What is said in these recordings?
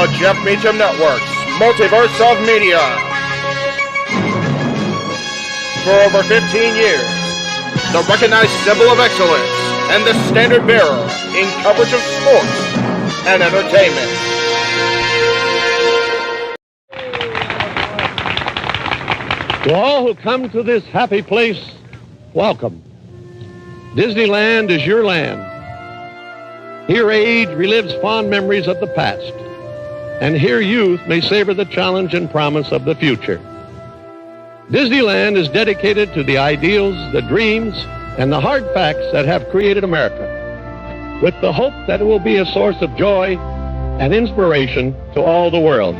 The Jeff Meacham Network's Multiverse of Media. For over 15 years, the recognized symbol of excellence and the standard bearer in coverage of sports and entertainment. To all who come to this happy place, welcome. Disneyland is your land. Here age relives fond memories of the past, and here youth may savor the challenge and promise of the future. Disneyland is dedicated to the ideals, the dreams, and the hard facts that have created America, with the hope that it will be a source of joy and inspiration to all the world.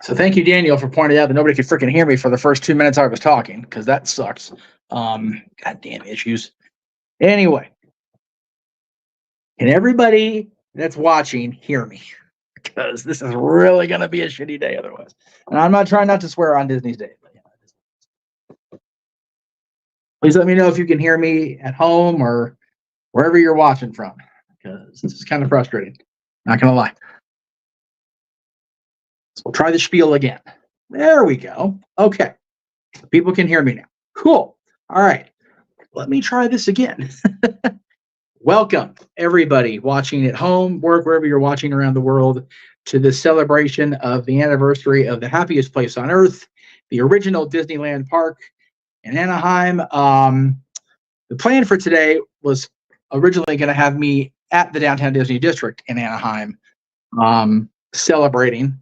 So thank you, Daniel, for pointing out that nobody could freaking hear me for the first 2 minutes I was talking, because that sucks. Goddamn issues. Anyway, can everybody that's watching hear me? Because this is really going to be a shitty day otherwise. And I'm not trying not to swear on Disney's Day. But please let me know if you can hear me at home or wherever you're watching from, because this is kind of frustrating. Not going to lie. So we'll try the spiel again. There we go. Okay. People can hear me now. Cool. All right. Let me try this again. Welcome, everybody watching at home, work, wherever you're watching around the world, to this celebration of the anniversary of the happiest place on earth, the original Disneyland park in Anaheim. The plan for today was originally going to have me at the Downtown Disney District in Anaheim, celebrating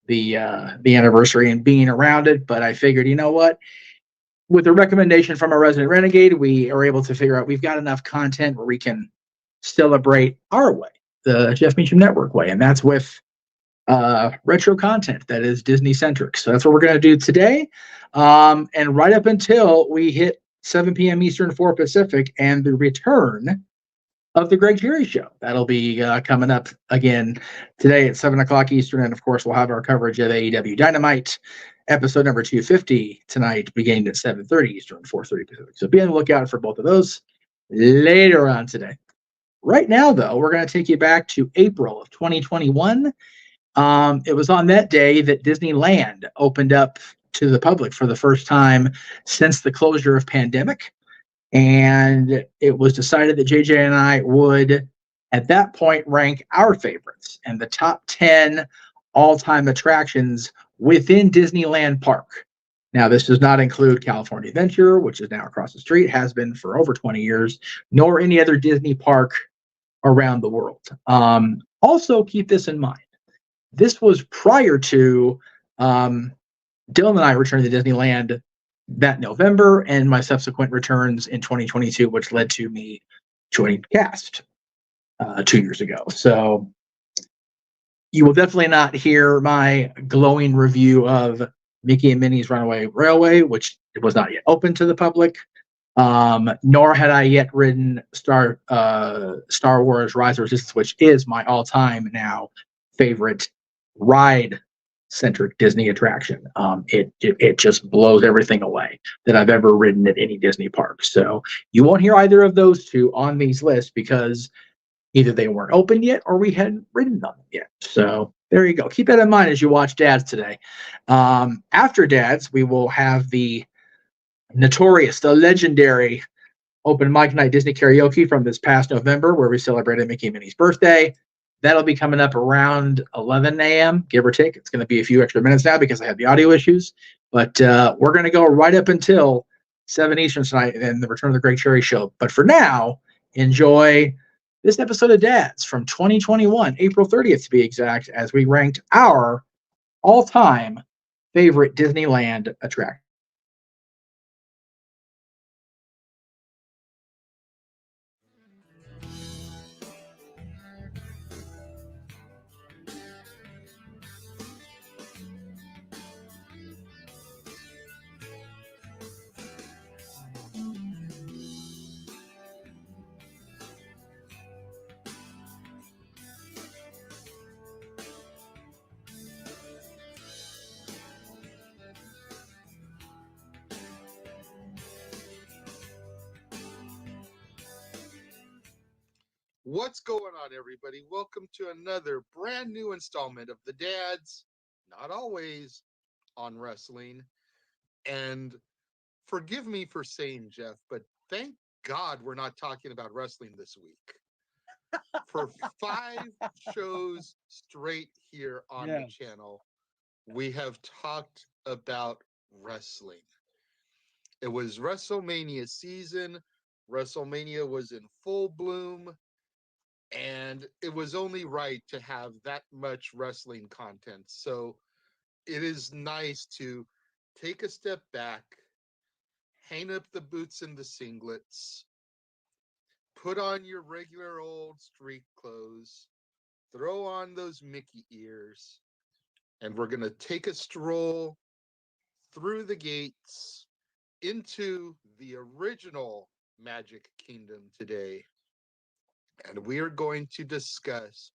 the anniversary and being around it. But I figured, you know what? With a recommendation from a resident renegade, we are able to figure out we've got enough content where we can celebrate our way, the Jeff Meacham Network way, and that's with retro content that is Disney centric. So that's what we're going to do today, and right up until we hit 7 p.m. Eastern, 4 Pacific, and the return of the Greg Cherry Show. That'll be coming up again today at 7 o'clock Eastern, and of course we'll have our coverage of AEW Dynamite episode number 250 tonight, beginning at 7:30 Eastern, 4:30 Pacific. So be on the lookout for both of those later on today. Right now, though, we're going to take you back to April of 2021. It was on that day that Disneyland opened up to the public for the first time since the closure of pandemic. And it was decided that JJ and I would, at that point, rank our favorites and the top 10 all-time attractions within Disneyland Park. Now, this does not include California Adventure, which is now across the street, has been for over 20 years, nor any other Disney park around the world. Also, keep this in mind. This was prior to Dylan and I returning to Disneyland that November and my subsequent returns in 2022, which led to me joining cast 2 years ago. So you will definitely not hear my glowing review of Mickey and Minnie's Runaway Railway, which was not yet open to the public. Nor had I yet ridden Star Wars Rise of Resistance, which is my all-time now favorite ride-centric Disney attraction. It just blows everything away that I've ever ridden at any Disney park. So you won't hear either of those two on these lists because either they weren't open yet or we hadn't ridden them yet. So there you go. Keep that in mind as you watch Dads today. After Dads, we will have the notorious, the legendary open mic night Disney karaoke from this past November, where we celebrated Mickey and Minnie's birthday. That'll be coming up around 11 a.m., give or take. It's going to be a few extra minutes now because I had the audio issues. But we're going to go right up until 7 Eastern tonight and then the return of the Greg Cherry Show. But for now, enjoy this episode of Dads from 2021, April 30th to be exact, as we ranked our all-time favorite Disneyland attraction. What's going on, everybody? Welcome to another brand new installment of the Dads, not always on wrestling. And forgive me for saying, Jeff, but thank God we're not talking about wrestling this week. For 5 shows straight here on the channel, we have talked about wrestling. It was WrestleMania season. WrestleMania was in full bloom. And it was only right to have that much wrestling content. So it is nice to take a step back, hang up the boots and the singlets, put on your regular old street clothes, throw on those Mickey ears, and we're going to take a stroll through the gates into the original Magic Kingdom today. And we are going to discuss,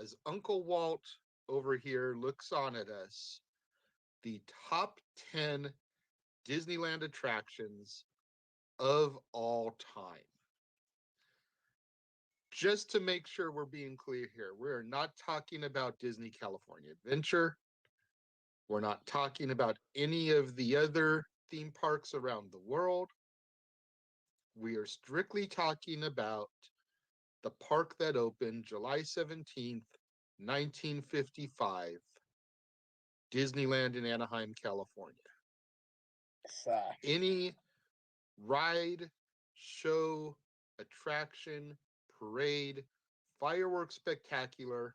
as Uncle Walt over here looks on at us, the top 10 Disneyland attractions of all time. Just to make sure we're being clear here, we're not talking about Disney California Adventure. We're not talking about any of the other theme parks around the world. We are strictly talking about the park that opened July 17th, 1955, Disneyland in Anaheim, California. Any ride, show, attraction, parade, fireworks spectacular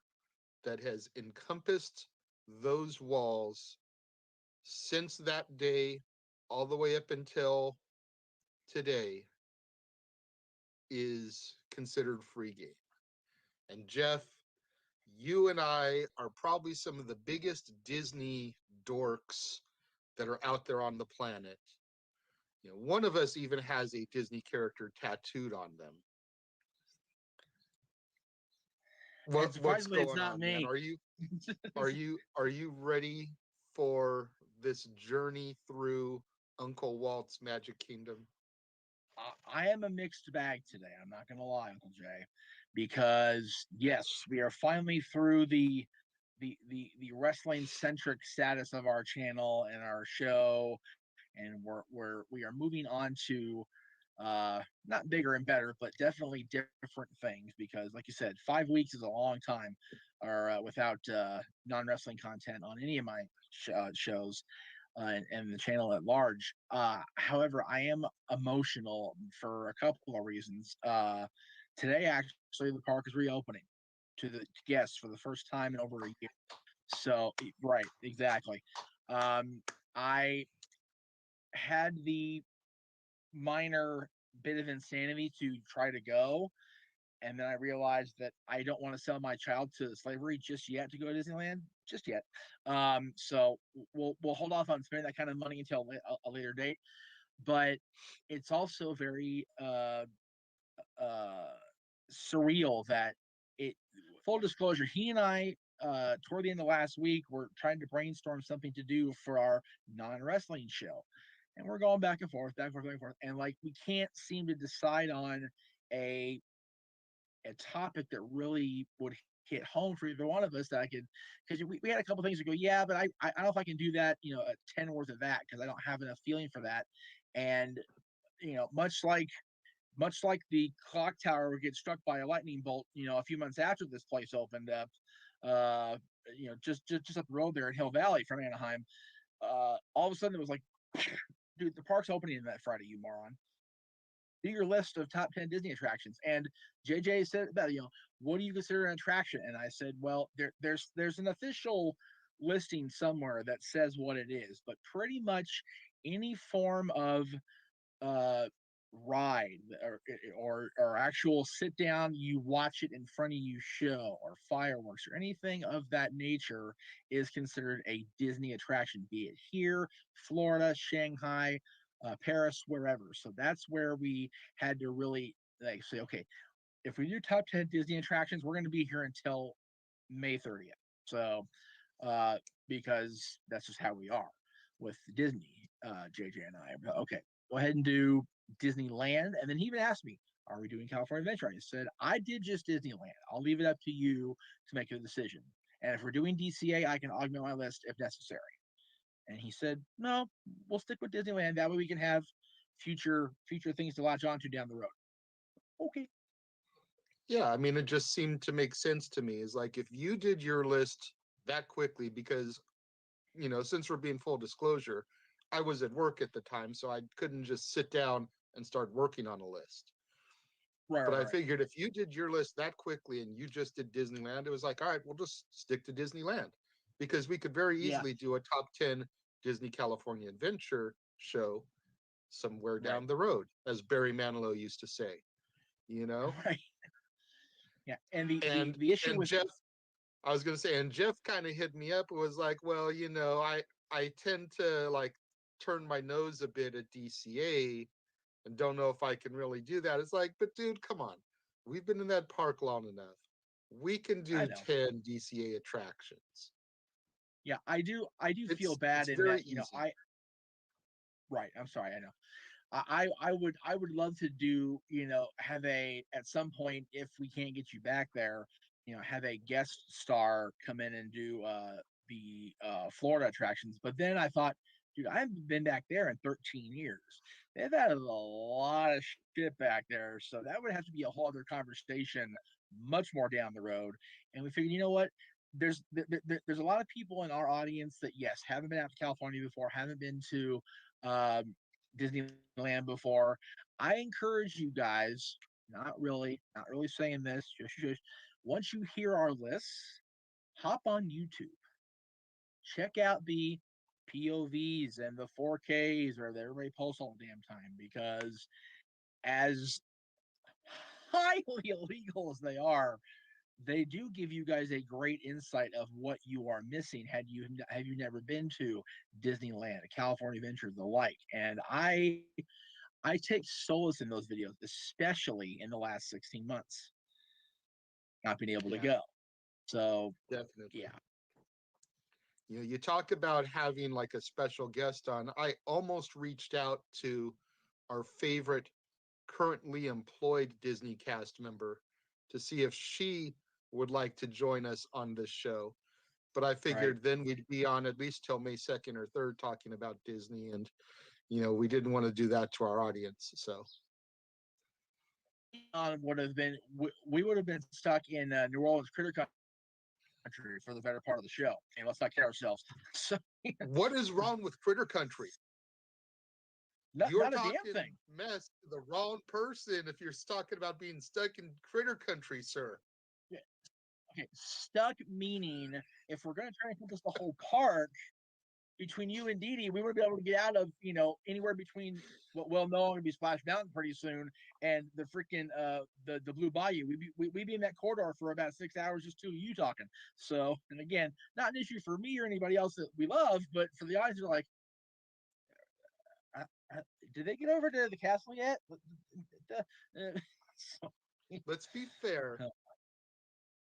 that has encompassed those walls since that day all the way up until today is considered free game. And Jeff, you and I are probably some of the biggest Disney dorks that are out there on the planet. You know, one of us even has a Disney character tattooed on them. What's going on, man? Are you ready for this journey through Uncle Walt's Magic Kingdom? I am a mixed bag today. I'm not going to lie, Uncle Jay, because yes, we are finally through the wrestling centric status of our channel and our show, and we are moving on to not bigger and better, but definitely different things. Because, like you said, 5 weeks is a long time, or without non-wrestling content on any of my shows. And the channel at large. However, I am emotional for a couple of reasons. Today, actually, the park is reopening to the guests for the first time in over a year. So, right, exactly. I had the minor bit of insanity to try to go, and then I realized that I don't want to sell my child to slavery just yet to go to Disneyland, just yet. So we'll hold off on spending that kind of money until a later date. But it's also very surreal that it. Full disclosure, he and I, toward the end of last week, were trying to brainstorm something to do for our non-wrestling show, and we're going back and forth, back and forth, back and forth, and like we can't seem to decide on a a topic that really would hit home for either one of us that I could, because we had a couple things to go, yeah, but I don't know if I can do that, a 10 worth of that, because I don't have enough feeling for that. And, much like the clock tower would get struck by a lightning bolt, a few months after this place opened up, uh, just up the road there in Hill Valley from Anaheim, all of a sudden it was like, dude, the park's opening that Friday, you moron. Do your list of top 10 Disney attractions. And JJ said about, what do you consider an attraction? And I said, well, there's an official listing somewhere that says what it is, but pretty much any form of uh ride or actual sit down, you watch it in front of you show, or fireworks or anything of that nature is considered a Disney attraction, be it here, Florida, Shanghai, Paris, wherever. So that's where we had to really like say, okay, if we do top 10 Disney attractions, we're going to be here until May 30th. So uh because that's just how we are with Disney, JJ and I. Okay, go ahead and do Disneyland. And then he even asked me, are we doing California Adventure? I said, I did just Disneyland. I'll leave it up to you to make a decision. And if we're doing DCA, I can augment my list if necessary. And he said, no, we'll stick with Disneyland. That way we can have future things to latch onto down the road. Okay. Yeah, I mean, it just seemed to make sense to me. Is like if you did your list that quickly, because since we're being full disclosure, I was at work at the time, so I couldn't just sit down and start working on a list. Right, But right, I right. figured if you did your list that quickly and you just did Disneyland, it was like, all right, we'll just stick to Disneyland, because we could very Yeah, easily do a top 10 Disney California Adventure show somewhere right. down the road, as Barry Manilow used to say, you know? Right. Yeah. And the And the issue and with Jeff, I was gonna say, and Jeff kind of hit me up. It was like, well, I tend to like turn my nose a bit at DCA and don't know if I can really do that. It's like, but dude, come on. We've been in that park long enough. We can I do know. 10 DCA attractions. Yeah, I do. I do feel It's bad in very that, easy. I right. I'm sorry. I know. I would love to do, have a at some point, if we can't get you back there, have a guest star come in and do the Florida attractions. But then I thought, dude, I haven't been back there in 13 years. They've added a lot of shit back there, so that would have to be a whole other conversation, much more down the road. And we figured, you know what? There's a lot of people in our audience that, yes, haven't been out to California before, haven't been to um, Disneyland before. I encourage you guys, not really saying this, just once you hear our lists, hop on YouTube, check out the POVs and the 4Ks or the everybody posts all the damn time, because as highly illegal as they are, they do give you guys a great insight of what you are missing had you have you never been to Disneyland, California Adventure, the like. And I take solace in those videos, especially in the last 16 months, not being able to Yeah, go. So definitely. yeah, You talk about having like a special guest on. I almost reached out to our favorite currently employed Disney cast member to see if she would like to join us on this show. But I right. figured then we'd be on at least till May 2nd or 3rd talking about Disney. And, we didn't want to do that to our audience. So, Would have been we would have been stuck in New Orleans Critter Country for the better part of the show. And let's not kid ourselves. So what is wrong with Critter Country? You're not a damn talking thing. mess to the wrong person if you're talking about being stuck in Critter Country, sir. Yeah. Okay, stuck meaning if we're going to try and put this the whole park between you and Dee Dee, we would be able to get out of, anywhere between what will no longer be Splash Mountain pretty soon and the freaking the Blue Bayou. We'd be in that corridor for about 6 hours, just two of you talking. So, and again, not an issue for me or anybody else that we love, but for the audience, they're like, uh, uh, did they get over to the castle yet? So, Let's be fair.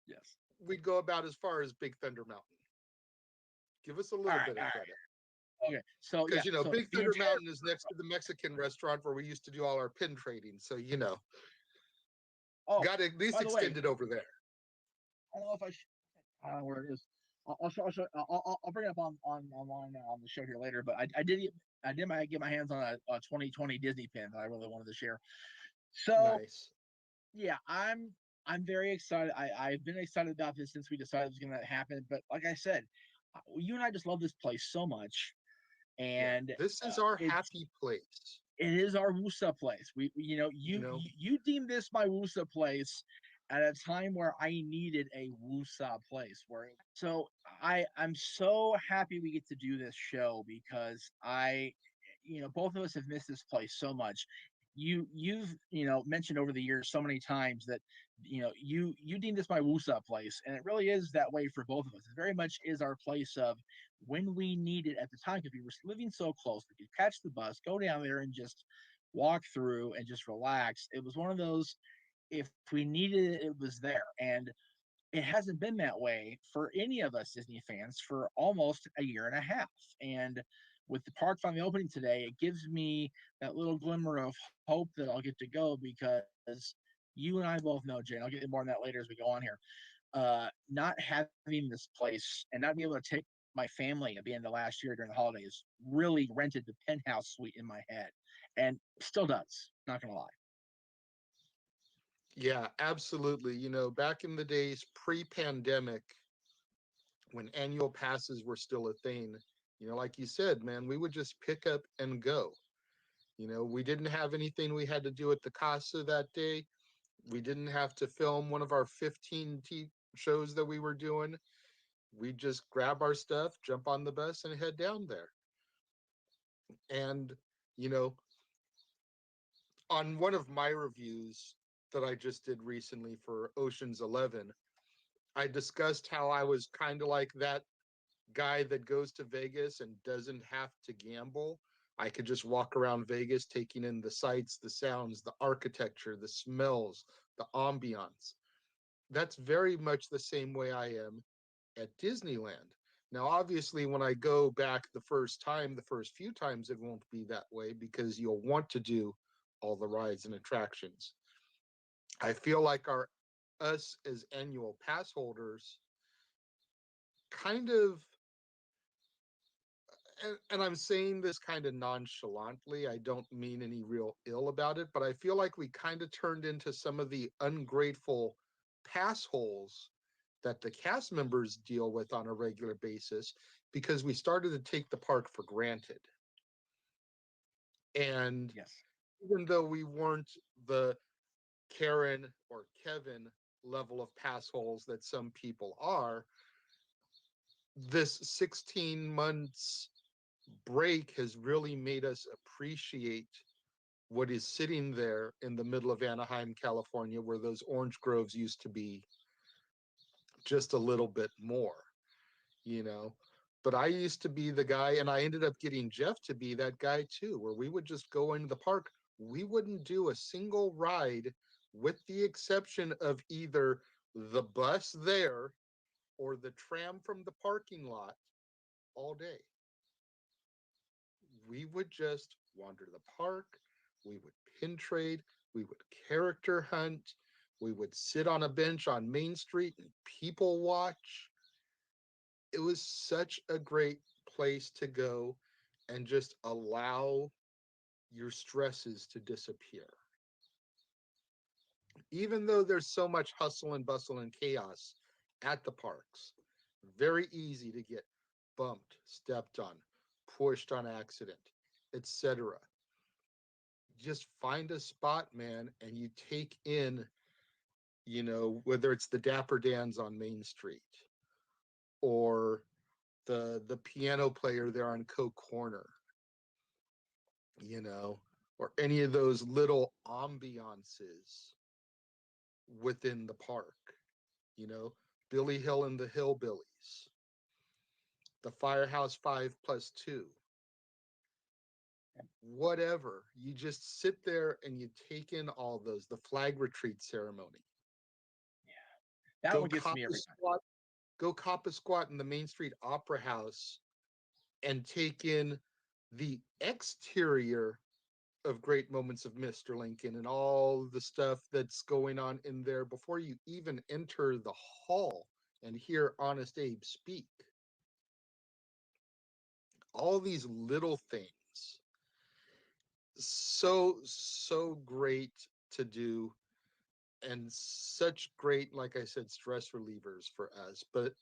yes. We'd go about as far as Big Thunder Mountain. Give us a All little right. bit of All credit. right. Okay. So yeah. Because, So Big the Thunder entire. Mountain is next to the Mexican restaurant where we used to do all our pin trading. So, Oh, got to at least by the way, extend it over there. I don't know if I don't know where it is. I'll bring it up on online on the show here later. But I did get my hands on a 2020 Disney pin that I really wanted to share. So Nice. yeah, I'm very excited. I've been excited about this since we decided it was going to happen. But like I said, you and I just love this place so much, Yeah. and This is our it's happy place. it is our Wusa place. You know, You deemed this my Wusa place at a time where I needed a Wusa place. So I'm so happy we get to do this show because both of us have missed this place so much. You've mentioned over the years so many times that you deem this my Wusa place, and it really is that way for both of us. It very much is our place of when we need it at the time because we were living so close. We could catch the bus, go down there, and just walk through and just relax. It was one of those, if we needed it, it was there. And it hasn't been that way for any of us Disney fans for almost a year and a half. And with the park finally opening today, it gives me that little glimmer of hope that I'll get to go because you and I both know, Jane, I'll get more on that later as we go on here. Not having this place and not being able to take my family at the end of last year during the holidays really rented the penthouse suite in my head and still does. Not gonna lie. yeah, absolutely. Back in the days pre-pandemic, when annual passes were still a thing, like you said, man, we would just pick up and go. We didn't have anything we had to do at the Casa that day. We didn't have to film one of our 15 shows that we were doing. We just grab our stuff, jump on the bus, and head down there. And, you know, on one of my reviews that I just did recently for Ocean's 11, I discussed how I was kind of like that guy that goes to Vegas and doesn't have to gamble. I could just walk around Vegas taking in the sights, the sounds, the architecture, the smells, the ambiance. That's very much the same way I am at Disneyland. Now, obviously, when I go back the first time, the first few times, it won't be that way because you'll want to do all the rides and attractions. I feel like our us as annual pass holders kind of, and I'm saying this kind of nonchalantly, I don't mean any real ill about it, but I feel like we kind of turned into some of the ungrateful pass holes that the cast members deal with on a regular basis because we started to take the park for granted. And Yes. even though we weren't the Karen or Kevin level of pass holes that some people are, this 16 months break has really made us appreciate what is sitting there in the middle of Anaheim, California, where those orange groves used to be, just a little bit more, you know. But I used to be the guy, and I ended up getting Jeff to be that guy too, where we would just go into the park. We wouldn't do a single ride, with the exception of either the bus there or the tram from the parking lot all day. We would just wander the park, we would pin trade, we would character hunt, we would sit on a bench on Main Street and people watch. It was such a great place to go and just allow your stresses to disappear. Even though there's so much hustle and bustle and chaos at the parks, very easy to get bumped, stepped on, pushed on accident, etc. Just find a spot, man, and you take in, whether it's the Dapper Dans on Main Street or the piano player there on Coe Corner, you know, or any of those little ambiances within the park, you know, Billy Hill and the Hillbillies, the Firehouse 5+2, whatever. You just sit there and you take in all those, the flag retreat ceremony. That Go one gets cop me a every time. squat, go cop a squat in the Main Street Opera House and take in the exterior of Great Moments of Mr. Lincoln and all the stuff that's going on in there before you even enter the hall and hear Honest Abe speak. All these little things. So great to do, and such great, like I said, stress relievers for us. But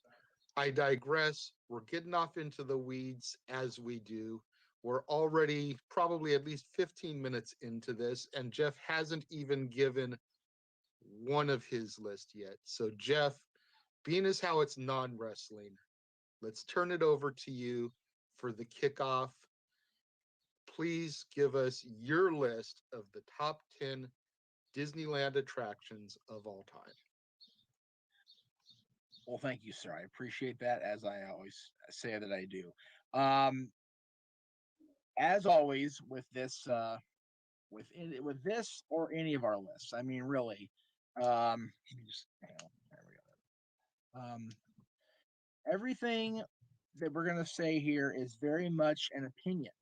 I digress. We're getting off into the weeds as we do. We're already probably at least 15 minutes into this, and Jeff hasn't even given one of his list yet. So, Jeff, being as how it's non wrestling, let's turn it over to you for the kickoff. Please give us your list of the top 10 Disneyland attractions of all time. Well, thank you, sir. I appreciate that, as I always say that I do. Um, as always, with this, with this or any of our lists, I mean, really, let me just, there we go. Everything that we're gonna say here is very much an opinion.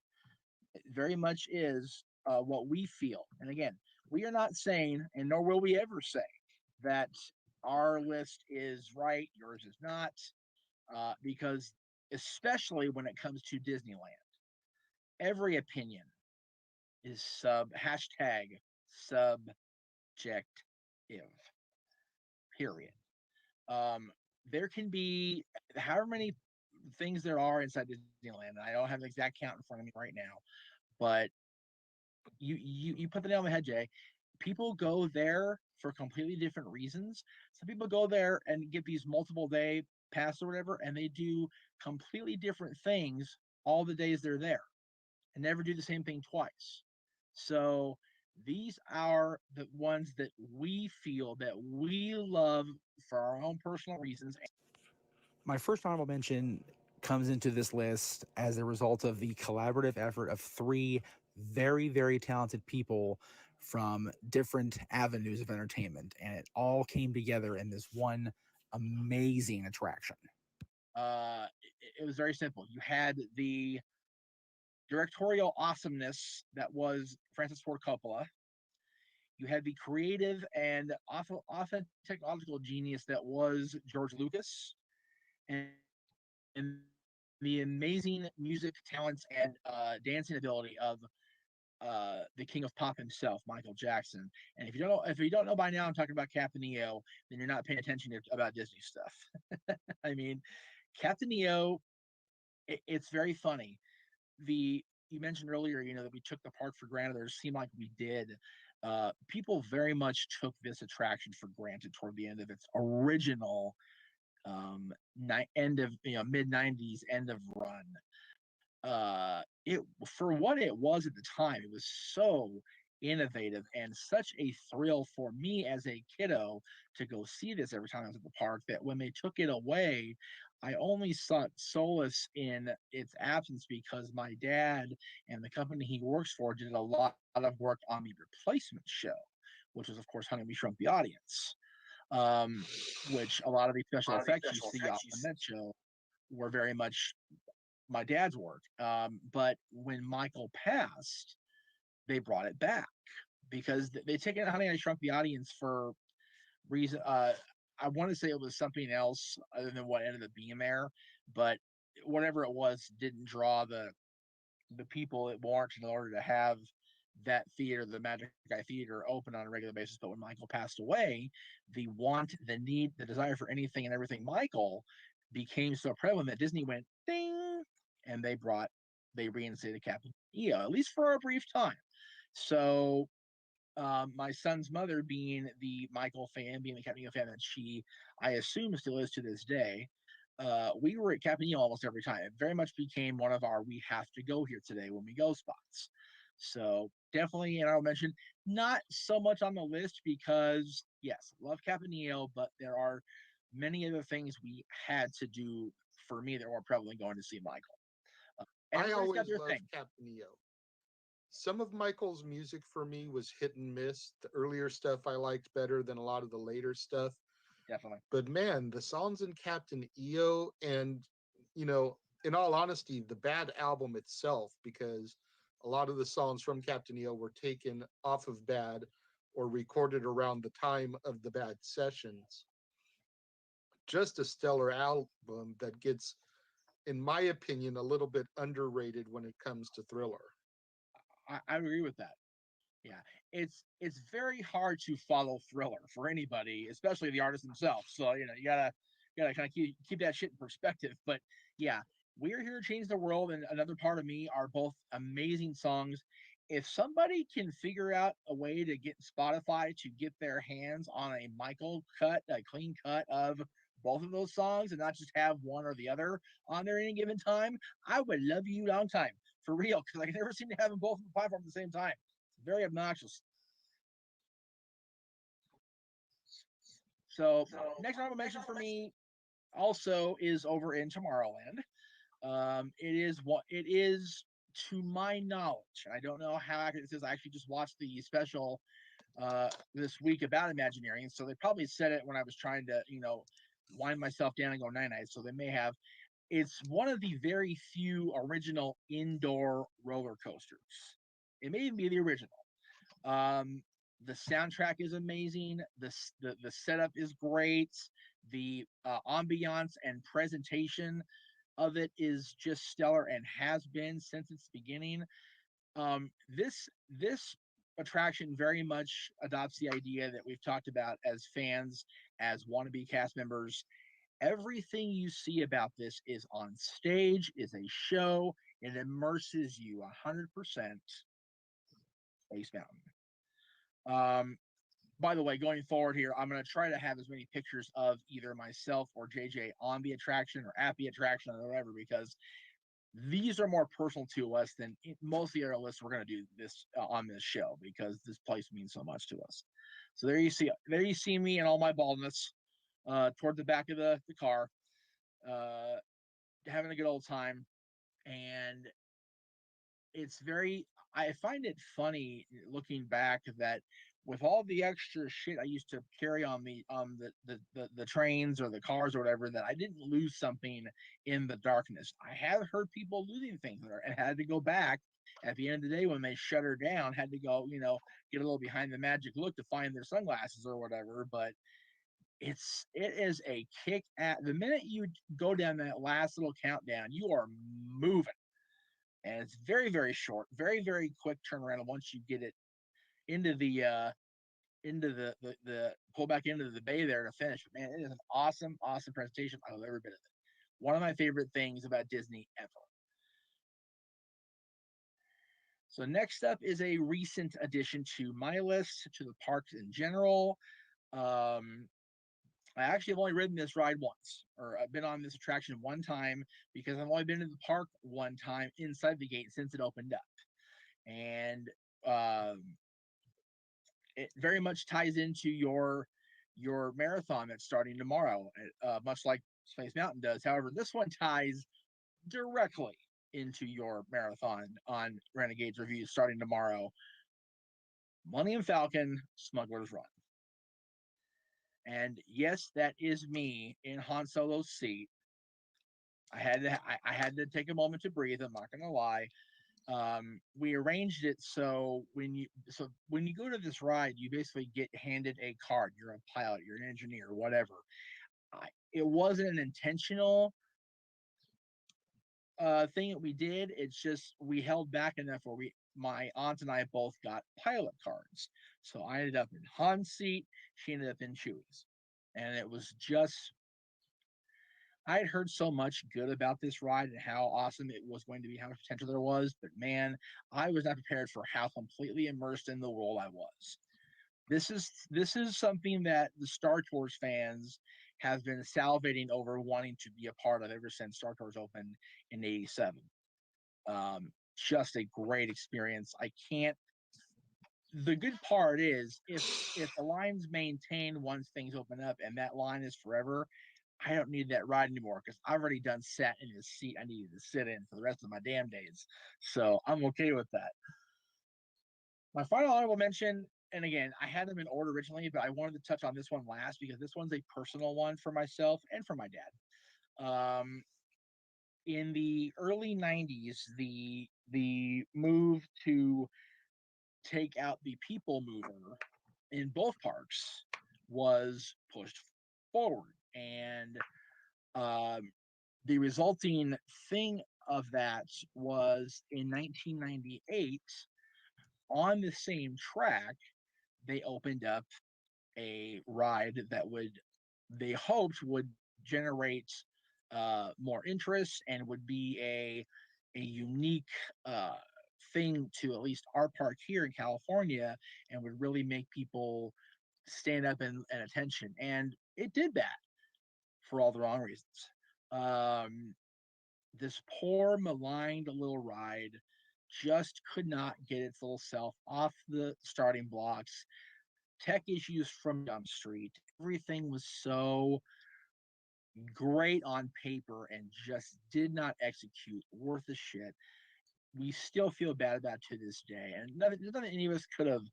It very much is what we feel. And again, we are not saying, and nor will we ever say, that our list is right, yours is not, because especially when it comes to Disneyland, every opinion is subjective, period. Um, there can be however many things there are inside Disneyland. And I don't have the exact count in front of me right now, but you put the nail on the head, Jay. People go there for completely different reasons. Some people go there and get these multiple day pass or whatever, and they do completely different things all the days they're there and never do the same thing twice. So These are the ones that we feel that we love for our own personal reasons. My first honorable mention comes into this list as a result of the collaborative effort of three very, very talented people from different avenues of entertainment. And it all came together in this one amazing attraction. It was very simple. You had the directorial awesomeness that was Francis Ford Coppola. You had the creative and often technological genius that was George Lucas, and the amazing music talents and dancing ability of the king of pop himself, Michael Jackson. And if you don't know by now, I'm talking about Captain EO, then you're not paying attention about Disney stuff. I mean, Captain EO, it's very funny. The You mentioned earlier, that we took the park for granted, or it seemed like we did. People very much took this attraction for granted toward the end of its original end of mid 90s end of run. It For what it was at the time, it was so innovative and such a thrill for me as a kiddo to go see this every time I was at the park, that when they took it away, I only sought solace in its absence because my dad and the company he works for did a lot of work on the replacement show, which was, of course, Honey, We Shrunk the Audience, which a lot of the special effects you see on that show were very much my dad's work. But when Michael passed, they brought it back because they taken Honey, I Shrunk the Audience for reason. I want to say it was something else other than what ended up being there, but whatever it was didn't draw the people it warranted in order to have that theater, the Magic Eye Theater, open on a regular basis. But when Michael passed away, the want, the need, the desire for anything and everything Michael became so prevalent that Disney went ding, and they reinstated Captain EO, at least for a brief time. So my son's mother, being the Michael fan, being the Captain EO fan that I assume, still is to this day, we were at Captain EO almost every time. It very much became one of our "we have to go here today" when we go spots. So definitely, and I'll mention, not so much on the list because yes, love Captain EO, but there are many other things we had to do for me that were prevalent going to see Michael. I Everybody's got always their loved thing, Captain EO. Some of Michael's music for me was hit and miss. The earlier stuff I liked better than a lot of the later stuff. definitely. But man, the songs in Captain EO, and you know, in all honesty, the Bad album itself, because a lot of the songs from Captain EO were taken off of Bad or recorded around the time of the Bad sessions. Just a stellar album that gets, in my opinion, a little bit underrated when it comes to Thriller. I agree with that. Yeah, it's very hard to follow Thriller for anybody, especially the artist themselves. So you gotta kind of keep that shit in perspective. But yeah, We're Here to Change the World and Another Part of Me are both amazing songs. If somebody can figure out a way to get Spotify to get their hands on a Michael cut, a clean cut of both of those songs, and not just have one or the other on there at any given time, I would love you long time for real, because I can never seem to have them both on the platform at the same time. It's very obnoxious. So next honorable mention for me also is over in Tomorrowland. It is to my knowledge, and I don't know how accurate this is. I actually just watched the special this week about Imagineering, so they probably said it when I was trying to wind myself down and go night night. So they may have. It's one of the very few original indoor roller coasters. It may even be the original. Um, the soundtrack is amazing. The setup is great. The ambiance and presentation of it is just stellar and has been since its beginning. This attraction very much adopts the idea that we've talked about as fans, as wannabe cast members. Everything you see about this is on stage, is a show. It immerses you 100% Space Mountain. By the way, going forward here, I'm going to try to have as many pictures of either myself or JJ on the attraction or at the attraction or whatever, because these are more personal to us than most of the other lists we're going to do this on this show, because this place means so much to us. So there you see me and all my baldness toward the back of the car, uh, having a good old time. And it's very, I find it funny looking back that with all the extra shit I used to carry on the trains or the cars or whatever, that I didn't lose something in the darkness. I have heard people losing things there and had to go back at the end of the day when they shut her down, had to go, get a little behind the magic look to find their sunglasses or whatever. But it is a kick at the minute you go down that last little countdown, you are moving. And it's very, very short, very, very quick turnaround once you get it into the pull back into the bay there to finish. But man, it is an awesome, awesome presentation. I love every bit of it. One of my favorite things about Disney ever. So next up is a recent addition to my list, to the parks in general. I actually have only ridden this ride once, or I've been on this attraction one time, because I've only been to the park one time inside the gate since it opened up. And it very much ties into your marathon that's starting tomorrow, much like Space Mountain does. However, this one ties directly into your marathon on Renegades Reviews starting tomorrow. Millennium Falcon Smuggler's Run. And yes, that is me in Han Solo's seat. I had to take a moment to breathe. I'm not gonna lie. We arranged it so when you go to this ride, you basically get handed a card. You're a pilot, you're an engineer, whatever. It wasn't an intentional thing that we did. It's just we held back enough where my aunt and I both got pilot cards. So I ended up in Han's seat. She ended up in Chewie's, and it was just, I had heard so much good about this ride and how awesome it was going to be, how much potential there was, but man, I was not prepared for how completely immersed in the world I was. This is something that the Star Tours fans have been salivating over wanting to be a part of ever since Star Tours opened in '87. Just a great experience. I can't. The good part is if the line's maintained once things open up and that line is forever, I don't need that ride anymore, because I've already done sat in the seat I needed to sit in for the rest of my damn days. So I'm okay with that. My final honorable mention, and again, I had them in order originally, but I wanted to touch on this one last because this one's a personal one for myself and for my dad. In the early '90s, the move to take out the people mover in both parks was pushed forward, and the resulting thing of that was in 1998, on the same track, they opened up a ride that they hoped would generate more interest and would be a unique thing to at least our park here in California, and would really make people stand up and attention. And it did that for all the wrong reasons. Um, this poor, maligned little ride just could not get its little self off the starting blocks. Tech issues from Jump Street. Everything was so great on paper and just did not execute worth a shit. We still feel bad about it to this day. And nothing any of us could have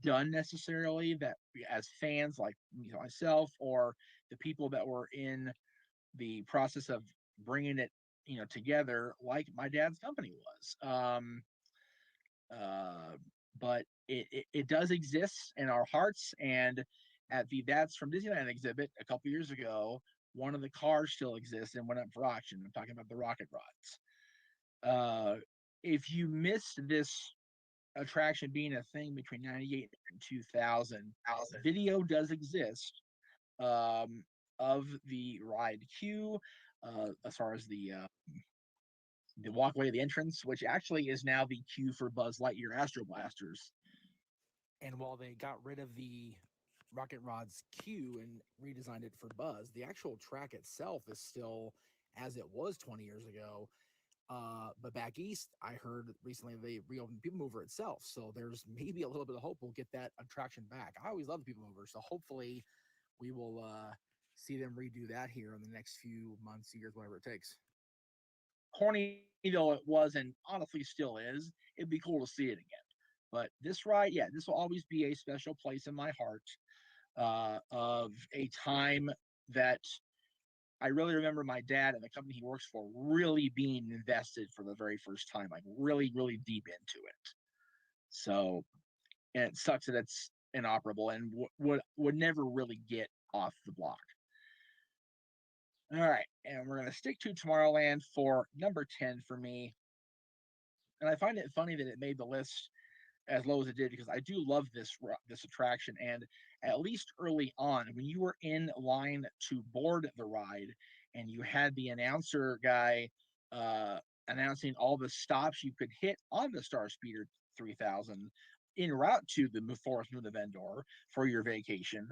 done necessarily that as fans, like myself or the people that were in the process of bringing it together, like my dad's company was. Uh, but it does exist in our hearts. And at the That's from Disneyland exhibit a couple years ago, one of the cars still exists and went up for auction. I'm talking about the rocket rods. If you missed this attraction being a thing between '98 and 2000, video does exist of the ride queue, as far as the walkway, the entrance, which actually is now the queue for Buzz Lightyear Astro Blasters. And while they got rid of the Rocket Rod's queue and redesigned it for Buzz, the actual track itself is still as it was 20 years ago. But back east, I heard recently they reopened People Mover itself, so there's maybe a little bit of hope we'll get that attraction back. I always love the People Mover, so hopefully we will see them redo that here in the next few months, years, whatever it takes. Corny though it was, and honestly still is, it'd be cool to see it again. But this ride, yeah, this will always be a special place in my heart, of a time that I really remember my dad and the company he works for really being invested for the very first time, like really, really deep into it. So, and it sucks that it's inoperable and would never really get off the block. All right, and we're gonna stick to Tomorrowland for number 10 for me. And I find it funny that it made the list as low as it did because I do love this attraction. And at least early on, when you were in line to board the ride, and you had the announcer guy uh, announcing all the stops you could hit on the Star Speeder 3000 en route to the Forest Moon Vendor for your vacation,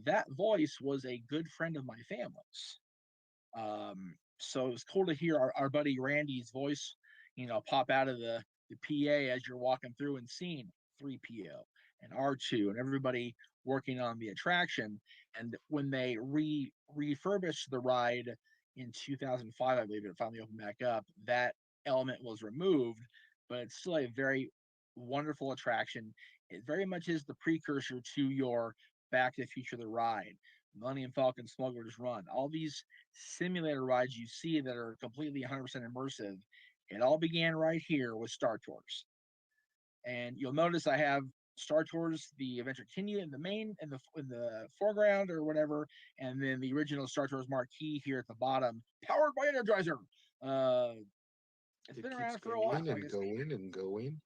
that voice was a good friend of my family's. So it was cool to hear our buddy Randy's voice, pop out of the PA as you're walking through and seeing 3PO and R2 and everybody working on the attraction. And when they refurbished the ride in 2005, I believe it finally opened back up, that element was removed, but it's still a very wonderful attraction. It very much is the precursor to your Back to the Future the ride, Millennium Falcon, Smuggler's Run, all these simulator rides you see that are completely 100% immersive. It all began right here with Star Tours. And you'll notice I have Star Tours, the Adventure Continue in the main, in the foreground or whatever, and then the original Star Tours marquee here at the bottom, powered by Energizer. Uh, it's It been keeps around for a while, going like I and say, going and going.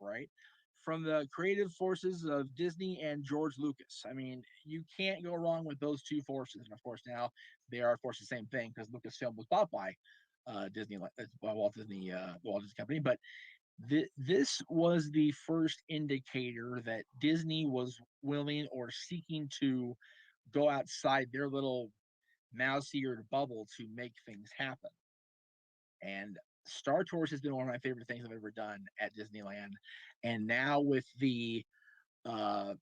right? From the creative forces of Disney and George Lucas. I mean, you can't go wrong with those two forces. And of course, now they are, of course, the same thing because Lucasfilm was bought by Disney, by Walt Disney Company. But this was the first indicator that Disney was willing or seeking to go outside their little mouse-eared bubble to make things happen. And Star Tours has been one of my favorite things I've ever done at Disneyland. And now with the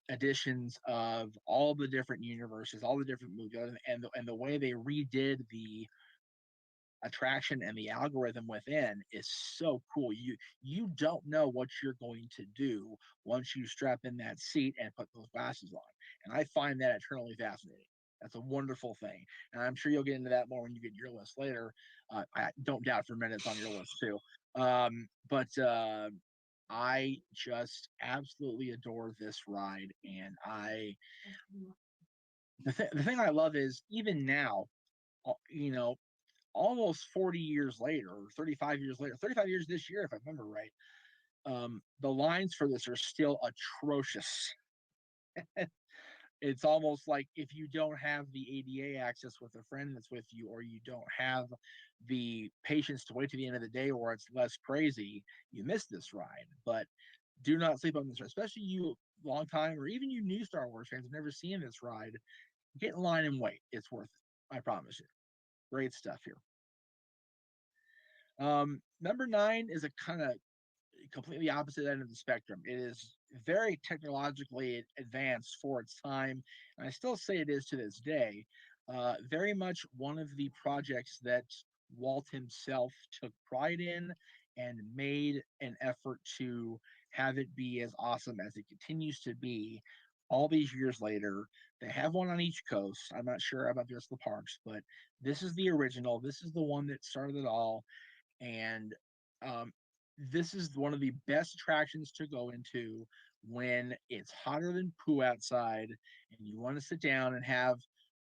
additions of all the different universes, all the different movies, and the way they redid the attraction and the algorithm within is so cool. You don't know what you're going to do once you strap in that seat and put those glasses on. And I find that eternally fascinating. That's a wonderful thing. And I'm sure you'll get into that more when you get your list later. I don't doubt for a minute it's on your list too. But I just absolutely adore this ride. And the thing I love is even now, you know, almost 40 years later, or 35 years later, 35 years this year, if I remember right, the lines for this are still atrocious. It's almost like if you don't have the ADA access with a friend that's with you, or you don't have the patience to wait to the end of the day where it's less crazy, you miss this ride. But do not sleep on this ride, especially you long time or even you new Star Wars fans have never seen this ride. Get in line and wait. It's worth it. I promise you. Great stuff here. Number 9 is a kind of completely opposite end of the spectrum. It is very technologically advanced for its time, and I still say it is to this day. Very much one of the projects that Walt himself took pride in and made an effort to have it be as awesome as it continues to be all these years later. They have one on each coast. I'm not sure about the rest of the parks, but this is the original. This is the one that started it all. And um, this is one of the best attractions to go into when it's hotter than poo outside and you want to sit down and have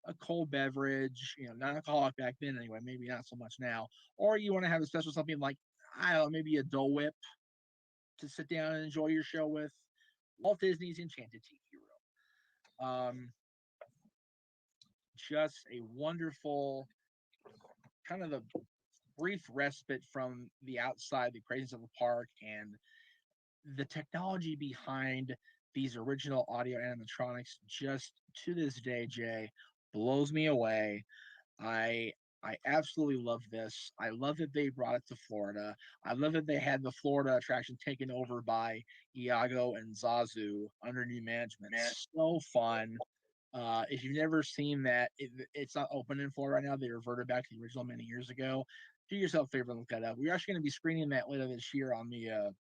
a cold beverage, non-alcoholic back then anyway, maybe not so much now, or you want to have a special something like, I don't know, maybe a Dole Whip to sit down and enjoy your show with. Walt Disney's Enchanted Tiki Room. Just a wonderful kind of the brief respite from the outside, the craziness of the park, and the technology behind these original audio animatronics just to this day, Jay, blows me away. I I absolutely love this. I love that they brought it to Florida. I love that they had the Florida attraction taken over by Iago and Zazu under new management. So fun. If you've never seen that, it's not open in Florida right now. They reverted back to the original many years ago. Do yourself a favor and look that up. We're actually going to be screening that later this year on the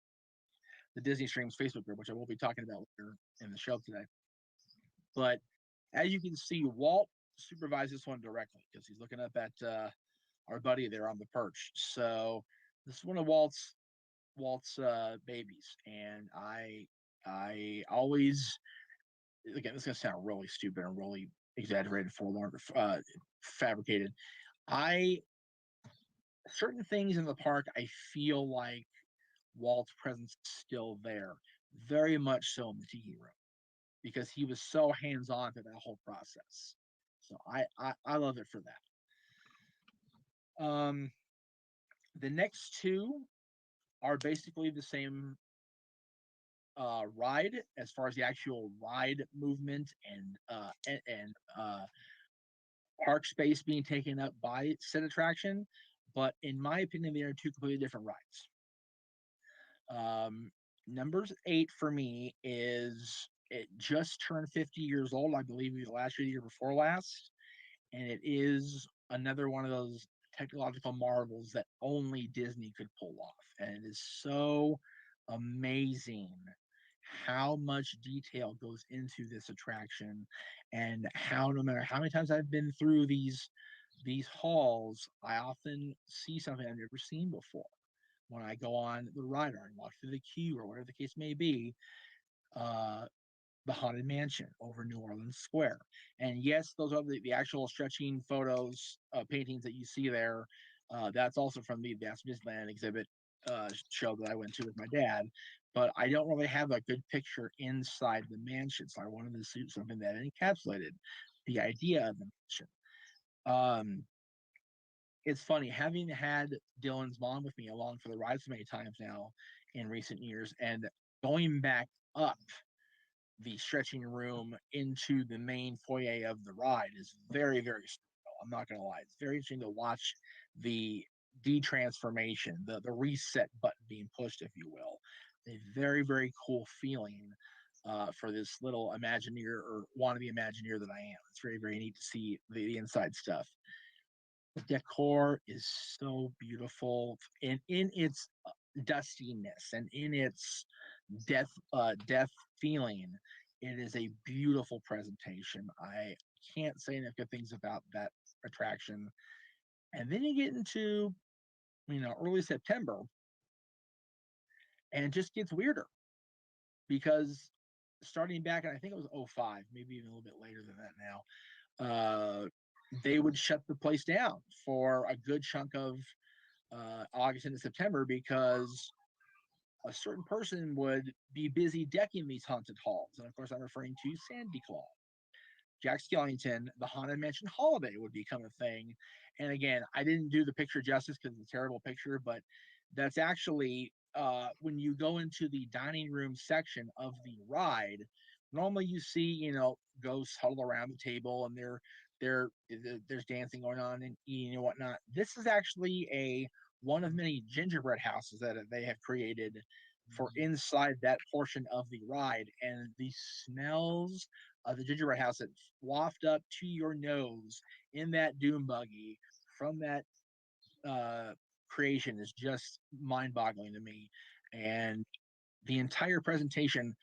Disney Streams Facebook group, which I will be talking about later in the show today. But as you can see, Walt supervised this one directly because he's looking up at our buddy there on the perch. So this is one of Walt's babies, and I always, again, this is gonna sound really stupid and really exaggerated, forlorn, fabricated. I certain things in the park, I feel like Walt's presence is still there, very much so in the tiki room, because he was so hands on to that whole process. So I love it for that. The next two are basically the same ride as far as the actual ride movement and park space being taken up by said attraction, but in my opinion, they are two completely different rides. Numbers 8 for me is it just turned 50 years old. I believe it was last year, the year before last, and it is another one of those technological marvels that only Disney could pull off, and it is so amazing how much detail goes into this attraction, and how no matter how many times I've been through these halls, I often see something I've never seen before. When I go on the ride or walk through the queue or whatever the case may be, uh, the Haunted Mansion over New Orleans Square. And yes, those are the actual stretching photos, paintings that you see there. That's also from the Disneyland exhibit show that I went to with my dad. But I don't really have a good picture inside the mansion, so I wanted to see something that encapsulated the idea of the mansion. Um, it's funny having had Dylan's mom with me along for the ride so many times now in recent years, and going back up the stretching room into the main foyer of the ride is very, very surreal. I'm not going to lie. It's very interesting to watch the detransformation, the reset button being pushed, if you will. A very, very cool feeling for this little Imagineer or wannabe Imagineer that I am. It's very, very neat to see the inside stuff. The decor is so beautiful and in its dustiness and in its death feeling. It is a beautiful presentation. I can't say enough good things about that attraction. And then you get into early September, and it just gets weirder because starting back, and I think it was '05, maybe even a little bit later than that now, they would shut the place down for a good chunk of August into September because a certain person would be busy decking these haunted halls. And of course, I'm referring to Sandy Claw. Jack Skellington, the Haunted Mansion Holiday would become a thing. And again, I didn't do the picture justice because it's a terrible picture, but that's actually when you go into the dining room section of the ride. Normally, you see ghosts huddled around the table, and there's dancing going on and eating and whatnot. This is actually a one of many gingerbread houses that they have created for inside that portion of the ride, and the smells of the gingerbread house that waft up to your nose in that doom buggy from that creation is just mind-boggling to me. And the entire presentation,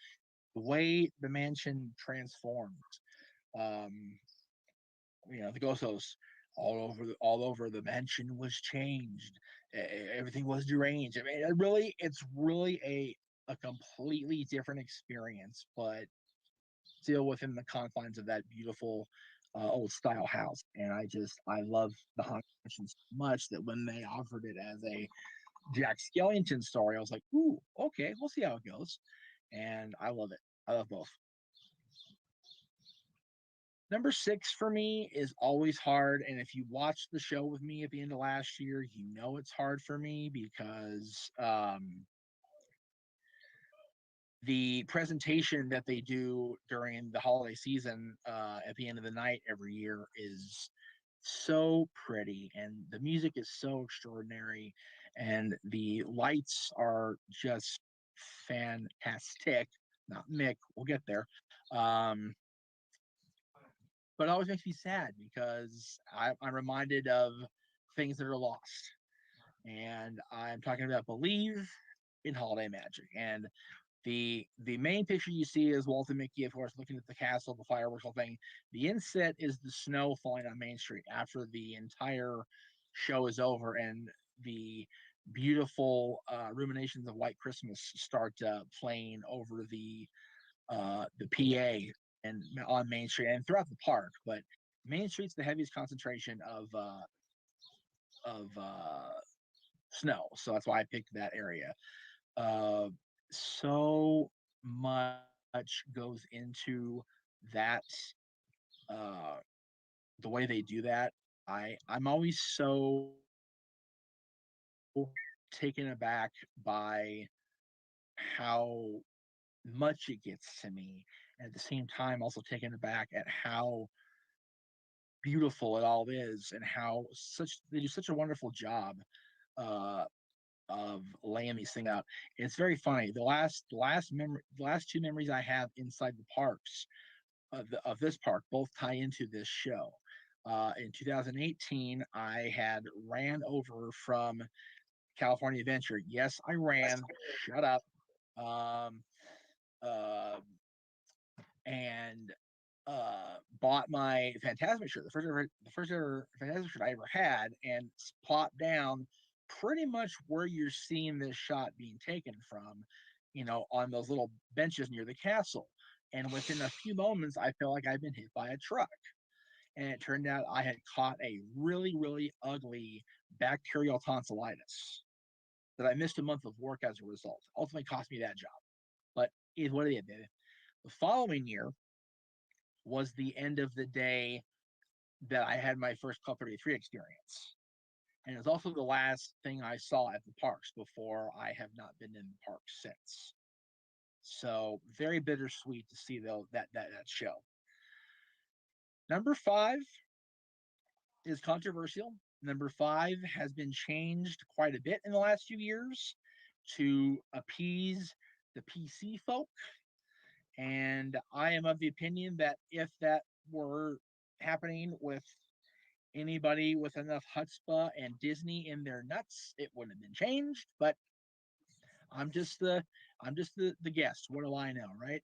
the way the mansion transformed, um, the ghost hosts all over the mansion was changed. Everything was deranged. I mean, it's really a completely different experience, but still within the confines of that beautiful old style house. And I love the Haunted Mansion so much that when they offered it as a Jack Skellington story, I was like, ooh, okay, we'll see how it goes. And I love it. I love both. Number 6 for me is always hard. And if you watched the show with me at the end of last year, you know it's hard for me because the presentation that they do during the holiday season at the end of the night every year is so pretty, and the music is so extraordinary, and the lights are just fantastic. Not Mick, we'll get there. Um, but it always makes me sad because I'm reminded of things that are lost. And I'm talking about Believe in Holiday Magic. And the main picture you see is Walt and Mickey, of course, looking at the castle, the fireworks, whole thing. The inset is the snow falling on Main Street after the entire show is over, and the beautiful ruminations of White Christmas start playing over the PA and on Main Street and throughout the park. But Main Street's the heaviest concentration of snow, so that's why I picked that area. Uh, so much goes into that, uh, the way they do that. I'm always so taken aback by how much it gets to me, and at the same time also taken aback at how beautiful it all is and how such they do such a wonderful job uh, of laying these things out. It's very funny. The last two memories I have inside the parks of this park both tie into this show. In 2018, I had ran over from California Adventure. Yes, I ran. Shut up. Um, uh, and bought my Phantasmic shirt, the first ever Phantasmic shirt I ever had, and plopped down pretty much where you're seeing this shot being taken from, on those little benches near the castle. And within a few moments, I felt like I'd been hit by a truck. And it turned out I had caught a really, really ugly bacterial tonsillitis that I missed a month of work as a result. Ultimately cost me that job. But is what it is, baby. The following year was the end of the day that I had my first Club 33 experience. And it was also the last thing I saw at the parks before I have not been in the parks since. So very bittersweet to see though that show. Number five is controversial. Number five has been changed quite a bit in the last few years to appease the PC folk. And I am of the opinion that if that were happening with anybody with enough chutzpah and Disney in their nuts, it wouldn't have been changed. But I'm just the I'm just the guest. What do I know, right?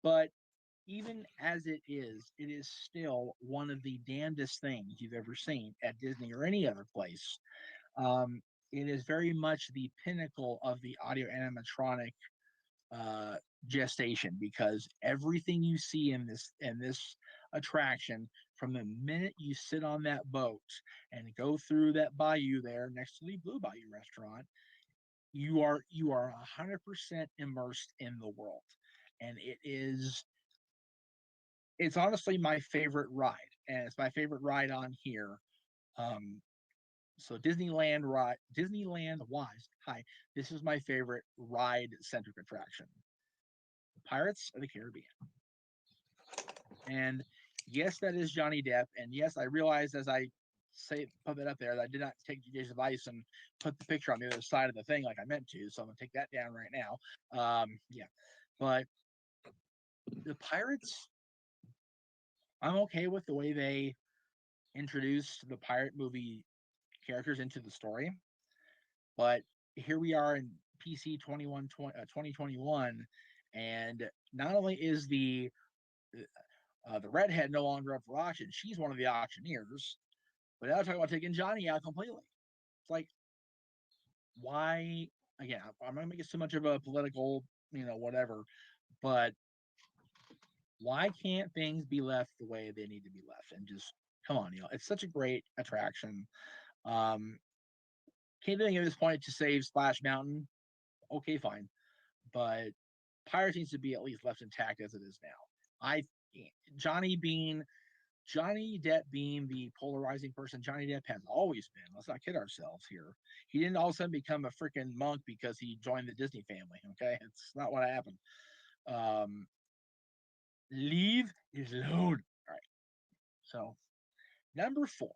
But even as it is still one of the damnedest things you've ever seen at Disney or any other place. Um, it is very much the pinnacle of the audio animatronic uh, gestation because everything you see in this attraction from the minute you sit on that boat and go through that bayou there next to the Blue Bayou restaurant, you are 100% immersed in the world, and it's honestly my favorite ride, and it's my favorite ride on here. Um, so Disneyland wise, hi, this is my favorite ride centric attraction. Pirates of the Caribbean. And yes, that is Johnny Depp. And yes, I realized as I put it up there that I did not take judicial advice and put the picture on the other side of the thing like I meant to. So I'm gonna take that down right now. Yeah, but the Pirates, I'm okay with the way they introduced the pirate movie characters into the story. But here we are in PC 2021, and not only is the redhead no longer up for auction, she's one of the auctioneers. But now talking about taking Johnny out completely. It's like, why? Again, I'm not going to make it too much of a political, whatever. But why can't things be left the way they need to be left? And just come on, it's such a great attraction. Um, can't do anything at this point to save Splash Mountain. Okay, fine, but Pirates needs to be at least left intact as it is now. I Johnny being Johnny Depp being the polarizing person Johnny Depp has always been. Let's not kid ourselves here. He didn't all of a sudden become a freaking monk because he joined the Disney family. Okay, it's not what happened. Um, leave is alone. All right. So number four.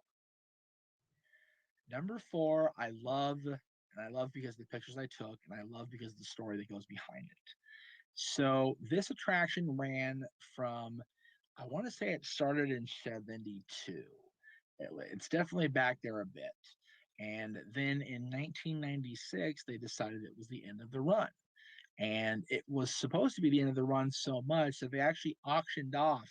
Number 4, I love, and I love because of the pictures I took, and I love because of the story that goes behind it. So this attraction ran from, I want to say it started in 72. It's definitely back there a bit. And then in 1996, they decided it was the end of the run. And it was supposed to be the end of the run so much that they actually auctioned off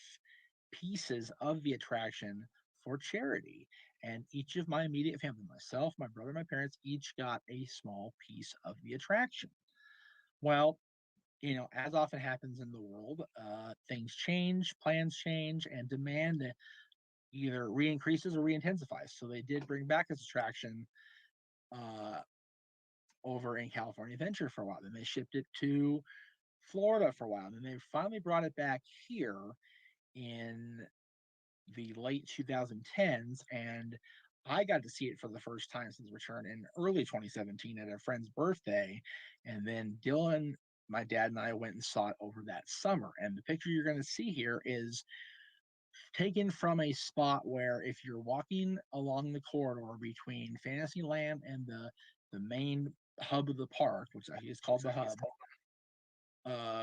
pieces of the attraction for charity. And each of my immediate family, myself, my brother, my parents, each got a small piece of the attraction. Well, as often happens in the world, things change, plans change, and demand either re-increases or re-intensifies. So they did bring back this attraction uh, over in California Adventure for a while. Then they shipped it to Florida for a while. And then they finally brought it back here in the late 2010s. And I got to see it for the first time since return in early 2017 at a friend's birthday. And then Dylan, my dad, and I went and saw it over that summer. And the picture you're going to see here is taken from a spot where if you're walking along the corridor between Fantasyland and the main hub of the park, which is called the hub,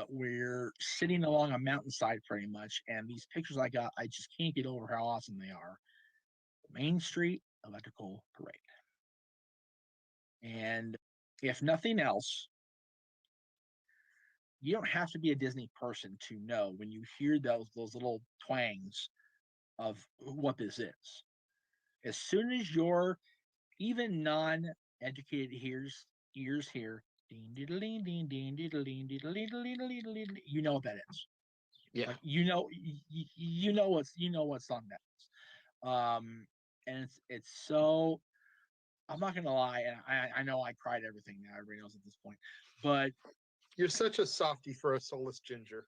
we're sitting along a mountainside pretty much, and these pictures I got, I just can't get over how awesome they are. Main Street Electrical Parade. And if nothing else, you don't have to be a Disney person to know when you hear those little twangs of what this is. As soon as your even non-educated ears hear you know what that is. Yeah. Like, you know what song that is. And it's so, I'm not gonna lie, and I know I cried everything now. Everybody knows at this point, but You're such a softie for a soulless ginger.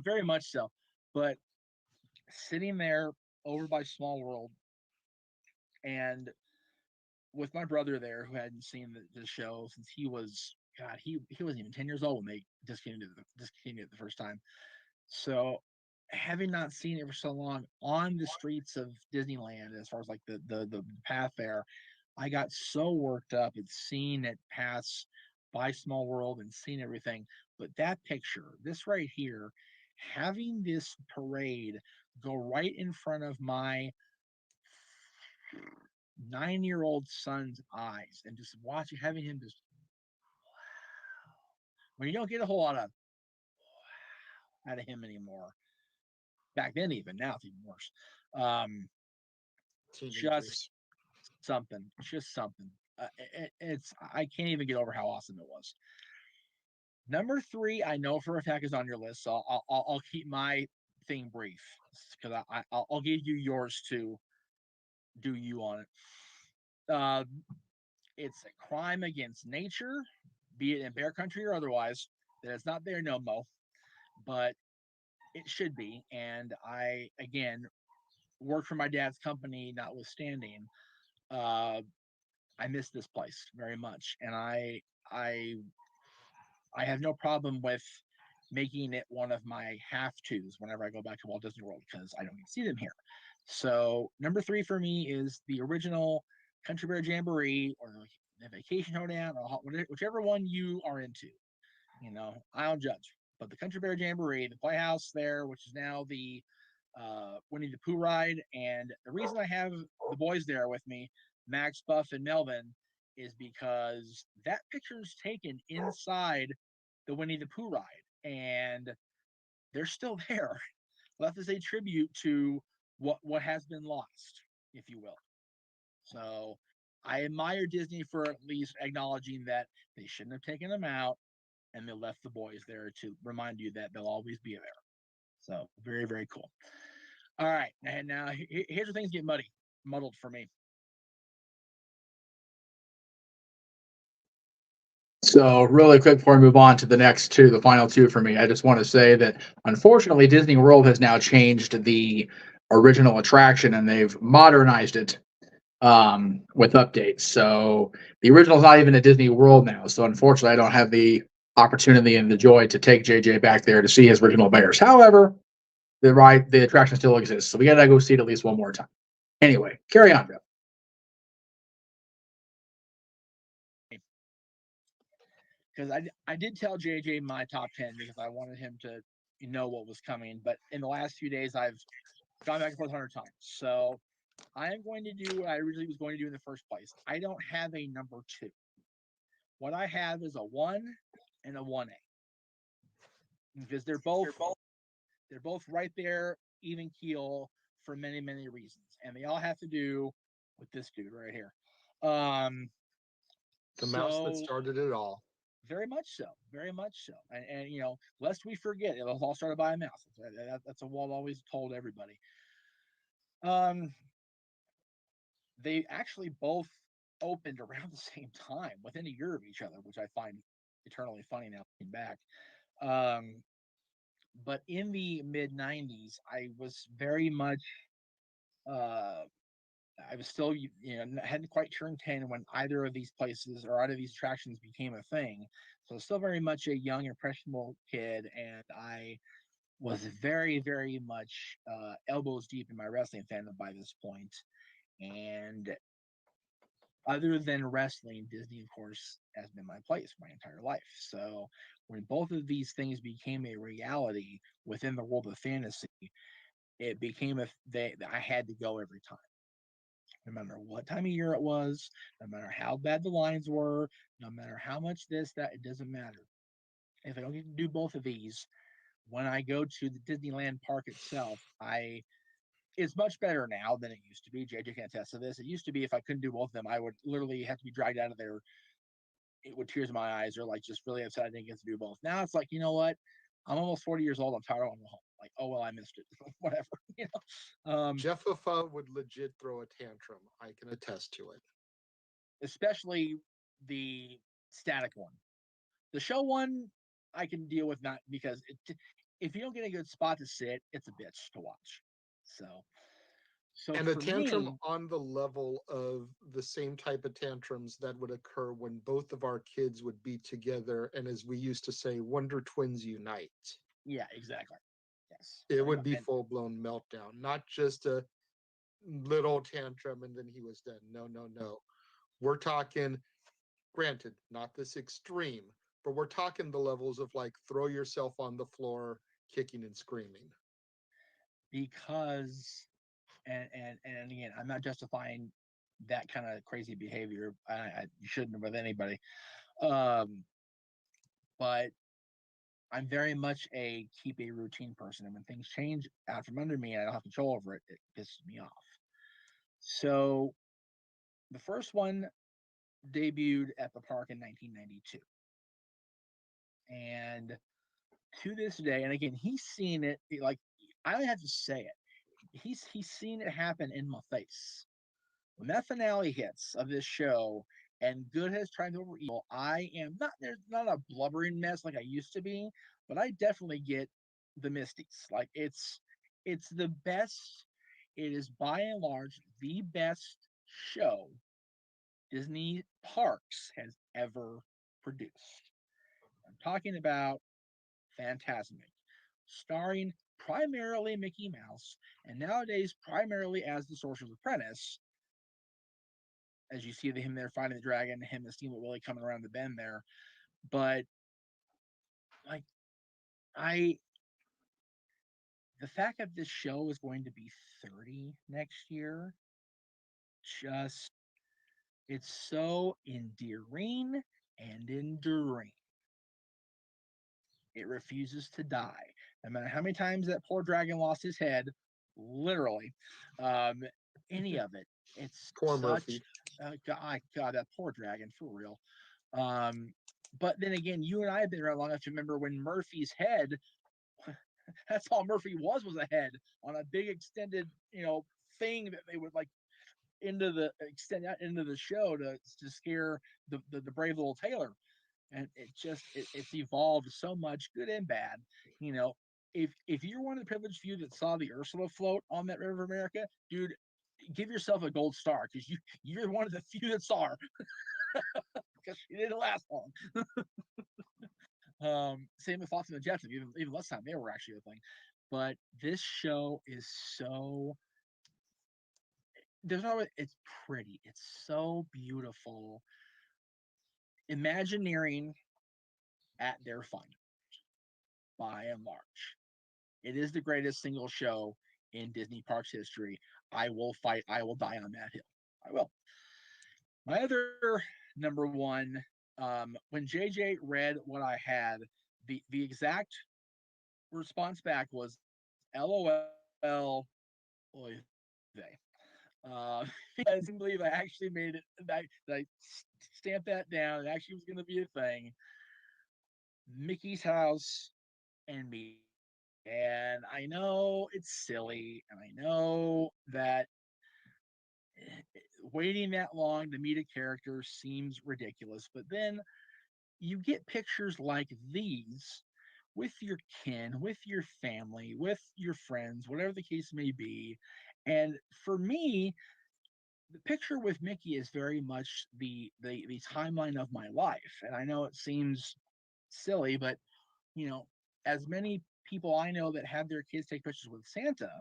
very much so. But sitting there over by Small World, and with my brother there who hadn't seen the show since he was, God, he wasn't even 10 years old when they discontinued it the first time. So having not seen it for so long on the streets of Disneyland, as far as like the path there, I got so worked up at seeing it pass by Small World and seeing everything. But that picture, this right here, having this parade go right in front of my 9-year-old son's eyes and just watching, having him just, when you don't get a whole lot of out of him anymore. Back then, even now, it's even worse. Just something. It's I can't even get over how awesome it was. Number 3, I know for a fact is on your list, so I'll keep my thing brief because I'll give you yours to do you on it. It's a crime against nature, be it in bear country or otherwise. That it's not there no mo, but it should be. And I again work for my dad's company, notwithstanding. I miss this place very much, and I have no problem with making it one of my have tos whenever I go back to Walt Disney World because I don't get to see them here. So number 3 for me is the original Country Bear Jamboree or the Vacation Hoedown, or whichever one you are into. I don't judge. But the Country Bear Jamboree, the Playhouse there, which is now the Winnie the Pooh ride, and the reason I have the boys there with me, Max, Buff, and Melvin, is because that picture is taken inside the Winnie the Pooh ride, and they're still there, left as a tribute to what has been lost, if you will. So I admire Disney for at least acknowledging that they shouldn't have taken them out, and they left the boys there to remind you that they'll always be there. So very, very cool. All right, and now here's where things get muddled for me. So really quick before we move on to the next two, the final two for me, I just want to say that unfortunately Disney World has now changed the original attraction and they've modernized it with updates. So the original is not even at Disney World now. So unfortunately I don't have the opportunity and the joy to take JJ back there to see his original bears. However, the attraction still exists. So we got to go see it at least one more time. Anyway, carry on, Jeff. because I did tell JJ my top 10 because I wanted him to know what was coming. But in the last few days, I've gone back and forth 100 times. So I am going to do what I originally was going to do in the first place. I don't have a number 2. What I have is a 1 and a 1A because they're both right there, even keel for many, many reasons. And they all have to do with this dude right here. The mouse that started it all. Very much so. Very much so. And lest we forget, it was all started by a mouse. That's a wall always told everybody. They actually both opened around the same time, within a year of each other, which I find eternally funny now looking back. But in the mid 90s, I was very much I was still, hadn't quite turned 10 when either of these places or either of these attractions became a thing. So still very much a young, impressionable kid, and I was very, very much elbows deep in my wrestling fandom by this point. And other than wrestling, Disney, of course, has been my place my entire life. So when both of these things became a reality within the world of fantasy, it became I had to go every time. No matter what time of year it was, no matter how bad the lines were, no matter how much this, that, it doesn't matter. If I don't get to do both of these, when I go to the Disneyland park itself, it's much better now than it used to be. JJ can attest to this. It used to be if I couldn't do both of them, I would literally have to be dragged out of there with tears in my eyes or like just really upset I didn't get to do both. Now it's like, you know what? I'm almost 40 years old. I'm tired. I want to go home. Like, oh well, I missed it. Whatever. Jeff would legit throw a tantrum. I can attest to it. Especially the static one. The show one I can deal with, not because if you don't get a good spot to sit, it's a bitch to watch. So And a for tantrum me, on the level of the same type of tantrums that would occur when both of our kids would be together, and as we used to say, Wonder Twins unite. yeah, exactly. Yes, It would be full blown meltdown, not just a little tantrum and then he was done. No, no, no. We're talking, granted, not this extreme, but we're talking the levels of like throw yourself on the floor, kicking and screaming. because and again, I'm not justifying that kind of crazy behavior. You shouldn't with anybody. Um, but I'm very much a keep a routine person, and when things change out from under me and I don't have control over it, it pisses me off. So the first one debuted at the park in 1992, and to this day, and again, he's seen it. Like I don't have to say it. He's seen it happen in my face. When that finale hits of this show and good has triumphed over evil, I am not there's not a blubbering mess like I used to be, but I definitely get the misties. Like it's the best. It is by and large the best show Disney Parks has ever produced. I'm talking about Fantasmic, starring primarily Mickey Mouse and nowadays primarily as the Sorcerer's Apprentice, as you see him there fighting the dragon, him and Steamboat Willie coming around the bend there. But like I the fact that this show is going to be 30 next year, just it's so endearing and enduring. It refuses to die. No matter how many times that poor dragon lost his head, literally, any of it. It's Poor such Murphy. God, that poor dragon for real. But then again, you and I have been around long enough to remember when Murphy's head, that's all Murphy was a head on a big extended, thing that they would like extend out into the show to scare the brave little tailor. And it's evolved so much, good and bad. You know, if you're one of the privileged few that saw the Ursula float on that River of America, dude, give yourself a gold star because you're one of the few that saw her because she didn't last long. Same with Fox and the Jetsons, even less time they were actually a thing. But this show is so it's pretty. It's so beautiful. Imagineering at their finest, by and large. It is the greatest single show in Disney Parks history. I will fight. I will die on that hill. I will. My other number one, when JJ read what I had, the exact response back was LOL. Oy vey. I didn't believe I actually made it. I stamped that down. It actually was going to be a thing. Mickey's house and me. And I know it's silly, and I know that waiting that long to meet a character seems ridiculous, but then you get pictures like these with your kin, with your family, with your friends, whatever the case may be. And for me, the picture with Mickey is very much the timeline of my life. And I know it seems silly, but you know, as many people I know that have their kids take pictures with Santa,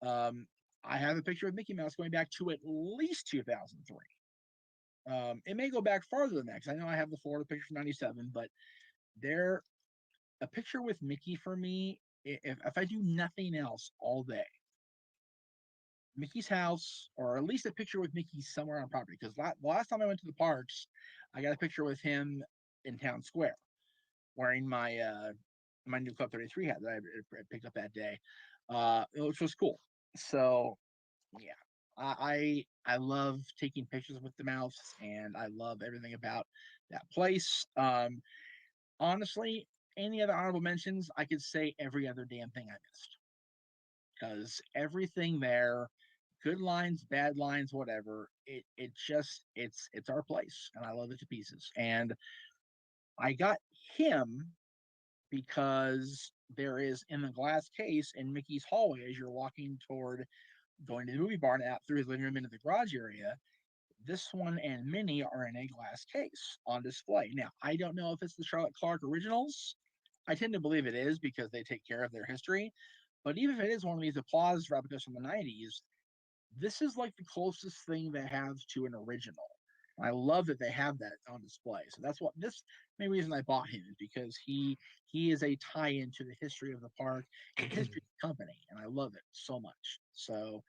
um, I have a picture of Mickey Mouse going back to at least 2003. It may go back farther than that because I know I have the Florida picture from '97, but there, a picture with Mickey for me, if I do nothing else all day, Mickey's house, or at least a picture with Mickey somewhere on property. Because the last time I went to the parks, I got a picture with him in Town Square wearing my new Club 33 hat that I picked up that day, which was cool. So yeah, I love taking pictures with the mouse, and I love everything about that place. Honestly, any other honorable mentions, I could say every other damn thing I missed because everything there, good lines, bad lines, whatever, it just it's our place, and I love it to pieces. And I got him because there is in the glass case in Mickey's hallway as you're walking toward going to the movie bar and out through his living room into the garage area. This one and Minnie are in a glass case on display. Now, I don't know if it's the Charlotte Clark originals. I tend to believe it is because they take care of their history. But even if it is one of these applause replicas from the '90s, this is like the closest thing they have to an original. I love that they have that on display. So that's what this main reason I bought him is because he is a tie-in to the history of the park and history of the company, and I love it so much. So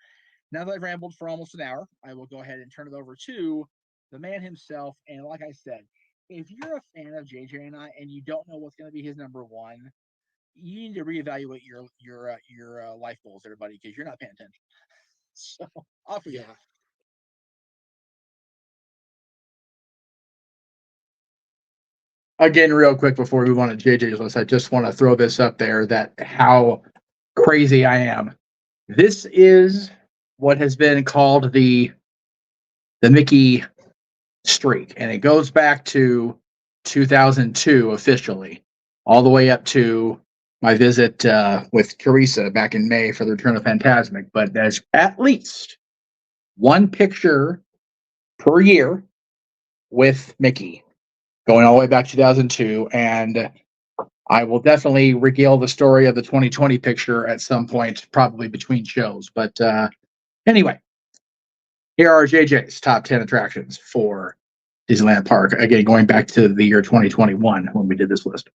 now that I've rambled for almost an hour, I will go ahead and turn it over to the man himself. And like I said, if you're a fan of JJ and I, and you don't know what's going to be his number one, you need to reevaluate your life goals, everybody, because you're not paying attention. So off we go. Yeah. Again, real quick before we move on to JJ's list, I just want to throw this up there that how crazy I am. This is what has been called the Mickey streak, and it goes back to 2002 officially, all the way up to my visit with Teresa back in May for the Return of Phantasmic. But there's at least one picture per year with Mickey going all the way back to 2002, and I will definitely regale the story of the 2020 picture at some point, probably between shows. But anyway, here are JJ's top 10 attractions for Disneyland Park. Again, going back to the year 2021 when we did this list.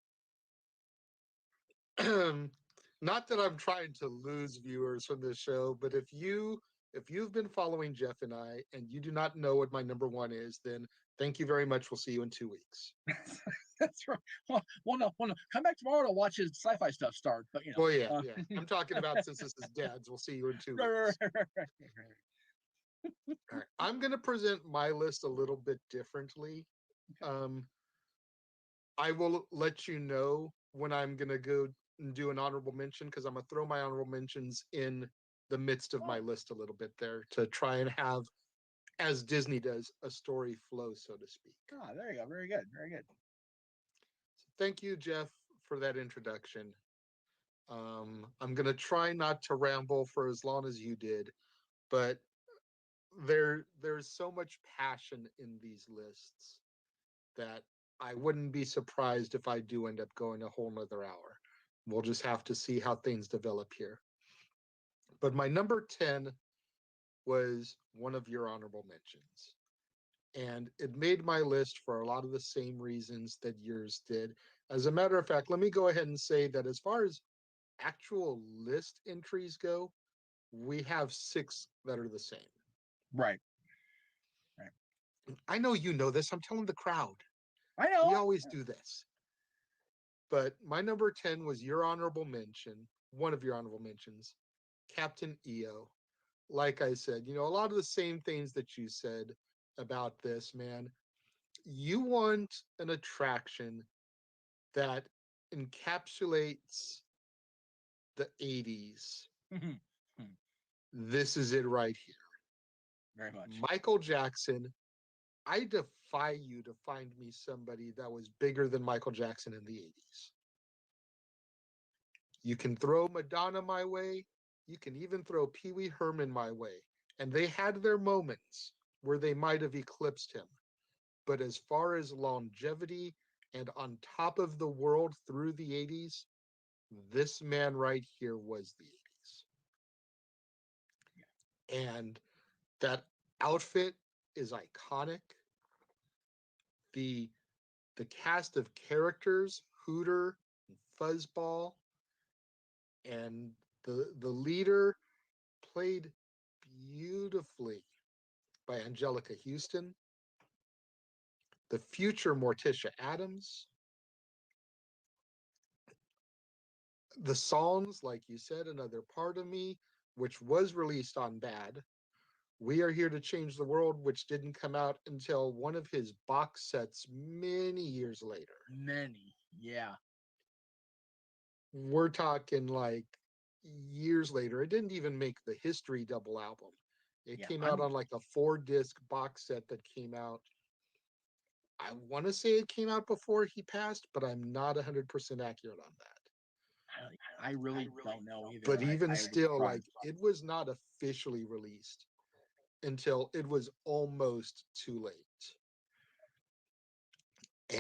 Not that I'm trying to lose viewers from this show, but if you've been following Jeff and I and you do not know what my number one is, then thank you very much. We'll see you in 2 weeks. That's right. Well, no. Come back tomorrow to watch his sci-fi stuff start. But you know, Well, yeah. I'm talking about since this is Dad's. We'll see you in 2 right, weeks. right. All right. I'm going to present my list a little bit differently. Um, I will let you know when I'm going to go and do an honorable mention because I'm going to throw my honorable mentions in the midst of my list a little bit there to try and have, as Disney does, a story flow, so to speak. There you go. Very good. Very good. Thank you, Jeff, for that introduction. I'm going to try not to ramble for as long as you did, but there's so much passion in these lists that I wouldn't be surprised if I do end up going a whole nother hour. We'll just have to see how things develop here. But my number 10 was one of your honorable mentions. and it made my list for a lot of the same reasons that yours did. As a matter of fact, let me go ahead and say that as far as actual list entries go, we have 6 that are the same. Right. Right. I know you know this. I'm telling the crowd. I know. We always do this. But my number 10 was your honorable mention, one of your honorable mentions, Captain EO. Like I said, a lot of the same things that you said about this, man. You want an attraction that encapsulates the 80s. This is it right here. Very much. Michael Jackson. I defy you to find me somebody that was bigger than Michael Jackson in the 80s. You can throw Madonna my way. You can even throw Pee Wee Herman my way. And they had their moments where they might have eclipsed him. But as far as longevity and on top of the world through the 80s, this man right here was the 80s. And that outfit is iconic. The the cast of characters, Hooter and Fuzzball, and the leader played beautifully by Angelica Houston. The future Morticia Adams. The songs, like you said, Another Part of Me, which was released on Bad. We Are Here to Change the World, which didn't come out until one of his box sets many years later. Many, yeah. We're talking like years later. It didn't even make the History double album. It came out on like a 4-disc box set that came out. I want to say it came out before he passed, but I'm not 100% accurate on that. I really don't know either. But even still, like, it was not officially released until it was almost too late.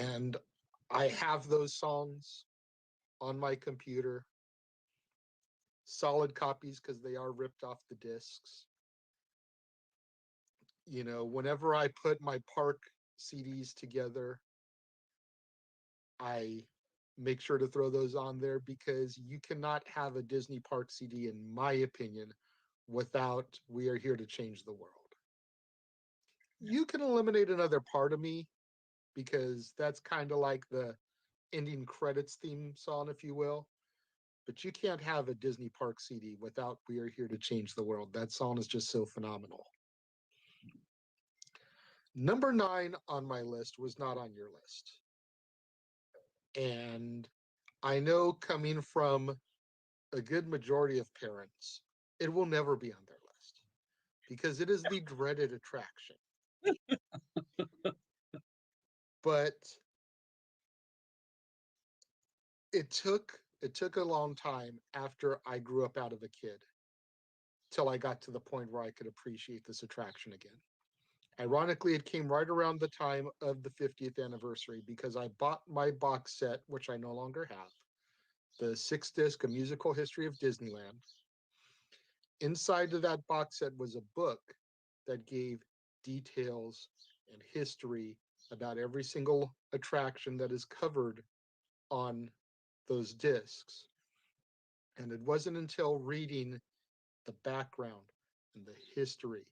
And I have those songs on my computer, solid copies because they are ripped off the discs. Whenever I put my park CDs together, I make sure to throw those on there because you cannot have a Disney Park CD, in my opinion, without We Are Here to Change the World. You can eliminate Another Part of Me because that's kind of like the ending credits theme song, if you will. But you can't have a Disney Park CD without We Are Here to Change the World. That song is just so phenomenal. Number 9 on my list was not on your list. And I know, coming from a good majority of parents, it will never be on their list because it is the dreaded attraction. But it took a long time after I grew up out of a kid till I got to the point where I could appreciate this attraction again. Ironically, it came right around the time of the 50th anniversary because I bought my box set, which I no longer have, the 6-disc A Musical History of Disneyland. Inside of that box set was a book that gave details and history about every single attraction that is covered on those discs. And it wasn't until reading the background and the history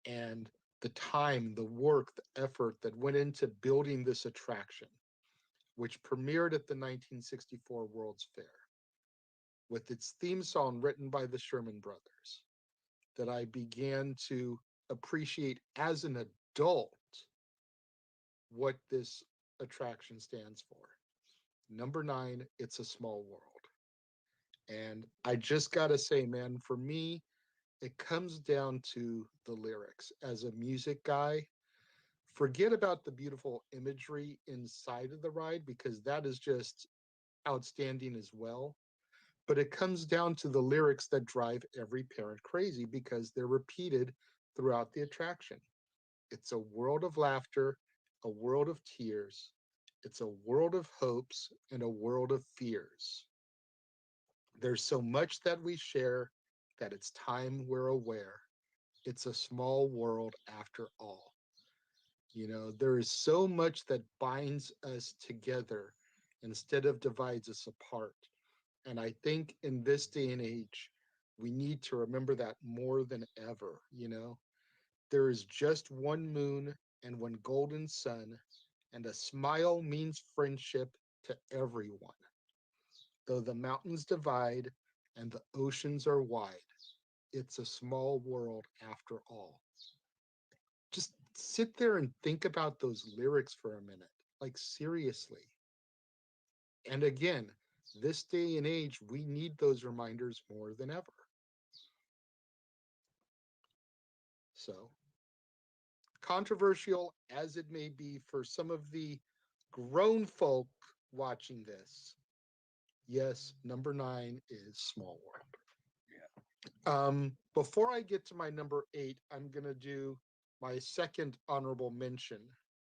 and the time, the work, the effort that went into building this attraction, which premiered at the 1964 World's Fair with its theme song written by the Sherman Brothers, that I began to appreciate as an adult what this attraction stands for. Number 9, It's a Small World. And I just got to say, man, for me, it comes down to the lyrics. As a music guy, forget about the beautiful imagery inside of the ride because that is just outstanding as well. But it comes down to the lyrics that drive every parent crazy because they're repeated throughout the attraction. It's a world of laughter, a world of tears. It's a world of hopes and a world of fears. There's so much that we share that it's time we're aware. It's a small world after all. You know, there is so much that binds us together instead of divides us apart. And I think in this day and age, we need to remember that more than ever. You know, there is just one moon and one golden sun, and a smile means friendship to everyone. Though the mountains divide and the oceans are wide, it's a small world after all. Just sit there and think about those lyrics for a minute. Like, seriously. And again, this day and age, we need those reminders more than ever. So, controversial as it may be for some of the grown folk watching this, yes, number 9 is Small World. Before I get to my number 8, I'm going to do my second honorable mention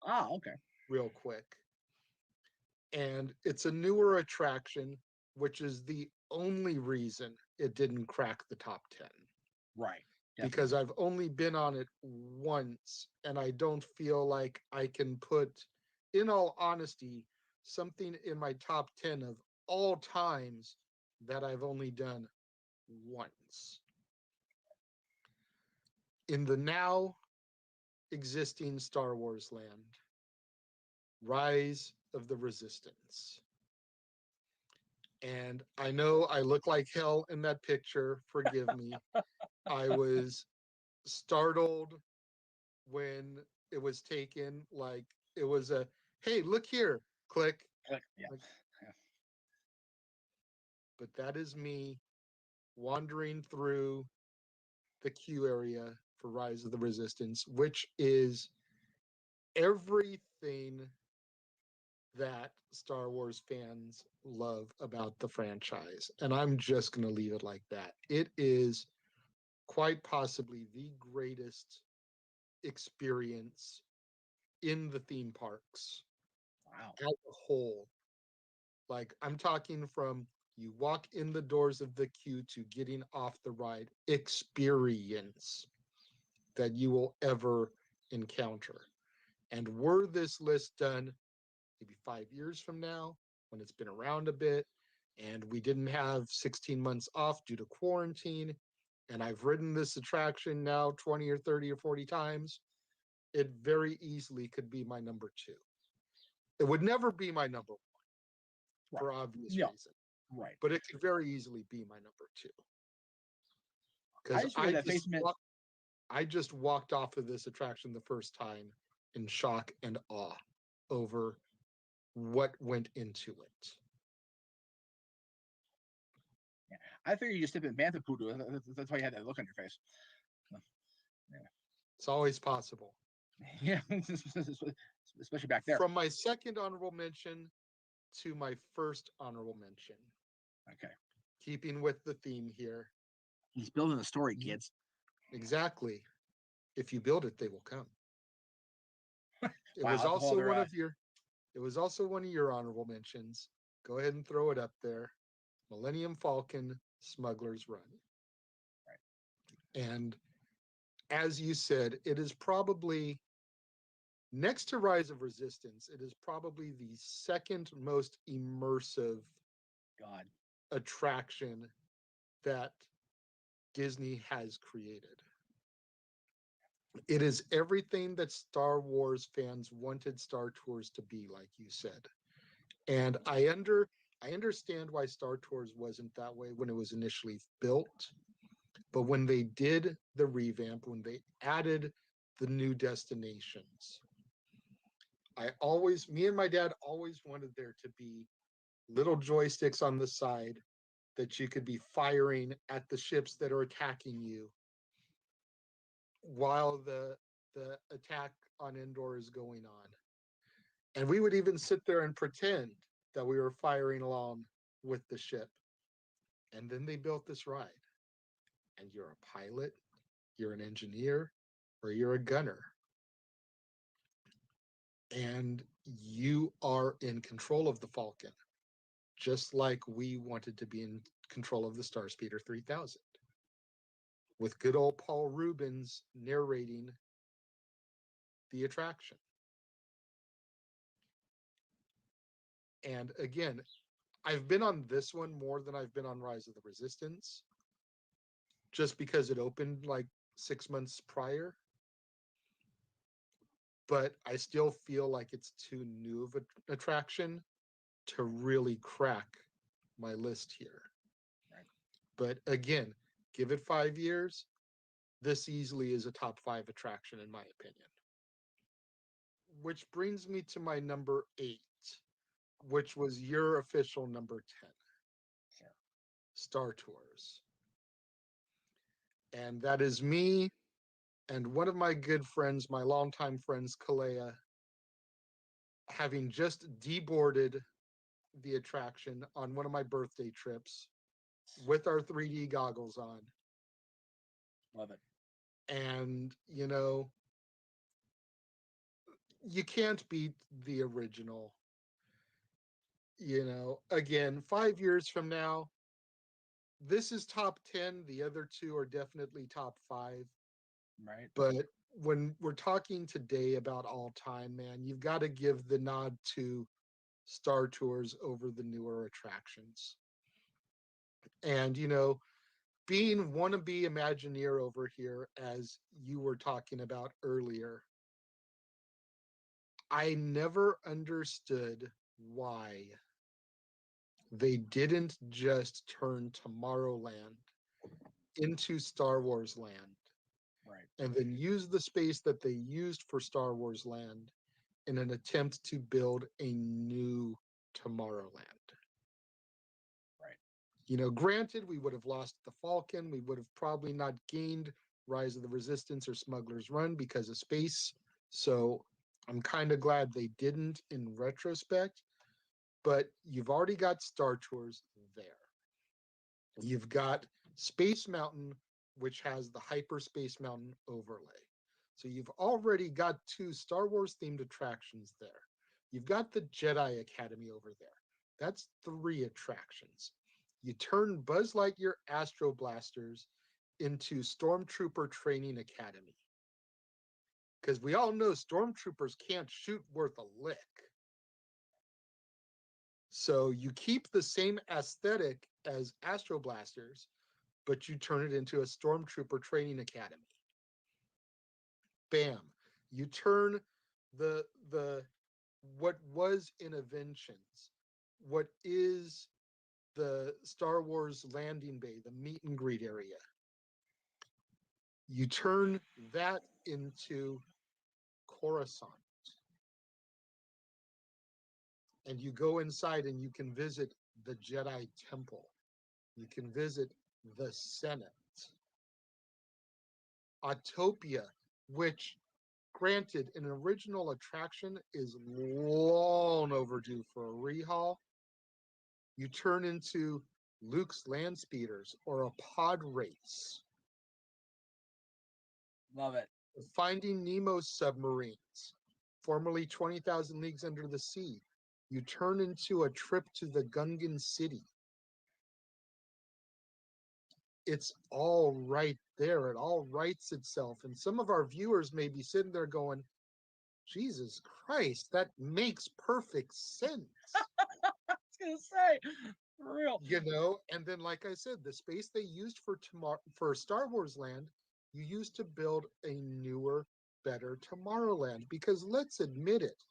Ah, okay. real quick. And it's a newer attraction, which is the only reason it didn't crack the top 10. Right. Because I've only been on it once, and I don't feel like I can put, in all honesty, something in my top 10 of all times that I've only done once. In the now existing Star Wars land, Rise of the Resistance. And I know I look like hell in that picture. Forgive me. I was startled when it was taken. Like, it was a, hey, look here, click. Yeah. Like, but that is me wandering through the queue area for Rise of the Resistance, which is everything that Star Wars fans love about the franchise. And I'm just going to leave it like that. It is quite possibly the greatest experience in the theme parks Wow. as a whole. Like, I'm talking from you walk in the doors of the queue to getting off the ride experience that you will ever encounter. And were this list done maybe 5 years from now, when it's been around a bit, and we didn't have 16 months off due to quarantine, and I've ridden this attraction now 20 or 30 or 40 times, it very easily could be my number 2. It would never be my number 1 for obvious reasons. Right. But it could very easily be my number 2. I Because just figured that basement. I just walked off of this attraction the first time in shock and awe over what went into it. Yeah. I figured you just dipped in bantha poodoo. That's why you had that look on your face. Yeah. It's always possible. Yeah, especially back there. From my second honorable mention to my first honorable mention. Okay. Keeping with the theme here. He's building a story, kids. Exactly. If you build it, they will come. It Wow, was that's a whole also other, one of your it was also one of your honorable mentions. Go ahead and throw it up there. Millennium Falcon, Smuggler's Run. Right. And as you said, it is probably next to Rise of Resistance, it is probably the second most immersive God. attraction that Disney has created. It is everything that Star Wars fans wanted Star Tours to be, like you said. And I understand why Star Tours wasn't that way when it was initially built. But when they did the revamp, when they added the new destinations, me and my dad always wanted there to be little joysticks on the side that you could be firing at the ships that are attacking you while the attack on Endor is going on. And we would even sit there and pretend that we were firing along with the ship. And then they built this ride. And you're a pilot, you're an engineer, or you're a gunner. And you are in control of the Falcon, just like we wanted to be in control of the Starspeeder 3000. With good old Paul Rubens narrating the attraction. And again, I've been on this one more than I've been on Rise of the Resistance, just because it opened like 6 months prior. But I still feel like it's too new of an attraction to really crack my list here. Right. But again, give it 5 years. This easily is a top 5 attraction, in my opinion. Which brings me to my number 8, which was your official number 10. Sure. Star Tours. And that is me and one of my good friends, my longtime friends, Kalea, having just deboarded the attraction on one of my birthday trips with our 3D goggles on. Love it. And, you know, you can't beat the original. You know, again, 5 years from now, this is top 10. The other two are definitely top 5. Right. But when we're talking today about all time, man, you've got to give the nod to Star Tours over the newer attractions. And, you know, being wannabe Imagineer over here, as you were talking about earlier, I never understood why they didn't just turn Tomorrowland into Star Wars Land Right. and then use the space that they used for Star Wars Land in an attempt to build a new Tomorrowland. Right. You know, granted, we would have lost the Falcon. We would have probably not gained Rise of the Resistance or Smuggler's Run because of space. So I'm kind of glad they didn't in retrospect. But you've already got Star Tours there. You've got Space Mountain, which has the Hyperspace Mountain overlay. So you've already got 2 Star Wars themed attractions there. You've got the Jedi Academy over there. That's 3 attractions. You turn Buzz Lightyear Astro Blasters into Stormtrooper Training Academy. Because we all know Stormtroopers can't shoot worth a lick. So you keep the same aesthetic as Astro Blasters, but you turn it into a Stormtrooper Training Academy. Bam. You turn the what was Innoventions, what is the Star Wars landing bay, the meet and greet area. You turn that into Coruscant. And you go inside and you can visit the Jedi Temple. You can visit the Senate. Autopia, which, granted, an original attraction is long overdue for a rehaul. You turn into Luke's Land Speeders or a pod race. Love it. Finding Nemo submarines, formerly 20,000 Leagues Under the Sea. You turn into a trip to the Gungan City. It's all right there. It all writes itself. And some of our viewers may be sitting there going, Jesus Christ, that makes perfect sense. I was gonna say, for real. You know, and then like I said, the space they used for Star Wars Land, you used to build a newer, better Tomorrowland. Because let's admit it,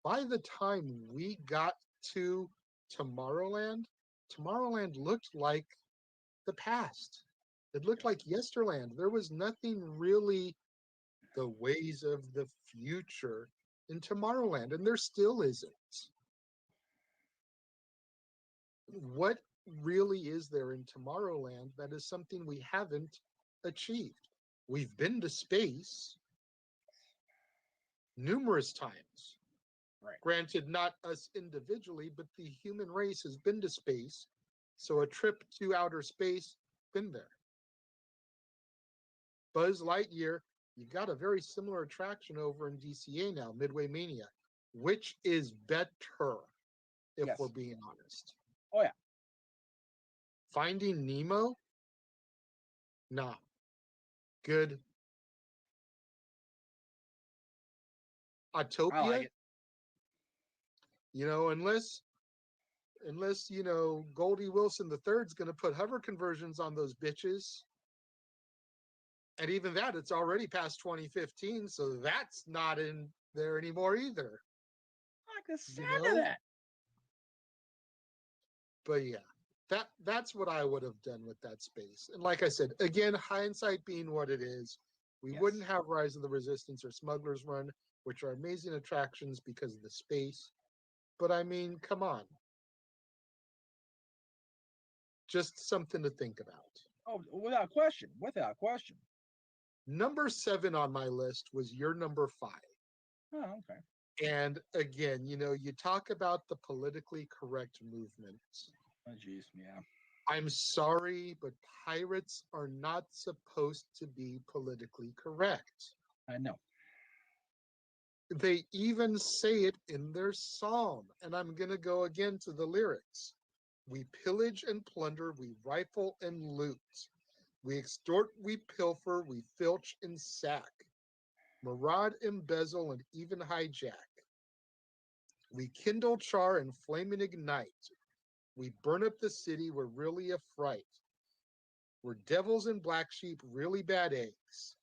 by the time we got to Tomorrowland, Tomorrowland looked like the past. It looked like Yesterland. There was nothing really the ways of the future in Tomorrowland, and there still isn't. What really is there in Tomorrowland that is something we haven't achieved? We've been to space numerous times. Right. Granted, not us individually, but the human race has been to space. So a trip to outer space, been there. Buzz Lightyear, you've got a very similar attraction over in DCA now, Midway Mania. Which is better, if Yes. we're being honest? Oh yeah. Finding Nemo? Nah. Good. I Autopia? like it. You know, unless unless Goldie Wilson the third's going to put hover conversions on those bitches. And even that, it's already past 2015, so that's not in there anymore either. I like the sound You of know? that. But yeah, that's what I would have done with that space. And like I said, again, hindsight being what it is, we Yes. wouldn't have Rise of the Resistance or Smuggler's Run, which are amazing attractions because of the space. But I mean, come on. Just something to think about. Oh, without question. Without question. Number 7 on my list was your number 5. Oh, okay. And again, you talk about the politically correct movement. Oh, jeez. Yeah. I'm sorry, but pirates are not supposed to be politically correct. I know. They even say it in their song. And I'm going to go again to the lyrics. We pillage and plunder, we rifle and loot. We extort, we pilfer, we filch and sack. Maraud, embezzle, and even hijack. We kindle, char, and flame and ignite. We burn up the city, we're really a fright. We're devils and black sheep, really bad eggs.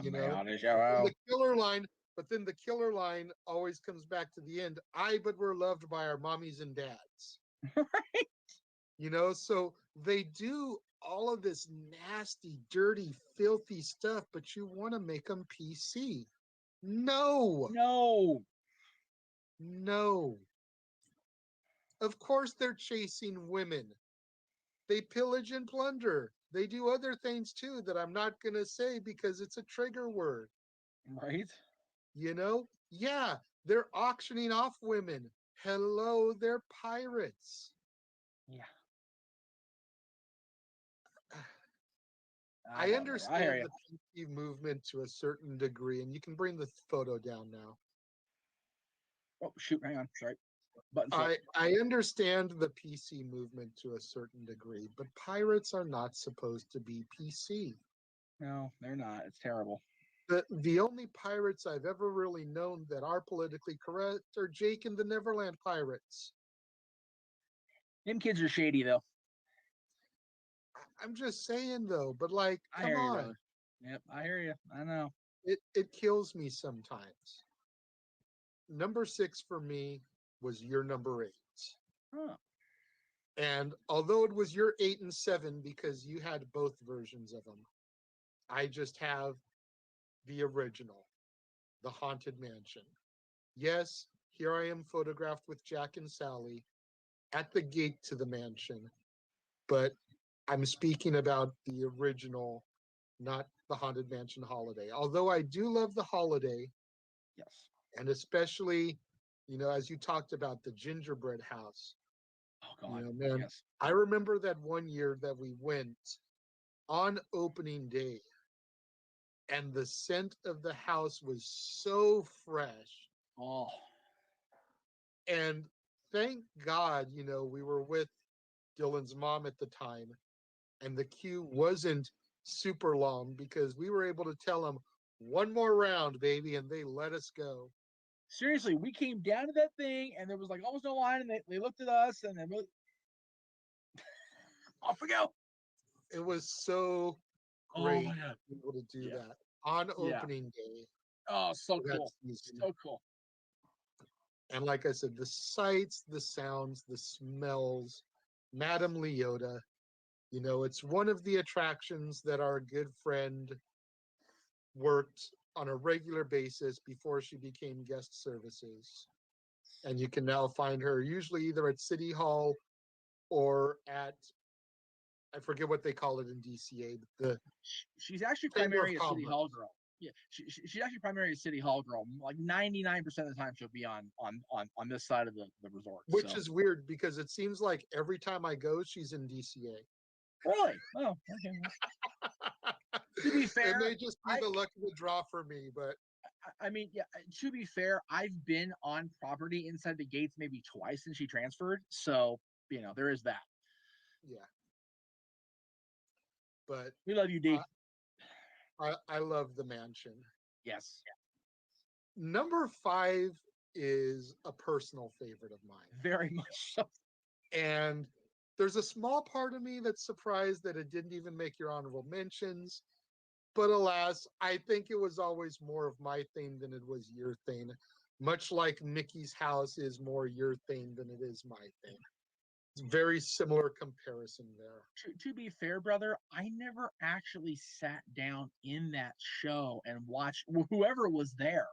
You know, and the killer line, but then the killer line always comes back to the end. But we're loved by our mommies and dads. So they do all of this nasty, dirty, filthy stuff, but you want to make them PC. No. Of course they're chasing women. They pillage and plunder. They do other things too that I'm not going to say because it's a trigger word. Right? Yeah, they're auctioning off women. Hello, they're pirates. Yeah. I I understand hear you. the PC movement to a certain degree, and you can bring the photo down now. Oh, shoot. Hang on. Sorry. Button set. I understand the PC movement to a certain degree, but pirates are not supposed to be PC. No, they're not. It's terrible. The only pirates I've ever really known that are politically correct are Jake and the Neverland Pirates. Them kids are shady, though. I'm just saying though, but like, I come hear you, on. brother. Yep, I hear you. I know. It kills me sometimes. Number 6 for me was your number 8. Huh. And although it was your 8 and 7 because you had both versions of them, I just have the original, the Haunted Mansion. Yes, here I am photographed with Jack and Sally at the gate to the mansion, but I'm speaking about the original, not the Haunted Mansion Holiday. Although I do love the Holiday, Yes. and especially, as you talked about the gingerbread house. Oh, God. Man, Yes. I remember that one year that we went on opening day, and the scent of the house was so fresh. Oh. And thank God, we were with Dylan's mom at the time, and the queue wasn't super long because we were able to tell them one more round, baby, and they let us go. Seriously, we came down to that thing, and there was like almost no line, and they looked at us, and they really off we go. It was so great to be able to do that on opening day. Oh, so cool. So cool. And like I said, the sights, the sounds, the smells, Madame Leota, it's one of the attractions that our good friend worked on a regular basis before she became guest services. And you can now find her usually either at City Hall or at, I forget what they call it in DCA. She's actually Chamber of primarily a City Commerce. Hall girl. Yeah, she's actually primarily a City Hall girl. Like 99% of the time, she'll be on this side of the resort. Which is weird because it seems like every time I go, she's in DCA. Really? Oh, okay. To be fair, it may just be the luck of the draw for me, but I mean, yeah. To be fair, I've been on property inside the gates maybe twice since she transferred, so there is that. Yeah. But we love you, D. I love the mansion. Yes. Number 5 is a personal favorite of mine. Very much so. And there's a small part of me that's surprised that it didn't even make your honorable mentions. But alas, I think it was always more of my thing than it was your thing. Much like Mickey's house is more your thing than it is my thing. It's very similar comparison there. To be fair, brother, I never actually sat down in that show and watched whoever was there.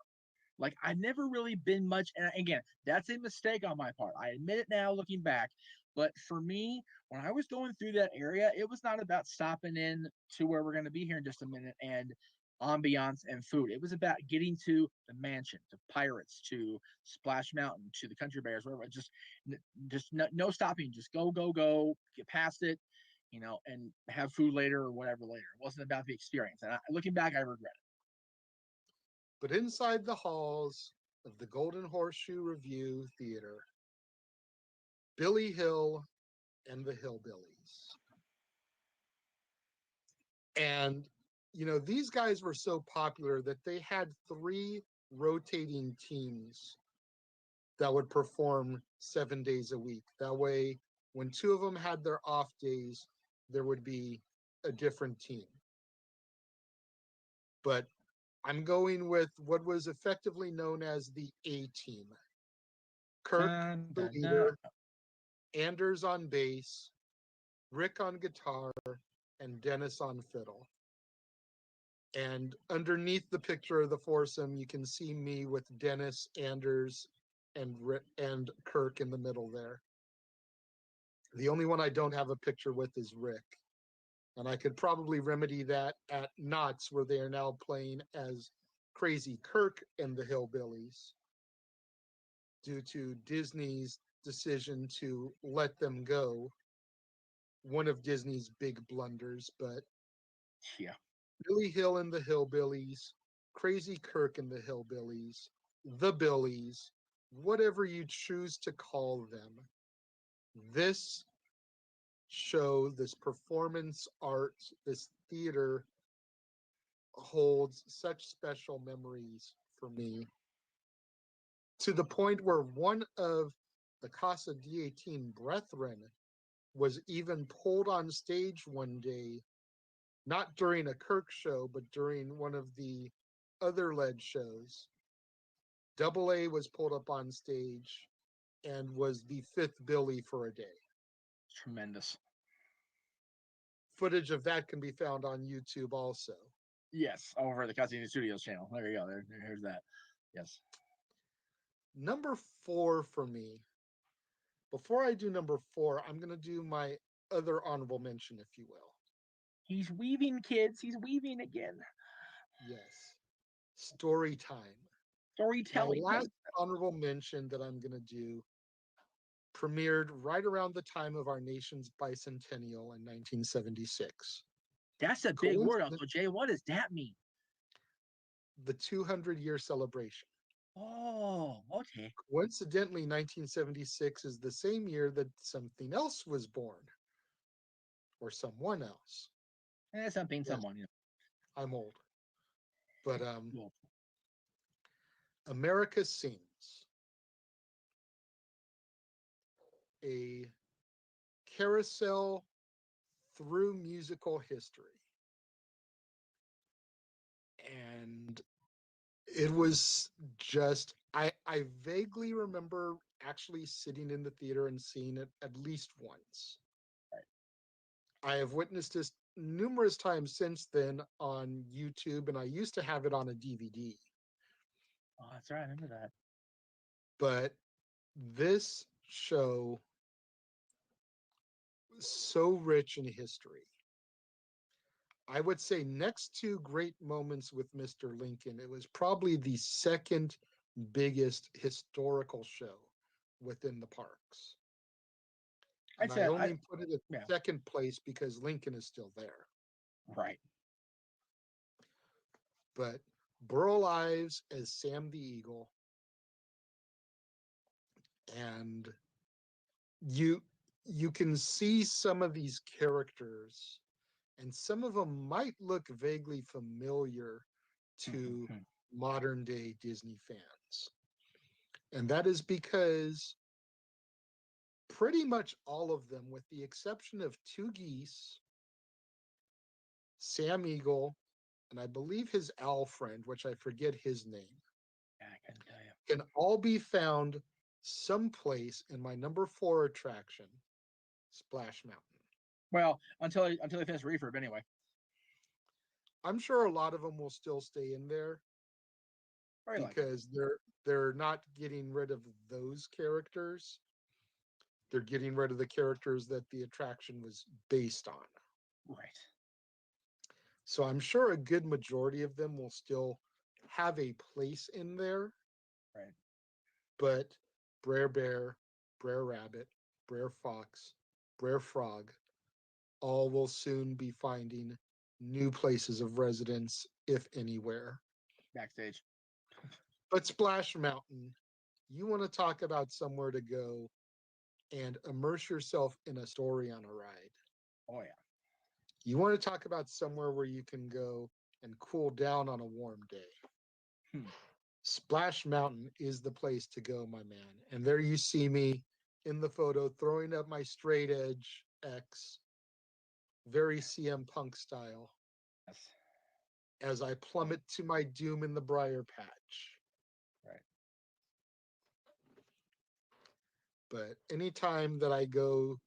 Like I've never really been much, and again, that's a mistake on my part. I admit it now, looking back. But for me, when I was going through that area, it was not about stopping in to where we're going to be here in just a minute and ambiance and food. It was about getting to the mansion, to Pirates, to Splash Mountain, to the Country Bears, whatever. Just no stopping. Just go, go, go. Get past it, and have food later or whatever later. It wasn't about the experience. And looking back, I regret it. But inside the halls of the Golden Horseshoe Review Theater, Billy Hill and the Hillbillies. And, these guys were so popular that they had 3 rotating teams that would perform 7 days a week. That way, when 2 of them had their off days, there would be a different team. But I'm going with what was effectively known as the A team. Kirk, the leader, Anders on bass, Rick on guitar, and Dennis on fiddle. And underneath the picture of the foursome, you can see me with Dennis, Anders, and Kirk in the middle there. The only one I don't have a picture with is Rick. And I could probably remedy that at Knott's, where they are now playing as Crazy Kirk and the Hillbillies, due to Disney's decision to let them go. One of Disney's big blunders, but Yeah. Billy Hill and the Hillbillies, Crazy Kirk and the Hillbillies, the Billies, whatever you choose to call them. This show, this performance art, this theater holds such special memories for me, to the point where one of the Casa D18 brethren was even pulled on stage one day, not during a Kirk show, but during one of the other led shows. Double A was pulled up on stage and was the 5th Billy for a day. Tremendous. Footage of that can be found on YouTube also. Yes, over the Casino Studios channel. There you go. Here's that. Yes. Number 4 for me. Before I do number 4, I'm going to do my other honorable mention, if you will. He's weaving, kids. He's weaving again. Yes. Story time. Storytelling. My last honorable mention that I'm going to do premiered right around the time of our nation's bicentennial in 1976. That's a big word, Uncle Jay. What does that mean? The 200-year celebration. Oh, okay. Coincidentally, 1976 is the same year that something else was born, or someone else. Something, someone. I'm old. But Cool. America Sings, a carousel through musical history. And it was just, I vaguely remember actually sitting in the theater and seeing it at least once. I have witnessed this numerous times since then on YouTube, and I used to have it on a DVD. Oh, that's right. I remember that. But this show was so rich in history. I would say next to Great Moments with Mr. Lincoln, it was probably the second biggest historical show within the parks. And I only put it at second place because Lincoln is still there. Right. But Burl Ives as Sam the Eagle, and you can see some of these characters, and some of them might look vaguely familiar to modern day Disney fans. And that is because pretty much all of them, with the exception of two geese, Sam Eagle, and I believe his owl friend, which I forget his name, Yeah, I couldn't tell you. can all be found someplace in my number 4 attraction, Splash Mountain. Well, until they finish refurb anyway. I'm sure a lot of them will still stay in there Very likely. because they're not getting rid of those characters. They're getting rid of the characters that the attraction was based on. Right. So I'm sure a good majority of them will still have a place in there. Right. But Brer Bear, Brer Rabbit, Brer Fox, Brer Frog, all will soon be finding new places of residence, if anywhere. Backstage. But Splash Mountain, you want to talk about somewhere to go and immerse yourself in a story on a ride. Oh yeah. You want to talk about somewhere where you can go and cool down on a warm day. Hmm. Splash Mountain is the place to go, my man. And there you see me in the photo throwing up my straight edge X, very CM Punk style, Yes. as I plummet to my doom in the briar patch. Right. But anytime that I go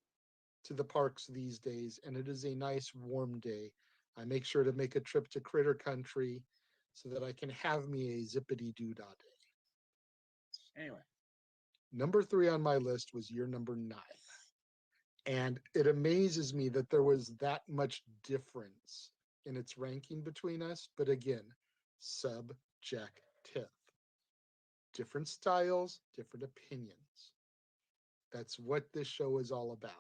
to the parks these days and it is a nice warm day, I make sure to make a trip to Critter Country so that I can have me a zippity doo dah day. Anyway. Number 3 on my list was year number 9. And it amazes me that there was that much difference in its ranking between us. But again, subjective. Different styles, different opinions. That's what this show is all about.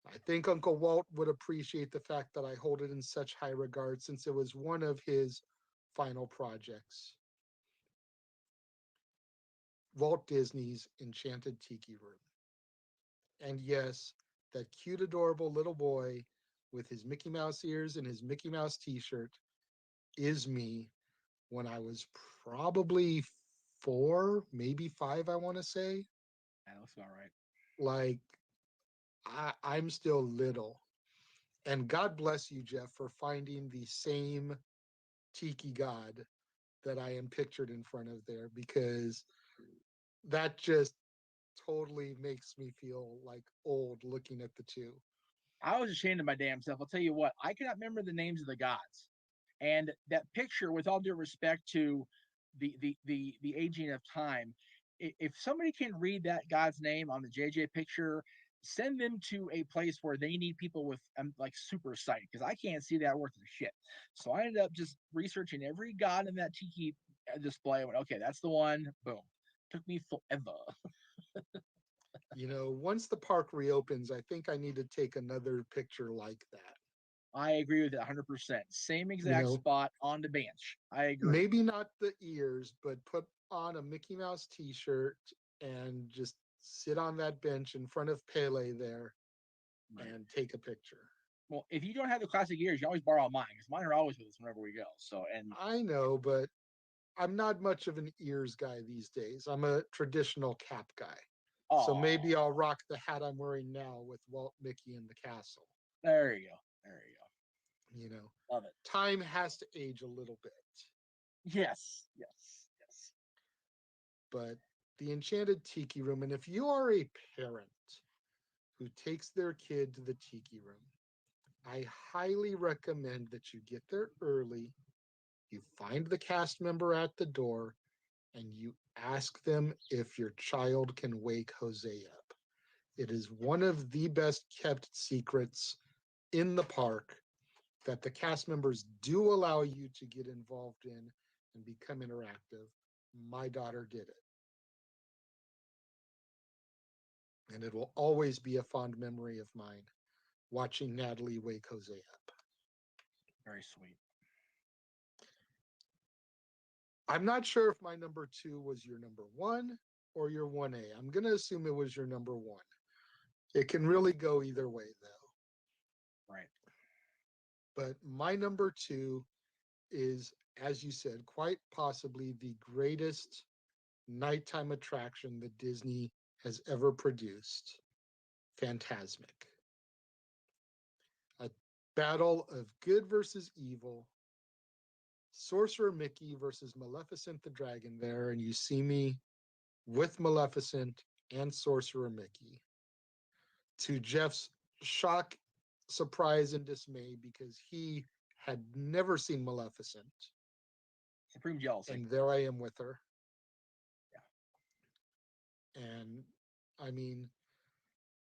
I think Uncle Walt would appreciate the fact that I hold it in such high regard since it was one of his final projects. Walt Disney's Enchanted Tiki Room. And yes, that cute, adorable little boy with his Mickey Mouse ears and his Mickey Mouse t-shirt is me when I was probably 4, maybe 5, I want to say. That looks about right. Like, I'm still little. And God bless you, Jeff, for finding the same tiki god that I am pictured in front of there, because that just totally makes me feel like old looking at the two. I was ashamed of my damn self. I'll tell you what, I cannot remember the names of the gods. And that picture, with all due respect to the aging of time, if somebody can read that god's name on the JJ picture, send them to a place where they need people with like super sight, because I can't see that worth of shit. So I ended up just researching every god in that tiki display. I went, okay, that's the one. Boom. Took me forever. You know, once the park reopens, I think I need to take another picture like that. I agree with it 100%. Same You exact know, spot on the bench. I agree. maybe not the ears, but put on a Mickey Mouse t-shirt and just sit on that bench in front of Pele there Right. and take a picture. Well, if you don't have the classic ears, you always borrow mine, because mine are always with us whenever we go. So, and I know, but I'm not much of an ears guy these days. I'm a traditional cap guy. So oh, maybe I'll rock the hat I'm wearing now with Walt, Mickey, and the castle. there you go. There you You know, go. Love it. time has to age a little bit. Yes, yes, yes. But the Enchanted Tiki Room, and if you are a parent who takes their kid to the Tiki Room, I highly recommend that you get there early, you find the cast member at the door, and you ask them if your child can wake Jose up. It is one of the best kept secrets in the park that the cast members do allow you to get involved in and become interactive. My daughter did it. And it will always be a fond memory of mine watching Natalie wake Jose up. Very sweet. I'm not sure if my number 2 was your number 1 or your 1A. I'm going to assume it was your number 1. It can really go either way, though. Right. But my number 2 is, as you said, quite possibly the greatest nighttime attraction that Disney has ever produced Phantasmic. A battle of good versus evil, Sorcerer Mickey versus Maleficent the Dragon there, and you see me with Maleficent and Sorcerer Mickey. To Jeff's shock, surprise, and dismay, because he had never seen Maleficent. Supreme jealousy. And there I am with her. Yeah. And I mean,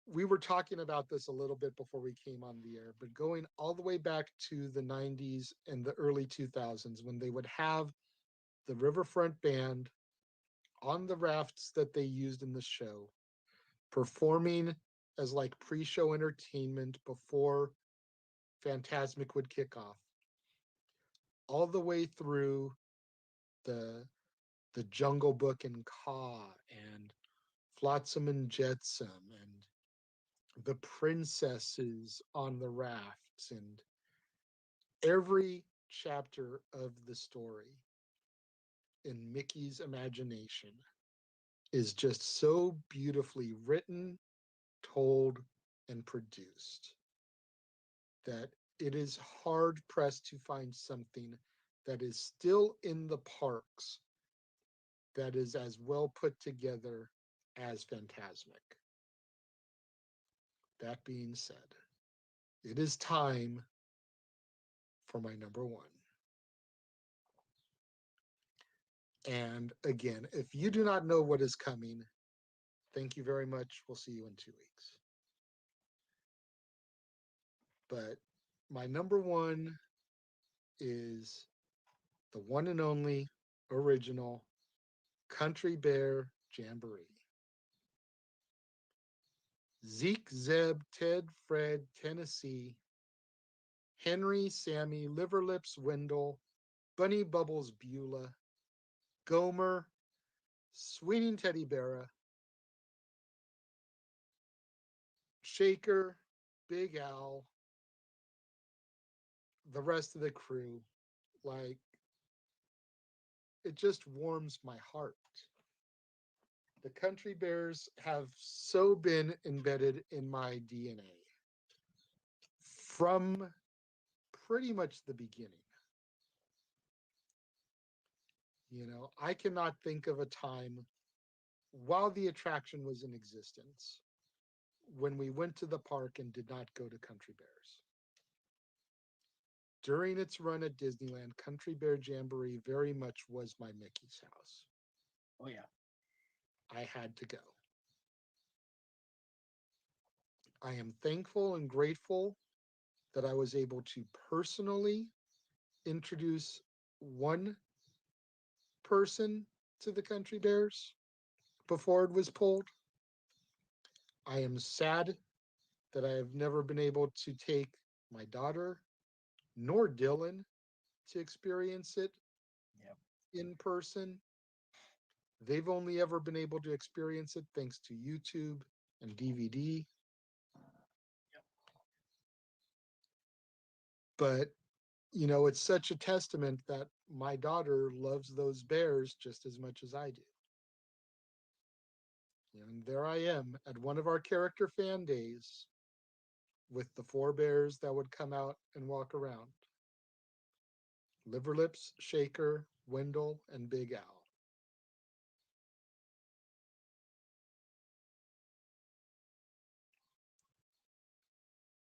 we were talking about this a little bit before we came on the air, but going all the way back to the 90s and the early 2000s, when they would have the Riverfront Band on the rafts that they used in the show, performing as like pre-show entertainment before Phantasmic would kick off, all the way through the Jungle Book and Ka and Flotsam and Jetsam and the princesses on the rafts, and every chapter of the story in Mickey's imagination is just so beautifully written, told, and produced that it is hard pressed to find something that is still in the parks that is as well put together as Phantasmic. That being said, it is time for my number one. And again, if you do not know what is coming, thank you very much. We'll see you in 2 weeks. But my number one is the one and only original Country Bear Jamboree. Zeke, Zeb, Ted, Fred, Tennessee, Henry, Sammy, Liverlips, Wendell, Bunny Bubbles, Beulah, Gomer, Sweeney Teddy Bear, Shaker, Big Al, the rest of the crew. Like, it just warms my heart. The Country Bears have so been embedded in my DNA from pretty much the beginning. You know, I cannot think of a time while the attraction was in existence when we went to the park and did not go to Country Bears. During its run at Disneyland, Country Bear Jamboree very much was my Mickey's house. Oh yeah. I had to go. I am thankful and grateful that I was able to personally introduce one person to the Country Bears before it was pulled. I am sad that I have never been able to take my daughter nor Dylan to experience it Yep. in person. They've only ever been able to experience it thanks to YouTube and DVD. Yep. But, you know, it's such a testament that my daughter loves those bears just as much as I do. And there I am at one of our character fan days with the 4 bears that would come out and walk around. Liverlips, Shaker, Wendell, and Big Al.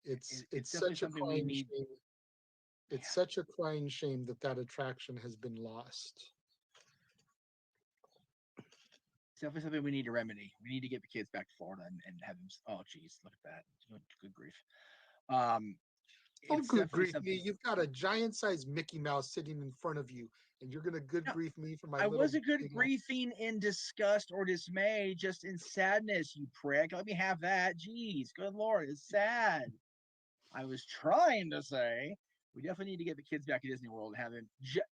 It's definitely such a something we crying need. shame. It's Yeah. such a crying shame that that attraction has been lost. It's definitely something we need to remedy. We need to get the kids back to Florida and have them. Oh, geez, look at that. Good grief. Oh, It's good definitely grief something. me! You've got a giant-sized Mickey Mouse sitting in front of you, and you're gonna good No, grief me for my I little. wasn't good big ass- griefing in disgust or dismay, just in sadness, you prick. Let me have that. Jeez, good lord, it's sad. I was trying to say we definitely need to get the kids back to Disney World and have them.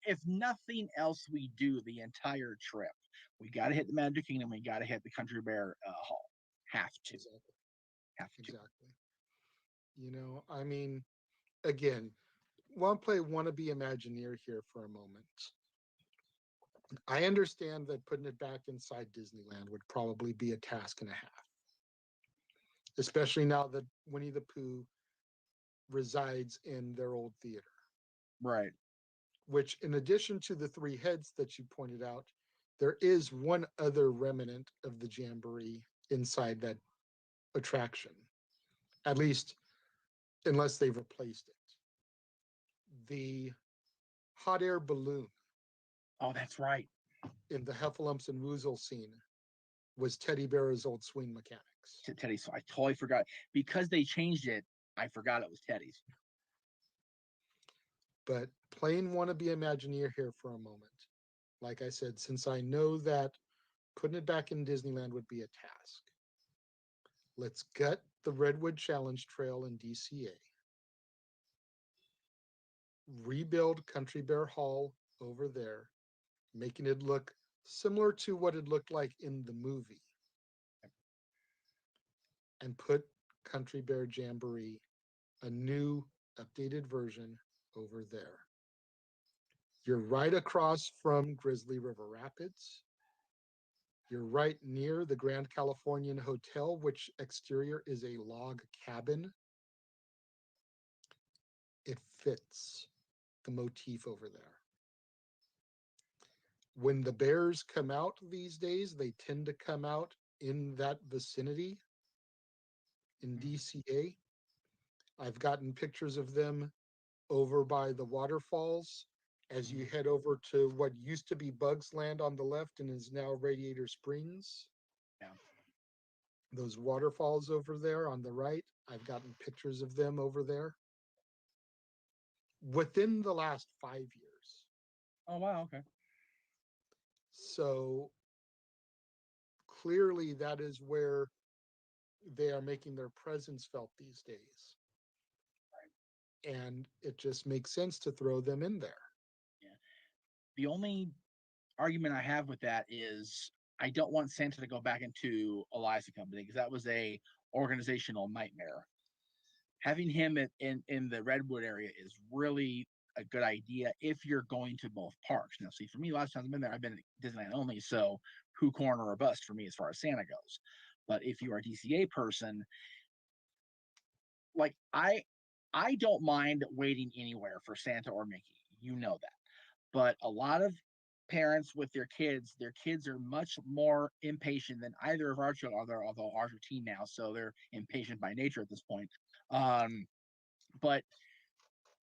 If nothing else, we do the entire trip. We got to hit the Magic Kingdom. We got to hit the Country Bear Hall. Have to. Exactly. Have to. Exactly. You know, I mean, again, want to be Imagineer here for a moment. I understand that putting it back inside Disneyland would probably be a task and a half, especially now that Winnie the Pooh resides in their old theater, Right. which, in addition to the three heads that you pointed out, there is one other remnant of the Jamboree inside that attraction, at least unless they've replaced it. The hot air balloon Oh, that's right. in the Heffalumps and Woozle scene was Teddy Bear's old swing mechanics. Teddy's. I totally forgot because they changed it. I forgot it was Teddy's. But plain want to be Imagineer here for a moment. Like I said, since I know that putting it back in Disneyland would be a task, let's gut the Redwood Challenge Trail in DCA, rebuild Country Bear Hall over there, making it look similar to what it looked like in the movie, and put Country Bear Jamboree, a new updated version, over there. You're right across from Grizzly River Rapids. You're right near the Grand Californian Hotel, which exterior is a log cabin. It fits the motif over there. When the bears come out these days, they tend to come out in that vicinity in DCA. I've gotten pictures of them over by the waterfalls as you head over to what used to be Bugs Land on the left and is now Radiator Springs. Yeah. Those waterfalls over there on the right, I've gotten pictures of them over there within the last 5 years. Oh wow. Okay. So clearly that is where they are making their presence felt these days. And it just makes sense to throw them in there. Yeah. The only argument I have with that is I don't want Santa to go back into Eliza Company because that was a organizational nightmare. Having him in the Redwood area is really a good idea if you're going to both parks. Now, see, for me, last time I've been there, I've been at Disneyland only, so Pooh Corner or bust for me as far as Santa goes. But if you are a DCA person, like I don't mind waiting anywhere for Santa or Mickey. You know that. But a lot of parents with their kids are much more impatient than either of our children, although ours are teen now, so they're impatient by nature at this point. But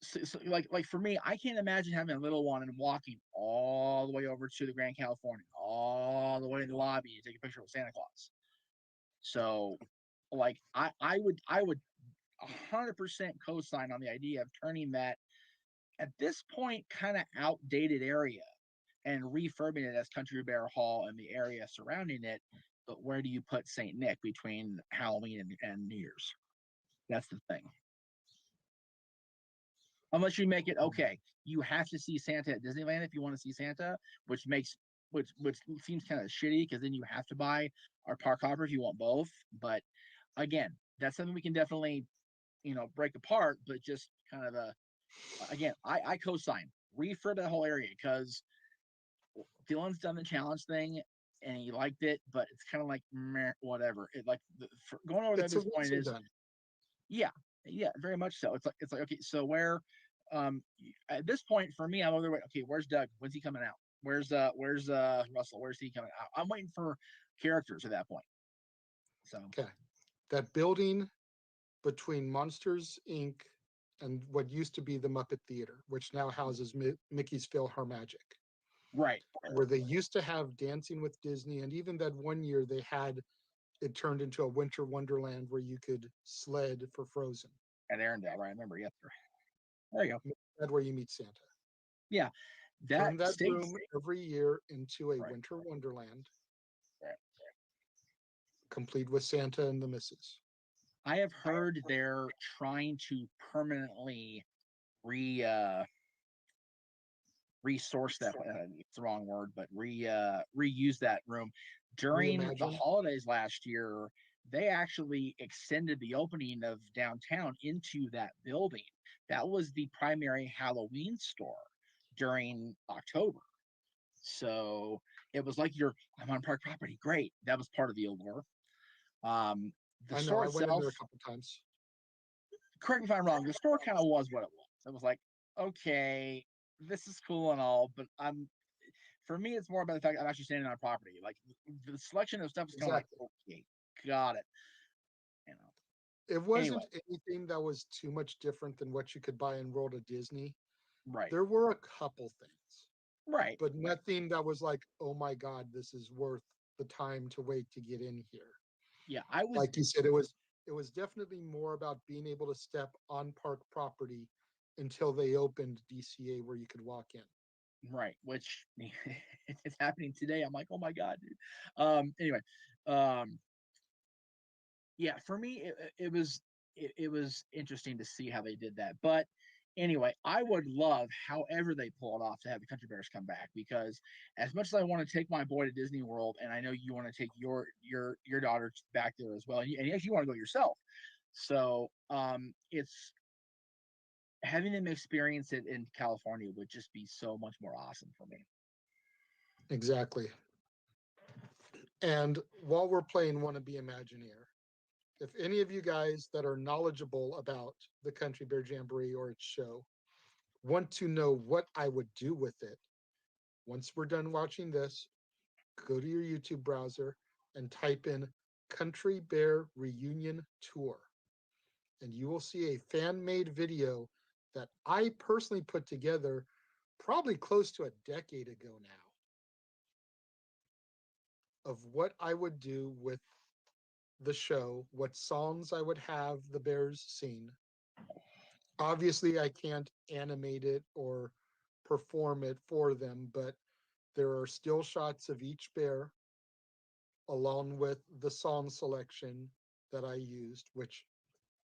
so like for me, I can't imagine having a little one and walking all the way over to the Grand Californian, all the way in the lobby to take a picture with Santa Claus. So, like I would 100% co-sign on the idea of turning that at this point kind of outdated area and refurbing it as Country Bear Hall and the area surrounding it. But where do you put St. Nick between Halloween and New Year's? That's the thing. Unless you make it okay, you have to see Santa at Disneyland if you want to see Santa, which seems kind of shitty because then you have to buy our park hopper if you want both. But again, that's something we can definitely break apart, but just kind of again, I co-sign refurb that whole area because Dylan's done the challenge thing and he liked it, but it's kind of like meh, whatever. It like going over there at this point is done. Yeah, very much so. It's like okay, so where at this point for me, I'm over there. Okay, where's Doug? When's he coming out? Where's Russell? Where's he coming out? I'm waiting for characters at that point. So okay, that building between Monsters Inc. and what used to be the Muppet Theater, which now houses Mickey's PhilharMagic. Right. Where they used to have Dancing with Disney, and even that one year they had it turned into a winter wonderland where you could sled for Frozen. At Arendelle, right? I remember, yes, sir. There you go. That's where you meet Santa. Yeah. Turn that room every year into a winter wonderland. Right. Complete with Santa and the Misses. I have heard they're trying to permanently resource that. It's the wrong word, but reuse that room. During the holidays last year, they actually extended the opening of downtown into that building. That was the primary Halloween store during October. So it was like I'm on park property. Great. That was part of the allure. The I know. store I went in itself, there a couple times. correct me if I'm wrong, the store kind of was what it was. It was like, okay, this is cool and all, but for me, it's more about the fact I'm actually standing on property. Like the selection of stuff is kind of like, Exactly. okay, got it. You know. It Anyway, wasn't anything that was too much different than what you could buy in World of Disney. right, There were a couple things, right. but nothing that was like, oh my God, this is worth the time to wait to get in here. Yeah, I was Like you said, it was definitely more about being able to step on park property until they opened DCA where you could walk in. right, which it's happening today. I'm like, oh my god, dude. Anyway, um, yeah, for me, it was interesting to see how they did that. But anyway, I would love, however they pull it off, to have the Country Bears come back, because as much as I want to take my boy to Disney World, and I know you want to take your daughter back there as well, and yes, you want to go yourself. So it's having them experience it in California would just be so much more awesome for me. Exactly. And while we're playing Wanna Be Imagineer, if any of you guys that are knowledgeable about the Country Bear Jamboree or its show want to know what I would do with it, once we're done watching this, go to your YouTube browser and type in Country Bear Reunion Tour. And you will see a fan made video that I personally put together probably close to a decade ago now of what I would do with the show, what songs I would have the Bears sing. Obviously, I can't animate it or perform it for them, but there are still shots of each bear along with the song selection that I used, which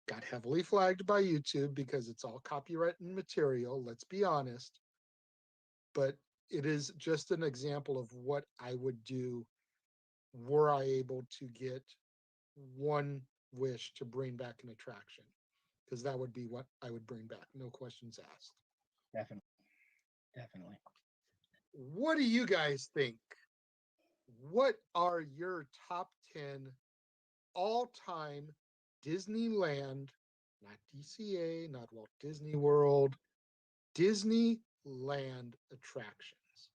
got heavily flagged by YouTube because it's all copyrighted material, let's be honest. But it is just an example of what I would do were I able to get one wish to bring back an attraction, because that would be what I would bring back, no questions asked. Definitely, definitely. What do you guys think? What are your top 10 all time Disneyland, not DCA, not Walt Disney World, Disneyland attractions?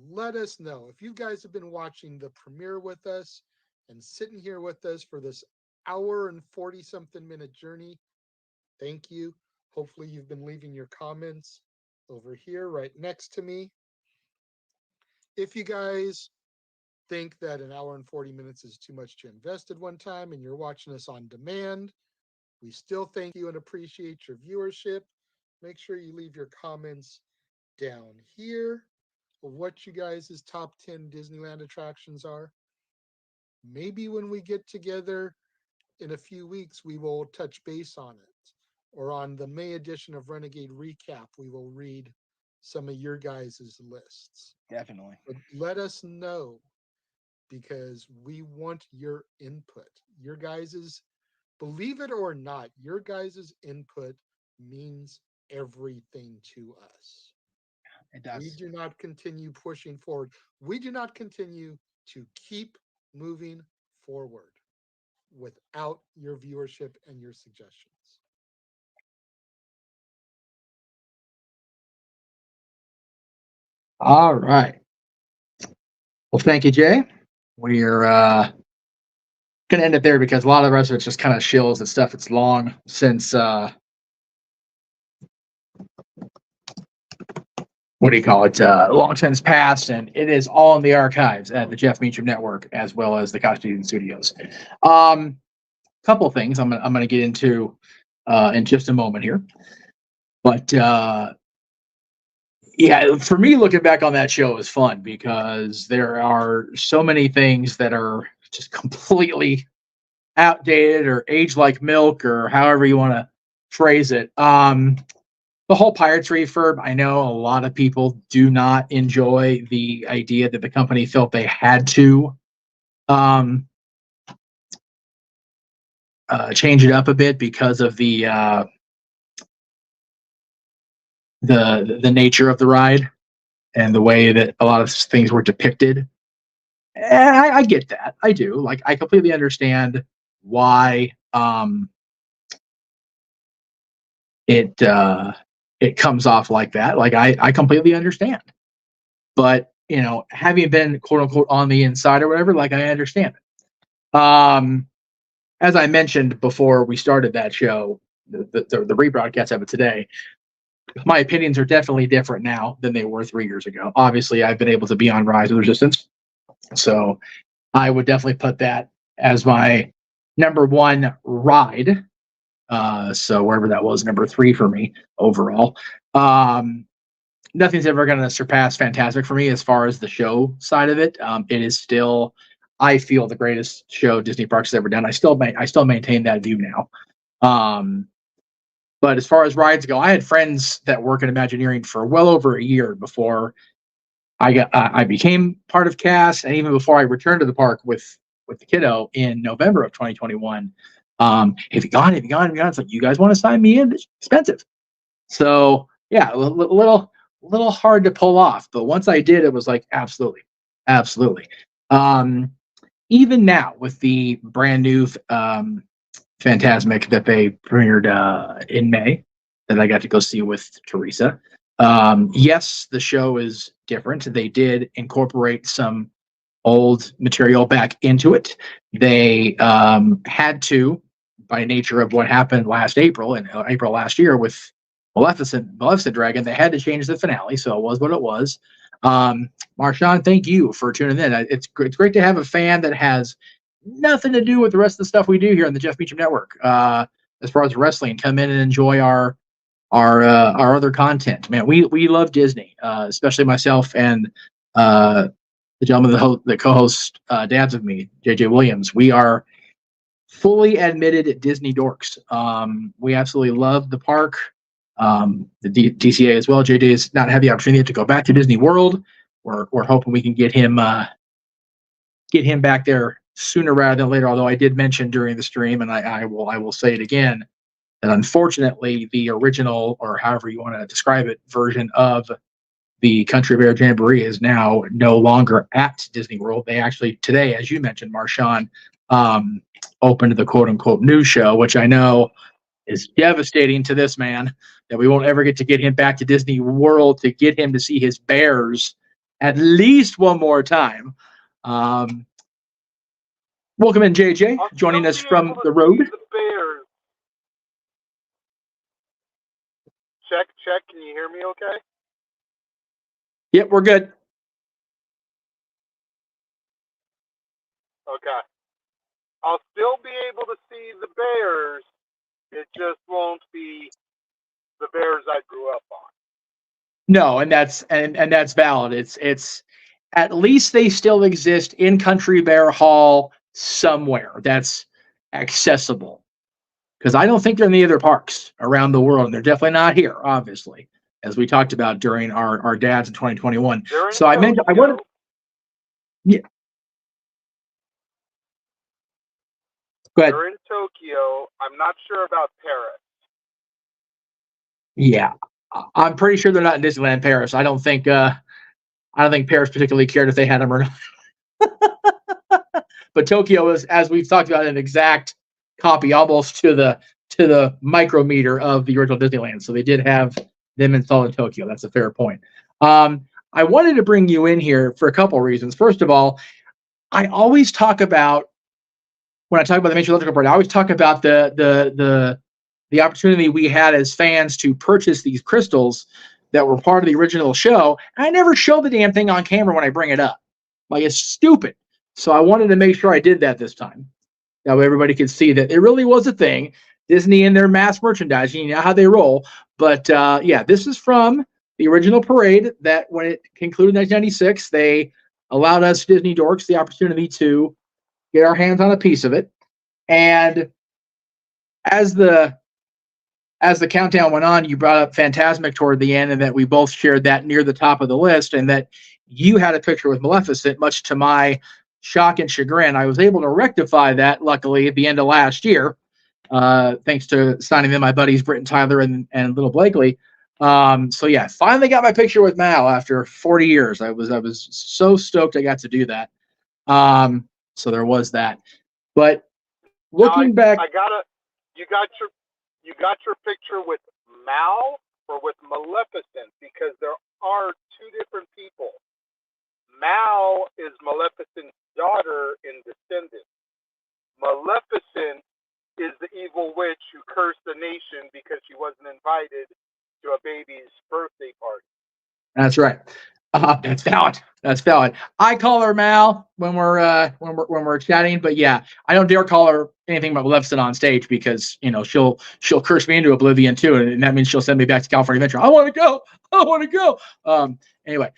Let us know. If you guys have been watching the premiere with us and sitting here with us for this hour and 40 something minute journey, thank you. Hopefully, you've been leaving your comments over here right next to me. If you guys think that an hour and 40 minutes is too much to invest at one time and you're watching us on demand, we still thank you and appreciate your viewership. Make sure you leave your comments down here of what you guys' top 10 Disneyland attractions are. Maybe when we get together in a few weeks, we will touch base on it. Or on the May edition of Renegade Recap, we will read some of your guys' lists. Definitely. But let us know, because we want your input. Your guys's, believe it or not, your guys's input means everything to us. It does. We do not continue pushing forward. We do not continue to keep moving forward without your viewership and your suggestions. All right. Well, thank you, Jay. We're going to end it there because a lot of the rest of it's just kind of shills and stuff. It's long since, what do you call it? Long since passed, and it is all in the archives at the Jeff Meacham Network as well as the Costume Studios. Couple things I'm gonna get into in just a moment here, but yeah, for me, looking back on that show is fun because there are so many things that are just completely outdated or aged like milk or however you want to phrase it. The whole Pirates refurb, I know a lot of people do not enjoy the idea that the company felt they had to change it up a bit because of the nature of the ride and the way that a lot of things were depicted. And I get that. I do. Like, I completely understand why it comes off like that. Like, I completely understand. But, you know, having been quote unquote on the inside or whatever, like, I understand it. As I mentioned before we started that show, the rebroadcast of it today, my opinions are definitely different now than they were 3 years ago. Obviously, I've been able to be on Rise of the Resistance, so I would definitely put that as my number one ride. So wherever that was, number 3 for me overall. Nothing's ever going to surpass Fantasmic for me as far as the show side of it. It is still, I feel, the greatest show Disney Parks has ever done. I still maintain that view now. But as far as rides go, I had friends that work in Imagineering for well over a year before I became part of cast, and even before I returned to the park with the kiddo in November of 2021. Have you gone? Have you gone? Have you gone? It's like, you guys want to sign me in? It's expensive. So yeah, a little hard to pull off. But once I did, it was like, absolutely. Even now with the brand new Fantasmic that they premiered in May, that I got to go see with Teresa. Yes, the show is different. They did incorporate some old material back into it. They had to, by nature of what happened last April, in April last year with Maleficent Dragon, they had to change the finale, so it was what it was. Marshawn, thank you for tuning in. It's great to have a fan that has nothing to do with the rest of the stuff we do here on the Jeff Meacham Network. As far as wrestling, come in and enjoy our other content. Man, we love Disney, especially myself and the gentleman that co-hosts Dads with me, JJ Williams. We are fully admitted Disney dorks. We absolutely love the park, the DCA as well. JJ has not had the opportunity to go back to Disney World. We're hoping we can get him back there sooner rather than later. Although I did mention during the stream, and I will say it again, that unfortunately the original, or however you want to describe it, version of the Country Bear Jamboree is now no longer at Disney World. They actually today, as you mentioned, Marshawn, opened the quote unquote news show, which I know is devastating to this man, that we won't ever get to get him back to Disney World to get him to see his bears at least one more time. Welcome in, JJ, joining us from the road. The bears. Check. Can you hear me okay? Yep, we're good. Okay. I'll still be able to see the bears. It just won't be the bears I grew up on. No, and that's valid. It's at least they still exist in Country Bear Hall somewhere that's accessible. Because I don't think they're in the other parks around the world, and they're definitely not here, obviously, as we talked about during our dads in 2021. So I mentioned I wanted. Yeah. Go ahead. They're in Tokyo. I'm not sure about Paris. Yeah, I'm pretty sure they're not in Disneyland Paris. I don't think Paris particularly cared if they had them or not. But Tokyo is, as we've talked about, an exact copy, almost to the micrometer of the original Disneyland. So they did have them installed in Tokyo. That's a fair point. I wanted to bring you in here for a couple of reasons. First of all, I always talk about, when I talk about the Major Electrical Board, I always talk about the opportunity we had as fans to purchase these crystals that were part of the original show. And I never show the damn thing on camera when I bring it up. Like, it's stupid. So I wanted to make sure I did that this time. That way everybody could see that it really was a thing. Disney and their mass merchandising, you know how they roll. But yeah, this is from the original parade that when it concluded in 1996, they allowed us Disney dorks the opportunity to get our hands on a piece of it. And as the countdown went on, you brought up Fantasmic toward the end, and that we both shared that near the top of the list, and that you had a picture with Maleficent, much to my shock and chagrin. I was able to rectify that, luckily, at the end of last year, thanks to signing in my buddies Britt and Tyler and Little Blakely. So yeah, finally got my picture with Mal after 40 years. I was so stoked I got to do that. So there was that. But Now looking back, you got your picture with Mal or with Maleficent, because there are two different people. Mal is Maleficent's daughter in Descendants. Maleficent is the evil witch who cursed the nation because she wasn't invited to a baby's birthday party. that's right. That's valid. That's valid. I call her Mal when we're chatting, but yeah, I don't dare call her anything but Maleficent on stage, because she'll curse me into oblivion too, and that means she'll send me back to California Adventure. I want to go. I want to go. Anyway,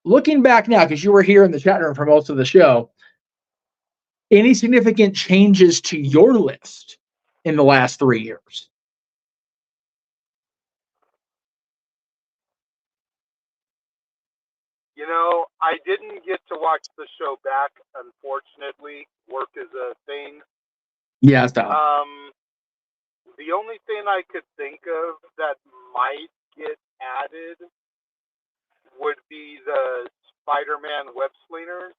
looking back now, because you were here in the chat room for most of the show, any significant changes to your list in the last 3 years? I didn't get to watch the show back, unfortunately. Work is a thing. Yeah, it's valid. The only thing I could think of that might get added would be the Spider-Man web slingers.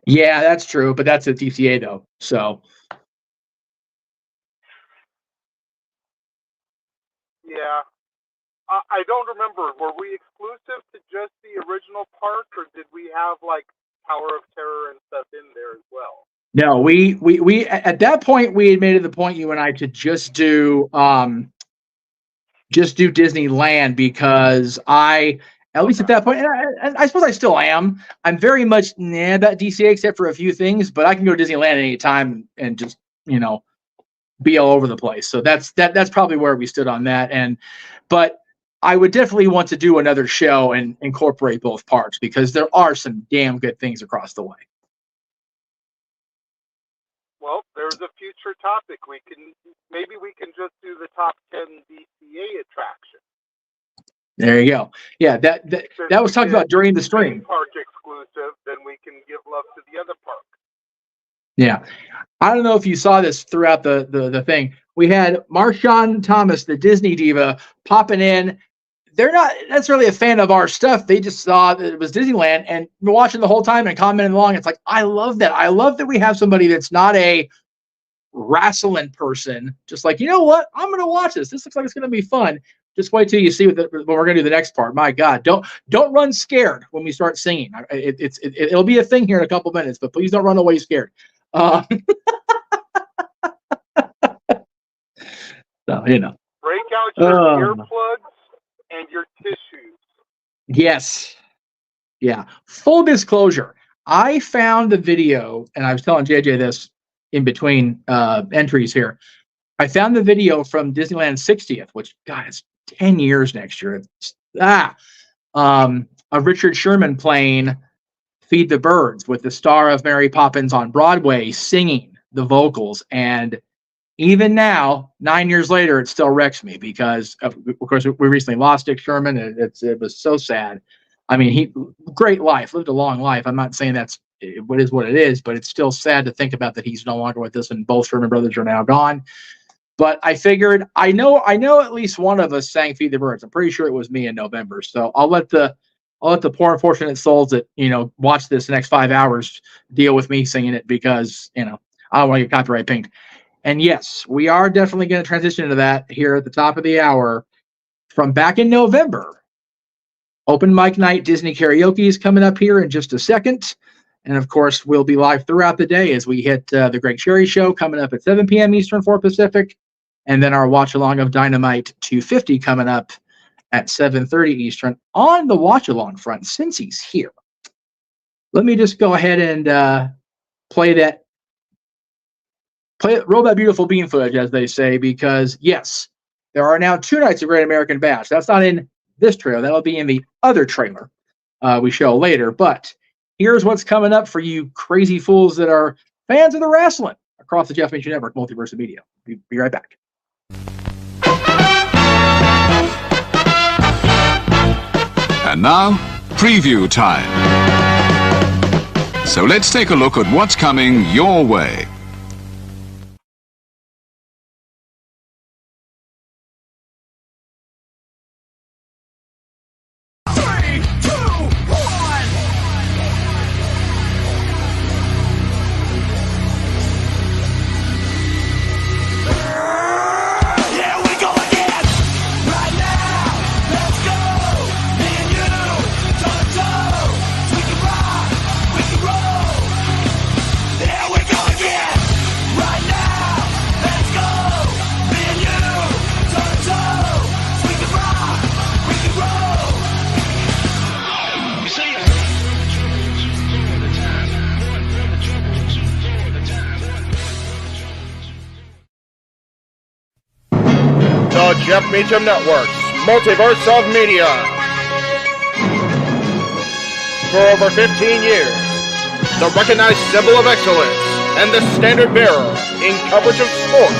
Yeah, that's true, but that's a DCA though. So yeah, I don't remember. Were we exclusive to just the original park, or did we have like Tower of Terror and stuff in there as well? no, we at that point we had made it the point, you and I, to just do Disneyland, because at least at that point, and I suppose I still am, I'm very much about DCA except for a few things, but I can go to Disneyland anytime and just be all over the place. So that's probably where we stood on that. But I would definitely want to do another show and incorporate both parks, because there are some damn good things across the way. Well, there's a future topic. Maybe we can just do the top 10 DCA attractions. There you go. Yeah, that was talked about during the stream. Park exclusive, then we can give love to the other park. Yeah. I don't know if you saw this throughout the thing. We had Marshawn Thomas, the Disney diva, popping in. They're not necessarily a fan of our stuff. They just saw that it was Disneyland and were watching the whole time and commenting along. It's like, I love that. I love that we have somebody that's not a wrestling person. Just like, you know what? I'm going to watch this. This looks like it's going to be fun. Just wait till you see what we're going to do the next part. My God, don't run scared when we start singing. It'll be a thing here in a couple minutes, but please don't run away scared. So, break out your earplugs and your tissues. Yes. Yeah. Full disclosure. I found the video, and I was telling JJ this in between entries here. I found the video from Disneyland 60th, which, God, it's 10 years next year. Of Richard Sherman playing Feed the Birds with the star of Mary Poppins on Broadway singing the vocals. And even now, 9 years later, it still wrecks me, because of course we recently lost Dick Sherman, and it was so sad. I mean, he great life, lived a long life. I'm not saying that's what it is, but it's still sad to think about that he's no longer with us, and both Sherman brothers are now gone. But I figured I know at least one of us sang Feed the Birds. I'm pretty sure it was me in November. So I'll let the poor unfortunate souls that watch this the next 5 hours deal with me singing it, because I don't want to get copyright pinged. And yes, we are definitely going to transition into that here at the top of the hour. From back in November, open mic night Disney karaoke is coming up here in just a second. And of course, we'll be live throughout the day as we hit the Greg Sherry Show coming up at 7 p.m. Eastern, 4 Pacific. And then our watch along of Dynamite 250 coming up at 7:30 Eastern. On the watch along front, since he's here, let me just go ahead and roll that beautiful bean footage, as they say, because yes, there are now 2 nights of Great American Bash. That's not in this trailer. That'll be in the other trailer we show later. But here's what's coming up for you crazy fools that are fans of the wrestling across the Jeff Mitchell Network, Multiverse Media. Be right back. And now, preview time. So let's take a look at what's coming your way. the Jeff Meacham Network's Multiverse of Media. For over 15 years, the recognized symbol of excellence and the standard bearer in coverage of sports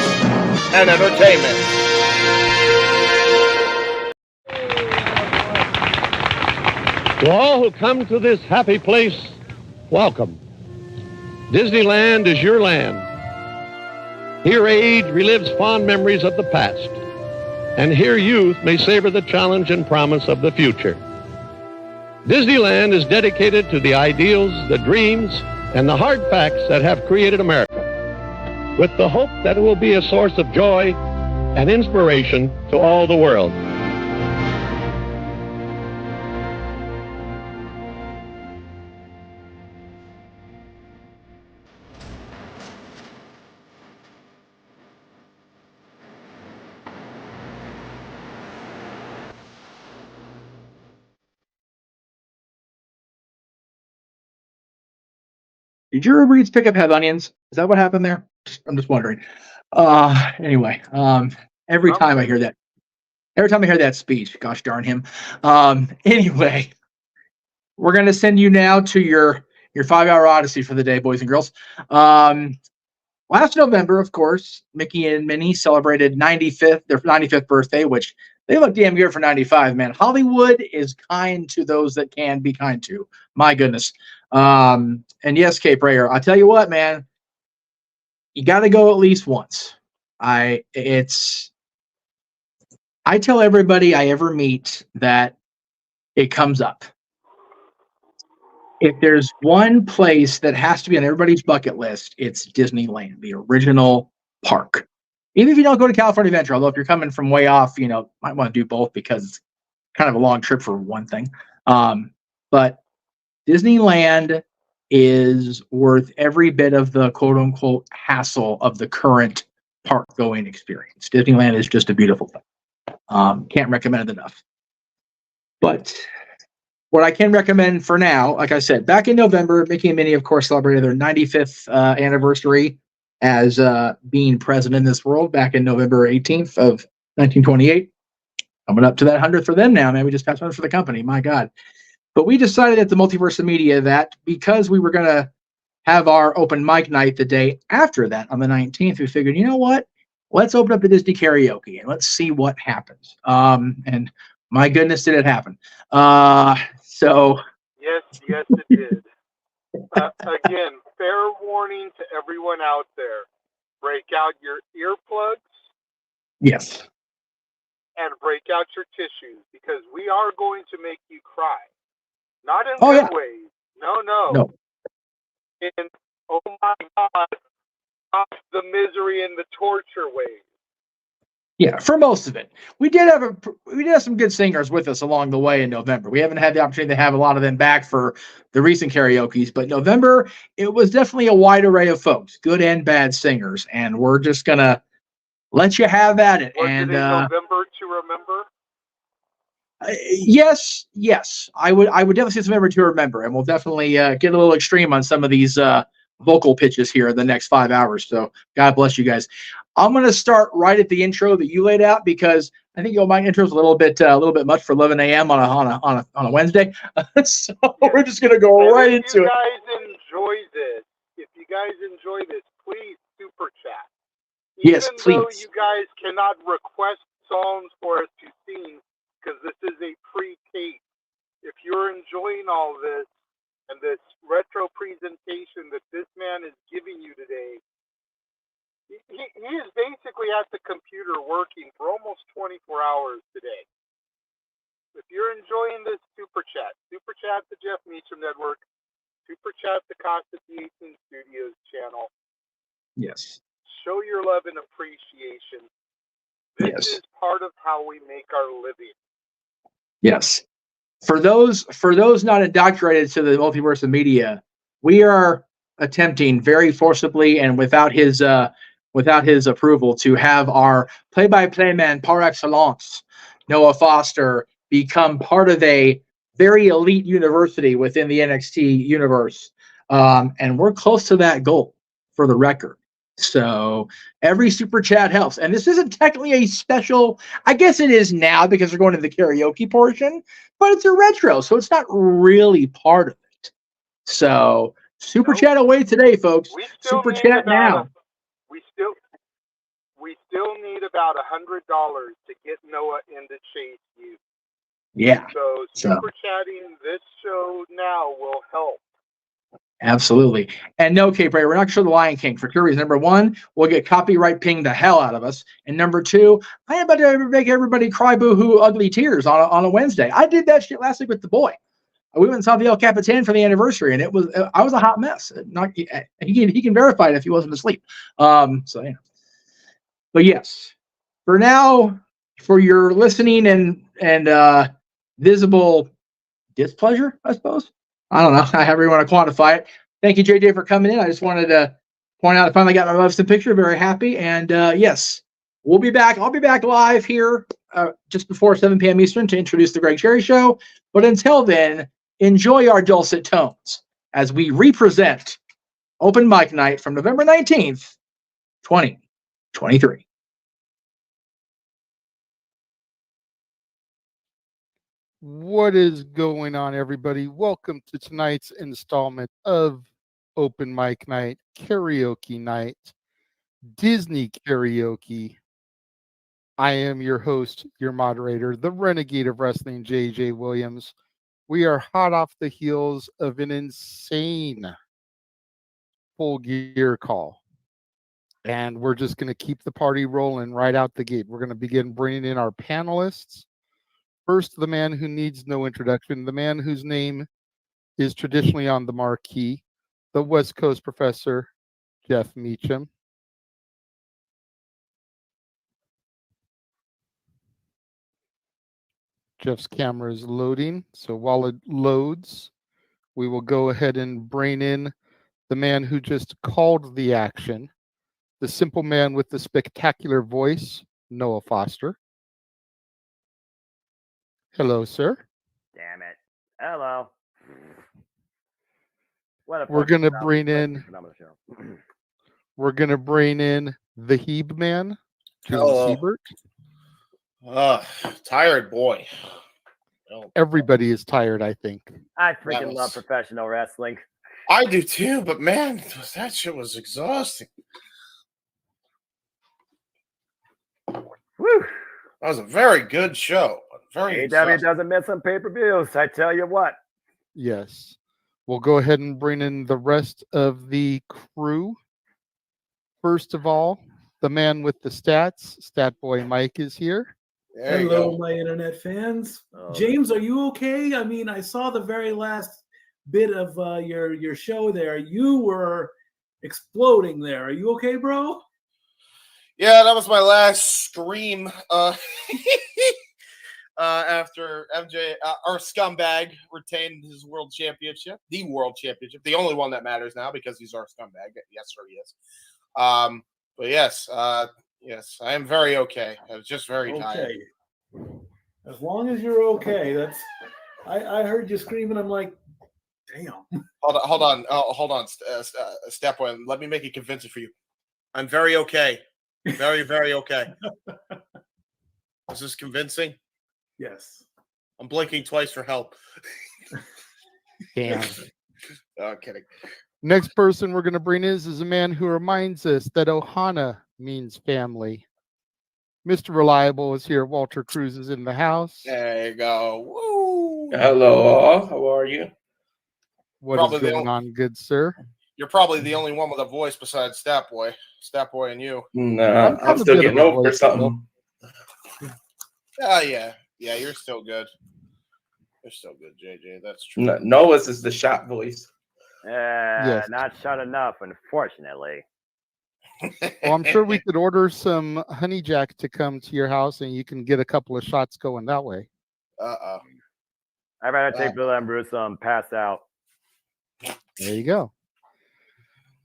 and entertainment. To all who come to this happy place, welcome. Disneyland is your land. Here age relives fond memories of the past, and here youth may savor the challenge and promise of the future. Disneyland is dedicated to the ideals, the dreams, and the hard facts that have created America, with the hope that it will be a source of joy and inspiration to all the world. Did your Uber Eats pickup have onions? Is that what happened there? I'm just wondering. Anyway, every time I hear that speech, gosh darn him. Anyway, we're gonna send you now to your 5-hour odyssey for the day, boys and girls. Last November, of course, Mickey and Minnie celebrated their 95th birthday, which they look damn good for 95, man. Hollywood is kind to those that can be kind to. My goodness. And yes, Kate Prayer, I'll tell you what, man, you got to go at least once. I tell everybody I ever meet that it comes up. If there's one place that has to be on everybody's bucket list, it's Disneyland, the original park. Even if you don't go to California Adventure, although if you're coming from way off, might want to do both because it's kind of a long trip for one thing. But Disneyland is worth every bit of the quote-unquote hassle of the current park-going experience. Disneyland is just a beautiful thing. Can't recommend it enough. But what I can recommend for now, like I said, back in November, Mickey and Minnie, of course, celebrated their 95th anniversary as being present in this world back in November 18th of 1928. Coming up to that 100th for them now, man. We just passed 100 for the company. My God. But we decided at the Multiverse of Media that because we were going to have our open mic night the day after that on the 19th, we figured, you know what? Let's open up the Disney karaoke and let's see what happens. And my goodness, did it happen. So yes, it did. Again, fair warning to everyone out there. Break out your earplugs. Yes. And break out your tissues because we are going to make you cry. Not in good ways. No. In, oh my God, the misery and the torture ways. Yeah, for most of it. We did have some good singers with us along the way in November. We haven't had the opportunity to have a lot of them back for the recent karaoke's, but November, it was definitely a wide array of folks, good and bad singers, and we're just going to let you have at it. Was and it November to remember? Yes. I would definitely say it's November to remember, and we'll definitely get a little extreme on some of these vocal pitches here in the next 5 hours. So God bless you guys. I'm going to start right at the intro that you laid out because I think my intro is a little bit much for 11 a.m. on a Wednesday. So we're just going to go right into it. If you guys enjoy this, please super chat. Yes, please. Even though you guys cannot request songs for us to sing because this is a pre-tape, if you're enjoying all this and this retro presentation that this man is giving you today, he is basically at the computer working for almost 24 hours today. If you're enjoying this, super chat the Jeff Meacham Network, super chat the Costa D18 Studios channel. Yes. Show your love and appreciation. This is part of how we make our living. Yes. For those not indoctrinated to the Multiverse of Media, we are attempting very forcibly and without his approval to have our play-by-play man par excellence, Noah Foster, become part of a very elite university within the NXT universe. And we're close to that goal, for the record. So every super chat helps. And this isn't technically a special, I guess it is now because we're going to the karaoke portion, but it's a retro, so it's not really part of it. So super chat away today, folks. We still Super need chat about now. we still need about $100 to get Noah into Chase U. Yeah. So So super chatting this show now will help. absolutely. And no, Cape Ray, we're not going to show the Lion King for two reasons. Number one, we'll get copyright pinged the hell out of us. And number two, I ain't about to make everybody cry boo-hoo ugly tears on a Wednesday. I did that shit last week with the boy. We went and saw the El Capitan for the anniversary, and I was a hot mess. Not he can verify it if he wasn't asleep. So yeah. But yes, for now, for your listening and visible displeasure, I suppose. I don't know however you want to quantify it. Thank you, JJ, for coming in. I just wanted to point out I finally got my Livingston picture. Very happy. And yes, we'll be back. I'll be back live here just before 7 p.m. Eastern to introduce the Greg Cherry Show. But until then, enjoy our dulcet tones as we represent Open Mic Night from November 19th, 2023. What is going on, everybody? Welcome to tonight's installment of Open Mic Night, Karaoke Night, Disney Karaoke. I am your host, your moderator, the renegade of wrestling, JJ Williams. We are hot off the heels of an insane full gear call. And we're just going to keep the party rolling right out the gate. We're going to begin bringing in our panelists. First, the man who needs no introduction, the man whose name is traditionally on the marquee, the West Coast professor, Jeff Meacham. Jeff's camera is loading, so while it loads, we will go ahead and bring in the man who just called the action, the simple man with the spectacular voice, Noah Foster. Hello, sir. Damn it. Hello. We're gonna bring in. We're gonna bring in the Hebe man, Jim Siebert. Tired boy. Everybody is tired, I think. I freaking love professional wrestling. I do too, but man, that shit was exhausting. Woo! That was a very good show. Very AEW doesn't miss some pay-per-views, I tell you what. Yes. We'll go ahead and bring in the rest of the crew. First of all, the man with the stats, Stat Boy Mike, is here. Hello, my internet fans. James, are you okay? I mean, I saw the very last bit of your show there. You were exploding there. Are you okay, bro? Yeah, that was my last stream after MJ, our scumbag, retained his world championship, the only one that matters now because he's our scumbag. Yes, sir, he is. But yes, yes, I am very okay. I was just very tired. As long as you're okay. That's. I heard you screaming. I'm like, damn. Hold on, Step One. Let me make it convincing for you. I'm very okay. Very, very okay. Is this convincing? Yes. I'm blinking twice for help. Damn. Oh, kidding. Next person we're going to bring is a man who reminds us that Ohana means family. Mr. Reliable is here. Walter Cruz is in the house. There you go. Woo! Hello, all. How are you? What is going on, good sir? You're probably the only one with a voice besides Stat Boy and you. Nah, I'm still getting over something. Oh, yeah. Yeah, you're still good. You're still good, JJ. That's true. Noah's is the shot voice. Yes. Not shot enough, unfortunately. Well, I'm sure we could order some Honey Jack to come to your house and you can get a couple of shots going that way. Uh-oh. I'd rather take Bill Ambrose pass out. There you go.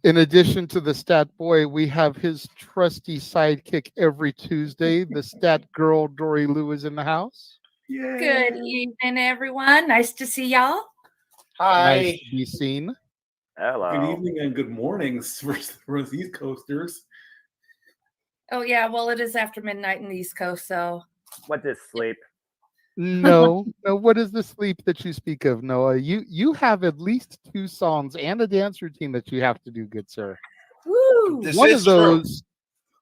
In addition to the Stat Boy, we have his trusty sidekick every Tuesday. The Stat Girl, Dory Lou, is in the house. Yeah. Good evening, everyone. Nice to see y'all. Hi. Nice to be seen. Hello. Good evening and good mornings for us East Coasters. Oh yeah, well it is after midnight in the East Coast, so What is sleep? No. What is the sleep that you speak of, Noah? You have at least 2 songs and a dance routine that you have to do, good sir. woo!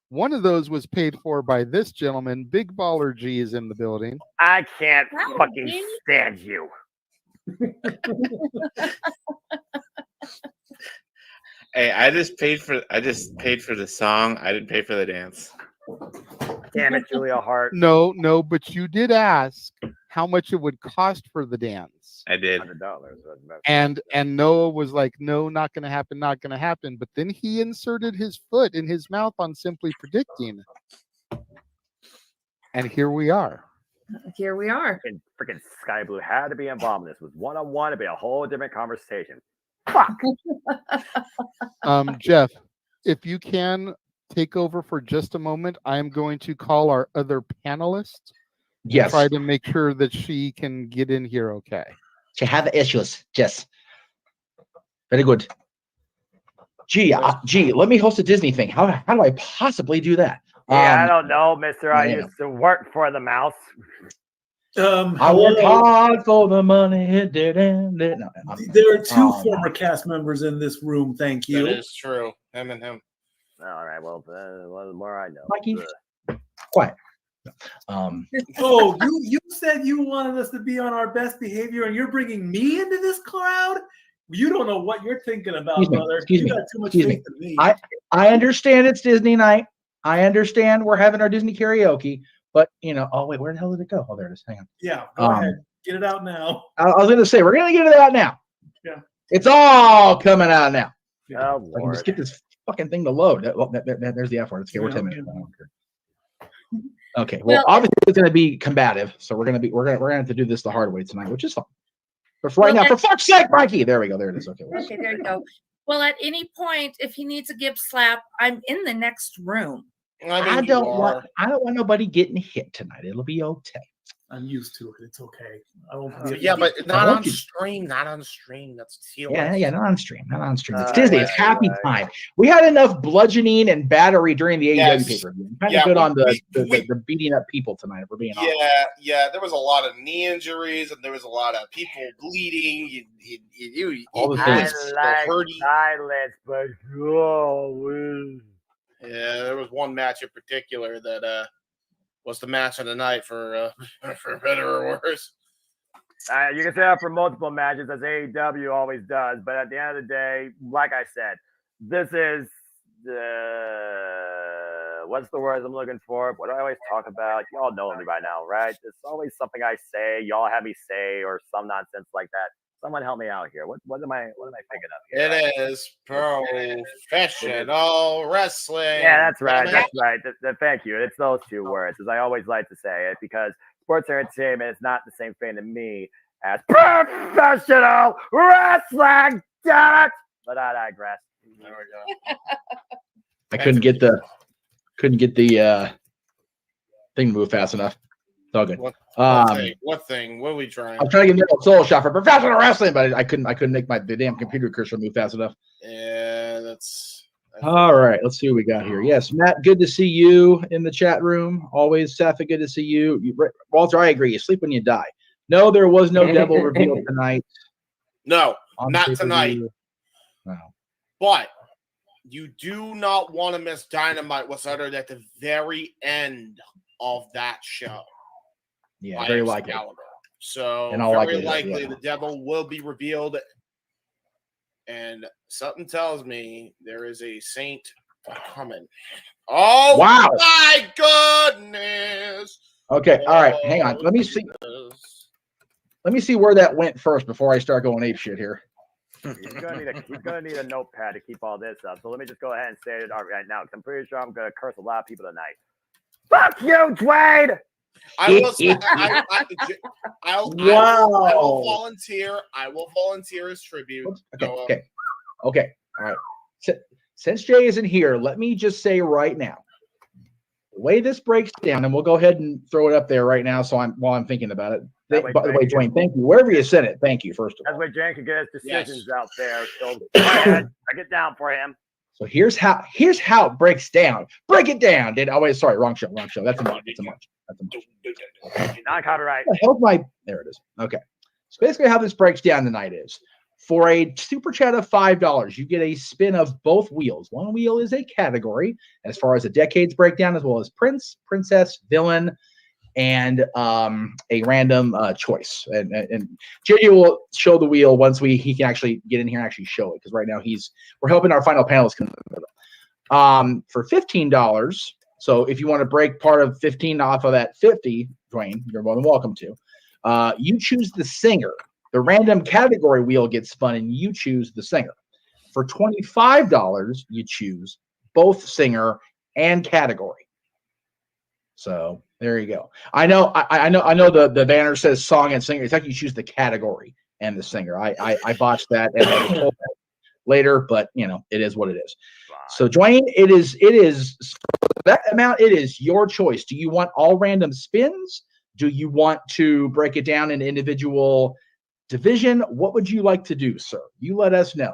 One of those was paid for by this gentleman. Big Baller G is in the building. I can't Wow, fucking Danny. stand you. Hey, I just paid for the song. I didn't pay for the dance. Damn it, Julia Hart. No, but you did ask how much it would cost for the dance. I did. $100. And Noah was like, no, not gonna happen. But then he inserted his foot in his mouth on Simply Predicting. And here we are. Here we are. Freaking Sky Blue had to be involved in this. With one-on-one, it'd be a whole different conversation. Fuck. Jeff, if you can take over for just a moment, I'm going to call our other panelist. Yes. Try to make sure that she can get in here okay. She have issues. Yes. Very good. Gee, let me host a Disney thing. How do I possibly do that? Yeah, I don't know, mister. I used to work for the mouse. I work hard for the money. No, there are 2 former cast members in this room. Thank you. That is true. Him and him. All right. Well, the more I know. Mikey, quiet. Oh, you said you wanted us to be on our best behavior, and you're bringing me into this crowd. You don't know what you're thinking about, brother. You got too much faith in me. I understand it's Disney night. I understand we're having our Disney karaoke, but oh wait, where the hell did it go? Oh, there it is. Hang on. Yeah, go ahead. Get it out now. I was going to say we're going to get it out now. Yeah, it's all coming out now. Oh, Lord. I can just get this fucking thing to load. There's the F word. Let's get. We're 10 minutes. Okay. Well, obviously it's going to be combative, so we're going to have to do this the hard way tonight, which is fine. But for right now, for fuck's sake, Mikey. There we go. There it is. Okay. Okay, there you go. Well, at any point, if he needs a Gibb slap, I'm in the next room. I don't want nobody getting hit tonight. It'll be okay. I'm used to it. It's okay. I won't. Yeah, but not on stream. Not on stream. That's TOS. Yeah, not on stream. Not on stream. It's Disney. It's happy time. We had enough bludgeoning and battery during the AEW pay-per-view. Kind of good on the beating up people tonight. If we're being honest. Yeah. There was a lot of knee injuries, and there was a lot of people bleeding. All the things. I like silence, but yeah, there was one match in particular that was the match of the night for better or worse. You can say that for multiple matches, as AEW always does. But at the end of the day, like I said, this is what's the words I'm looking for? What do I always talk about? Y'all know me by now, right? It's always something I say. Y'all have me say or some nonsense like that. Someone help me out here. What am I thinking of here? It is professional wrestling. Yeah, that's right. Thank you. It's those 2 words, as I always like to say it, because sports entertainment is not the same thing to me as professional wrestling. Damn it! But I digress. There we go. I couldn't get the thing to move fast enough. It's all good. What thing? What are we trying? I'm trying to get a soul shot for professional wrestling, but I couldn't make the damn computer cursor move fast enough. Yeah, that's all right. Let's see what we got here. Yes, Matt, good to see you in the chat room. Always, Safa, good to see you. Walter, I agree. You sleep when you die. No, there was no devil reveal tonight. No, not tonight. No. But you do not want to miss Dynamite was uttered at the very end of that show. Yeah, very likely. So very likely the devil will be revealed. And something tells me there is a saint coming. Oh, wow. My goodness. Okay, all right. Hang on. Let me see where that went first before I start going ape shit here. He's gonna need a notepad to keep all this up. So let me just go ahead and say it right now, because I'm pretty sure I'm gonna curse a lot of people tonight. Fuck you, Dwayne! I will volunteer. I will volunteer as tribute. Okay. All right. Since Jay isn't here, let me just say right now, the way this breaks down, and we'll go ahead and throw it up there right now. So while I'm thinking about it, By the way, Dwayne, thank you. Wherever you sent it, thank you, first of all. That's why Jan can get his decisions out there. So go ahead, break it down for him. So here's how it breaks down. Break it down. Sorry, wrong show. That's a March. Non-copyright. There it is. Okay. So basically how this breaks down tonight is for a super chat of $5, you get a spin of both wheels. One wheel is a category as far as a decades breakdown, as well as prince, princess, villain, and a random choice. And JJ will show the wheel once he can actually get in here and actually show it, because right now we're helping our final panelists. For $15. So if you want to break part of 15 off of that 50, Dwayne, you're more than welcome to. You choose the singer. The random category wheel gets spun, and you choose the singer. For $25, you choose both singer and category. So there you go. I know the banner says song and singer. It's actually you choose the category and the singer. I botched that and I was told that later, but it is what it is. So Dwayne, it is that amount. It is your choice. Do you want all random spins? Do you want to break it down in individual division? What would you like to do, sir? You let us know.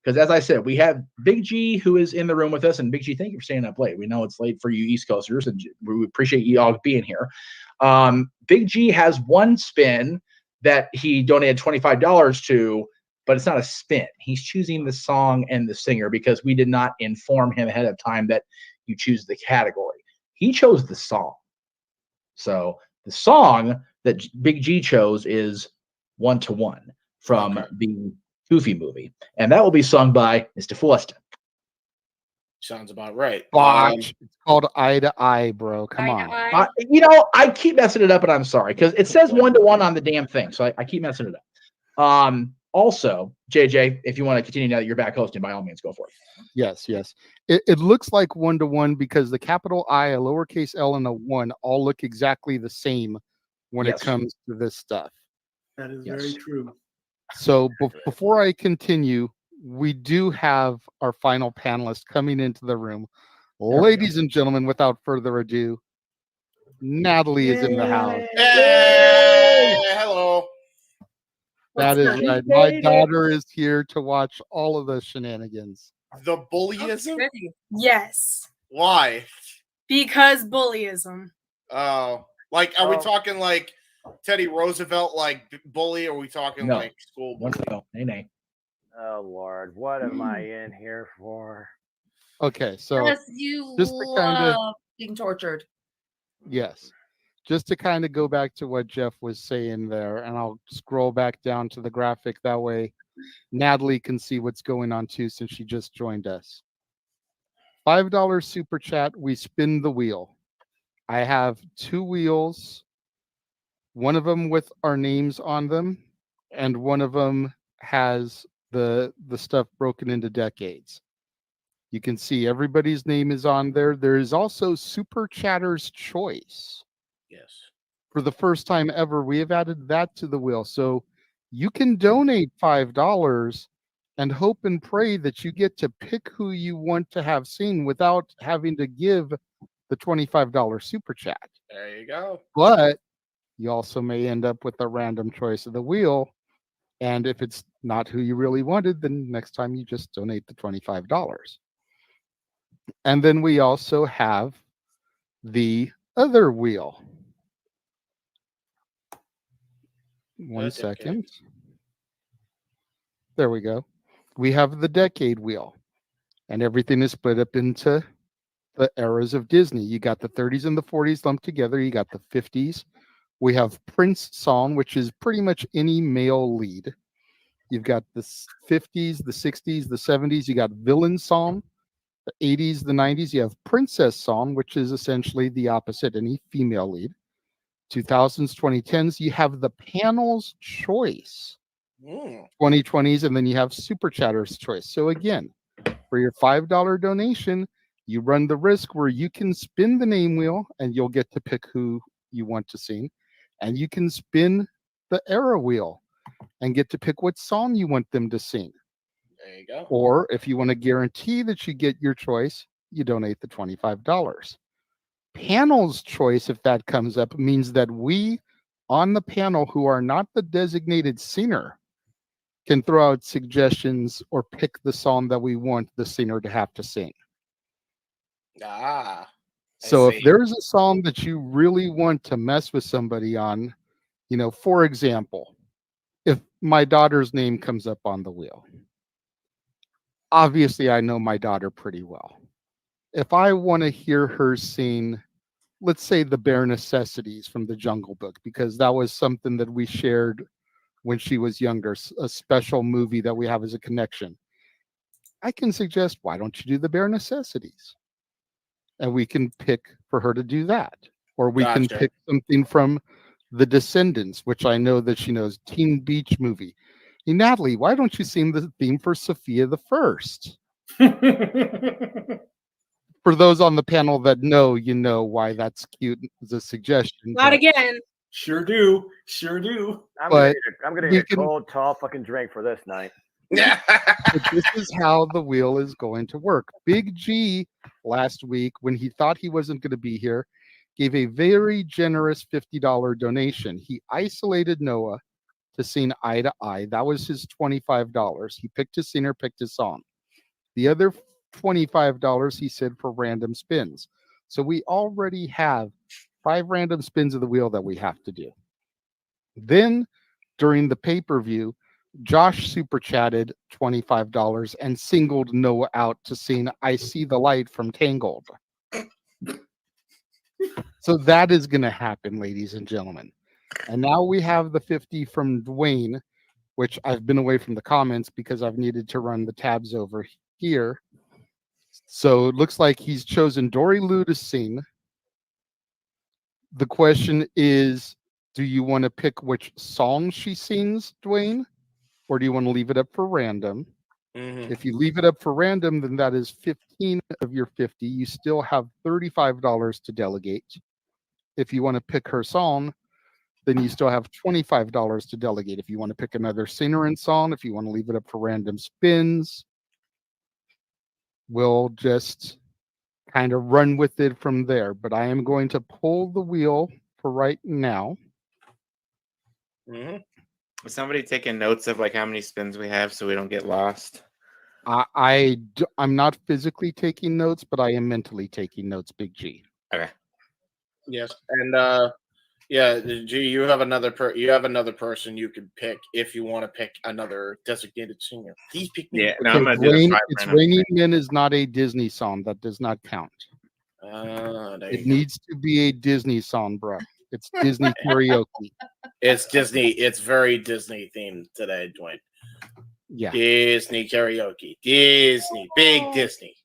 Because as I said, we have Big G who is in the room with us. And Big G, thank you for staying up late. We know it's late for you East Coasters, and we appreciate you all being here. Big G has one spin that he donated $25 to, but it's not a spin. He's choosing the song and the singer because we did not inform him ahead of time that you choose the category. He chose the song. So the song that Big G chose is 1-to-1 from the Goofy movie, and that will be sung by Mr. Fulton. Sounds about right. It's called Eye to Eye, bro. Come on. I keep messing it up, and I'm sorry because it says 1-to-1 on the damn thing, so I keep messing it up. Also, JJ, if you want to continue now that you're back hosting, by all means, go for it. Yes. It looks like 1-to-1 because the capital I, a lowercase L, and a 1 all look exactly the same when it comes to this stuff. That is very true. So before I continue, we do have our final panelist coming into the room. Ladies and gentlemen, without further ado, Natalie is in the house. Hey, hello. That is right. My daughter is here to watch all of the shenanigans. The bullyism? Yes. Why? Because bullyism. Oh, like, are we talking like Teddy Roosevelt, like bully? Or are we talking like school bully? Nay. Oh Lord, what am I in here for? Okay, so Yes, you just to love being tortured. Yes. Just to kind of go back to what Jeff was saying there, and I'll scroll back down to the graphic. That way, Natalie can see what's going on too, since she just joined us. $5 super chat. We spin the wheel. I have 2 wheels. One of them with our names on them, and one of them has the stuff broken into decades. You can see everybody's name is on there. There is also Super Chatter's Choice. Yes. For the first time ever, we have added that to the wheel. So you can donate $5 and hope and pray that you get to pick who you want to have seen without having to give the $25 super chat. There you go. But you also may end up with a random choice of the wheel. And if it's not who you really wanted, then next time you just donate the $25. And then we also have the other wheel. One second. There we go. We have the decade wheel. And everything is split up into the eras of Disney. You got the 30s and the 40s lumped together. You got the 50s. We have Prince song, which is pretty much any male lead. You've got the 50s, the 60s, the 70s. You got villain song. The 80s, the 90s. You have princess song, which is essentially the opposite, any female lead. 2000s, 2010s. You have the panel's choice. 2020s, and then you have Super Chatter's choice. So again, for your $5 donation, you run the risk where you can spin the name wheel and you'll get to pick who you want to sing. And you can spin the era wheel and get to pick what song you want them to sing. There you go. Or if you want to guarantee that you get your choice, you donate the $25. Panel's choice, if that comes up, means that we on the panel who are not the designated singer can throw out suggestions or pick the song that we want the singer to have to sing. Ah. So if see. there's a song that you really want to mess with somebody on, for example, if my daughter's name comes up on the wheel, obviously I know my daughter pretty well. If I want to hear her sing, let's say The Bare Necessities from the Jungle Book, because that was something that we shared when she was younger, a special movie that we have as a connection, I can suggest, why don't you do The Bare Necessities? And we can pick for her to do that. Or we can Gotcha. pick something from The Descendants, which I know that she knows, Teen Beach Movie. Hey, Natalie, why don't you sing the theme for Sophia the First? For those on the panel that know, you know why that's cute as a suggestion. Not again. Sure do. Sure do. I'm But gonna we need a can- cold, tall fucking drink for this night. But this is how the wheel is going to work. Big G last week, when he thought he wasn't going to be here, gave a very generous $50 donation. He isolated Noah to sing Eye to Eye. That was his $25. He picked his singer, picked his song. The other $25 he said for random spins. So we already have 5 random spins of the wheel that we have to do. Then during the pay-per-view, Josh super chatted $25 and singled Noah out to sing I See the Light from Tangled. So that is going to happen, ladies and gentlemen. And now we have the 50 from Dwayne, which I've been away from the comments because I've needed to run the tabs over here. So it looks like he's chosen Dory Lou to sing. The question is, do you want to pick which song she sings, Dwayne? Or do you want to leave it up for random? Mhm. If you leave it up for random, then that is 15 of your 50. You still have $35 to delegate. If you want to pick her song, then you still have $25 to delegate. If you want to pick another singer and song, if you want to leave it up for random spins, we'll just kind of run with it from there. But I am going to pull the wheel for right now. Mhm. Is somebody taking notes of like how many spins we have so we don't get lost? I'm not physically taking notes, but I am mentally taking notes, Big G. Okay. Yes, and yeah, G, you have another person you can pick if you want to pick another designated singer. Please pick me. Yeah, no, Okay, I'm gonna do the Dwayne, 5 It's random Raining spins. Men is not a Disney song. That does not count. There It you go. needs to be a Disney song, bro. It's Disney karaoke. It's Disney. It's very Disney themed today, Dwayne. Yeah. Disney karaoke. Disney. Big Disney.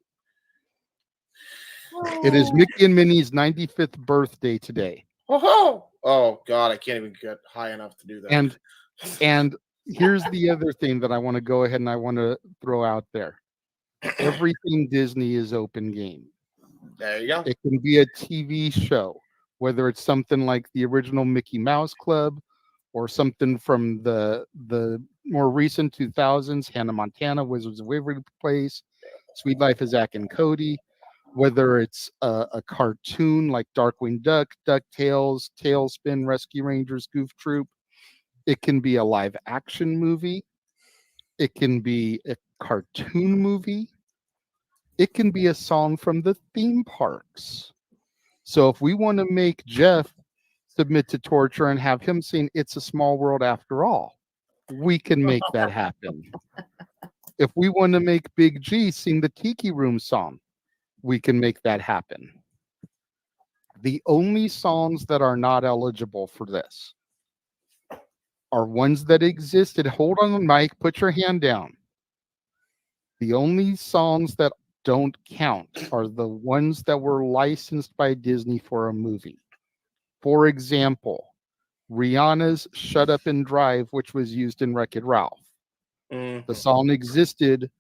It is Mickey and Minnie's 95th birthday today. Oh God, I can't even get high enough to do that. And here's the other thing that I want to go ahead and I want to throw out there. Everything Disney is open game. There you go. It can be a TV show, whether it's something like the original Mickey Mouse Club or something from the more recent 2000s, Hannah Montana, Wizards of Waverly Place, Sweet Life of Zack and Cody, whether it's a cartoon like Darkwing Duck, DuckTales, Tailspin, Rescue Rangers, Goof Troop. It can be a live action movie. It can be a cartoon movie. It can be a song from the theme parks. So if we want to make Jeff submit to torture and have him sing It's a Small World After All, we can make that happen. If we want to make Big G sing the Tiki Room song, we can make that happen. The only songs that are not eligible for this are ones that existed. Hold on the mic, put your hand down. The only songs that don't count are the ones that were licensed by Disney for a movie. For example, Rihanna's Shut Up and Drive, which was used in Wreck-It Ralph. The song existed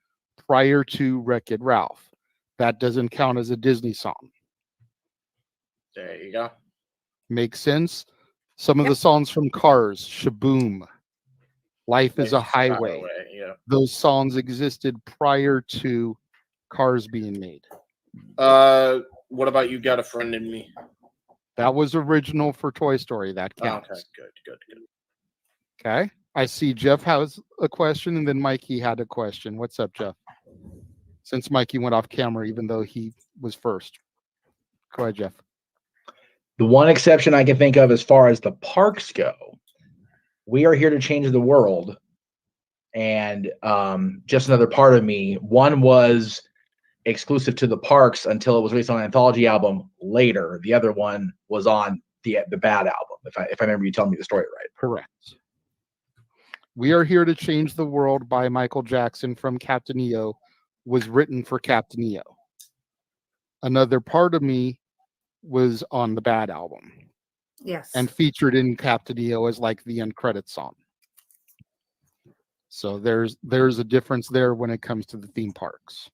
prior to Wreck-It Ralph. That doesn't count as a Disney song. There you go. Makes sense? Some of the songs from Cars, Shaboom, Life is a Highway. Yeah. Those songs existed prior to Cars being made. What about You Got a Friend in Me? That was original for Toy Story. That counts. Okay, good. Okay. I see Jeff has a question, and then Mikey had a question. What's up, Jeff? Since Mikey went off camera, even though he was first. Go ahead, Jeff. The one exception I can think of as far as the parks go, We Are Here to Change the World, and Just Another Part of Me. One was exclusive to the parks until it was released on an anthology album later. The other one was on the Bad album, if I remember you telling me the story right. Correct. We Are Here to Change the World by Michael Jackson from Captain EO was written for Captain EO. Another Part of Me was on the Bad album. Yes. And featured in Captain EO as like the end credit song. So there's a difference there when it comes to the theme parks.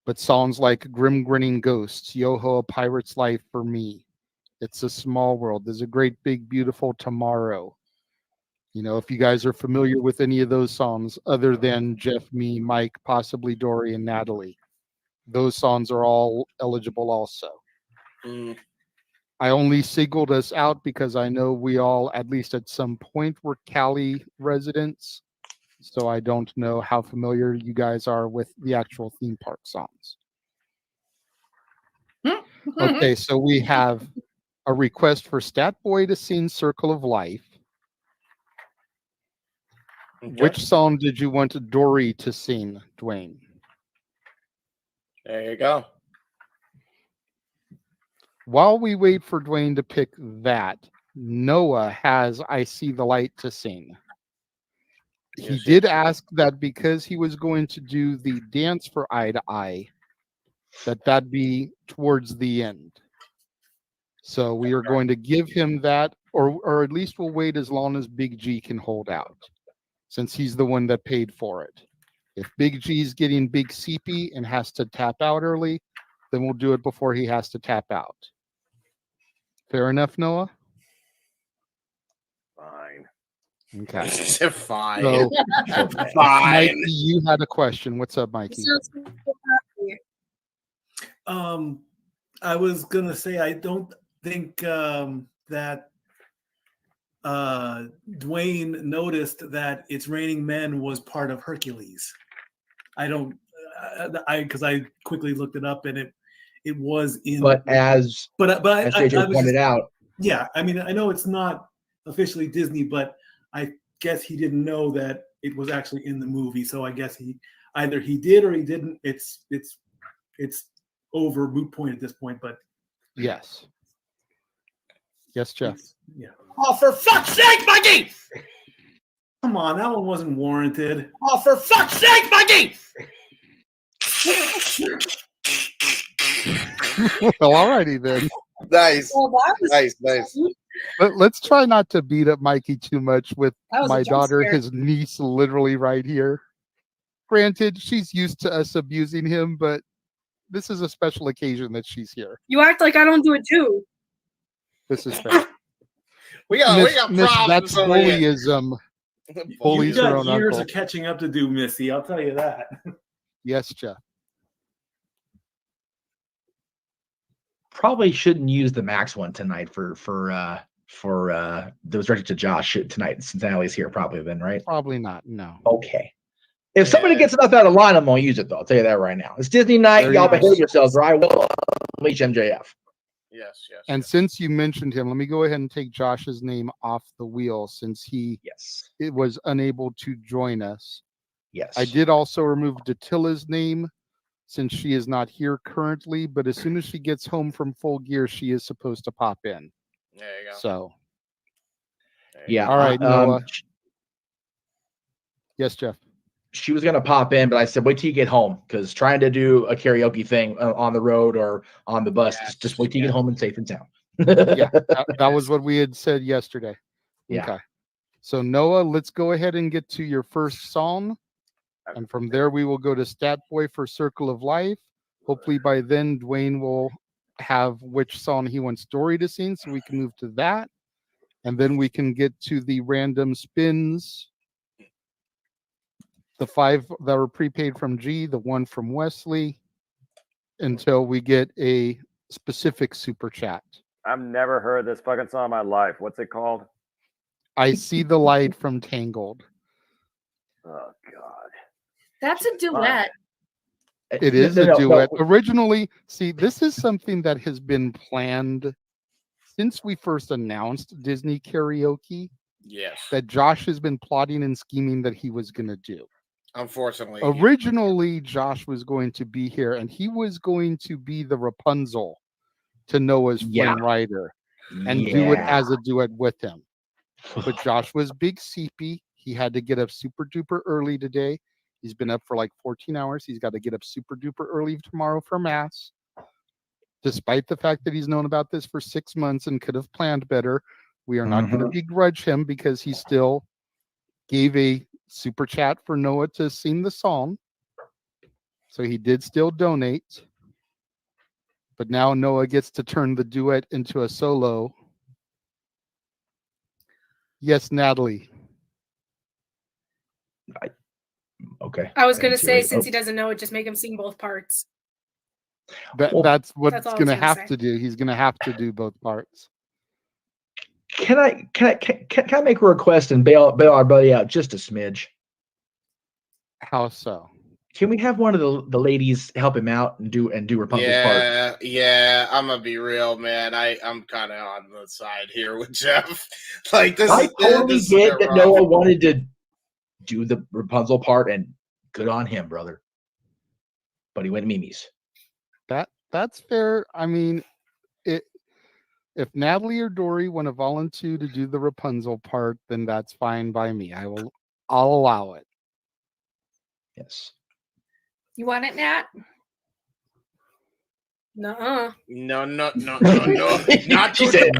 But songs like Grim Grinning Ghosts, Yo-Ho, A Pirate's Life for Me, It's a Small World, There's a Great Big Beautiful Tomorrow. You know, if you guys are familiar with any of those songs, other than Jeff, me, Mike, possibly Dory, and Natalie, those songs are all eligible also. I only singled us out because I know we all, at least at some point, were Cali residents. So I don't know how familiar you guys are with the actual theme park songs. Okay, so we have a request for Stat Boy to sing Circle of Life. Okay. Which song did you want Dory to sing, Dwayne? There you go. While we wait for Dwayne to pick that, Noah has I See the Light to sing. He did ask that because he was going to do the dance for Eye to Eye, that be towards the end. So we are going to give him that, or at least we'll wait as long as Big G can hold out, since he's the one that paid for it. If Big G's getting big CP and has to tap out early, then we'll do it before he has to tap out. Fair enough, Noah? Fine. Okay. Fine. So, Fine. Mikey, you had a question. What's up, Mikey? I was gonna say I don't think that Dwayne noticed that It's Raining Men was part of Hercules. Because I quickly looked it up and it was in. But as JJ was pointed out, yeah, I mean, I know it's not officially Disney, but I guess he didn't know that it was actually in the movie. So I guess he did or he didn't. It's over moot point at this point. But yes, Jeff. Yeah. Oh, for fuck's sake, Mikey! Come on, that one wasn't warranted. Oh, for fuck's sake, Mikey! Well, alrighty then. Nice. Well, that was Nice. Let's try not to beat up Mikey too much with That was a my jump daughter, scare. his niece, literally right here. Granted, she's used to us abusing him, but this is a special occasion that she's here. You act like I don't do it too. This is fair. We got Miss, problems that's over here. bullyism. You Bullies her got own years uncle. of catching up to do, Missy. I'll tell you that. Yes, Jeff. probably shouldn't use the Max one tonight for that was directed to Josh tonight since Natalie's here. Probably then, right? Probably not. No. Okay. If somebody gets enough out of line, I'm gonna use it though. I'll tell you that right now. It's Disney night. There Y'all you go. behave yourselves, or I will unleash MJF. Yes. And since you mentioned him, let me go ahead and take Josh's name off the wheel since it was unable to join us. Yes. I did also remove Datilla's name since she is not here currently, but as soon as she gets home from Full Gear, she is supposed to pop in. There you go. So, yeah. All right, Noah. Yes, Jeff. She was gonna pop in, but I said wait till you get home because trying to do a karaoke thing on the road or on the bus, just wait till you get home and safe and sound. Yeah, that was what we had said yesterday. Yeah. Okay. So Noah, let's go ahead and get to your first song. And from there, we will go to Stat Boy for Circle of Life. Hopefully by then, Dwayne will have which song he wants Dory to sing, so we can move to that. And then we can get to the random spins. The 5 that were prepaid from G, the 1 from Wesley, until we get a specific super chat. I've never heard this fucking song in my life. What's it called? I See the Light from Tangled. Oh God. That's a duet. It is a duet. Originally, see, this is something that has been planned since we first announced Disney Karaoke. Yes. That Josh has been plotting and scheming that he was going to do. Unfortunately. Originally, Josh was going to be here, and he was going to be the Rapunzel to Noah's Flame Rider and do it as a duet with him. But Josh was big seepy. He had to get up super duper early today. He's been up for like 14 hours. He's got to get up super duper early tomorrow for Mass. Despite the fact that he's known about this for 6 months and could have planned better, we are not going to begrudge him because he still gave a super chat for Noah to sing the song. So he did still donate. But now Noah gets to turn the duet into a solo. Yes, Natalie. Okay. I was going to say, since he doesn't know it, just make him sing both parts. That's what That's he's all I going was to gonna have say. to do. He's going to have to do both parts. Can I make a request and bail our buddy out just a smidge? How so? Can we have one of the ladies help him out and do Rapunzel's part? Yeah, I'm gonna be real, man. I'm kind of on the side here with Jeff. Like this, I totally this is get that rough. Noah wanted to do the Rapunzel part, and good on him, brother. But he went Mimi's. That's fair. I mean, if Natalie or Dory want to volunteer to do the Rapunzel part, then that's fine by me. I'll allow it. Yes. You want it, Nat? Nuh-uh. No. Not today.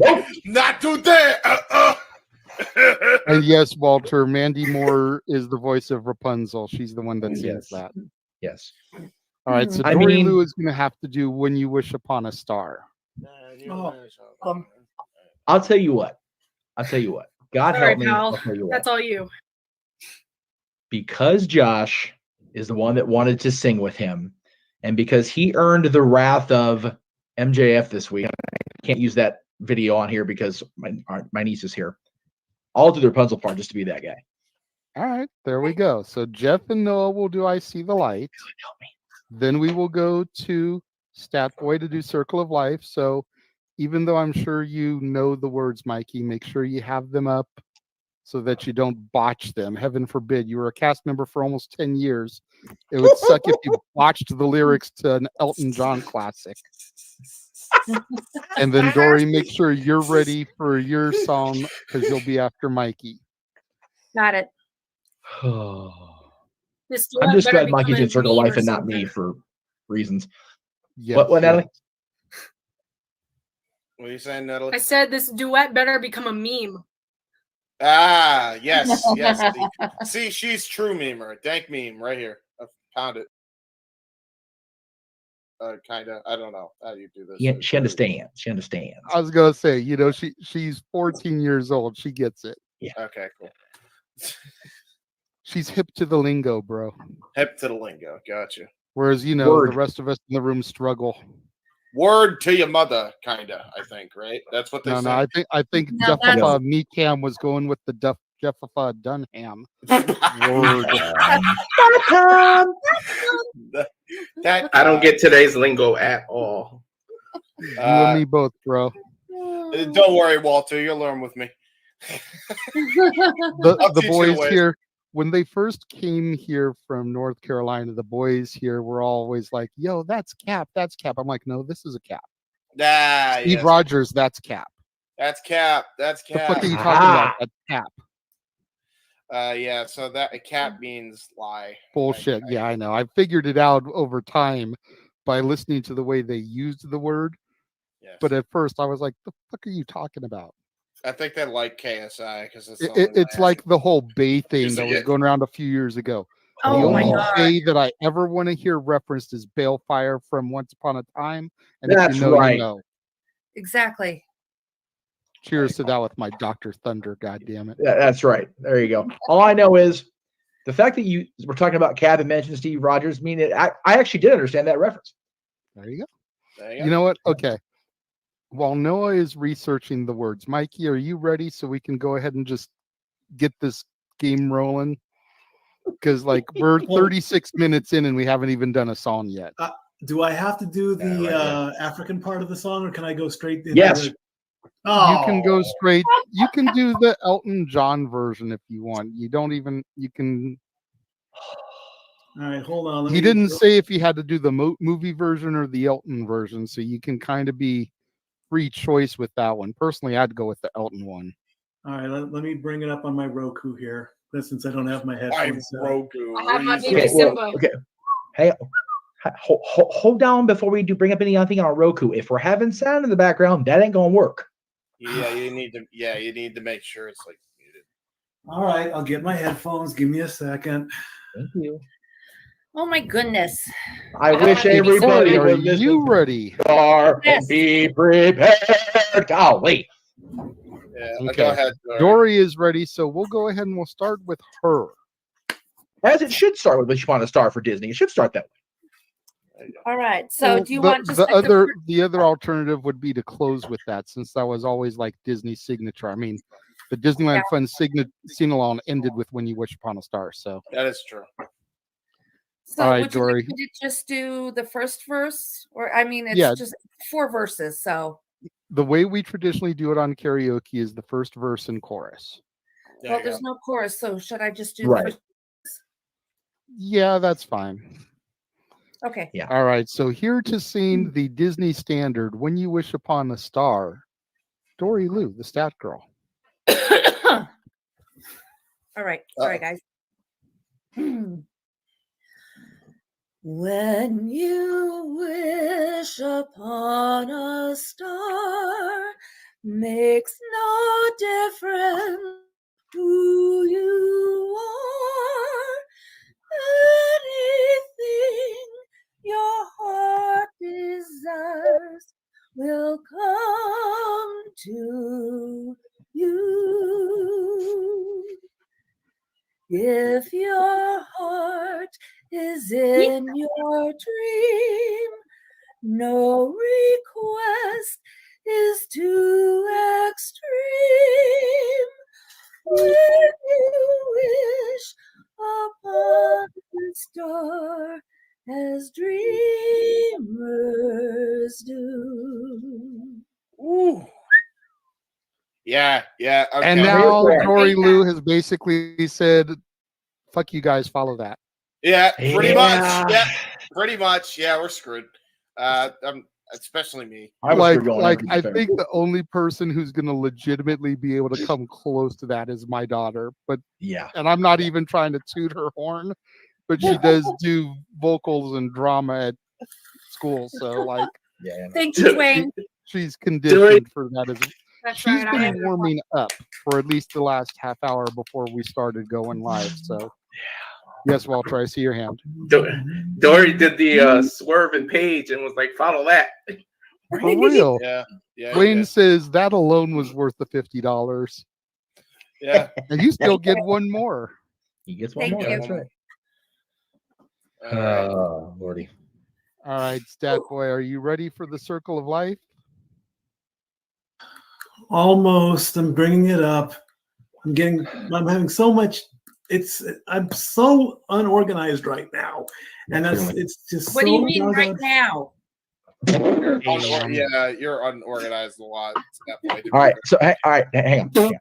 Not today. And yes, Walter, Mandy Moore is the voice of Rapunzel. She's the one that sings that. Yes. All right, so I Dory mean- Lou is going to have to do When You Wish Upon a Star. I'll tell you what. God Sorry, help me. pal. I'll tell you what. That's all you. Because Josh is the one that wanted to sing with him, and because he earned the wrath of MJF this week, I can't use that video on here because my niece is here. I'll do the Rapunzel part just to be that guy. All right, there we go. So Jeff and Noah will do I See the Light. Help me. Then we will go to Stat Boy to do Circle of Life. So even though I'm sure you know the words, Mikey, make sure you have them up so that you don't botch them. Heaven forbid. You were a cast member for almost 10 years. It would suck if you botched the lyrics to an Elton John classic. And then Dory, make sure you're ready for your song because you'll be after Mikey. Got it. This duet I'm just better glad Mikey's become a in Circle of meme Life or and not something. me for reasons. Yes, What, Natalie? What are you saying, Natalie? I said this duet better become a meme. Ah, yes. See, she's true memer. Dank meme right here. I found it. Kind of. I don't know how you do this. She understands. She understands. I was gonna say, you know, she's 14 years old. She gets it. Yeah. Okay, cool. She's hip to the lingo, bro. Hip to the lingo. Gotcha. Whereas, you know, Word. the rest of us in the room struggle. Word to your mother, kinda. I think, right? That's what they say. No, I think No, Jeffa Meecam was going with the Jeffa Dunham. Word. That I don't get today's lingo at all. You and me both, bro. Don't worry, Walter. You'll learn with me. The I'll teach you boys ways. here, when they first came here from North Carolina, the boys here were always like, yo, that's Cap. That's Cap. I'm like, no, this is a Cap. Ah, Steve yes. Rogers, that's Cap. That's Cap. That's The Cap. fuck are you talking about? That's Cap. Yeah, so that a cap means lie. Bullshit. Yeah, I know. I figured it out over time by listening to the way they used the word. Yes. But at first I was like, the fuck are you talking about? I think they like KSI because It's like the whole Bay thing Using that was it. going around a few years ago. Oh the my only God. Bay that I ever want to hear referenced is Balefire from Once Upon a Time. And That's if you know, right. you know. Exactly. Cheers to that with my Dr. Thunder, God damn it. Yeah, that's right. There you go. All I know is the fact that you were talking about Cap and mentioned Steve Rogers mean it. I actually did understand that reference. There you go. There You know what? Okay. while Noah is researching the words, Mikey, are you ready so we can go ahead and just get this game rolling? Because like we're 36 minutes in and we haven't even done a song yet. Do I have to do the African part of the song, or can I go straight into Yes. Oh. You can go straight. You can do the Elton John version if you want. You don't even. You can. All right, hold on. He didn't say if you had to do the movie version or the Elton version, so you can kind of be free choice with that one. Personally, I'd go with the Elton one. All right, let me bring it up on my Roku here. Since I don't have my headphones. Roku. I have my baby Okay, Simba. okay. Hey, hold down before we do bring up anything on Roku. If we're having sound in the background, that ain't gonna work. Yeah, you need to. Yeah, you need to make sure it's like muted. All right, I'll get my headphones. Give me a second. Thank you. Oh my goodness. I wish everybody Are would listen you ready? and be prepared. Golly. Yeah, Okay. go ahead. Dory is ready, so we'll go ahead and we'll start with her. As it should start with Wish Upon a Star for Disney. It should start that way. All right. So Well, do you the, want just the like other alternative would be to close with that, since that was always like Disney's signature. I mean, the Disneyland Fun sing-along ended with "When You Wish Upon a Star." So that is true. So all right, would you Dory. like me to just do the first verse? Or I mean it's Yeah. just 4 verses, so The way we traditionally do it on karaoke is the first verse and chorus. well there's no chorus, so should I just do Right. the first? Yeah, that's fine. Okay. Yeah. All right. So here to sing the Disney standard "When You Wish Upon a Star," Dory Lou, the stat girl. All right. Sorry guys. When you wish upon a star, makes no difference who you are. Anything your heart desires will come to you. If your heart is in your dream, no request is too extreme. When you wish upon a star, as dreamers do. Ooh. Yeah. Okay. And now Dory Lou has basically said, "Fuck you guys, follow that." Yeah, pretty much. Yeah, pretty much. Yeah, we're screwed. Especially me. I think the only person who's going to legitimately be able to come close to that is my daughter. But yeah, and I'm not even trying to toot her horn, but she does do vocals and drama at school. So like, Thank you, Dwayne. she's conditioned for that. That's She's right. I been have no warming up for at least the last half hour before we started going live. So yes, Walter, I see your hand. Dory did the swerve and page and was like, follow that. For real. Yeah. Wayne says that alone was worth the $50. Yeah. And you still get one more. He gets one Thank more. you. That's right. Lordy. All right, Stat Boy, are you ready for the Circle of Life? Almost. I'm bringing it up. I'm having so much. I'm so unorganized right now, and it's just. What do you mean right now? Yeah, you're unorganized a lot. All right. So, all right. Hang on.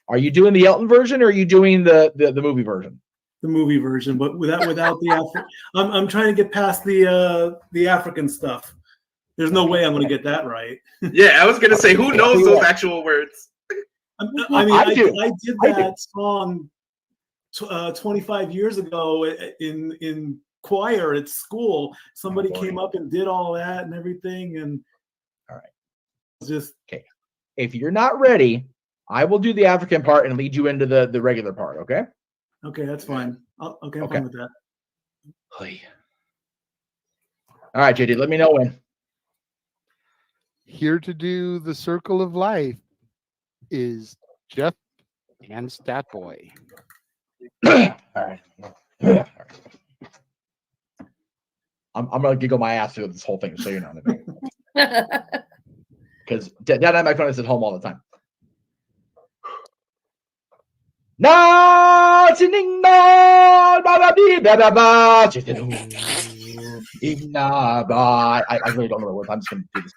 Are you doing the Elton version or are you doing the movie version? The movie version, but without the I'm trying to get past the African stuff. There's no way I'm going to get that right. Yeah, I was going to say, who knows those actual words? I mean, I did that song 25 years ago in choir at school. Somebody came up and did all that and everything, and all right, just okay. If you're not ready, I will do the African part and lead you into the regular part. Okay. Okay, that's fine. I'm fine with that. All right, JD, let me know when. Here to do the Circle of Life is Jeff and Stat Boy. All right. I'm gonna giggle my ass through this whole thing, so you know. because Dad and my phone is at home all the time. No, I really don't know the words. I'm just going to do this.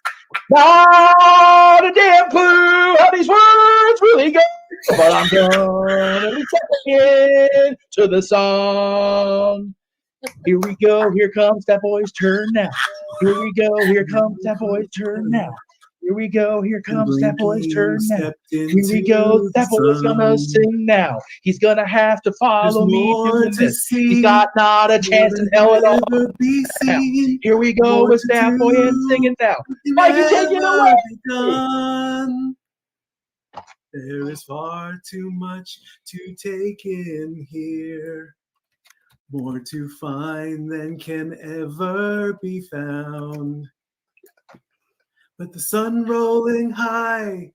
Not a damn clue how these words really go, but I'm gonna be taking to the song. Here we go, here comes that boy's turn now. Here we go, here comes that boy's turn now. Here we go, here comes that boy's turn now. Here we go, that boy's gonna sing now. He's gonna have to follow me doing this. He's got not a chance in hell at all. Now, here we go with that boy and singing now. Mikey, take it away. There is far too much to take in here. More to find than can ever be found. But the sun rolling high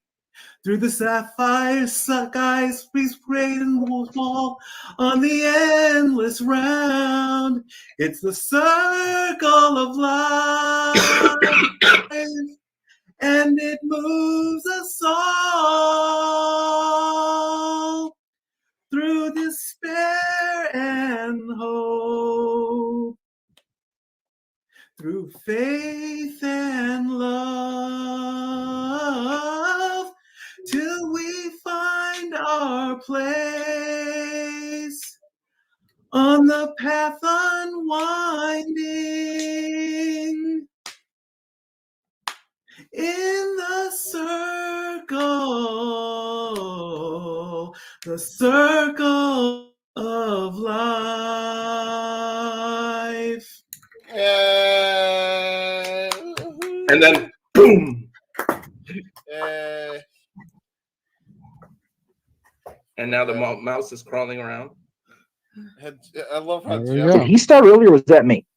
through the sapphire skies breathes great and small on the endless round. It's the circle of life, and it moves us all through despair and hope, through faith and love, till we find our place on the path unwinding in the circle of life. And then boom. And now the mouse is crawling around. I love how Did he start early or was that me?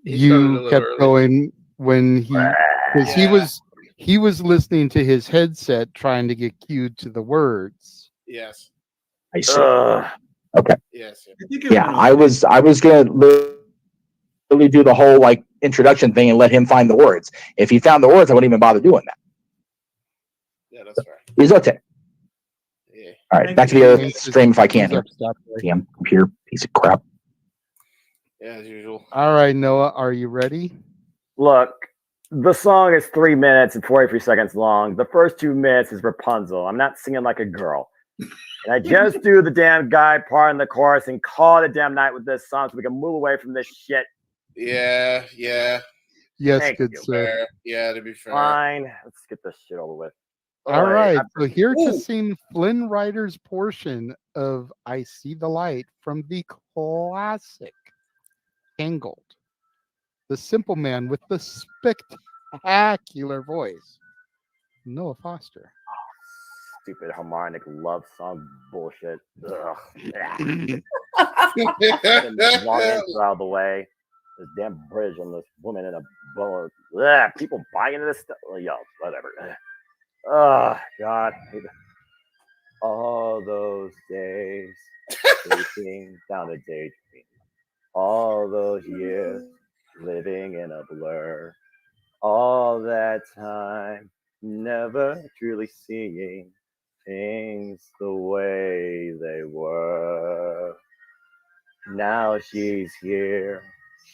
You kept going when because he was listening to his headset trying to get cued to the words. Yes. I see. Okay. Yes. Yeah, I was gonna really do the whole like introduction thing and let him find the words. If he found the words, I wouldn't even bother doing that. Yeah, that's right. Risotto. Yeah. All right, back to the other stream if I can. Damn computer piece of crap. Yeah, as usual. All right, Noah, are you ready? Look, the song is 3 minutes and 43 seconds long. The first 2 minutes is Rapunzel. I'm not singing like a girl. And I just do the damn guy part in the chorus and call it a damn night with this song so we can move away from this shit. Yeah. Yes, Thank good you. sir. Yeah, to be fair. Fine. Let's get this shit over with. All right, so here to sing Flynn Rider's portion of I See the Light from the classic Tangled, the simple man with the spectacular voice, Noah Foster. Stupid harmonic love song bullshit. Ugh. Long intro out of the way. This damn bridge on this woman in a boat. Ugh, people buying into this stuff. Yo, whatever. Oh, God. All those days chasing down a daydream. All those years living in a blur. All that time never truly seeing things the way they were. Now she's here,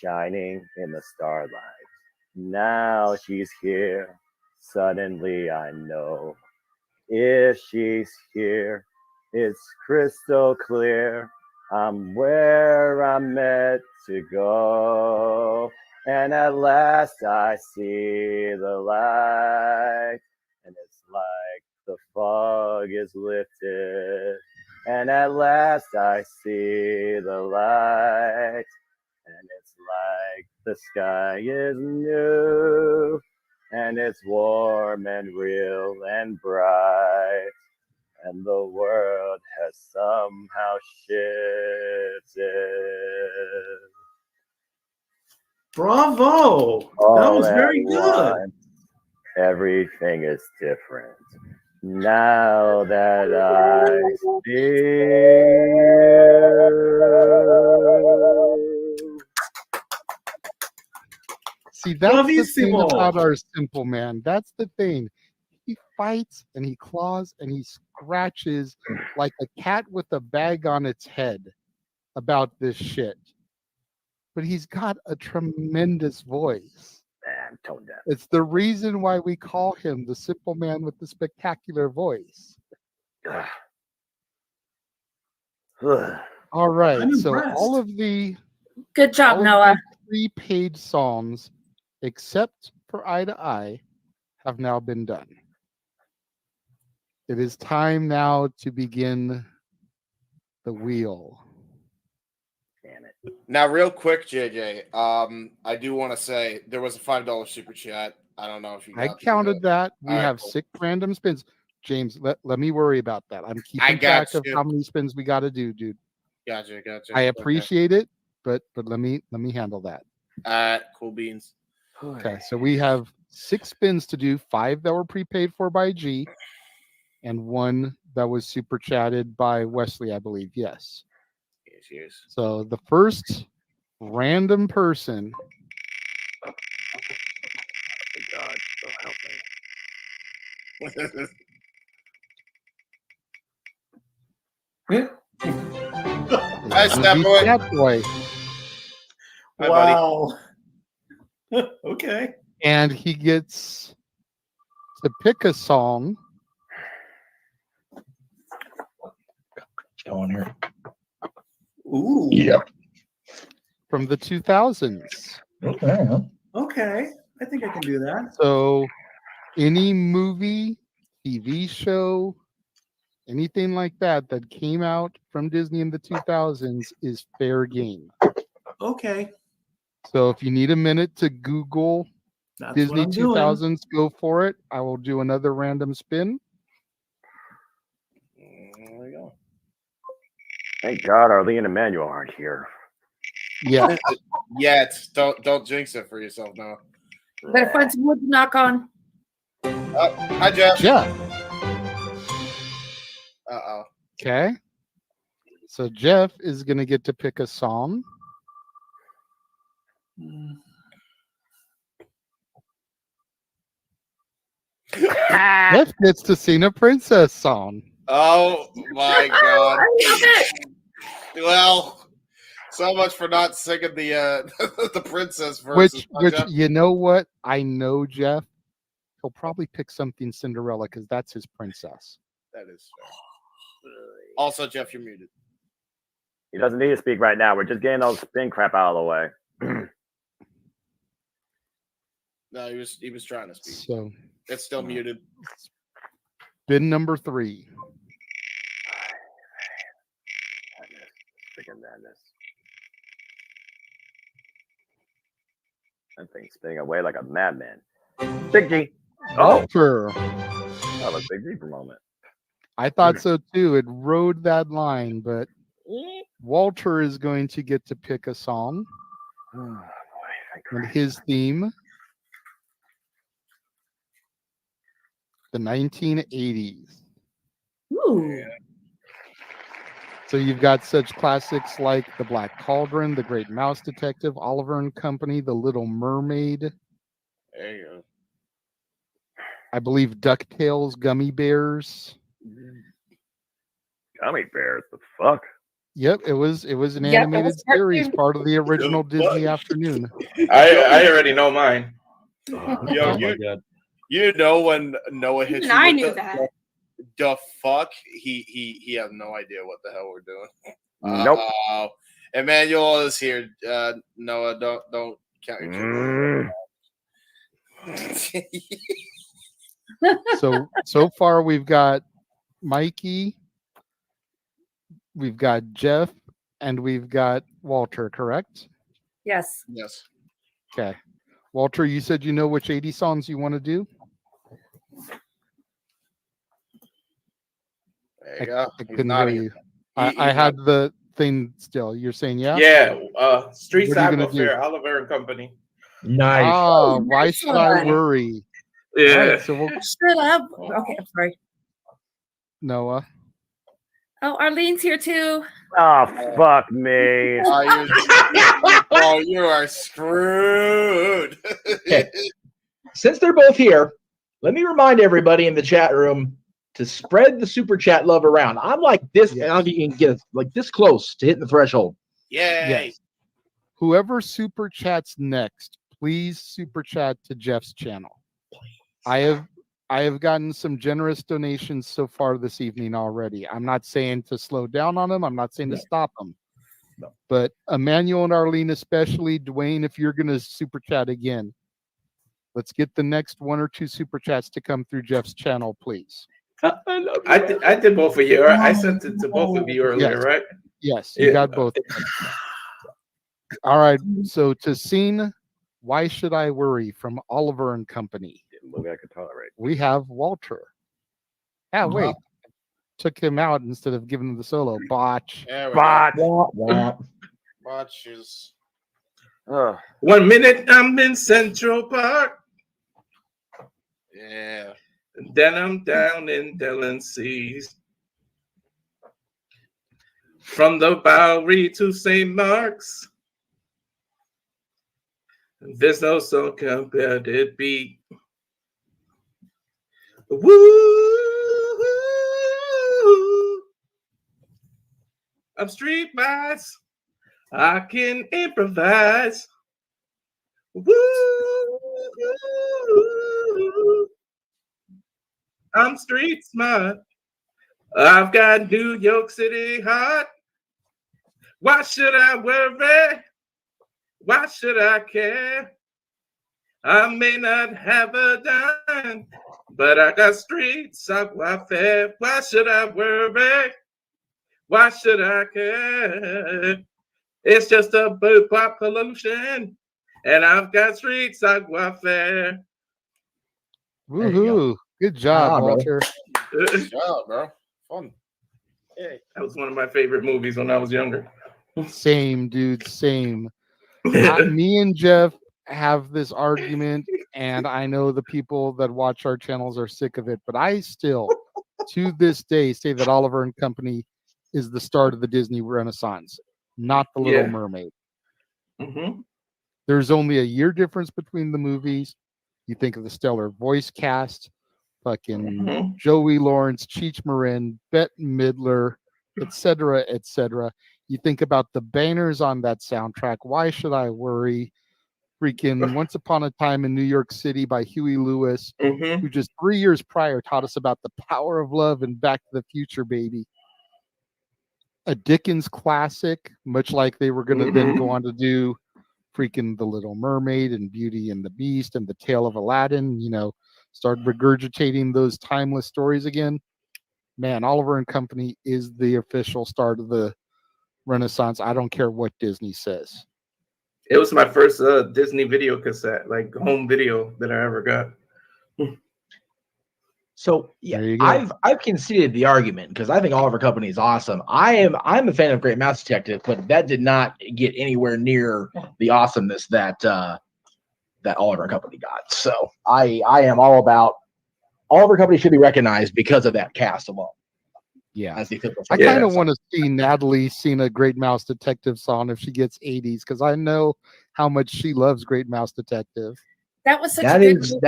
shining in the starlight. Now she's here. Suddenly I know if she's here, it's crystal clear. I'm where I'm meant to go. And at last I see the light. And it's like the fog is lifted. And at last I see the light. And it's like the sky is new. And it's warm and real and bright. And the world has somehow shifted. Bravo! That was very good. Everything is different. Now that I see you. See, that's the thing Bravissimo. about our simple man. That's the thing. He fights and he claws and he scratches like a cat with a bag on its head about this shit. But he's got a tremendous voice. I'm tone deaf. It's the reason why we call him the simple man with the spectacular voice. All right, I'm so impressed. all of the Good job, Noah. 3-page songs, except for Eye to Eye, have now been done. It is time now to begin the wheel. Damn it. Now, real quick, JJ, I do want to say there was a $5 super chat. I don't know if you I got counted that. We All right, have cool. 6 random spins. James, let me worry about that. I'm I keeping got track of you. how many spins we got to do, dude. Gotcha. I appreciate it, but let me handle that. Cool beans. Okay, so we have 6 spins to do, 5 that were prepaid for by G, and 1 that was super chatted by Wesley, I believe. Yes. Yes. So the first random person. God, so help me. Nice, that boy. That boy. Hi, buddy. Wow. Okay. And he gets to pick a song. Going here. Ooh. Yep. From the 2000s. Okay. Okay. I think I can do that. So any movie, TV show, anything like that that came out from Disney in the 2000s is fair game. Okay. So if you need a minute to Google That's Disney what I'm doing. 2000s, go for it. I will do another random spin. There we go. Thank God Arlene and Emmanuel aren't here. Yeah. Yet. Don't jinx it for yourself now. Better find some wood to knock on. Hi, Jeff. Yeah. Uh-oh. Okay. So Jeff is going to get to pick a song. Jeff gets to sing a princess song. Oh my God. I love it. Well, so much for not singing the the princess verse. Which you know what? I know Jeff. He'll probably pick something Cinderella because that's his princess. That is fair. Also, Jeff, you're muted. He doesn't need to speak right now. We're just getting those spin crap out of the way. No, he was trying to speak. So It's still muted. spin number 3. Freaking madness. That thing's spinning away like a madman. Big G. Oh, Walter. that was Big G for a moment. I thought so too. It rode that line, but Walter is going to get to pick a song. Oh, boy, And his theme, the 1980s. Ooh. So you've got such classics like The Black Cauldron, The Great Mouse Detective, Oliver and Company, The Little Mermaid. There you go. I believe DuckTales, Gummy Bears. Gummy bears, the fuck? Yep, it was an Yep, it animated was cartoon. series, part of the original Disney Afternoon. I already know mine. Yo, Oh my God. you know when Noah hits Even you I with knew that. the fuck, he has no idea what the hell we're doing. Nope. Emmanuel is here. Noah, don't count your chickens. So far we've got Mikey, we've got Jeff, and we've got Walter, correct? Yes. Yes. Okay. Walter, you said you know which 80 songs you want to do? There you go. I He's couldn't hear nodding. you. I had the thing still. You're saying yeah? Yeah, Street What are you gonna Atmosphere, Oliver and Company. Nice. Oh, Oh, why nice should I one. worry? Yeah. All right, so we'll, Shut up. Okay, I'm sorry. Noah. Oh, Arlene's here too. Oh, fuck me. Oh, you are screwed. Okay. Since they're both here, let me remind everybody in the chat room to spread the super chat love around. I'm like this, and I'll get like this close to hitting the threshold. Yay! Yes. Whoever super chats next, please super chat to Jeff's channel. I have gotten some generous donations so far this evening already. I'm not saying to slow down on them. I'm not saying to stop them. No. But Emmanuel and Arlene, especially Dwayne, if you're going to super chat again, let's get the next 1 or 2 super chats to come through Jeff's channel, please. I did both of you. I sent it to both of you earlier, right? Yes, you got both. All right. So to scene, Why Should I Worry from Oliver and Company. Movie I could tolerate. We have Walter. Ah, wait. Took him out instead of giving him the solo. Botch. Botch. Botches. 1 minute I'm in Central Park. Yeah. Then I'm down in Delancey's. From the Bowery to St. Mark's. There's no song compared to beat. Woo! I'm streetwise. I can improvise. Woo! I'm street smart. I've got New York City heart. Why should I worry? Why should I care? I may not have a dime, but I got street savoir-faire. Why should I worry? Why should I care? It's just a boot pop pollution, and I've got street savoir-faire. Woohoo! Good job, Walter. Good job, bro. Fun. That was one of my favorite movies when I was younger. Same, dude. Same. Me and Jeff have this argument, and I know the people that watch our channels are sick of it, but I still, to this day, say that Oliver and Company is the start of the Disney Renaissance, not The Little Mermaid. Mm-hmm. There's only a year difference between the movies. You think of the stellar voice cast, fucking Joey Lawrence, Cheech Marin, Bette Midler, etc., etc. You think about the banners on that soundtrack. Why Should I Worry? Freaking Once Upon a Time in New York City by Huey Lewis, who just 3 years prior taught us about the power of love and Back to the Future, baby. A Dickens classic, much like they were going to then go on to do freaking The Little Mermaid and Beauty and the Beast and The Tale of Aladdin, you know, start regurgitating those timeless stories again. Man, Oliver and Company is the official start of the Renaissance. I don't care what Disney says. It was my first Disney video cassette, like home video that I ever got. So yeah, I've conceded the argument because I think Oliver Company is awesome. I'm a fan of Great Mouse Detective, but that did not get anywhere near the awesomeness that that Oliver Company got. So I am all about Oliver Company should be recognized because of that cast alone. Yeah, as the I kind of want to see Natalie sing a Great Mouse Detective song if she gets 80s, because I know how much she loves Great Mouse Detective. That was such a good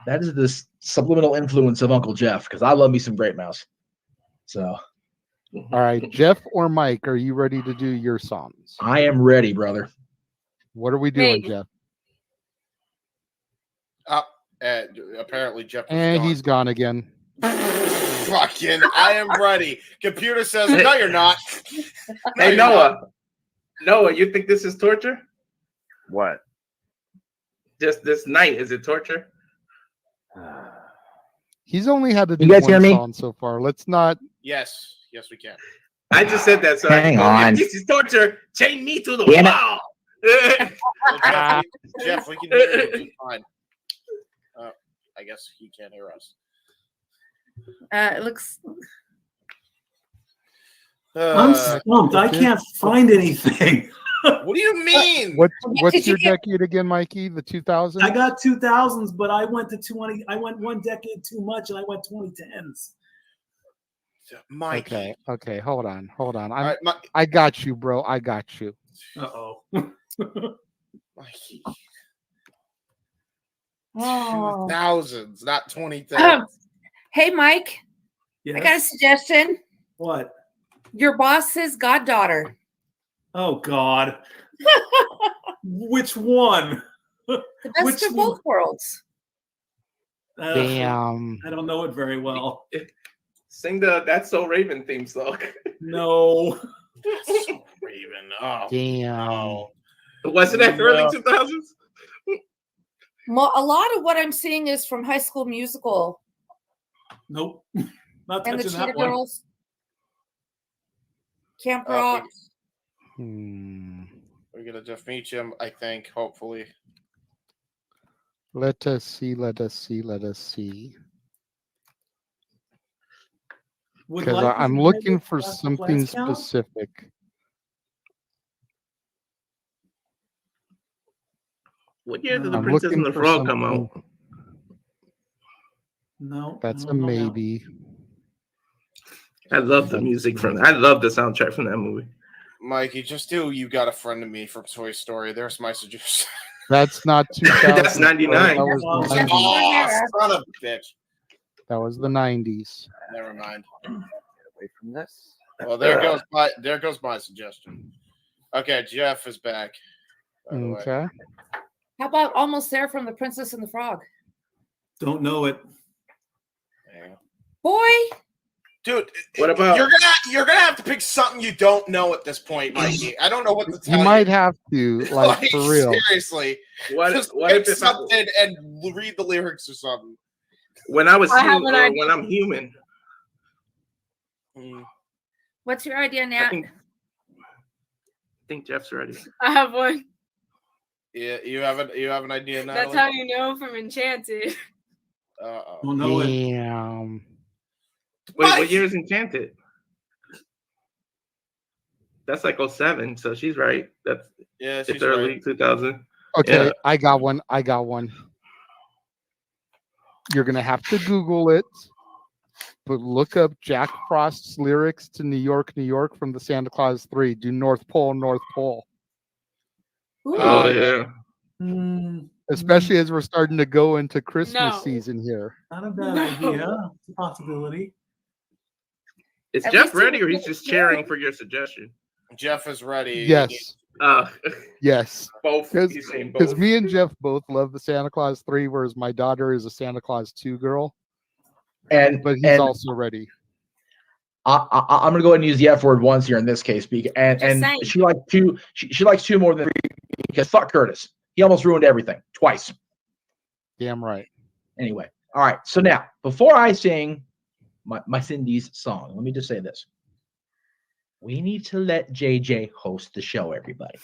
that is the subliminal influence of Uncle Jeff, because I love me some Great Mouse. So, all right, Jeff or Mike, are you ready to do your songs? I am ready, brother. What are we doing, Jeff? Apparently Jeff. And he's gone again. Fucking, I am ready. Computer says, no, you're not. Hey, Noah. Noah, you think this is torture? What? Just this night, is it torture? He's only had to do You guys hear one me? song so far. Let's not. Yes, we can. I just said that, so Hang on. If this is torture, chain me to the Damn it. wall. Well, Jeff, we can hear you just fine. I guess he can't hear us. It looks. I'm stumped. I can't find anything. What do you mean? What's your decade again, Mikey? The 2000s? I got 2000s, but I went to 20. I went one decade too much, and I went 2010s. Mike. Okay. Hold on. right, I got you, bro. I got you. Uh-oh. Mikey. Oh. 2000s, not 2010s. Hey, Mike. I got a suggestion. What? Your boss's goddaughter. Oh God. Which one? The best of both worlds. Damn. I don't know it very well. Sing the That's So Raven theme song. No. That's So Raven. Oh. Damn. No. Wasn't that early 2000s? A lot of what I'm seeing is from High School Musical. Nope. Not And the touching Cheetah that one. Girls. Camp Rock. We're gonna just meet him, I think, hopefully. Let us see. Would Because Life is I'm a looking Magic for Class something count? specific. What year did the I'm Princess and looking the for Frog come something. out? No. That's I a don't know. maybe. I love the music from I love the soundtrack from that movie. Mikey, just do You Got a Friend of Me from Toy Story. There's my suggestion. That's not 2000. That's 99. That was the 90s. Oh, son of a bitch. That was the 90s. Never mind. Away from this. Well, there goes my suggestion. Okay, Jeff is back. By the way. Okay. How about Almost There from The Princess and the Frog? Don't know it. Boy. Dude, what about you're gonna have to pick something you don't know at this point, Mikey. I don't know what to tell you. You might have to, like, for real. Seriously. What Just if pick something and read the lyrics or something. When I was I have human, an or idea. when I'm human. What's your idea, Nat? I think Jeff's ready. I have one. Yeah, you have an idea, Natalie? That's how you know from Enchanted. Uh-oh. Don't know it. Damn. Wait, what year is Enchanted? That's like 07, so she's right. That's she's it's early right. 2000. Okay, Yeah. I got one. You're gonna have to Google it, but look up Jack Frost's lyrics to New York, New York from the Santa Claus 3. Do North Pole, North Pole. Oh yeah. Especially as we're starting to go into Christmas No. season here. Not a bad idea. It's a possibility. Is At Jeff least he ready, or was he's just prepared. cheering for your suggestion? Jeff is ready. Yes. Yes. Both. He's saying both. Because me and Jeff both love the Santa Claus 3, whereas my daughter is a Santa Claus 2 girl. But he's also ready. I'm gonna go ahead and use the F word once here in this case, and she likes two. She likes two more than three because fuck Curtis. He almost ruined everything twice. Damn right. Anyway, all right. So now, before I sing my Cindy's song, let me just say this: we need to let JJ host the show. Everybody,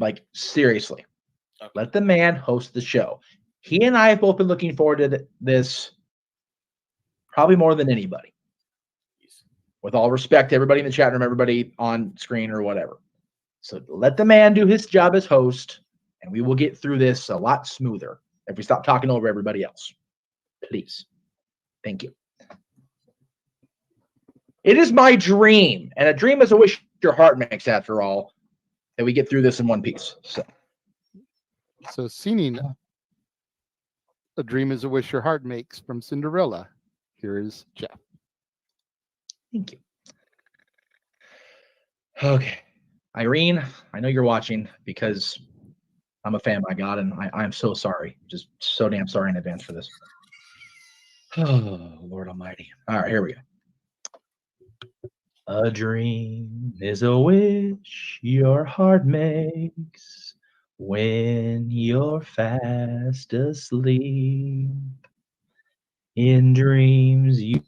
like seriously, let the man host the show. He and I have both been looking forward to this probably more than anybody. With all respect to everybody in the chat room, everybody on screen or whatever. So let the man do his job as host, and we will get through this a lot smoother if we stop talking over everybody else. Please. Thank you. It is my dream, and a dream is a wish your heart makes, after all, that we get through this in one piece. So singing A Dream is a Wish Your Heart Makes from Cinderella. Here is Jeff. Thank you. Okay. Irene, I know you're watching because I'm a fan, by God, and I'm so sorry. Just so damn sorry in advance for this. Oh, Lord Almighty. All right, here we go. A dream is a wish your heart makes when you're fast asleep. In dreams, you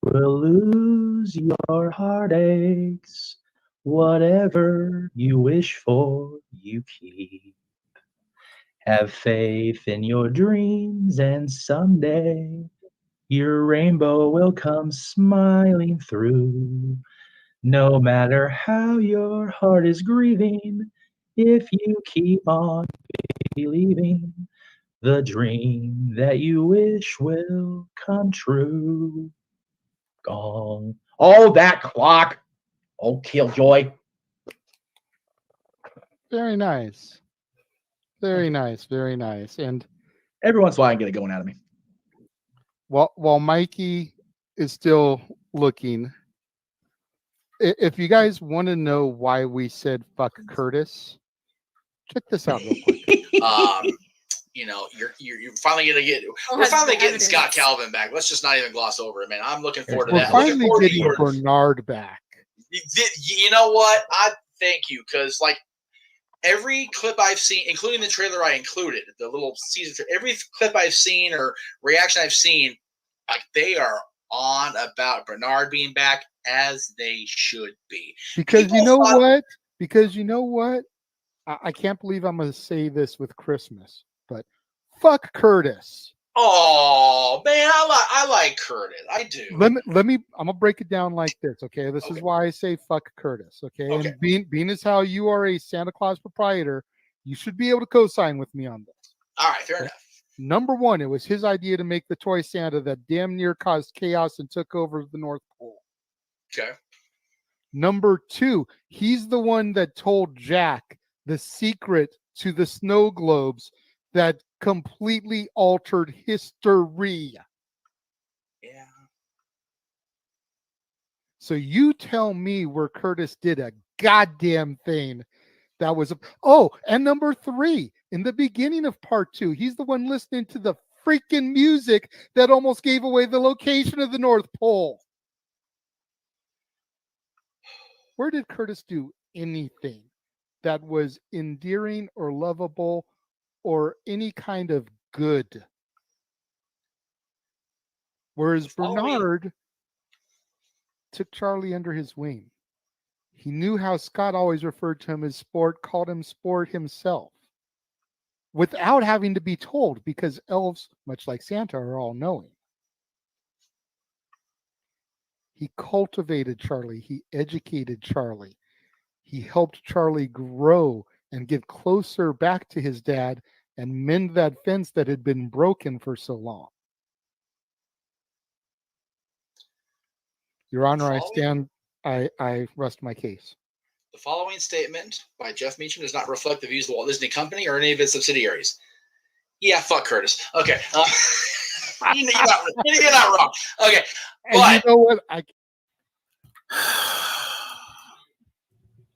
will lose your heartaches. Whatever you wish for, you keep. Have faith in your dreams, and someday your rainbow will come smiling through. No matter how your heart is grieving, if you keep on believing, the dream that you wish will come true. Gong. Oh, that clock. Oh, Killjoy. Very nice. Very nice. Very nice. And every once in a while I get it going out of me. While Mikey is still looking, if you guys want to know why we said fuck Curtis, check this out real quick. You know, you're finally gonna get. We're finally getting Scott Calvin back. Let's just not even gloss over it, man. I'm looking forward to We're that. finally getting Bernard back. You know what? I thank you, because like every clip I've seen, including the trailer I included, the little season, every clip I've seen or reaction I've seen, like they are on about Bernard being back, as they should be. Because you know what? Because you know what? I can't believe I'm going to say this with Christmas, but fuck Curtis. Oh man, I like Curtis. I do. Let me. I'm gonna break it down like this. Okay, this is why I say fuck Curtis. Okay, and being as how you are a Santa Claus proprietor, you should be able to co-sign with me on this. All right, fair enough. Number one, it was his idea to make the toy Santa that damn near caused chaos and took over the North Pole. Okay. Number two, he's the one that told Jack the secret to the snow globes that completely altered history. Yeah. So you tell me where Curtis did a goddamn thing that was and number three, in the beginning of part two, he's the one listening to the freaking music that almost gave away the location of the North Pole. Where did Curtis do anything that was endearing or lovable or any kind of good? Whereas Bernard took Charlie under his wing. He knew how Scott always referred to him as Sport, called him Sport himself, without having to be told, because elves, much like Santa, are all knowing. He cultivated Charlie. He educated Charlie. He helped Charlie grow and get closer back to his dad and mend that fence that had been broken for so long. Your Honor, I rest my case. The following statement by Jeff Meacham does not reflect the views of the Walt Disney Company or any of its subsidiaries. Yeah, fuck Curtis. Okay. You're not wrong. Okay. And you know what?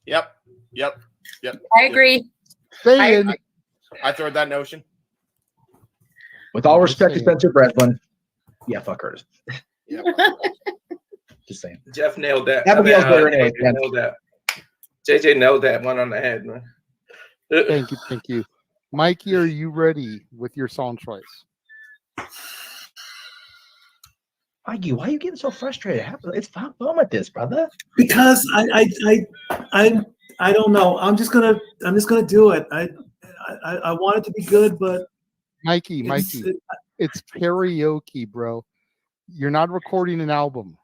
Yep. I agree. I throw that notion. With all respect to Spencer Breslin, yeah, fuck Curtis. Yep. Just saying. Jeff nailed that. Abigail's better than JJ nailed that. JJ nailed that one on the head, man. Thank you. Mikey, are you ready with your song choice? Mikey, why are you getting so frustrated? It's fun with this, brother. Because I don't know. I'm just gonna do it. I want it to be good, but Mikey, it's karaoke, bro. You're not recording an album.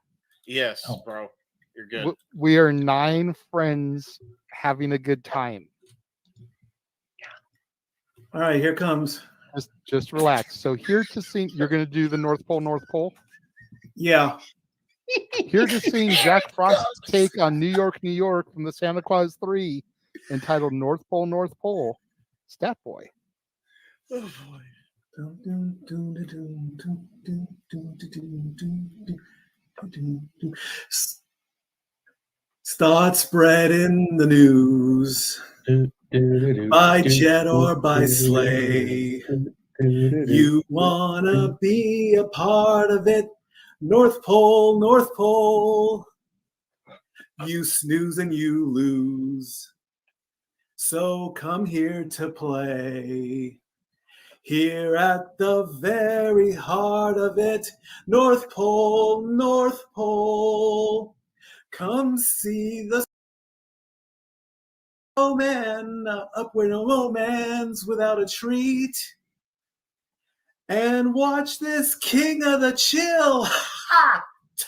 Yes, bro. You're good. We are 9 friends having a good time. All right, here comes. Just relax. So here to sing, you're going to do the North Pole? Yeah. Here to sing Jack Frost's take on New York, New York from the Santa Claus 3, entitled North Pole, Stat Boy. Oh boy. Start spreading the news by jet or by sleigh. You wanna be a part of it, North Pole. You snooze and you lose. So come here to play. Here at the very heart of it, North Pole. Come see the snowman, up where no man's without a treat. And watch this king of the chill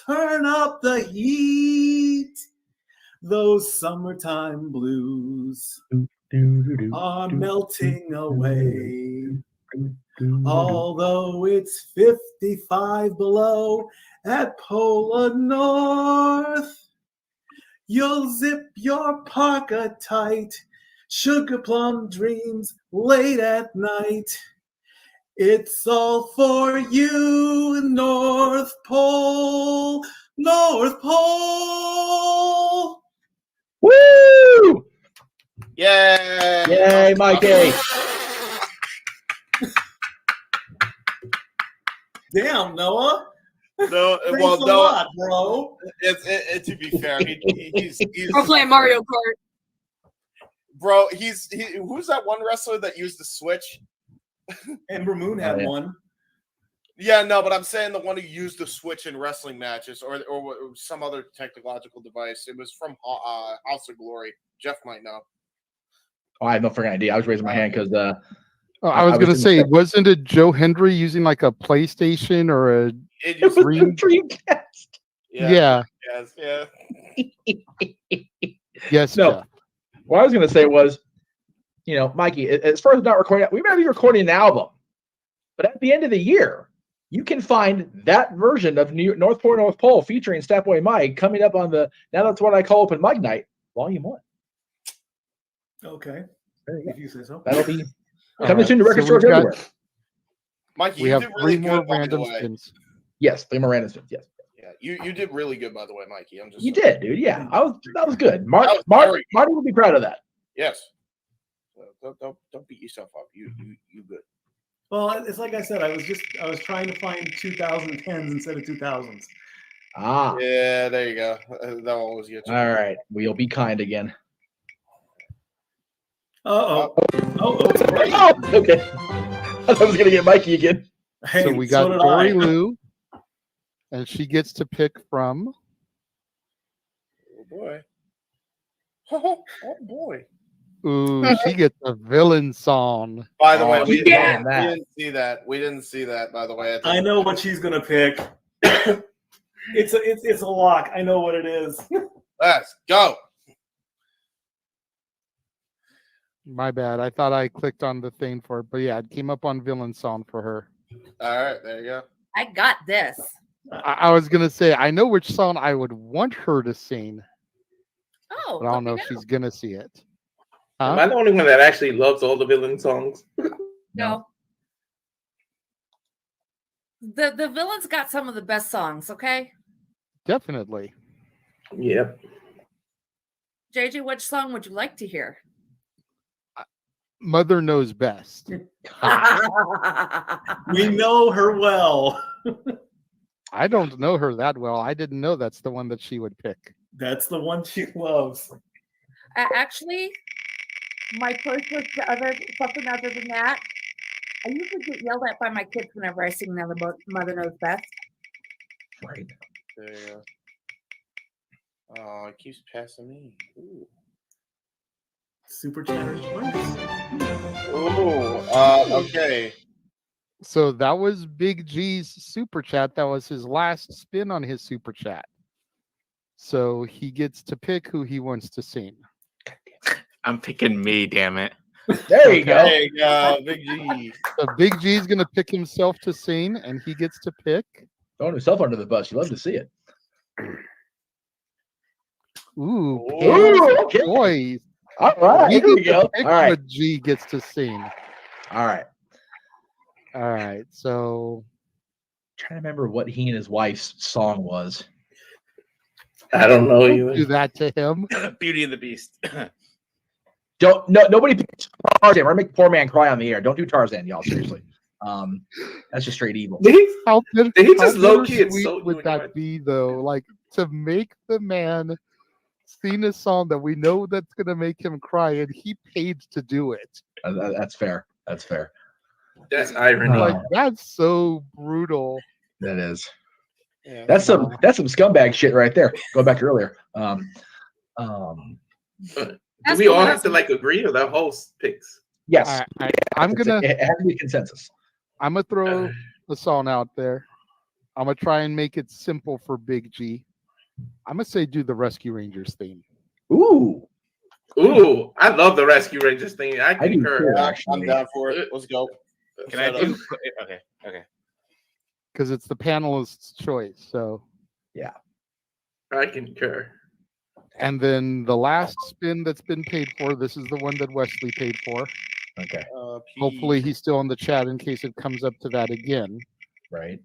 turn up the heat. Those summertime blues are melting away. Although it's 55 below at Polar North. You'll zip your parka tight, sugar plum dreams late at night. It's all for you, North Pole, North Pole. Woo! Yay! Yay, Mikey! Damn, Noah. No, Thanks well, a no, lot, bro. to be fair, he's We're playing Mario Kart. bro. Who's that one wrestler that used the switch? Ember Moon had one. Yeah, no, but I'm saying the one who used the switch in wrestling matches or some other technological device. It was from House of Glory. Jeff might know. Oh, I have no freaking idea. I was raising my hand because I was going to say, wasn't it Joe Hendry using like a PlayStation or a Dreamcast? Yeah. Yes, yeah. Yes. No. Jeff. What I was going to say was, Mikey, as far as not recording, we might be recording an album, but at the end of the year, you can find that version of North Pole featuring Statboy Mike coming up on the Now That's What I Call Open Mic Night, Volume 1. Okay. If you say so. That'll be coming soon to record stores everywhere. Mikey, We you have did really 3 more good, by the random way. spins. Yes, 3 more random spins. Yes. Yeah, you did really good, by the way, Mikey. I'm just You did, dude. Yeah, that was good. That was Marty will be proud of that. Yes. Don't beat yourself up. You good. Well, it's like I said, I was trying to find 2010s instead of 2000s. Ah. Yeah, there you go. That one was good. All right. We'll be kind again. Oh, okay. I thought I was gonna get Mikey again. Hey, So we got did Dory I. Lou, and she gets to pick from. Oh boy. Oh boy. Ooh, she gets a villain song. By the way, we damn didn't see that. We didn't see that. By the way, I know what she's gonna pick. It's a lock. I know what it is. Let's go. My bad. I thought I clicked on the thing for it, but yeah, it came up on villain song for her. All right, there you go. I got this. I was gonna say I know which song I would want her to sing, Oh, but I don't know if she's gonna see it. Huh? Am I the only one that actually loves all the villain songs? No. The villains got some of the best songs, okay? Definitely. Yep. JJ, which song would you like to hear? Mother Knows Best. We know her well. I don't know her that well. I didn't know that's the one that she would pick. That's the one she loves. Actually, my choice was something other than that. I usually get yelled at by my kids whenever I sing Mother Knows Best. Right. There you go. Oh, it keeps passing me. Ooh. Super chatters. Okay. So that was Big G's super chat. That was his last spin on his super chat. So he gets to pick who he wants to sing. I'm picking me, damn it. There you go. There you go, Big G. So Big G's gonna pick himself to sing, and he gets to pick. Throwing himself under the bus. You love to see it. Ooh, okay. boys. All right. We Here we get to go. pick All right. what G gets to sing. All right. All right. So trying to remember what he and his wife's song was. I don't know don't you. do that to him. Beauty and the Beast. Nobody picks Tarzan. We're gonna make the poor man cry on the air. Don't do Tarzan, y'all. Seriously. That's just straight evil. How Did he just low-key bittersweet insult you would when you that went- be though? Like to make the man sing a song that we know that's gonna make him cry, and he paid to do it. That's fair. That's fair. That's irony. Like that's so brutal. That is. Yeah. That's some scumbag shit right there. Go back to earlier. Do we all have to like agree, or the host picks? Yes. I'm gonna. It has to be consensus. I'm gonna throw a song out there. I'm gonna try and make it simple for Big G. I'm gonna say do the Rescue Rangers theme. Ooh. Ooh, I love the Rescue Rangers thing. I do concur. too, I'm down for it. Let's go. Can I do? Okay. because it's the panelist's choice. So yeah, I concur. and then the last spin that's been paid for. This is the one that Wesley paid for. Okay. Hopefully he's still on the chat in case it comes up to that again. Right.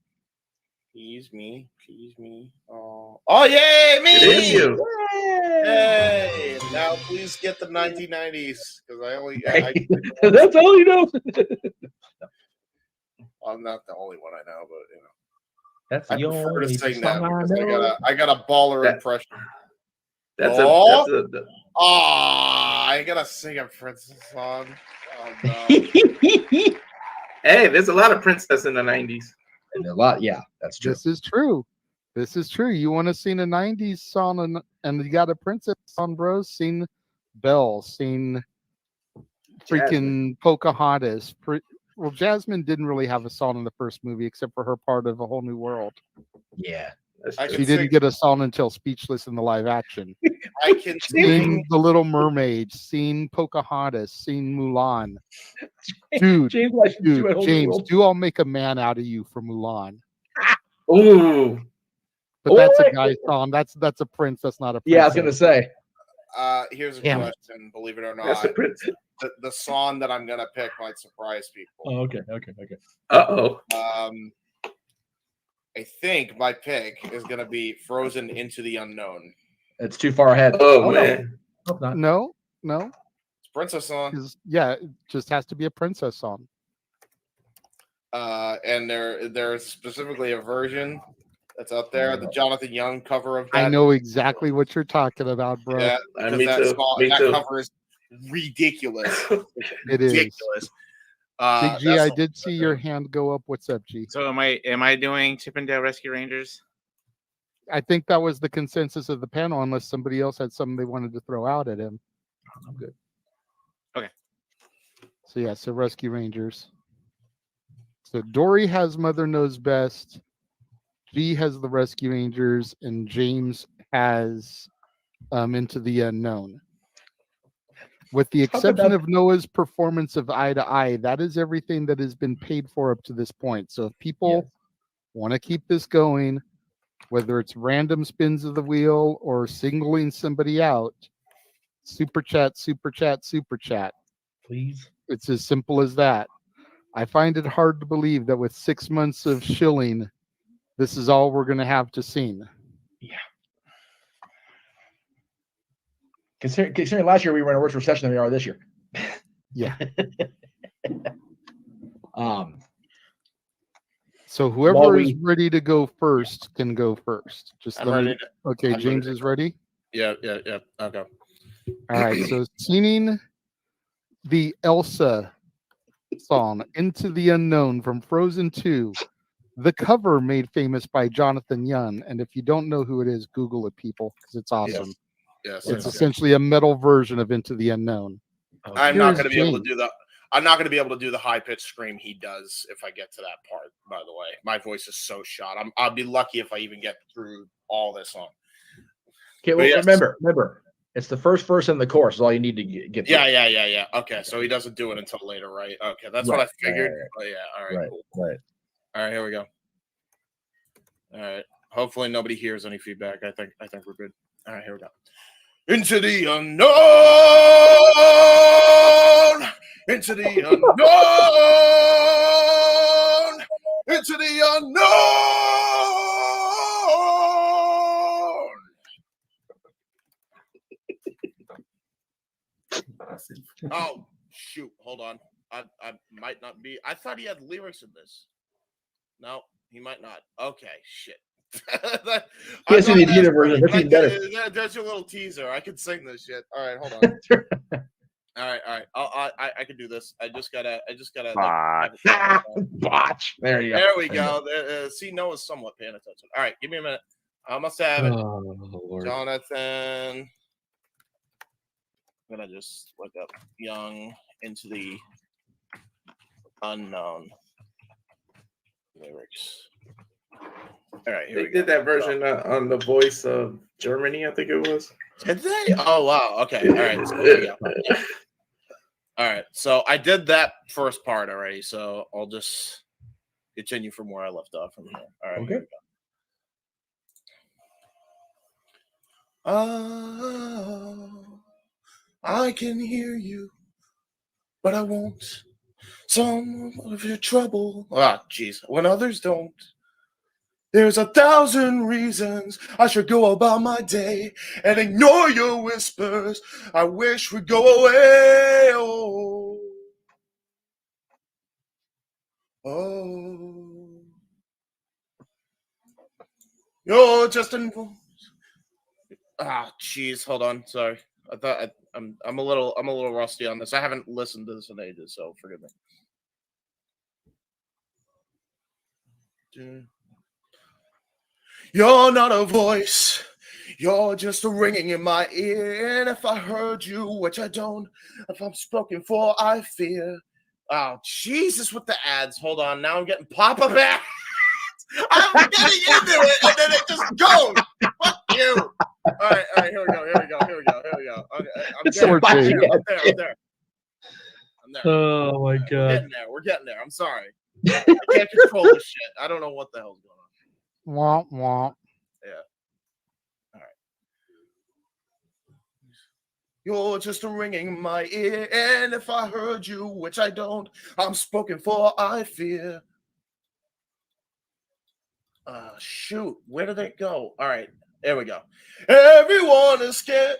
Please me. Oh, yay, me! It is you. Yay! Now please get the 1990s because I only. That's all you know. I'm not the only one I know, but That's I the prefer to only sing that song I because know. I got a baller impression. That's I gotta sing a princess song. Oh no! Hey, there's a lot of princess in the 90s. And a lot, yeah, that's true. This is true. This is true. You want to sing a 90s song and you got a princess song, bros? Sing Belle, sing freaking Pocahontas. Well, Jasmine didn't really have a song in the first movie except for her part of A Whole New World. Yeah. She didn't get a song until Speechless in the live action. I can sing The Little Mermaid, sing Pocahontas, sing Mulan. Dude, James, do I'll Make a Man Out of You for Mulan. Ooh. But that's a guy's song. That's a prince. That's not a princess. Yeah, I was gonna say. Here's a Damn. question. Believe it or not, That's the prince. The song that I'm gonna pick might surprise people. Oh, okay. Uh-oh. I think my pick is gonna be Frozen Into the Unknown. It's too far ahead. Oh, man. No. It's a princess song. Yeah, it just has to be a princess song. And there's specifically a version that's out there, the Jonathan Young cover of that. I know exactly what you're talking about, bro. Yeah, Me because too. that cover is ridiculous. It is ridiculous. Big G, I did see your hand go up. What's up, G? So am I doing Chippendale Rescue Rangers? I think that was the consensus of the panel, unless somebody else had something they wanted to throw out at him. I'm good. Okay. So yeah, so Rescue Rangers. So Dory has Mother Knows Best. G has the Rescue Rangers, and James has Into the Unknown. With the exception of Noah's performance of Eye to Eye, that is everything that has been paid for up to this point. So if people want to keep this going, whether it's random spins of the wheel or singling somebody out, super chat, please. It's as simple as that. I find it hard to believe that with 6 months of shilling, this is all we're going to have to sing. Yeah. Considering last year we were in a worse recession than we are this year. Yeah. So whoever is ready to go first can go first. I'm ready. Okay, I'm James ready. is ready. Yeah. Okay. All right. So singing the Elsa song "Into the Unknown" from Frozen 2, the cover made famous by Jonathan Young. And if you don't know who it is, Google it, people, because it's awesome. Yes. It's essentially a metal version of Into the Unknown. I'm not going to Here's be able to James. do that. I'm not going to be able to do the high pitched scream he does if I get to that part. By the way, my voice is so shot. I'll be lucky if I even get through all this song. Okay, well, remember, it's the first verse in the chorus is all you need to get through. Yeah. Okay, so he doesn't do it until later, right? Okay, that's what I figured. Right. Oh, yeah. All right. Cool. Right. All right, here we go. All right. Hopefully nobody hears any feedback. I think we're good. All right, here we go. Into the unknown. Into the unknown. Into the unknown. Oh, shoot. Hold on. I might not be. I thought he had lyrics in this. No, he might not. Okay, shit. Can't see the Adidas version. That's even better. There's your little teaser. I can sing this shit. All right, hold on. All right. I can do this. I just gotta. Botch. There you go. There we go. See, Noah's somewhat paying attention. All right, give me a minute. I must have it. Lord. Jonathan. I'm gonna just look up Young Into the Unknown lyrics. All right, here They we did go. that version on The Voice of Germany, I think it was. Did they? Oh wow. Okay. All right. So here we go. All right. So I did that first part already. So I'll just continue from where I left off from here. All right. Okay. Here we go. I can hear you, but I won't. Some of your trouble. Ah, jeez. When others don't. There's 1,000 reasons I should go about my day and ignore your whispers. I wish we'd go away. Oh. Oh. You're just an. Ah, jeez. Hold on. Sorry. I thought I'm a little rusty on this. I haven't listened to this in ages, so forgive me. You're not a voice. You're just a ringing in my ear. And if I heard you, which I don't, if I'm spoken for, I fear. Oh, Jesus, with the ads. Hold on. Now I'm getting pop-up ads. I'm getting into it, and then it just goes. Fuck you. All right, here we go. Okay, I'm there. Oh my god. We're getting there. I'm sorry. I can't control this shit. I don't know what the hell's going on. Womp womp. Yeah. All right. You're just a ringing in my ear, and if I heard you, which I don't, I'm spoken for, I fear. Shoot, where did it go? All right, there we go. Everyone is scared.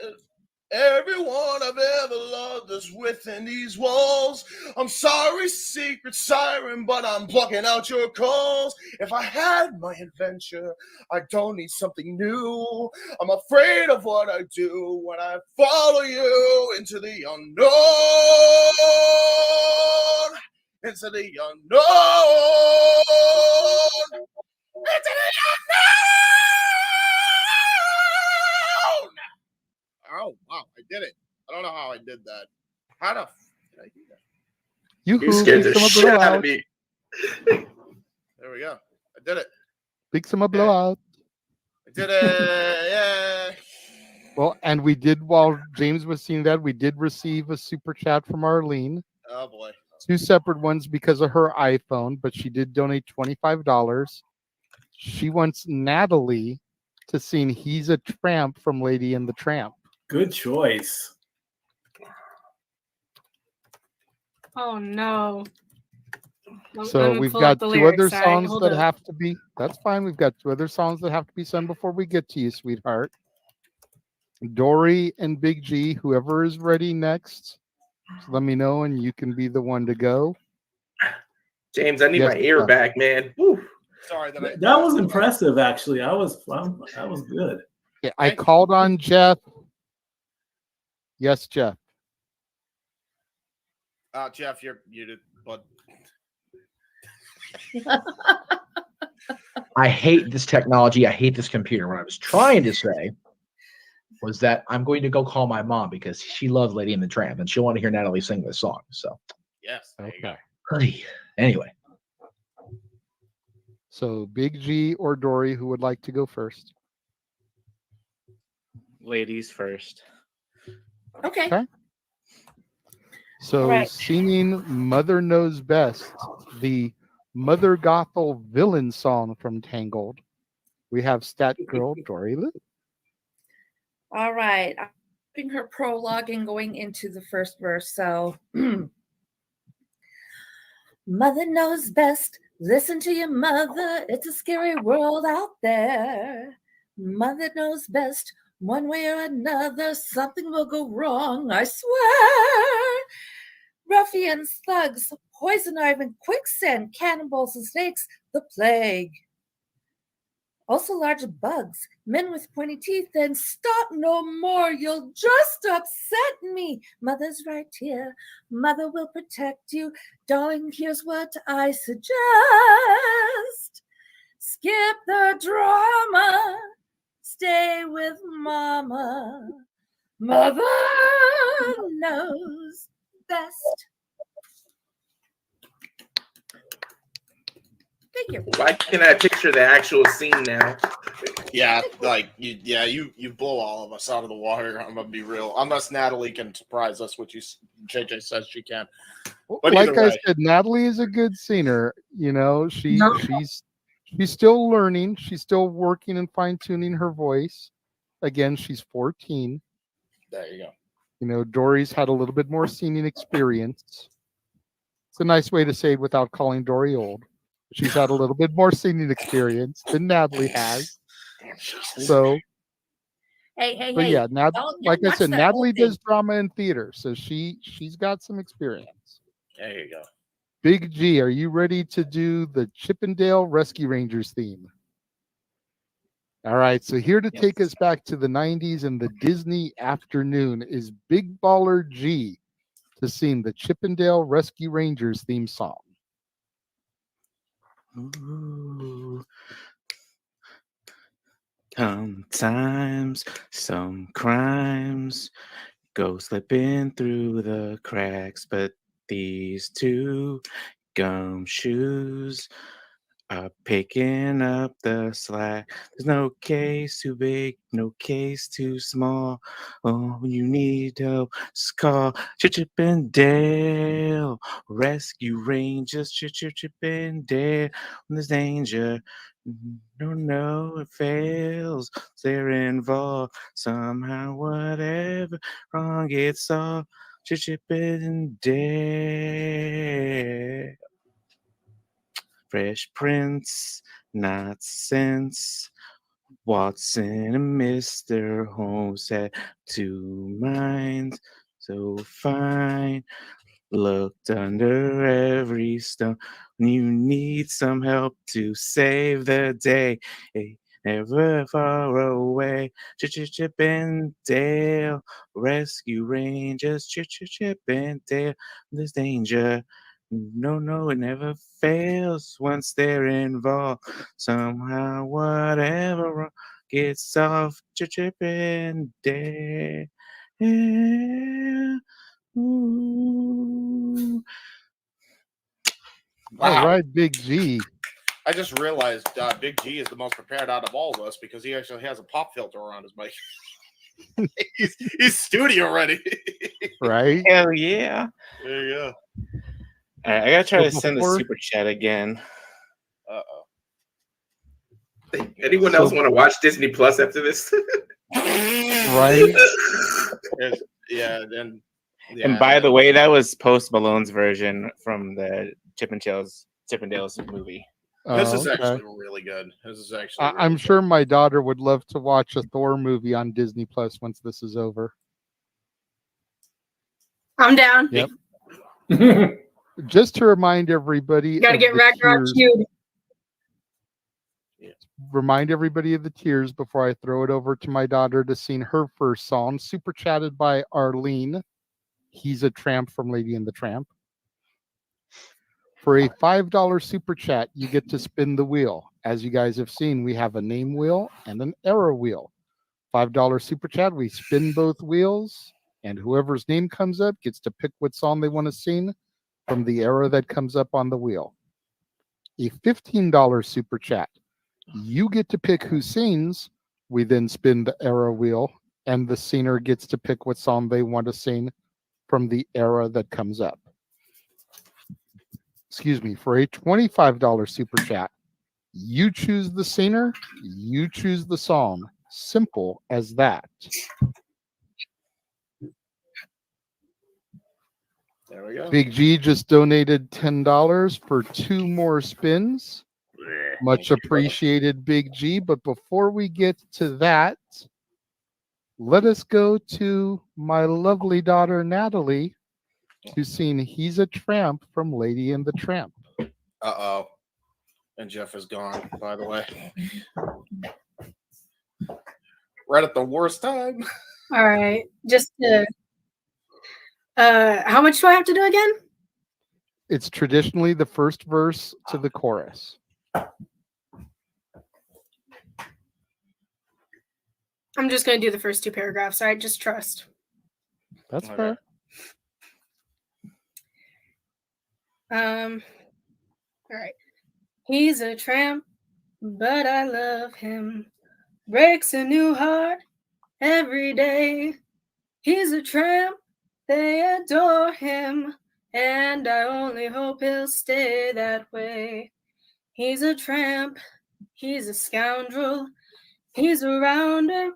Everyone I've ever loved is within these walls. I'm sorry, secret siren, but I'm blocking out your calls. If I had my adventure, I don't need something new. I'm afraid of what I do when I follow you into the unknown. Into the unknown. Into the unknown. Oh, wow, I did it. I don't know how I did that. How the f did I do that? You scared the shit out of me. There we go. I did it. Big summer blowout. I did it. Yeah. Well, and we did, while James was seeing that, we did receive a super chat from Arlene. Oh, boy. 2 separate ones because of her iPhone, but she did donate $25. She wants Natalie to sing He's a Tramp from Lady and the Tramp. Good choice. Oh no. So we've got 2 other songs that have to be, that's fine. We've got 2 other songs that have to be sung before we get to you, sweetheart. Dory and Big G, whoever is ready next, let me know and you can be the one to go. James, I need my ear back, man. Woo. Sorry that That was impressive, actually. That was good. Yeah, I called on Jeff. Yes, Jeff. Jeff, you're muted, bud. I hate this technology. I hate this computer. What I was trying to say was that I'm going to go call my mom because she loves Lady and the Tramp and she'll want to hear Natalie sing this song. So, yes. Okay. Anyway. So, Big G or Dory, who would like to go first? Ladies first. Okay. So, Right. singing Mother Knows Best, the Mother Gothel villain song from Tangled, we have Stat Girl Dory Lou. All right. I'm doing her prologue and going into the first verse. So, Mother knows best. Listen to your mother. It's a scary world out there. Mother knows best. One way or another, something will go wrong, I swear. Ruffians, thugs, poison ivy, quicksand, cannibals and snakes, the plague. Also large bugs, men with pointy teeth, and stop no more, you'll just upset me. Mother's right here, mother will protect you. Darling, here's what I suggest. Skip the drama, stay with mama. Mother knows best. Thank you. Why can't I picture the actual scene now? Yeah, like you blow all of us out of the water. I'm gonna be real. Unless Natalie can surprise us, which JJ says she can. But like either I way. said, Natalie is a good singer. You know, No. she's still learning. She's still working and fine tuning her voice. Again, she's 14. There you go. You know, Dory's had a little bit more singing experience. It's a nice way to say it without calling Dory old. She's had a little bit more singing experience than Natalie has. So, Hey, but yeah, like I watch said, that whole Natalie thing. does drama and theater, so she's got some experience. There you go. Big G, are you ready to do the Chippendale Rescue Rangers theme? All right, so here to take us back to the 90s and the Disney afternoon is Big Baller G to sing the Chippendale Rescue Rangers theme song. Ooh. Sometimes some crimes go slipping through the cracks, but these two gumshoes are picking up the slack. There's no case too big, no case too small. Oh, you need help, just call Chippendale Rescue Rangers. Chippendale when there's danger. No, it fails. They're involved somehow. Whatever wrong gets solved. Chippendale. Fresh Prince, not sense. Watson and Mr. Holmes had two minds so fine. Looked under every stone. You need some help to save the day. Hey, never far away. Chippendale Rescue Rangers. Chippendale. There's danger. No, it never fails once they're involved. Somehow, whatever wrong gets solved. Chippendale. Ooh. Wow. All right, Big G. I just realized Big G is the most prepared out of all of us because he actually has a pop filter around his mic. he's studio ready. Right? Hell yeah. There you go. All right, I gotta try So to send the before- super chat again. Uh-oh. Anyone else want to watch Disney Plus after this? Right? And by the way, that was Post Malone's version from the Chippendales movie. This is okay. actually really good. This is actually. I'm sure my daughter would love to watch a Thor movie on Disney Plus once this is over. I'm down. Yep. Just to remind everybody, Gotta of get the Ragnarok tiers- queued. Remind everybody of the tiers before I throw it over to my daughter to sing her first song, super chatted by Arlene. He's a Tramp from Lady and the Tramp. For a $5 super chat, you get to spin the wheel. As you guys have seen, we have a name wheel and an arrow wheel. $5 super chat, we spin both wheels, and whoever's name comes up gets to pick what song they want to sing from the arrow that comes up on the wheel. A $15 super chat, you get to pick who sings. We then spin the arrow wheel, and the singer gets to pick what song they want to sing from the arrow that comes up. Excuse me, for a $25 super chat, you choose the singer, you choose the song. Simple as that. There we go. Big G just donated $10 for 2 more spins. Much appreciated, Big G. But before we get to that, let us go to my lovely daughter, Natalie, to sing He's a Tramp from Lady and the Tramp. Uh-oh. And Jeff is gone, by the way. Right at the worst time. All right. Just to how much do I have to do again? It's traditionally the first verse to the chorus. I'm just gonna do the first 2 paragraphs. All right, just trust. That's fair. All right. He's a tramp, but I love him. Breaks a new heart every day. He's a tramp, they adore him. and I only hope he'll stay that way. He's a tramp, he's a scoundrel, he's a rounder,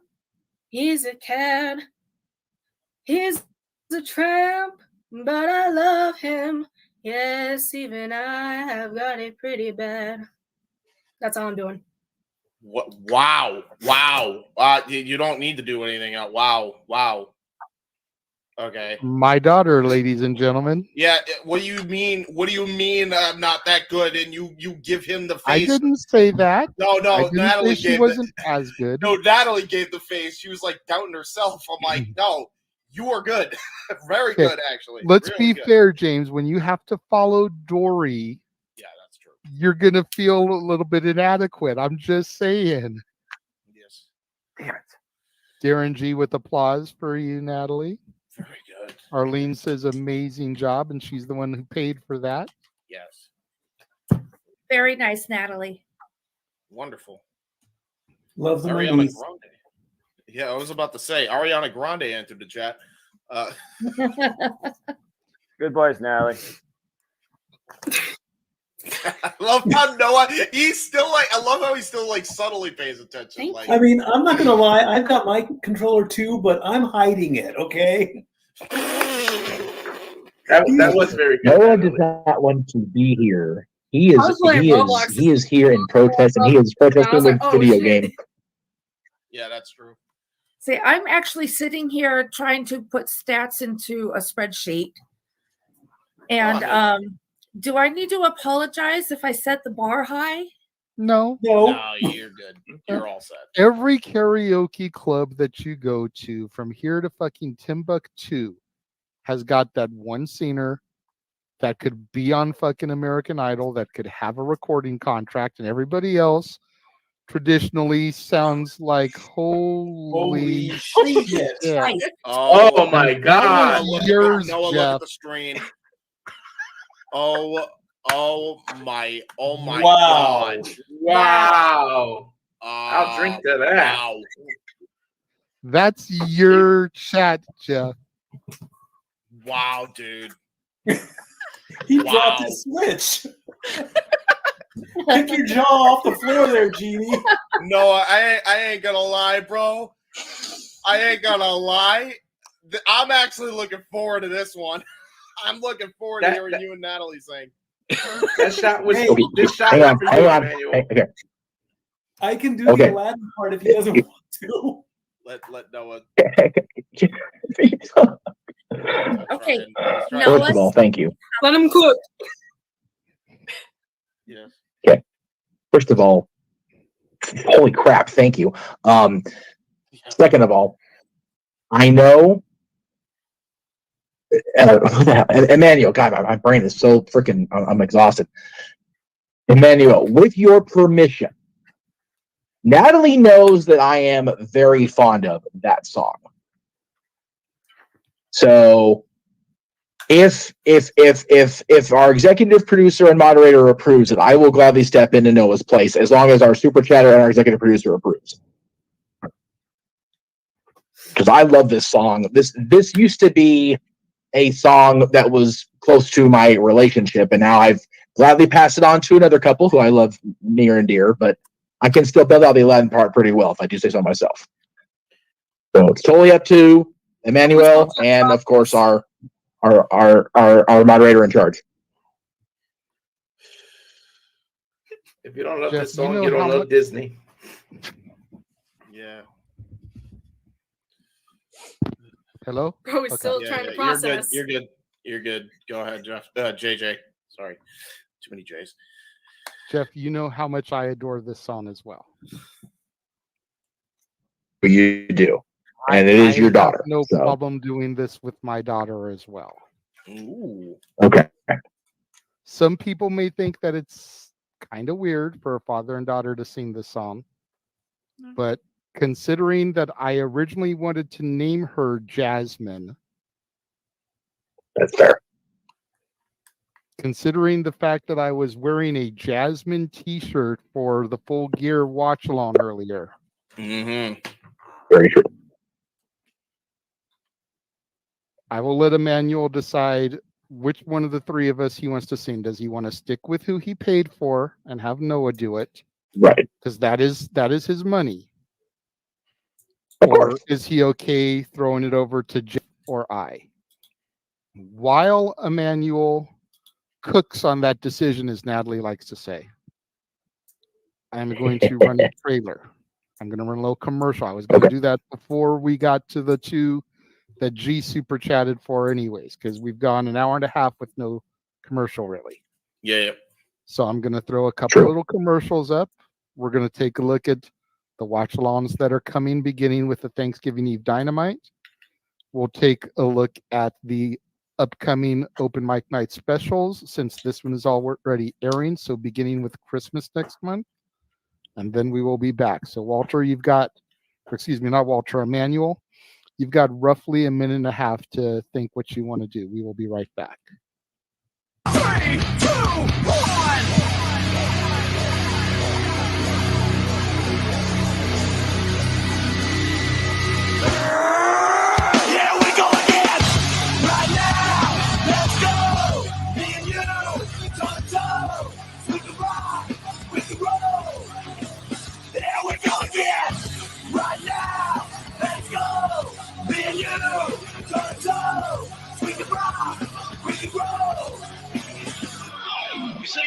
he's a cad. He's a tramp, but I love him. Yes, even I have got it pretty bad. That's all I'm doing. What? Wow. You don't need to do anything else. Wow. Okay. My daughter, ladies and gentlemen. Yeah. What do you mean? I'm not that good? And you give him the face. I didn't say that. No. I didn't Natalie say she gave wasn't as good. No, Natalie gave the face. She was like doubting herself. I'm like, no, you are good. Very Okay, good, actually. Let's Really be good. fair, James. When you have to follow Dory, yeah, that's true. You're gonna feel a little bit inadequate. I'm just saying. Yes. Damn it. Darren G with applause for you, Natalie. Very good. Arlene says amazing job, and she's the one who paid for that. Yes. Very nice, Natalie. Wonderful. Love the Ariana movies. Grande. Yeah, I was about to say Ariana Grande entered the chat. Good boys, Natalie. I love how Noah. He's still like. I love how he still like subtly pays attention. Like, I mean, I'm not gonna lie. I've got my controller too, but I'm hiding it. Okay. That was very good. Noah does not want to be here. He I was playing Roblox. he is here in protest, and he is protesting like, with oh, video shit. game. yeah, that's true. See, I'm actually sitting here trying to put stats into a spreadsheet. And do I need to apologize if I set the bar high? No. No, you're good. You're all set. Every karaoke club that you go to, from here to fucking Timbuktu, has got that one singer that could be on fucking American Idol, that could have a recording contract, and everybody else traditionally sounds like holy shit. shit. Oh my God. Yours, Noah, look Jeff. at the screen. Oh my Wow. God. Wow. I'll drink to that. Wow. That's your chat, Jeff. Wow, dude. He Wow. dropped his switch. Pick your jaw off the floor there, Genie. Noah, I ain't gonna lie, bro. I ain't gonna lie. I'm actually looking forward to this one. I'm looking forward to hearing you and Natalie sing. That shot was this shot Hang was on, for hang you, on. Emmanuel. Okay. I can do Okay. the Aladdin part if he doesn't want to. Let Noah. Okay. First of all, thank you. Let him cook. Yes. Okay. First of all, holy crap, thank you. Second of all, I know Emmanuel, God, my brain is so freaking, I'm exhausted. Emmanuel, with your permission, Natalie knows that I am very fond of that song. So if our executive producer and moderator approves it, I will gladly step into Noah's place, as long as our super chatter and our executive producer approves. Because I love this song. This used to be a song that was close to my relationship, and now I've gladly passed it on to another couple who I love near and dear, but I can still build out the Aladdin part pretty well, if I do say so myself. So it's totally up to Emmanuel and, of course, our moderator in charge. If you don't love Jeff, this song, you know you don't how love much- Disney. Yeah. Hello? Bro, he's still Yeah, trying to yeah, process. You're good. You're good. Go ahead, Jeff. JJ. Sorry. Too many J's. Jeff, you know how much I adore this song as well. But you do. And it is I your have daughter. no so. problem doing this with my daughter as well. Ooh. Okay. Some people may think that it's kind of weird for a father and daughter to sing this song, but considering that I originally wanted to name her Jasmine, that's fair. Considering the fact that I was wearing a Jasmine t-shirt for the Full Gear watch along earlier. Mm-hmm. Very true. I will let Emmanuel decide which one of the three of us he wants to sing. Does he want to stick with who he paid for and have Noah do it? Right. Because that is his money. Of Or course. is he okay throwing it over to Jeff or I? While Emmanuel cooks on that decision, as Natalie likes to say, I'm going to run a trailer. I'm going to run a little commercial. I was going to do that before we got to the two that G super chatted for anyways, because we've gone an hour and a half with no commercial really. Yeah. So I'm going to throw a couple little commercials up. We're going to take a look at the watch-alongs that are coming, beginning with the Thanksgiving Eve Dynamite. We'll take a look at the upcoming open mic night specials, since this one is already airing, so beginning with Christmas next month. And then we will be back. So Walter, you've got, excuse me, not Walter, Emmanuel, you've got roughly a minute and a half to think what you want to do. We will be right back. 3, 2, 1. Here we go again. Right now, let's go. Me and you, toe to toe. We can rock, we can roll. Here we go again. Right now, let's go. Me and you, toe to toe. We can rock, we can roll. You see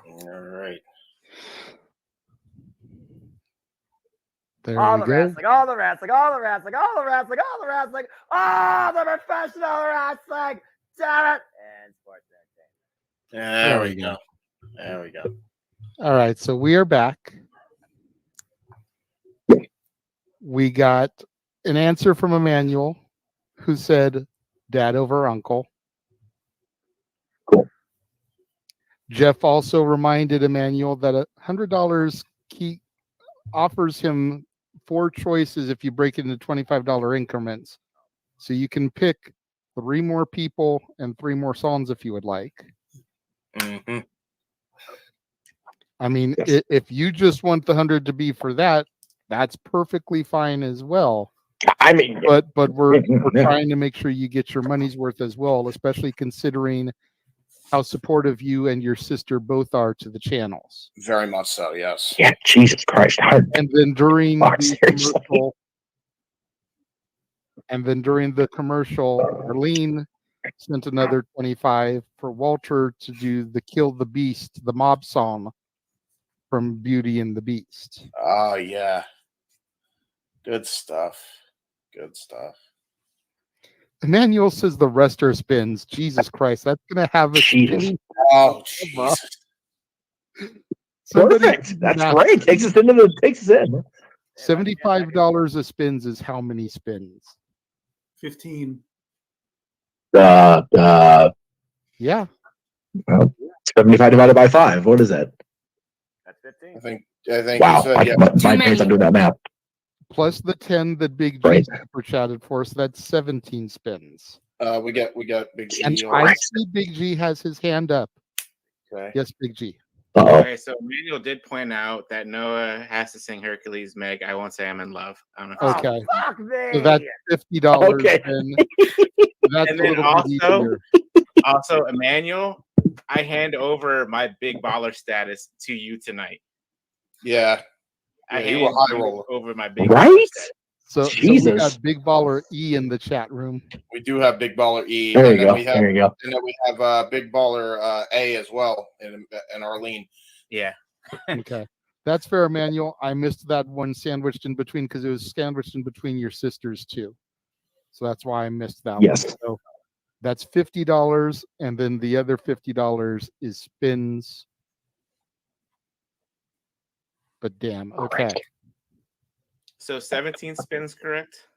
All right. There All we the go. wrestling, all the wrestling, all the wrestling, all the wrestling, all the wrestling, all the professional wrestling. Damn it! And sports entertainment. There we go. There we go. All right, so we are back. We got an answer from Emmanuel, who said dad over uncle. Cool. Jeff also reminded Emmanuel that $100 he offers him 4 choices if you break it into $25 increments. So you can pick 3 more people and 3 more songs if you would like. Mm-hmm. I mean, if you just want the 100 to be for that, that's perfectly fine as well. I mean, but we're trying to make sure you get your money's worth as well, especially considering how supportive you and your sister both are to the channels. Very much so, yes. Yeah, Jesus Christ. And then during Seriously. the commercial, Arlene sent another 25 for Walter to do the Kill the Beast, the mob song from Beauty and the Beast. Oh, yeah. Good stuff. Good stuff. Emmanuel says the rester spins. Jesus Christ, that's gonna have a spinning. Oh, Jesus. Perfect. That's great. Takes us in. $75 a spins is how many spins? 15. Yeah. Well, 75 divided by 5. What is that? That's 15. I think Wow. you said, yeah. My parents don't do that math. Plus the 10 that Big G super chatted for, so that's 17 spins. We got Big G. And I see Big G has his hand up. Okay. Yes, Big G. Okay, so Emmanuel did point out that Noah has to sing Hercules Meg. I won't say I'm in love. I don't know. Okay. Fuck me. So that's $50. Okay. That's And a then little bit easier. also, Emmanuel, I hand over my big baller status to you tonight. Yeah. I you hand were high you roller. over my big baller Right? status. So we got Big Baller E in the chat room. We do have Big Baller E. There you and then go. we have, There you go. And then we have Big Baller A as well in Arlene. Yeah. Okay. That's fair, Emmanuel. I missed that one sandwiched in between because it was sandwiched in between your sisters too. So that's why I missed that Yes. one. So that's $50, and then the other $50 is spins. But damn, okay. So 17 spins, correct?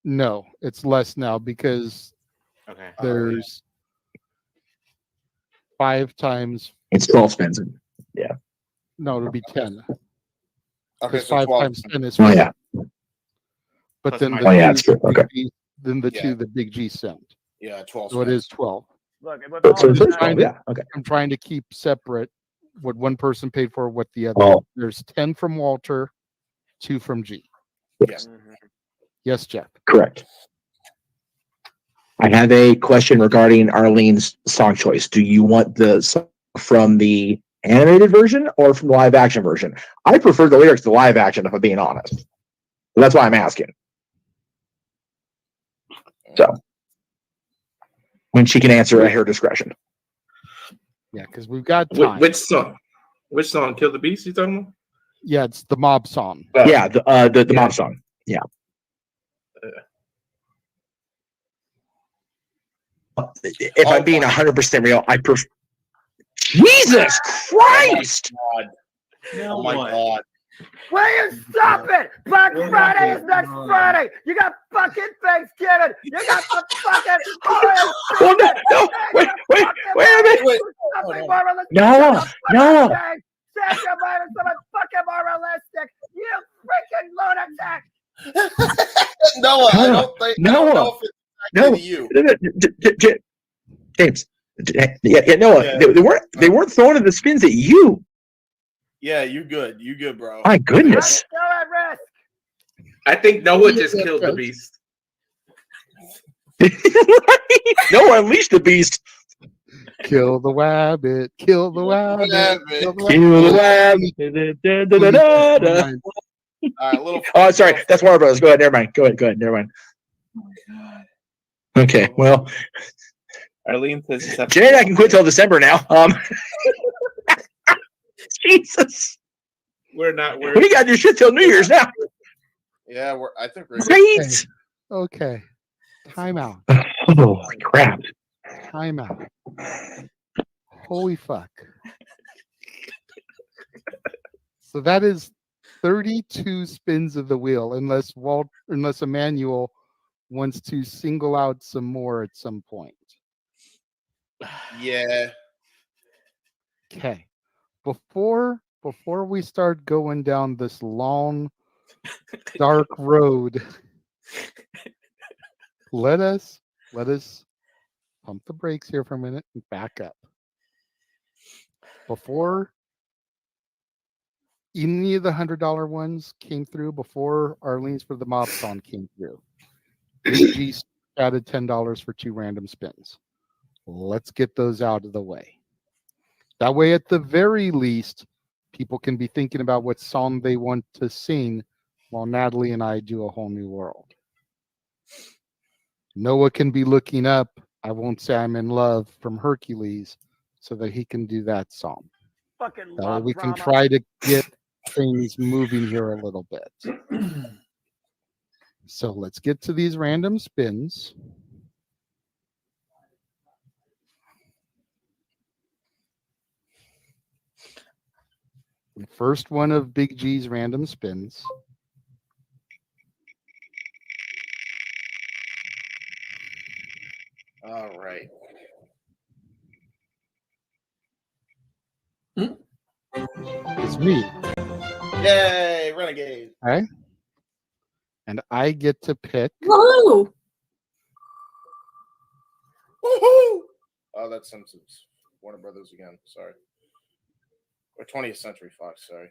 No, it's less now because Okay. there's 5 times. It's 12 spins. Yeah. No, it'll be 10. Okay, Because so 5 12 times spins. 10 is Oh, 50. yeah. But Plus then my- the Oh, yeah, two it's true. the Big Okay. G, then the Yeah. 2 the Big G sent. Yeah, 12 So it spins. is 12. Look, with So all it's the 12, yeah. Okay. I'm trying to keep separate what one person paid for, what the other. Oh. There's 10 from Walter, 2 from G. Yes. Yes, Jeff. Correct. I have a question regarding Arlene's song choice. Do you want the song from the animated version or from the live action version? I prefer the lyrics to the live action, if I'm being honest. That's why I'm asking. So, when she can answer at her discretion. Yeah, because we've got Wh- time. Which song? Which song? Kill the Beast? You talking about? Yeah, it's the mob song. Yeah, the yeah. mob song. Yeah. If I'm being 100% real, I prefer. Jesus Christ! Oh my god. Will you stop it? Black Friday is next Friday. You got fucking Thanksgiving. You got the fucking holiday. Well, no, wait a minute. Noah. Set your mind on something fucking more realistic. You freaking lunatic. Noah, I don't think. I don't know if it's exactly to you. James. Yeah, Noah. Yeah. They weren't throwing the spins at you. Yeah, you good. You good, bro. My goodness. Still at risk. I think Noah just killed the beast. Noah unleashed the beast. Kill the rabbit. Kill the rabbit. Kill the rabbit. All right, little. Oh, sorry. That's Warner Brothers. Go ahead. Never mind. Go ahead. Never mind. Okay. Well, Arlene says Jay and I can quit till December now. Jesus. We're not. We got your shit till New Year's now. Yeah, I think we're Right. Okay. Time out. Holy crap. Time out. Holy fuck. So that is 32 spins of the wheel, unless Emmanuel wants to single out some more at some point. Yeah. Okay. Before we start going down this long, dark road, let us pump the brakes here for a minute and back up. Before any of the $100 ones came through, before Arlene's for the mob song came through, G added $10 for 2 random spins. Let's get those out of the way. That way, at the very least, people can be thinking about what song they want to sing while Natalie and I do A Whole New World. Noah can be looking up I Won't Say I'm in Love from Hercules so that he can do that song. Fucking That way love we can drama. try to get things moving here a little bit. So let's get to these random spins. The first one of Big G's random spins. All right. It's me. Yay, Renegade. Okay. And I get to pick. Woohoo! Woohoo! Oh, that's Simpsons. Warner Brothers again. Sorry. Or 20th Century Fox. Sorry.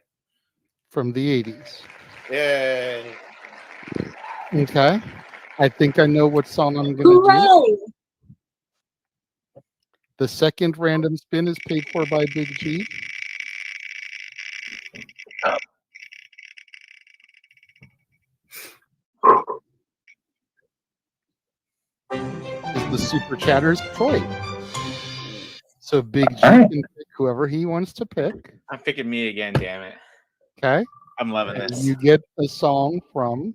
From the 80s. Yay. Okay. I think I know what song I'm going to do. Hooray! The second random spin is paid for by Big G. Is the Super Chatters Troy. So Big G can pick whoever he wants to pick. I'm picking me again, damn it. Okay. I'm loving And this. you get a song from.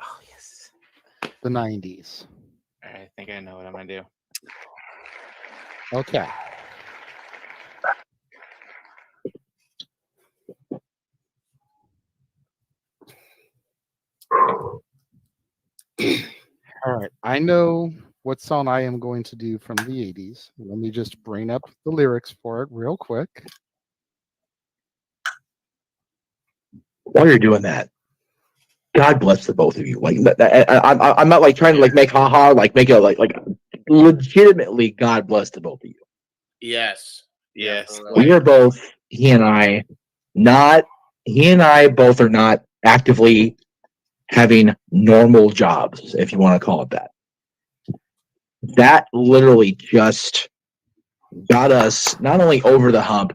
Oh yes. The 90s. I think I know what I'm gonna do. Okay. All right. I know what song I am going to do from the 80s. Let me just bring up the lyrics for it real quick. While you're doing that, God bless the both of you. Like, I'm not like trying to like make haha, like make it like legitimately. God bless the both of you. Yes. Yes. We are both. He and I both are not actively having normal jobs, if you want to call it that. That literally just got us not only over the hump.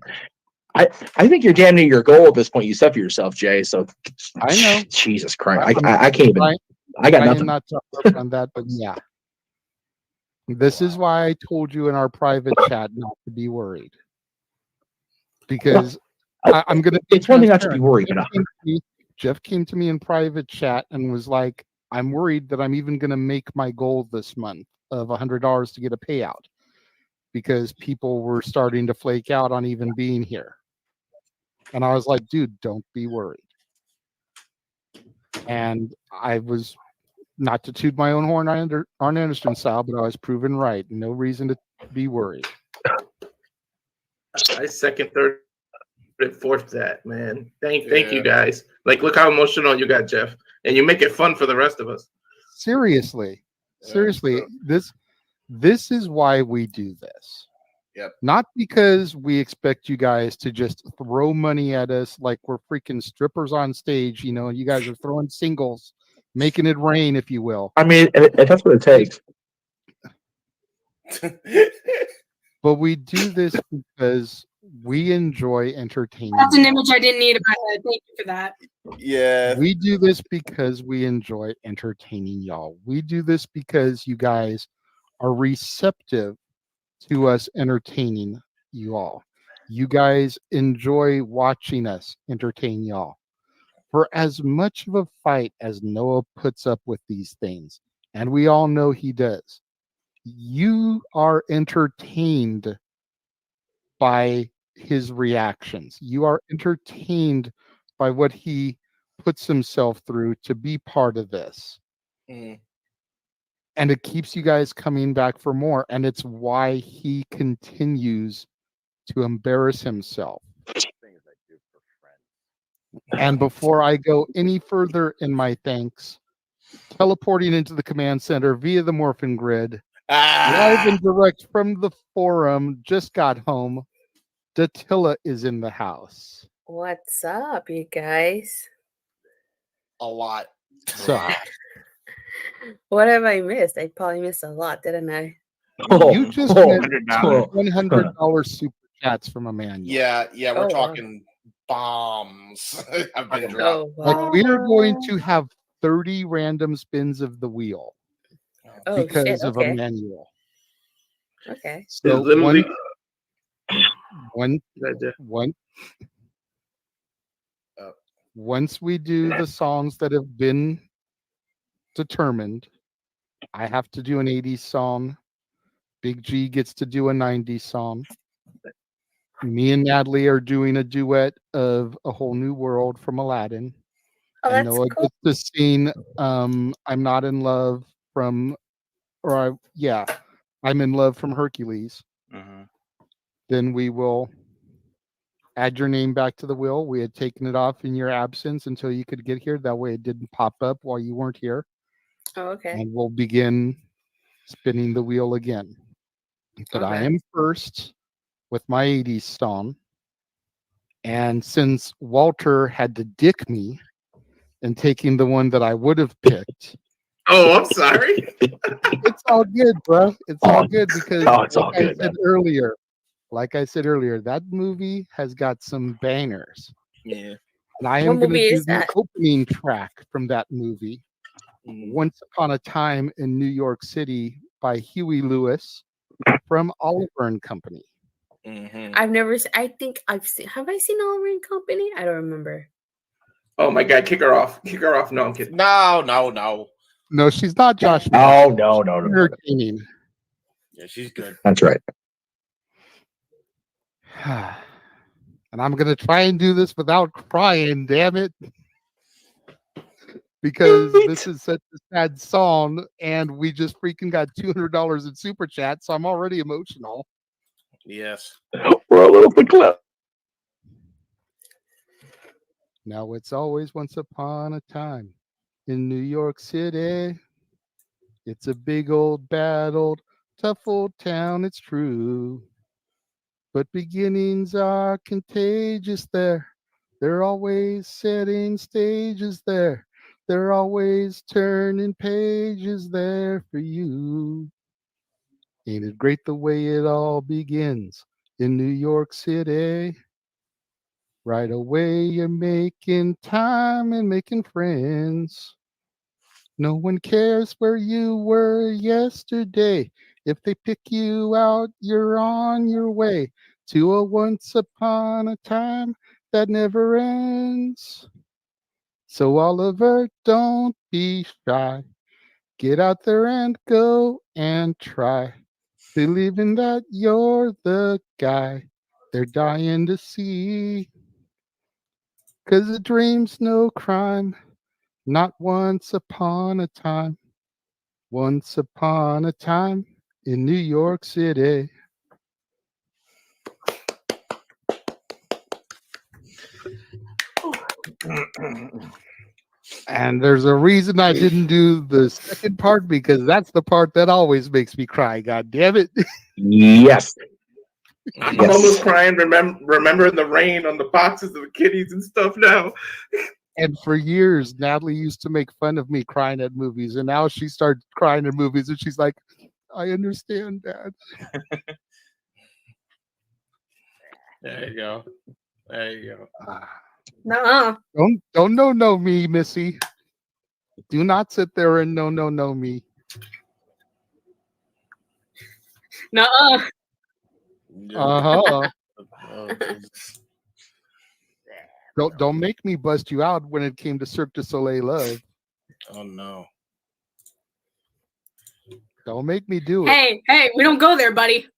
I think you're damn near your goal at this point you set for yourself, Jay. So I know. Jesus Christ, I can't even. I got I nothing. am not talking on that, but yeah. This is why I told you in our private chat not to be worried. Because I'm going to be It's one thing not to be worried, Jeff came to me in private chat and was like, I'm worried that I'm even going to make my goal this month of $100 to get a payout because people were starting to flake out on even being here. And I was like, dude, don't be worried. And I was, not to toot my own horn on Anderson style, but I was proven right. No reason to be worried. I second, third, and fourth that, man. Thank you guys. Like, look how emotional you got, Jeff, and you make it fun for the rest of us. Seriously, this is why we do this. Yep. Not because we expect you guys to just throw money at us like we're freaking strippers on stage. You know, you guys are throwing singles, making it rain, if you will. I mean, if that's what it takes. But we do this because we enjoy entertaining. That's an image I didn't need in my head. Thank you for that. Yeah. We do this because we enjoy entertaining y'all. We do this because you guys are receptive to us entertaining you all. You guys enjoy watching us entertain y'all. For as much of a fight as Noah puts up with these things, and we all know he does, you are entertained by his reactions. You are entertained by what he puts himself through to be part of this. And it keeps you guys coming back for more. And it's why he continues to embarrass himself. And before I go any further in my thanks, teleporting into the command center via the Morphin Grid, live and direct from the forum, just got home. Datilla is in the house. What's up, you guys? A lot. So, What have I missed? I probably missed a lot, didn't I? you just missed $100 super chats from a man. Yeah, we're Oh, wow. talking bombs. I've been dropped. Like, we are going to have 30 random spins of the wheel because shit, of okay. a manual. Okay. So once we do the songs that have been determined, I have to do an 80s song. Big G gets to do a 90s song. Me and Natalie are doing a duet of A Whole New World from Aladdin. Oh, and that's Noah cool. gets to sing I'm Not in Love from, I'm in Love from Hercules. Then we will add your name back to the wheel. We had taken it off in your absence until you could get here. That way it didn't pop up while you weren't here. Oh, okay. And we'll begin spinning the wheel again. But I Okay. am first with my 80s song. And since Walter had to dick me and taking the one that I would have picked. Oh, I'm sorry. It's all good, bro. It's all good because it's all good, man. Like I said earlier, that movie has got some bangers. Yeah. And I am What going to movie do is the that? opening track from that movie, Once Upon a Time in New York City by Huey Lewis from Oliver and Company. I've never. I think I've seen. Have I seen Oliver and Company? I don't remember. Oh my God, kick her off. Kick her off. No, I'm kidding. No. No, she's not Josh. Oh, no. Entertaining. Yeah, she's good. That's right. And I'm gonna try and do this without crying, damn it. Because this is such a sad song, and we just freaking got $200 in super chat, so I'm already emotional. Yes. We're a little bit close. Now it's always once upon a time in New York City. It's a big old bad old tough old town, it's true. But beginnings are contagious there. They're always setting stages there. They're always turning pages there for you. Ain't it great the way it all begins in New York City? Right away you're making time and making friends. No one cares where you were yesterday. If they pick you out, you're on your way to a once upon a time that never ends. So Oliver, don't be shy. Get out there and go and try. Believing that you're the guy they're dying to see. 'Cause a dream's no crime. Not once upon a time. Once upon a time in New York City. And there's a reason I didn't do the second part, because that's the part that always makes me cry. God damn it. Yes. I'm almost crying. Remembering the rain on the boxes of the kitties and stuff now. And for years, Natalie used to make fun of me crying at movies, and now she started crying at movies, and she's like, "I understand, Dad." There you go. No. Don't no me, Missy. Do not sit there and no me. No. Uh-huh. Don't make me bust you out when it came to Cirque du Soleil love. Oh no. Don't make me do it. Hey, we don't go there, buddy.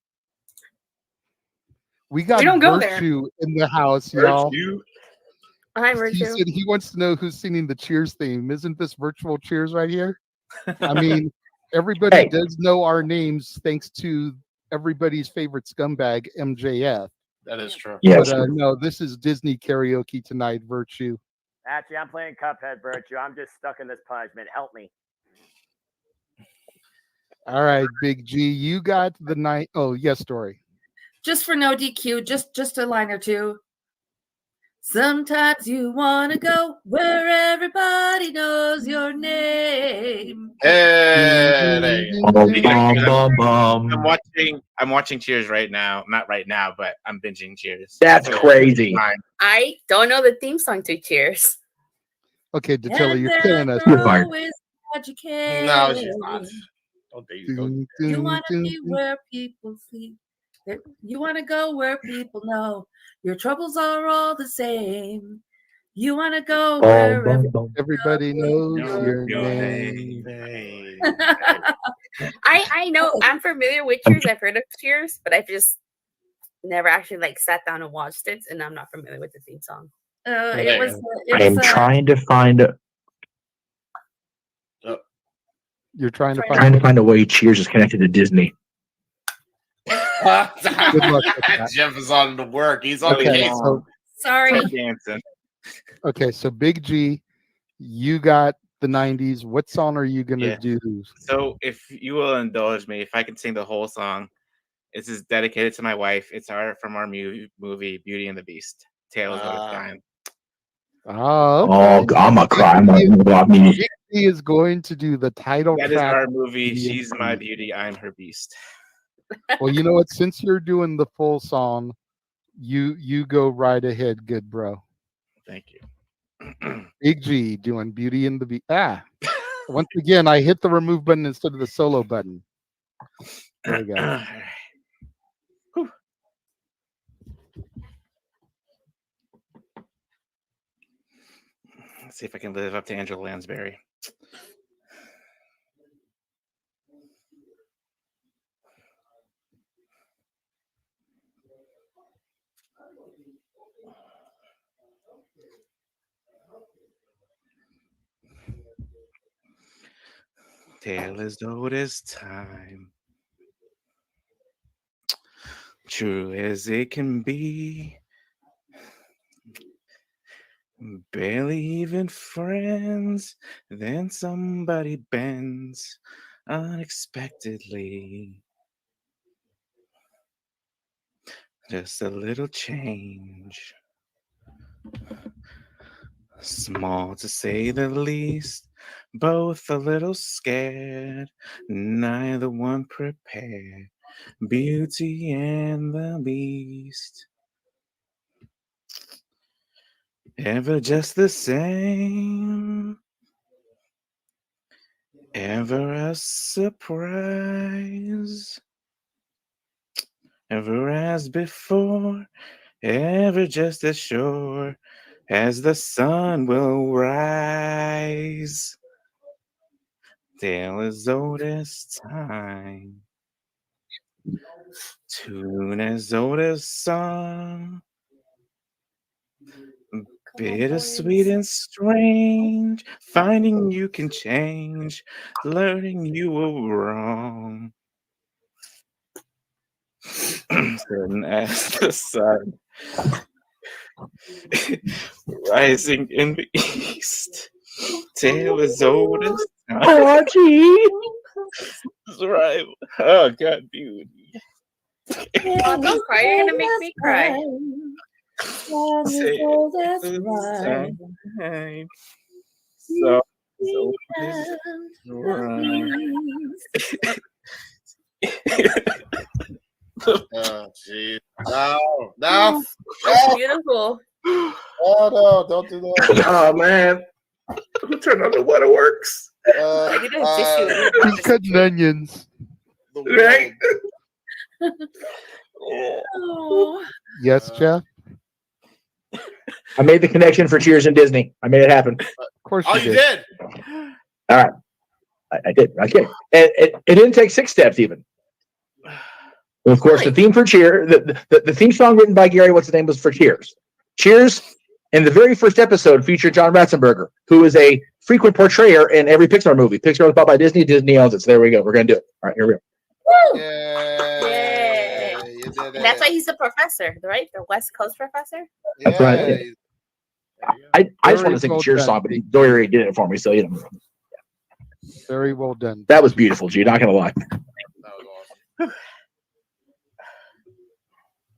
We got don't go there. Virtue in the house, y'all. Hi, He Virtue. said he wants to know who's singing the Cheers theme. Isn't this virtual Cheers right here? I mean, everybody does know our names thanks to everybody's favorite scumbag, MJF. That is true. Yes. But no, this is Disney karaoke tonight, Virtue. Actually, I'm playing Cuphead, Virtue. I'm just stuck in this punishment. Help me. All right, Big G, you got the night. Oh, yes, Story. Just for no DQ, just a line or two. Sometimes you want to go where everybody knows your name. Hey, I'm watching Cheers right now. Not right now, but I'm binging Cheers. That's crazy. I don't know the theme song to Cheers. Okay, Datilla, you're killing us. You're fired. Education. No, she's not. You want to be where people see. You want to go where people know your troubles are all the same. You want to go where everybody knows your name. I know. I'm familiar with Cheers. I've heard of Cheers, but I've just never actually sat down and watched it, and I'm not familiar with the theme song. I am trying to find. You're trying to find a way Cheers is connected to Disney. Good luck with that. Jeff is on the work. He's on the case. Sorry. Okay, so Big G, you got the 90s. What song are you going to do? So if you will indulge me, if I can sing the whole song, this is dedicated to my wife. It's from our movie Beauty and the Beast, Tales of Time. Oh, okay. I'm a cry. Big G is going to do the title track. That is our movie. She's my beauty. I'm her beast. Well, you know what? Since you're doing the full song, you go right ahead, good bro. Thank you. Big G doing Beauty and the Beast. Once again, I hit the remove button instead of the solo button. There we go. Let's see if I can live up to Angela Lansbury. Tale as old as time, true as it can be. Barely even friends, then somebody bends unexpectedly. Just a little change. Small to say the least, both a little scared, neither one prepared. Beauty and the Beast. Ever just the same, ever a surprise, ever as before, ever just as sure as the sun will rise. Tale as old as time, tune as old as song. Bittersweet and strange, finding you can change, learning you were wrong. Certain as the sun, rising in the east, tale as old as time. Oh, gee. That's right. Oh, God, beauty. Oh, don't cry. You're going to make me cry. Say so Oh, jeez. No. That's beautiful. Oh, no, don't do that. Oh, man. Who turned on the waterworks? I did a tissue. Who's cutting onions? Right? Oh. Yes, Jeff. I made the connection for Cheers and Disney. I made it happen. Of course Oh, you did? All right. I did. Okay. It didn't take 6 steps even. And of course, the theme for Cheer, the theme song written by Gary, what's the name, was for Cheers. Cheers, in the very first episode, featured John Ratzenberger, who is a frequent portrayer in every Pixar movie. Pixar was bought by Disney. Disney owns it. So there we go. We're going to do it. All right, here we go. Woo! Yay. You did it. And that's why he's the professor, right? The West Coast professor. That's what I did. I just want to sing the Cheers song, but Dory already did it for me. So, you know. Very well done. That was beautiful, G. Not going to lie. That was awesome.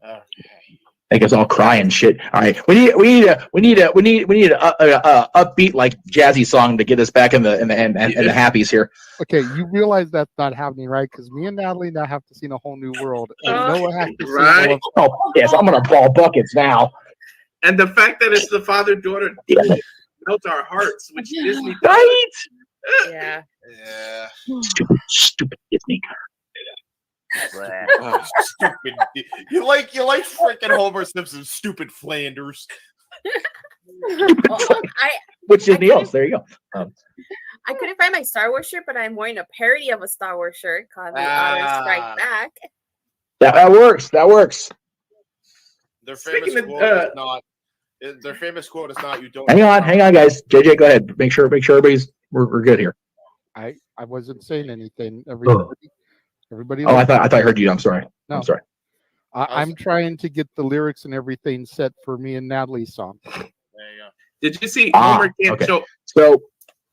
Okay. Make us all cry and shit. All right, we need a upbeat, like jazzy song to get us back in the happies here. Okay, you realize that's not happening, right? Because me and Natalie now have to see a whole new world, and Noah has to see Right. all of- Oh yes, I'm gonna ball buckets now. And the fact that it's the father-daughter melts our hearts, which Disney does. Right? Yeah. Yeah. Stupid Disney. Oh, stupid. You like freaking Homer Simpson's stupid Flanders. Which Disney owns? There you go. I couldn't find my Star Wars shirt, but I'm wearing a parody of a Star Wars shirt called The Honor Strike Back. That works. That works. Their famous quote is not. Their famous quote is not. You don't. Hang on, guys. JJ, go ahead. Make sure everybody's we're good here. I wasn't saying anything. Everybody. Oh, I thought I heard you. I'm sorry. No. I'm sorry. I'm trying to get the lyrics and everything set for me and Natalie's song. There you go. Did you see Homer can't okay. choke? So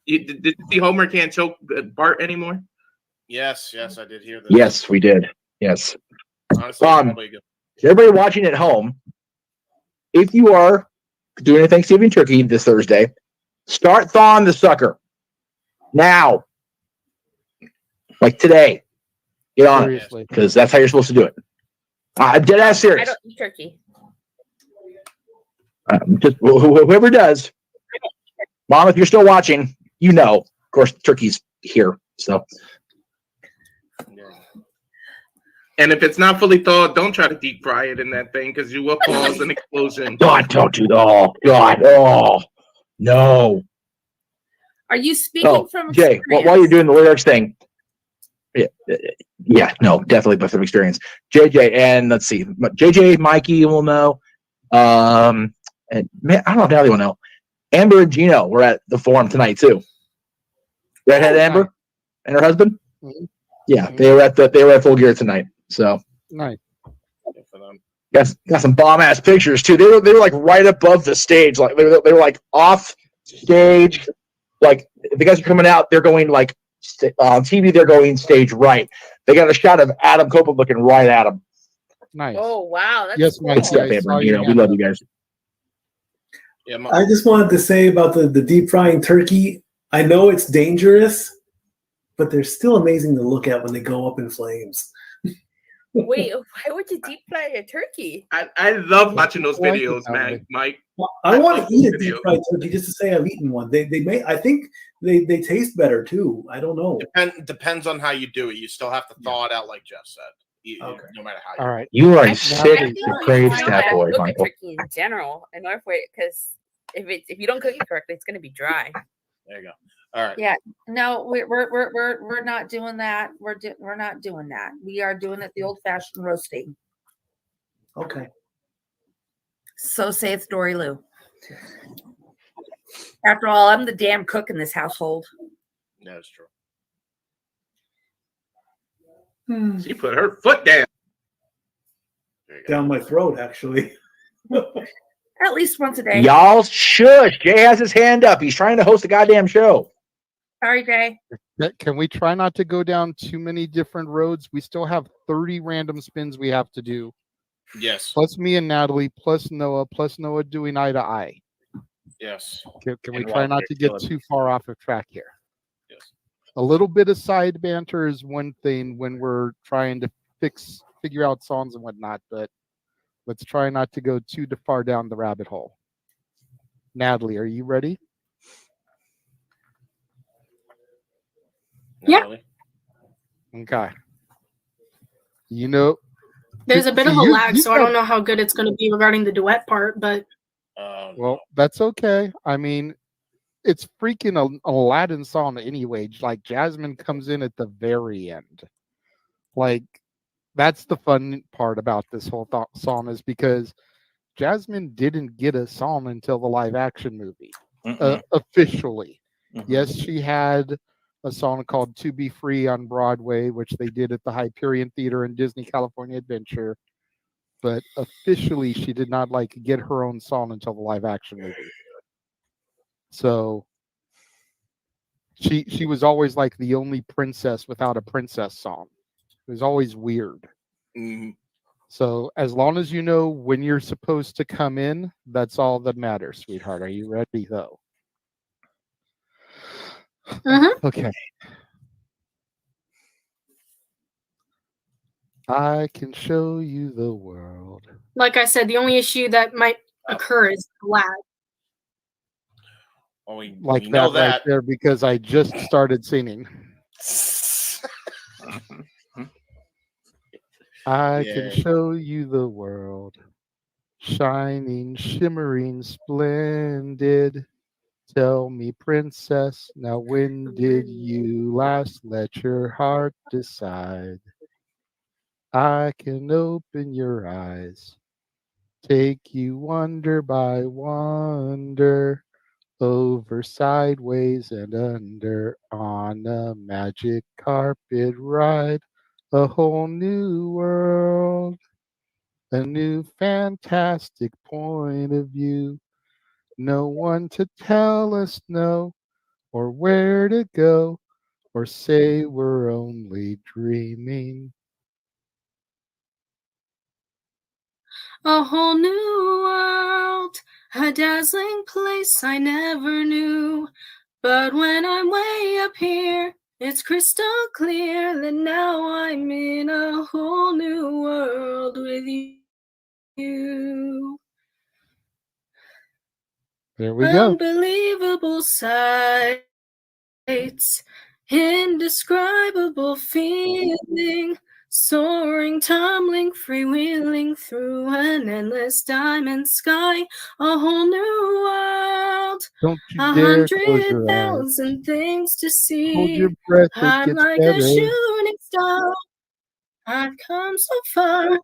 Did you see Homer can't choke Bart anymore? Yes, I did hear this. yes, we did. Yes. Honestly, probably good. Everybody watching at home, if you are doing a Thanksgiving turkey this Thursday, start thawing the sucker now, like today. Get on it, because that's how you're supposed to do it. I'm dead ass serious. I don't eat turkey. Just whoever does, Mom, if you're still watching, you know, of course, turkey's here. So, And if it's not fully thawed, don't try to deep fry it in that thing because you will cause an explosion. God, don't do that. Oh, God, oh, no. Are you speaking Oh, from Jay, experience? while you're doing the lyrics thing, yeah, no, definitely with some experience. JJ, and let's see, JJ, Mikey will know. And man, I don't know if Natalie will know. Amber and Gino were at the forum tonight too. Redhead Amber and her husband. Mhm. Yeah, they were at Full Gear tonight. So Nice. got some bomb ass pictures too. They were like right above the stage, like they were like off stage. Like the guys are coming out, they're going like on TV. They're going stage right. They got a shot of Adam Copeland looking right at them. Nice. Oh wow, that's Yes, cool. Mike. Yeah, Amber, you know, we love you guys. Yeah, I just wanted to say about the deep frying turkey. I know it's dangerous, but they're still amazing to look at when they go up in flames. Wait, why would you deep fry a turkey? I love watching those videos, man, Mike. I want love to eat those a deep videos. fried turkey just to say I've eaten one. They may, I think they taste better too. I don't know. Depends on how you do it. You still have to thaw it out, like Jeff said. No matter how. All right. You are a I sick, think you depraved know fat how to boy, cook a Michael. turkey in general in order for it, because if you don't cook it correctly, it's going to be dry. There you go. All right. Yeah, no, we're not doing that. We're not doing that. We are doing it the old-fashioned roasting. Okay. So saith Dory Lou. After all, I'm the damn cook in this household. That's true. She put her foot down. Down my throat, actually. At least once a day. Y'all shush. Jay has his hand up. He's trying to host a goddamn show. Sorry, Jay. Can we try not to go down too many different roads? We still have 30 random spins we have to do. Yes. Plus me and Natalie, plus Noah doing eye to eye. Yes. Can we And try Walter not to get killing too far off of track here? Yes. A little bit of side banter is one thing when we're trying to figure out songs and whatnot, but let's try not to go too far down the rabbit hole. Natalie, are you ready? Yeah. Okay. You know, There's a bit of a you- lag, you so I got- don't know how good it's going to be regarding the duet part, but Well, that's okay. I mean, it's freaking an Aladdin song anyway. Like Jasmine comes in at the very end. Like that's the fun part about this whole song is because Jasmine didn't get a song until the live action movie officially. Yes, she had a song called "To Be Free" on Broadway, which they did at the Hyperion Theater in Disney California Adventure. But officially, she did not get her own song until the live action movie. So she was always like the only princess without a princess song. It was always weird. So as long as you know when you're supposed to come in, that's all that matters, sweetheart. Are you ready though? Okay. I can show you the world. like I said, the only issue that might occur is lag. Well, we Like know that right that. there because I just started singing. I can show you the world, shining, shimmering, splendid. Tell me, princess, now when did you last let your heart decide? I can open your eyes, take you wonder by wonder, over, sideways, and under, on a magic carpet ride. A whole new world, a new fantastic point of view. No one to tell us no, or where to go, or say we're only dreaming. A whole new world, a dazzling place I never knew. But when I'm way up here, it's crystal clear that now I'm in a whole new world with you. There we go. Unbelievable sights, indescribable feeling, Soaring, tumbling, freewheeling through an endless diamond sky, a whole new world. Don't you dare close your eyes. 100,000 things to see. Hold your breath, it I'm gets like a better. shooting star. I've come so far.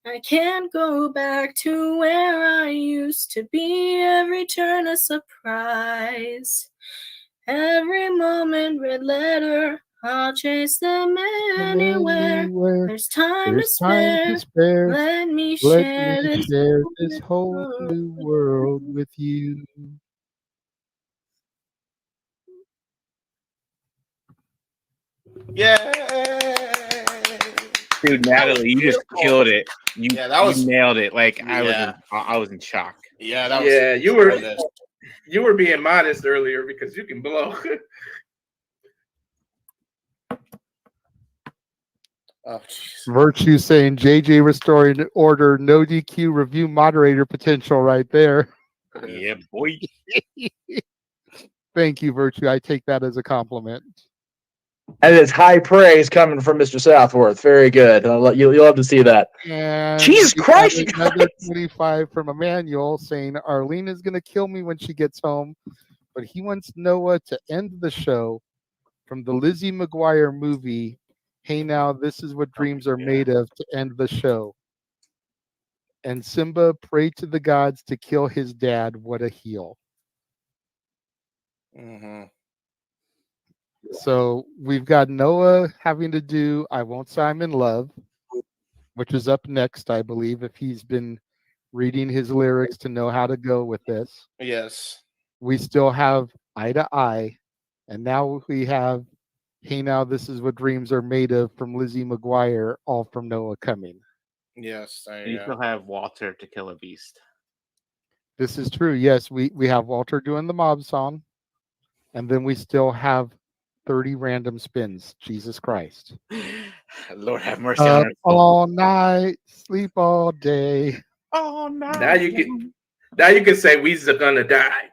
I can't go back to where I used to be. Every turn a surprise. Every moment, red letter. I'll chase them anywhere. There's time to spare. Let me share this whole new world with you. Yay! Dude, Natalie, you just killed it. You, Yeah, that was- you nailed it. Like I Yeah. was in shock. Yeah, that was. Yeah, you were being modest earlier because you can blow. Oh, jeez. Virtue saying JJ restoring order, no DQ review moderator potential right there. Yeah, boy. Thank you, Virtue. I take that as a compliment. And it's high praise coming from Mr. Southworth. Very good. You'll love to see that. And Jesus we Christ! got another 25 from Emmanuel saying Arlene is going to kill me when she gets home, but he wants Noah to end the show from the Lizzie McGuire movie. Hey, now this is what dreams are made of to end the show. And Simba prayed to the gods to kill his dad. What a heel. Mm-hmm. So we've got Noah having to do I Won't Say I'm in Love, which is up next, I believe, if he's been reading his lyrics to know how to go with this. Yes. We still have Eye to Eye, and now we have Hey Now This Is What Dreams Are Made Of from Lizzie McGuire, all from Noah coming. Yes. There You you still go. have Walter to kill a beast. This is true. Yes, we have Walter doing the mob song, and then we still have 30 random spins. Jesus Christ. Lord have mercy on Up us. all night, sleep all day. Oh no. Now you can say we's gonna die.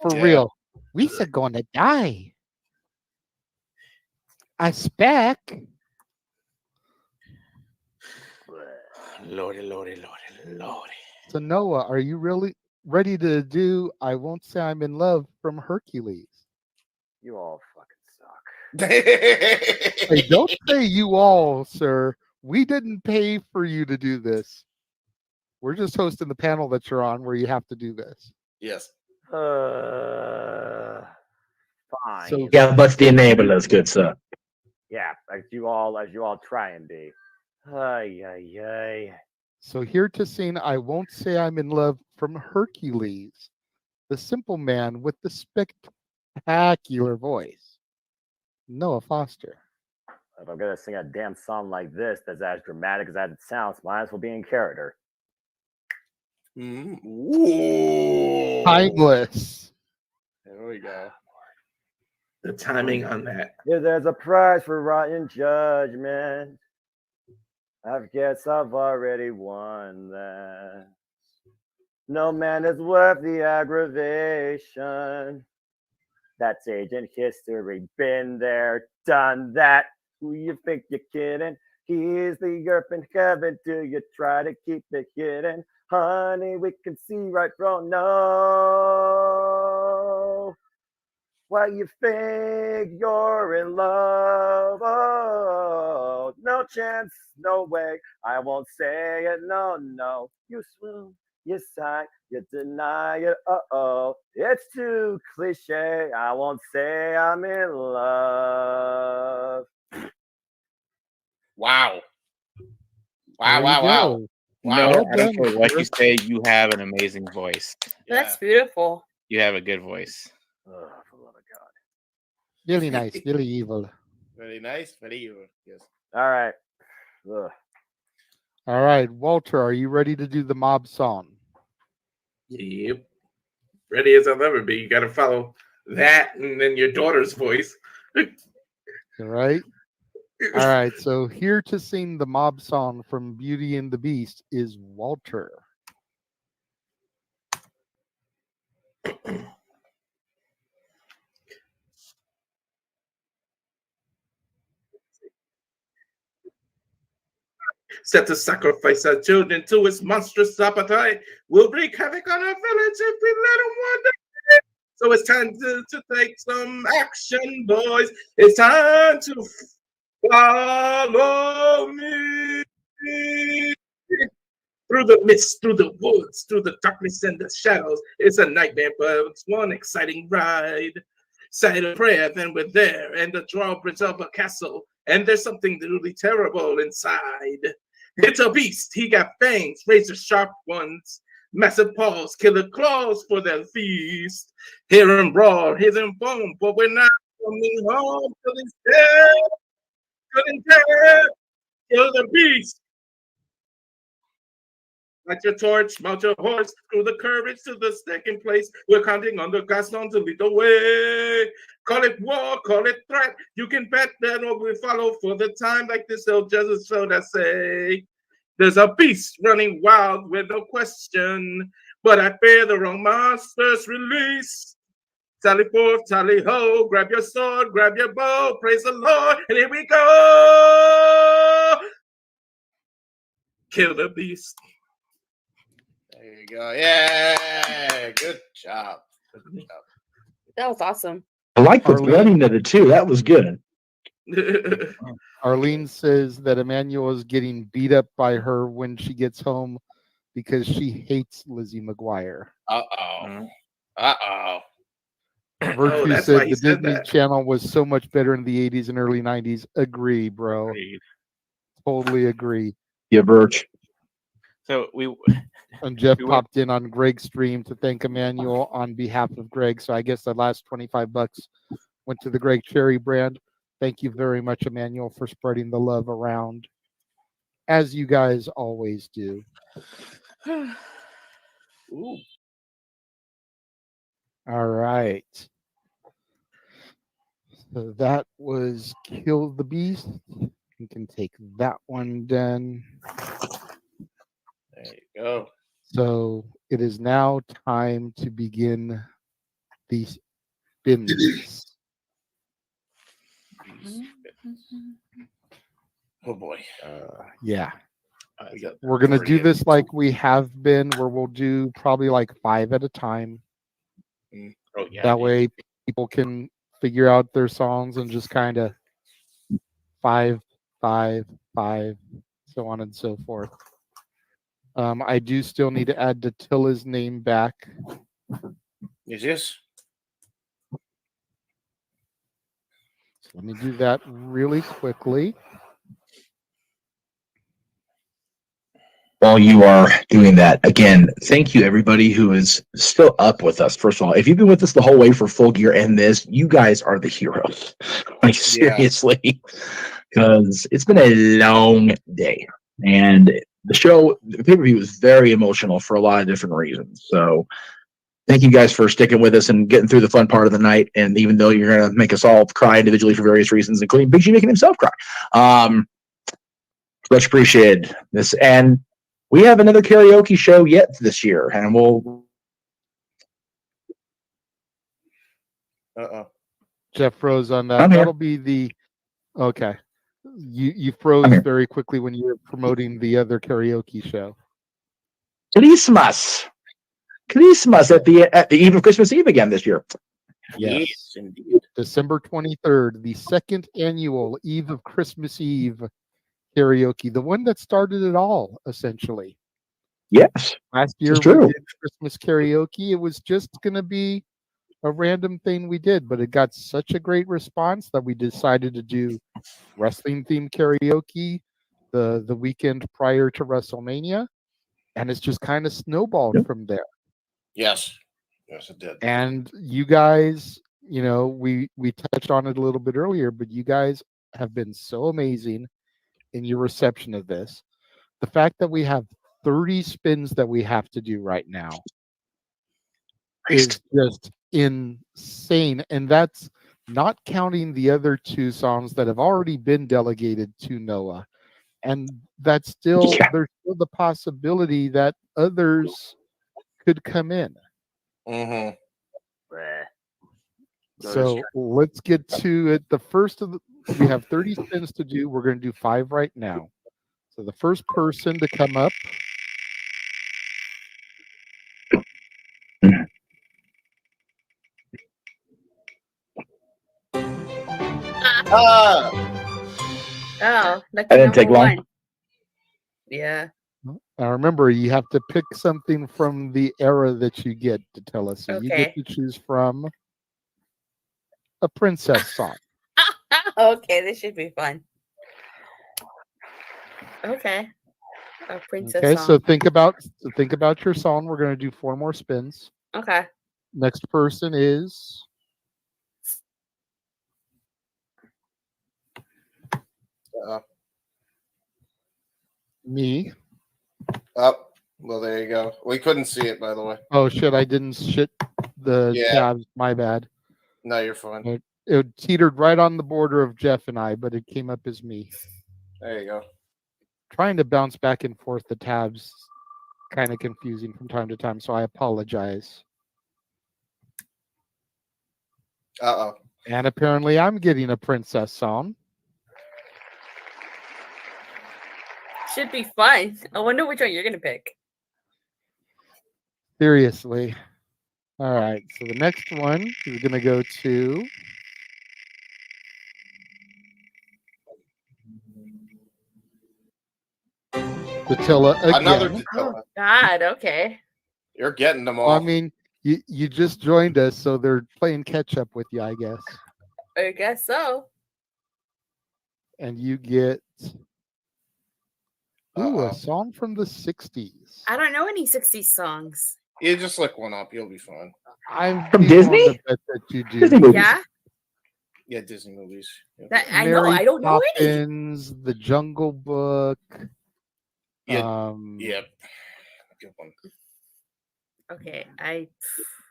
For real. We's gonna die. I spec. Lordy, lordy, lordy, lordy. So Noah, are you really ready to do I Won't Say I'm in Love from Hercules? You all fucking suck. Hey, don't say you all, sir. We didn't pay for you to do this. We're just hosting the panel that you're on where you have to do this. Yes. Fine. So Yeah, but the enablers, good sir. Yeah, as you all try and be. Ay, ay, ay. So here to sing I Won't Say I'm in Love from Hercules, the simple man with the spectacular voice, Noah Foster. If I'm gonna sing a damn song like this that's as dramatic as that it sounds, might as well be in character. Ooh. Timeless. There we go. The timing on that. If there's a prize for rotten judgment, I guess I've already won that. No man is worth the aggravation. That's ancient history. Been there, done that. Who you think you're kidding? He's the earth in heaven. Do you try to keep it hidden? Honey, we can see right from no. Why you think you're in love? Oh, no chance, no way. I won't say it, no, no. You swoon, you sigh, you deny it, uh-oh. It's too cliche. I won't say I'm in love. Wow. There Wow, you wow, wow. go. Wow. No, Well I don't done, care what you sir. say. You have an amazing voice. That's beautiful. You have a good voice. Oh, for the love of God. Really nice, really evil. Very nice. Very evil. Yes. All right. Ugh. All right, Walter, are you ready to do the mob song? Yep. Ready as I'll ever be. You got to follow that and then your daughter's voice. All right. All right. So here to sing the mob song from Beauty and the Beast is Walter. set to sacrifice our children to its monstrous appetite. We'll wreak havoc on our village if we let him wander. So it's time to take some action, boys. It's time to follow me. Through the mist, through the woods, through the darkness and the shadows. It's a nightmare, but it's one exciting ride. Say a prayer, then we're there, and the drawbridge of a castle, and there's something really terrible inside. It's a beast. He got fangs, razor sharp ones, massive paws, killer claws for their feast. Hear him roar, hear him foam, but we're not coming home till he's dead. Couldn't dead. Kill the beast. Light your torch, mount your horse, through the courage to the sticking place. We're counting on the Gaston to lead the way. Call it war, call it threat. You can bet that what we follow for the time like this old Jesus showed us say. There's a beast running wild with no question, but I fear the wrong monsters release. Sally forth, tally ho, grab your sword, grab your bow, praise the Lord, and here we go. Kill the beast. There you go. Yeah, good job. Good job. That was awesome. I like the blending of the two. That was good. Arlene says that Emmanuel is getting beat up by her when she gets home because she hates Lizzie McGuire. Virtue that's why said he the said Disney that. Channel was so much better in the 80s and early 90s. Agree, bro. Totally agree. Yeah, Birch. So we And Jeff we went- popped in on Greg's stream to thank Emmanuel on behalf of Greg. So I guess the last $25 went to the Greg Cherry brand. Thank you very much, Emmanuel, for spreading the love around, as you guys always do. Ooh. All right. So that was Kill the Beast. You can take that one done. There you go. So it is now time to begin the spins. Oh boy. Yeah. We got We're going to do 30. this like we have been, where we'll do probably like 5 at a time. Oh yeah. That way people can figure out their songs and just kind of 5, 5, 5, so on and so forth. I do still need to add Datilla's name back. Yes. So let me do that really quickly. While you are doing that, again, thank you everybody who is still up with us. First of all, if you've been with us the whole way for Full Gear and this, you guys are the heroes. Like seriously, because it's been a long day, and the pay-per-view was very emotional for a lot of different reasons. So thank you guys for sticking with us and getting through the fun part of the night. And even though you're going to make us all cry individually for various reasons, including Big G making himself cry, much appreciated this. And we have another karaoke show yet this year, and we'll. Jeff froze on that. I'm here. That'll be the okay. You froze very quickly when you were promoting the other karaoke show. Christmas at the eve of Christmas Eve again this year. Yes, indeed. December 23rd, the second annual Eve of Christmas Eve karaoke, the one that started it all, essentially. Yes. Last year It's we true. did Christmas karaoke. It was just going to be a random thing we did, but it got such a great response that we decided to do wrestling themed karaoke the weekend prior to WrestleMania, and it's just kind of snowballed from there. Yes, it did. And you guys, we touched on it a little bit earlier, but you guys have been so amazing in your reception of this. The fact that we have 30 spins that we have to do right now is just insane. And that's not counting the other 2 songs that have already been delegated to Noah. And that's still, there's still the possibility that others could come in. Mm-hmm. So let's get to it. The first of we have 30 spins to do. We're going to do 5 right now. So the first person to come up. Oh, lucky I didn't number take long. one. Yeah. Now remember, you have to pick something from the era that you get to tell us. So you get Okay. to choose from a princess song. Okay, this should be fun. Okay. A princess Okay, song. so think about your song. We're going to do 4 more spins. Okay. Next person is me. Oh, well, there you go. We couldn't see it, by the way. Oh shit! I didn't shit the Yeah. tabs. My bad. No, you're fine. It teetered right on the border of Jeff and I, but it came up as me. There you go. Trying to bounce back and forth the tabs, kind of confusing from time to time. So I apologize. Uh-oh. And apparently, I'm getting a princess song. Should be fun. I wonder which one you're gonna pick. Seriously. All right. So the next one is going to go to Attila again. Another Oh Attila. God. Okay. You're getting them all. Well, I mean, you just joined us, so they're playing catch up with you, I guess. I guess so. And you get a song from the 60s. I don't know any 60s songs. You just look one up. You'll be fine. I'm From be willing Disney? to bet that you do. Disney movies. Yeah. Yeah, Disney movies. Yeah. That, I know. Mary I don't know any. Poppins, The Jungle Book. Yeah. Yep. Good one. Okay.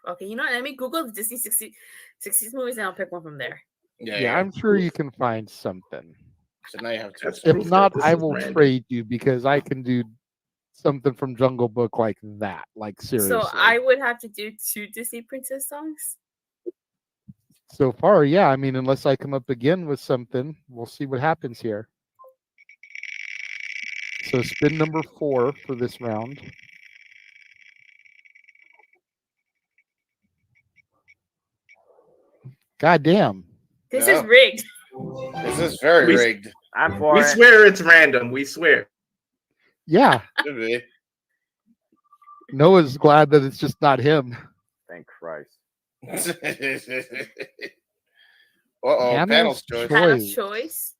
Okay. You know what? Let me Google the Disney 60s movies and I'll pick one from there. Yeah, I'm sure you can find something. So now you have to. If not, I will trade you because I can do something from Jungle Book like that. Like seriously. So I would have to do 2 Disney princess songs. So far, yeah. I mean, unless I come up again with something, we'll see what happens here. So spin number 4 for this round. God damn. This is rigged. This is very rigged. I'm for We it. swear it's random. We swear. Yeah. Should be. Noah's glad that it's just not him. Thank Christ. Panel's choice. Panel's choice.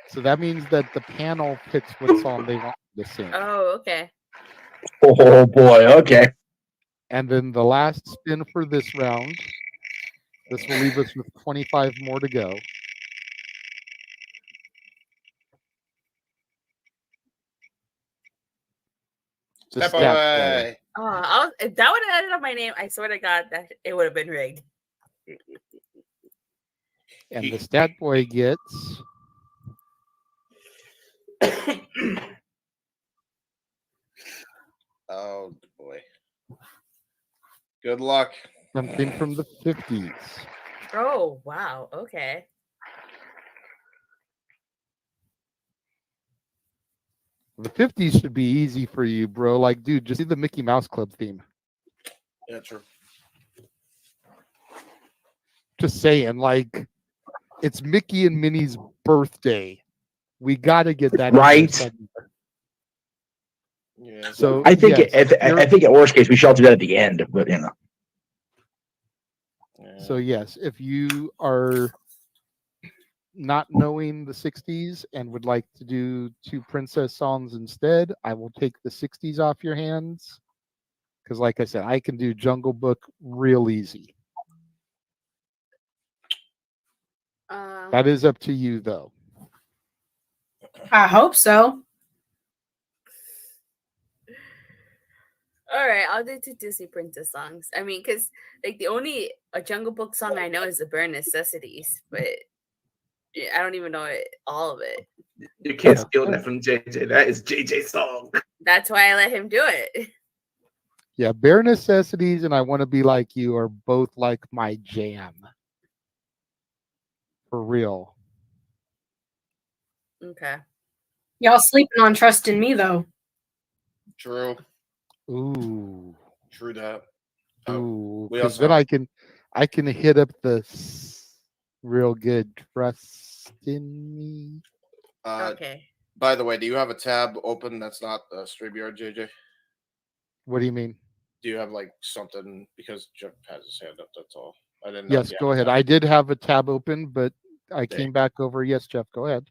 So that means that the panel picks what song they want to sing. Oh, okay. Oh boy. Okay. And then the last spin for this round. This will leave us with 25 more to go. Step away. Oh, if that would have ended up my name, I swear to God that it would have been rigged. And the stat boy gets Oh boy. Good luck. something from the 50s. Oh, wow. Okay. The 50s should be easy for you, bro. Like, dude, just see the Mickey Mouse Club theme. Yeah, true. Just saying, like, it's Mickey and Minnie's birthday. We got to get that in there Right. somewhere. Yeah. So I think yes, I think at worst case we should do that at the end, but you know. So yes, if you are not knowing the 60s and would like to do 2 princess songs instead, I will take the 60s off your hands. Because like I said, I can do Jungle Book real easy. That is up to you though. I hope so. All right, I'll do 2 Disney princess songs. I mean, because like the only Jungle Book song I know is the Bare Necessities, but yeah, I don't even know all of it. You can't steal that from JJ. That is JJ's song. That's why I let him do it. Yeah, Bare Necessities and I Want to Be Like You are both like my jam. For real. Okay. Y'all sleeping on Trust in Me though. True. Ooh. True that. Ooh. we Because also then have- I can hit up the real good trust in me. Okay. By the way, do you have a tab open that's not StreamYard, JJ? What do you mean? Do you have like something, because Jeff has his hand up? That's all. I didn't know. Yes, if you go had a ahead. tab. I did have a tab open, but I Dang. came back over. Yes, Jeff, go ahead.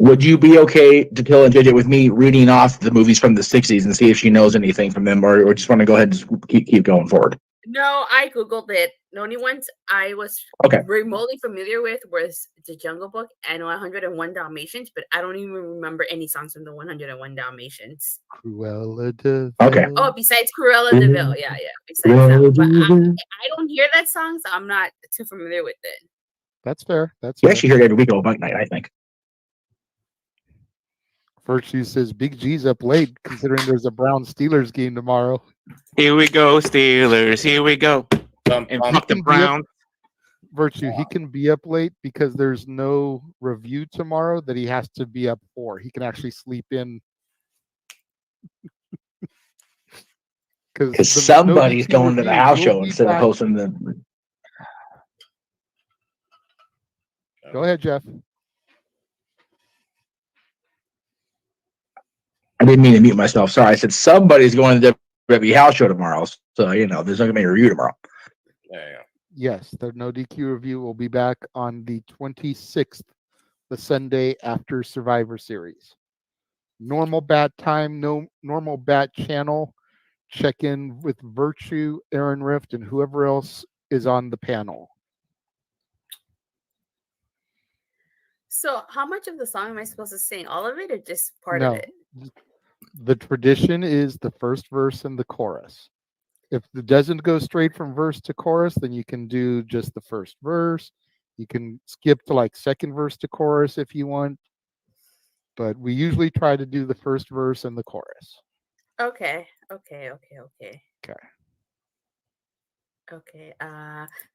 Would you be okay to tell and JJ with me reading off the movies from the 60s and see if she knows anything from them, or just want to go ahead and just keep going forward? No, I googled it. The only ones I was Okay. remotely familiar with was The Jungle Book and 101 Dalmatians, but I don't even remember any songs from the 101 Dalmatians. Cruella de Okay. Vil. Oh, besides Cruella de Vil, yeah. Besides that, but I don't hear that song, so I'm not too familiar with it. That's fair. That's We fair. actually hear it every week on Bike Night, I think. Virtue says Big G's up late, considering there's a Brown Steelers game tomorrow. Here we go, Steelers. Here we go. And fuck the He can be up- Browns. Virtue, he can be up late because there's no review tomorrow that he has to be up for. He can actually sleep in. Because somebody's going to the house show instead of back. hosting the. Go ahead, Jeff. I didn't mean to mute myself. Sorry. I said somebody's going to the WWE house show tomorrow. So, there's not going to be a review tomorrow. Yeah. Yes, the No DQ review will be back on the 26th, the Sunday after Survivor Series. Normal bat time, no normal bat channel. Check in with Virtue, Aaron Rift, and whoever else is on the panel. So, how much of the song am I supposed to sing? All of it, or just part No, of it? the tradition is the first verse and the chorus. If it doesn't go straight from verse to chorus, then you can do just the first verse. You can skip to like second verse to chorus if you want. But we usually try to do the first verse and the chorus. Okay. Okay.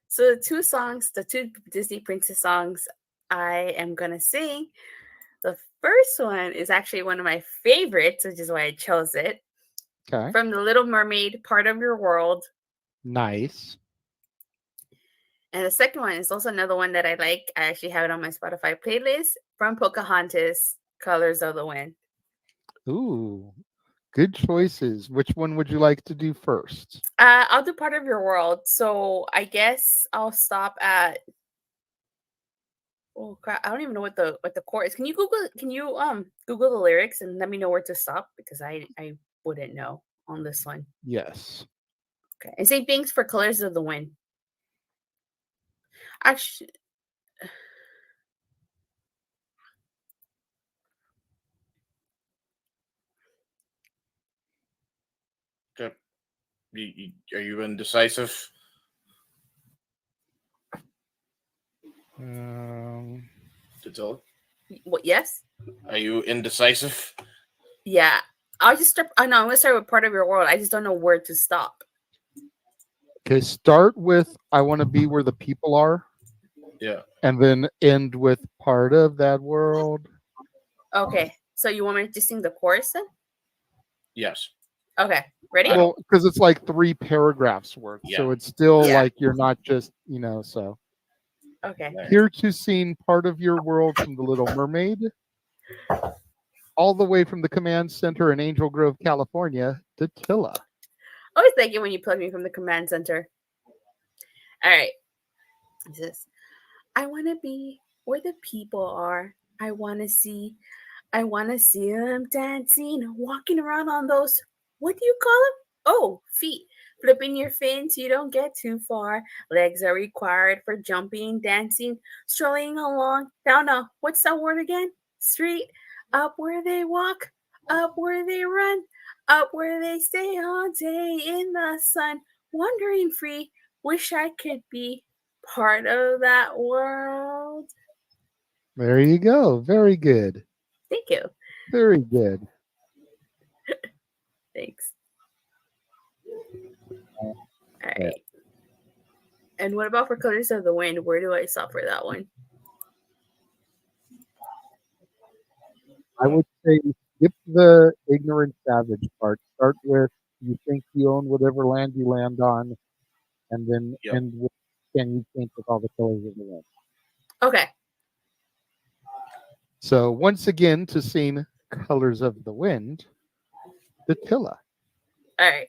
So the two Disney princess songs I am gonna sing. The first one is actually one of my favorites, which is why I chose it. Okay. From The Little Mermaid, Part of Your World. Nice. And the second one is also another one that I like. I actually have it on my Spotify playlist, from Pocahontas, Colors of the Wind. Ooh, good choices. Which one would you like to do first? I'll do Part of Your World. So I guess I'll stop at. Oh crap! I don't even know what the chorus. Can you Google the lyrics and let me know where to stop, because I wouldn't know on this one. Yes. Okay. And same things for Colors of the Wind. Actually, Okay. Are you indecisive? Titilla? what? Yes. Are you indecisive? Yeah. I'll just start. I know I'm gonna start with Part of Your World. I just don't know where to stop. Okay, start with I Want to Be Where the People Are. Yeah. And then end with Part of That World. Okay. So you want me to sing the chorus then? Yes. Okay. Ready? Well, because it's like 3 paragraphs worth. So it's still Yeah. like you're not just, so. Okay. Here to sing Part of Your World from The Little Mermaid. All the way from the command center in Angel Grove, California, Titilla. Always thank you when you plug me from the command center. All right. This is, I want to be where the people are. I want to see them dancing, walking around on those, what do you call them? Oh, feet. Flipping your fins, you don't get too far. Legs are required for jumping, dancing, strolling along down what's that word again? Street. Up where they walk, up where they run, up where they stay all day in the sun. Wandering free, wish I could be part of that world. There you go. Very good. Thank you. Very good. Thanks. All right. And what about for Colors of the Wind? Where do I stop for that one? I would say skip the ignorant savage part. Start with you think you own whatever land you land on, and then Yep. end with can you paint with all the colors of the wind. Okay. So once again, to sing Colors of the Wind, Datilla. All right.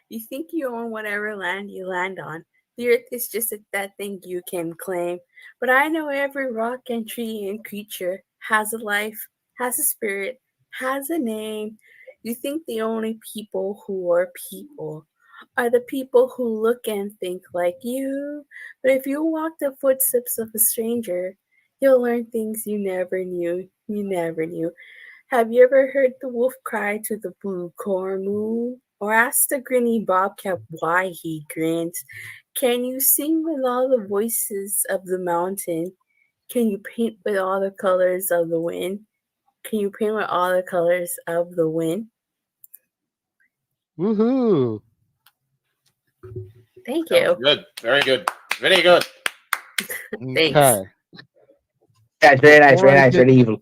You think you own whatever land you land on. The earth is just that thing you can claim. But I know every rock and tree and creature has a life, has a spirit, has a name. You think the only people who are people are the people who look and think like you. But if you walk the footsteps of a stranger, you'll learn things you never knew. You never knew. Have you ever heard the wolf cry to the blue corn moon? Or ask the grinny bobcat why he grins? Can you sing with all the voices of the mountain? Can you paint with all the colors of the wind? Can you paint with all the colors of the wind? Woohoo! Thank That you. was good. Very good. Very good. Thanks. Okay. That's very nice, Before very I nice, get- very evil.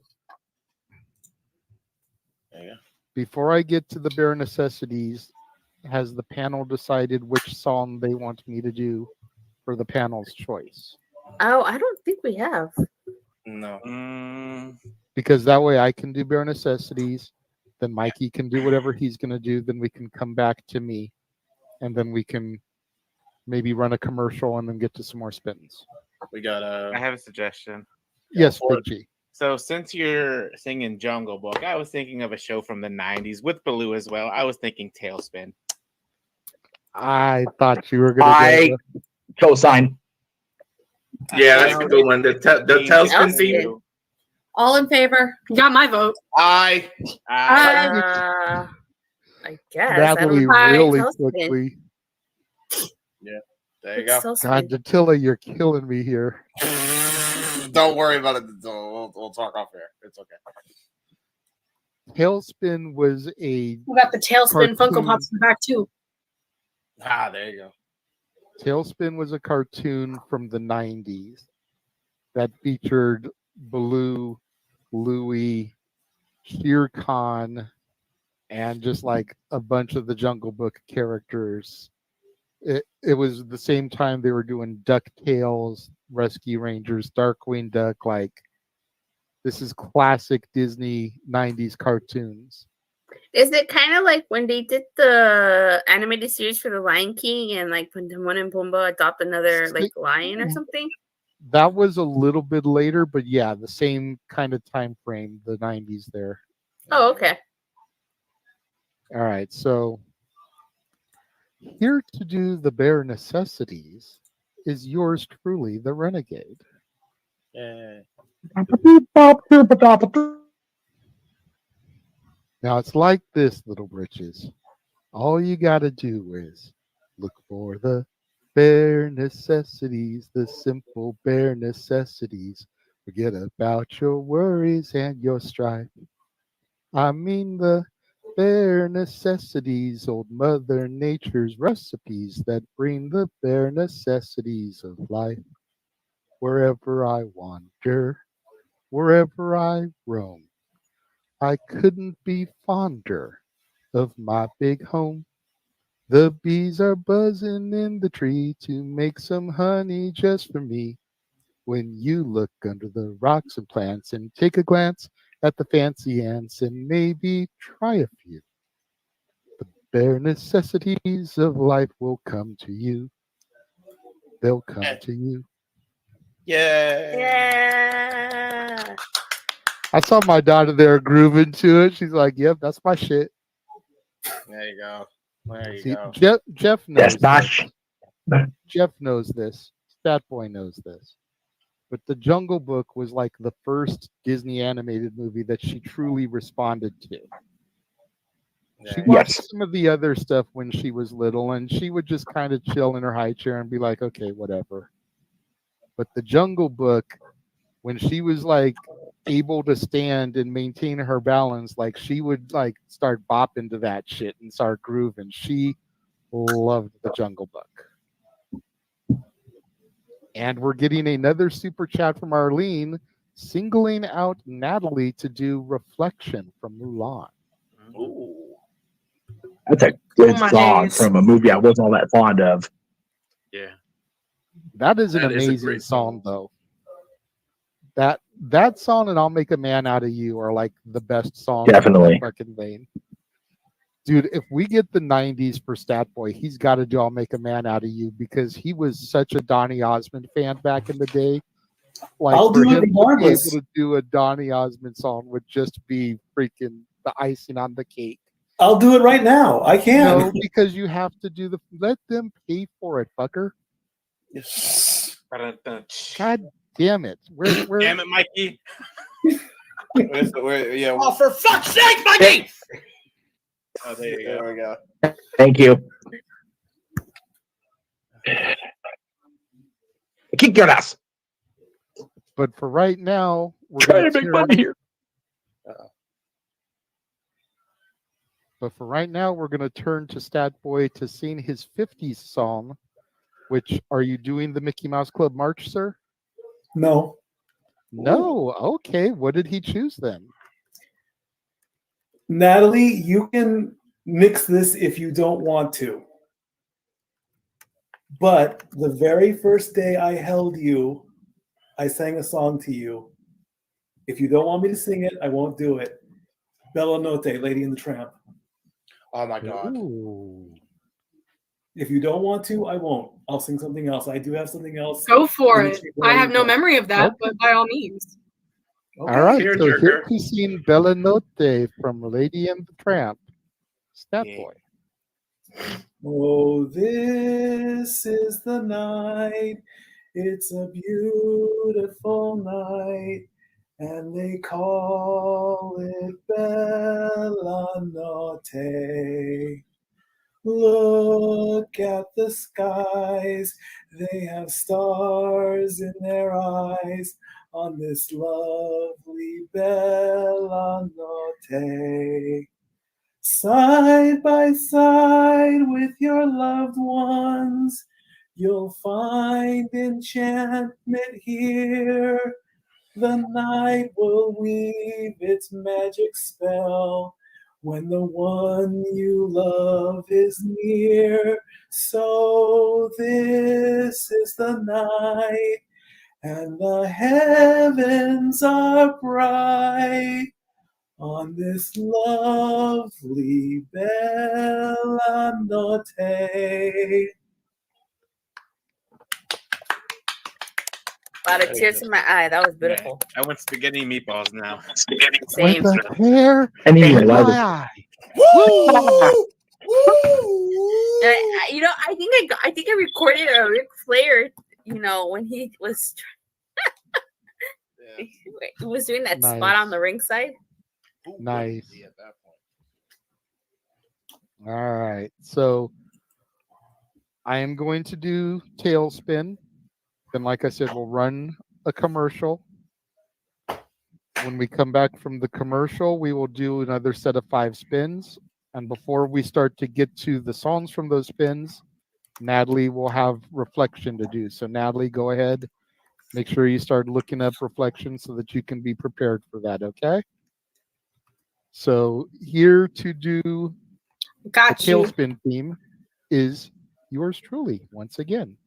Before I get to the bare necessities, has the panel decided which song they want me to do for the panel's choice? Oh, I don't think we have. No. Because that way I can do bare necessities, then Mikey can do whatever he's going to do, then we can come back to me, and then we can maybe run a commercial and then get to some more spins. We got I have a suggestion. Yes, Big G. So since you're singing Jungle Book, I was thinking of a show from the 90s with Baloo as well. I was thinking Tailspin. I thought you were going I to go. co-sign. Yeah, that's a good one. The tailspin theme. All in favor? You got my vote. Aye. I guess. Natalie I don't really know. quickly. Yeah. There you go. God, Datilla, you're killing me here. Don't worry about it. We'll talk off air. It's okay. Tailspin was a We got the Tailspin cartoon. Funko Pops in the back too. Ah, there you go. Tailspin was a cartoon from the 90s that featured Baloo, Louie, Shere Khan, and just like a bunch of the Jungle Book characters. It was the same time they were doing DuckTales, Rescue Rangers, Darkwing Duck. Like, this is classic Disney 90s cartoons. Is it kind of like when they did the animated series for the Lion King and like when Timon and Pumbaa adopt another like lion or something? That was a little bit later, but yeah, the same kind of time frame, the 90s there. Oh, okay. All right, so here to do the bare necessities is yours truly, the Renegade. Yeah. Now it's like this, little britches. All you gotta do is look for the bare necessities, the simple bare necessities. Forget about your worries and your strife. I mean the bare necessities, old Mother Nature's recipes that bring the bare necessities of life. Wherever I wander, wherever I roam, I couldn't be fonder of my big home. The bees are buzzing in the tree to make some honey just for me. When you look under the rocks and plants and take a glance at the fancy ants and maybe try a few, the bare necessities of life will come to you. They'll come to you. Yeah. Yeah. I saw my daughter there grooving to it. She's like, "Yep, that's my shit." There you go. There you See, go. Jeff knows. That's this. Jeff knows this. Stat Boy knows this. But The Jungle Book was like the first Disney animated movie that she truly responded to. She watched some of the other stuff when she was little, and she would just kind of chill in her high chair and be like, "Okay, whatever." But The Jungle Book, when she was like able to stand and maintain her balance, like she would like start bopping to that shit and start grooving. She loved The Jungle Book. And we're getting another super chat from Arlene singling out Natalie to do Reflection from Mulan. That's a good my song days. from a movie I wasn't all that fond of. Yeah. That is an That is a amazing great song, though. That song and I'll Make a Man Out of You are like the best songs in Definitely. that fucking vein. Dude, if we get the 90s for Stat Boy, he's got to do I'll Make a Man Out of You because he was such a Donny Osmond fan back in the day. Like, I'll for do it him to be regardless. able to do a Donny Osmond song would just be freaking the icing on the cake. I'll do it right now. I can. No, because you have to do let them pay for it, fucker. God damn it. Where Damn it, Mikey. Yeah. Oh, for fuck's sake, Mikey! Oh, there you go. There we go. Thank you. Kick your ass. But for right now, we're Trying going to make fun here. But for right now, we're going to turn to Stat Boy to sing his 50s song, which, are you doing the Mickey Mouse Club March, sir? No. No. Okay. What did he choose then? Natalie, you can mix this if you don't want to. But the very first day I held you, I sang a song to you. If you don't want me to sing it, I won't do it. Bella Notte, Lady and the Tramp. Oh my God. Ooh. If you don't want to, I won't. I'll sing something else. I do have something else. Go for in the it. chamber I ready have to no go. memory of that, Okay. but by all means. Okay. All right. Here, So jerker. here to sing Bella Notte from Lady and the Tramp, Stat Yeah. Boy. Oh, this is the night. It's a beautiful night. And they call it Bella Notte. Look at the skies. They have stars in their eyes on this lovely Bella Notte. Side by side with your loved ones, you'll find enchantment here. The night will weave its magic spell when the one you love is near. So this is the night, and the heavens are bright on this lovely Bella Notte. A lot of tears in my eye. That was beautiful. I want spaghetti and meatballs now. Same. With a hair I need in to my light it. eye. You know, I think I recorded a Ric Flair. You know, when he was he was doing that spot Nice. on the ringside. Nice. All right. So I am going to do Tailspin. Then, like I said, we'll run a commercial. When we come back from the commercial, we will do another set of 5 spins. And before we start to get to the songs from those spins, Natalie will have Reflection to do. So, Natalie, go ahead. Make sure you start looking up Reflection so that you can be prepared for that, okay? So, here to do Got the you. Tailspin theme is yours truly, once again.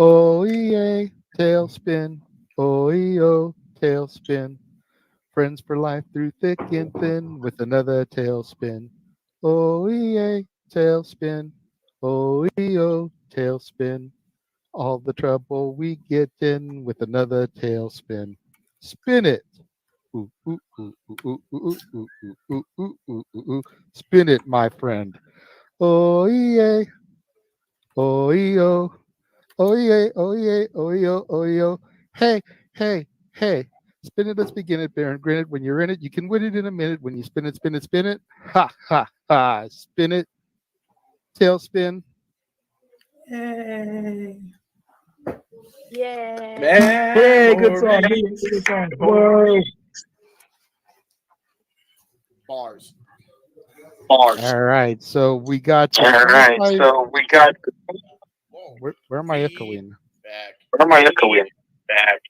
Oh, yay, tailspin. Oh, tailspin. Friends for life through thick and thin with another tailspin. Oh, yay, tailspin. Oh, tailspin. All the trouble we get in with another tailspin. Spin it. Ooh, ooh, ooh, ooh, ooh, ooh, ooh, ooh, ooh, ooh, ooh, ooh. Spin it, my friend. Oh, yay. Oh, oh yeah, oh yeah, oh yo, oh yo. Hey, hey, hey. Spin it, let's begin it, Baron. Granted, when you're in it, you can win it in a minute. When you spin it, spin it, spin it. Ha, ha, ha. Spin it. Tailspin. Yay. Yeah. Hey, good song. Good song. Whoa. Bars. All right, so we got. All right, so we got. Where am I echoing? Back.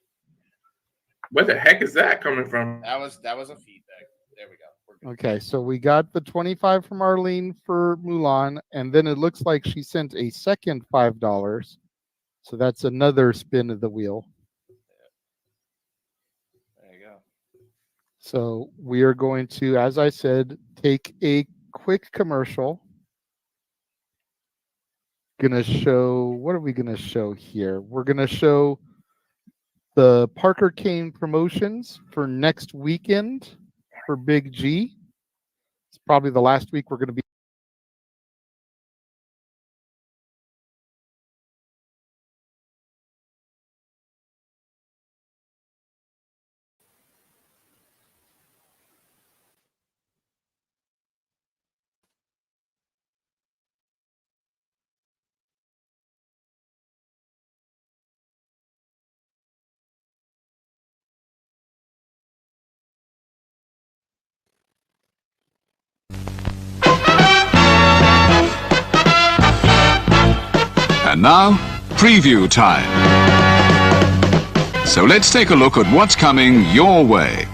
Where the heck is that coming from? That was a feedback. There we go. Okay, so we got the 25 from Arlene for Mulan, and then it looks like she sent a second $5. So that's another spin of the wheel. There you go. So we are going to, as I said, take a quick commercial. Gonna show, what are we gonna show here? We're gonna show the Parker Kane promotions for next weekend for Big G. It's probably the last week we're gonna be. And now, preview time. So let's take a look at what's coming your way.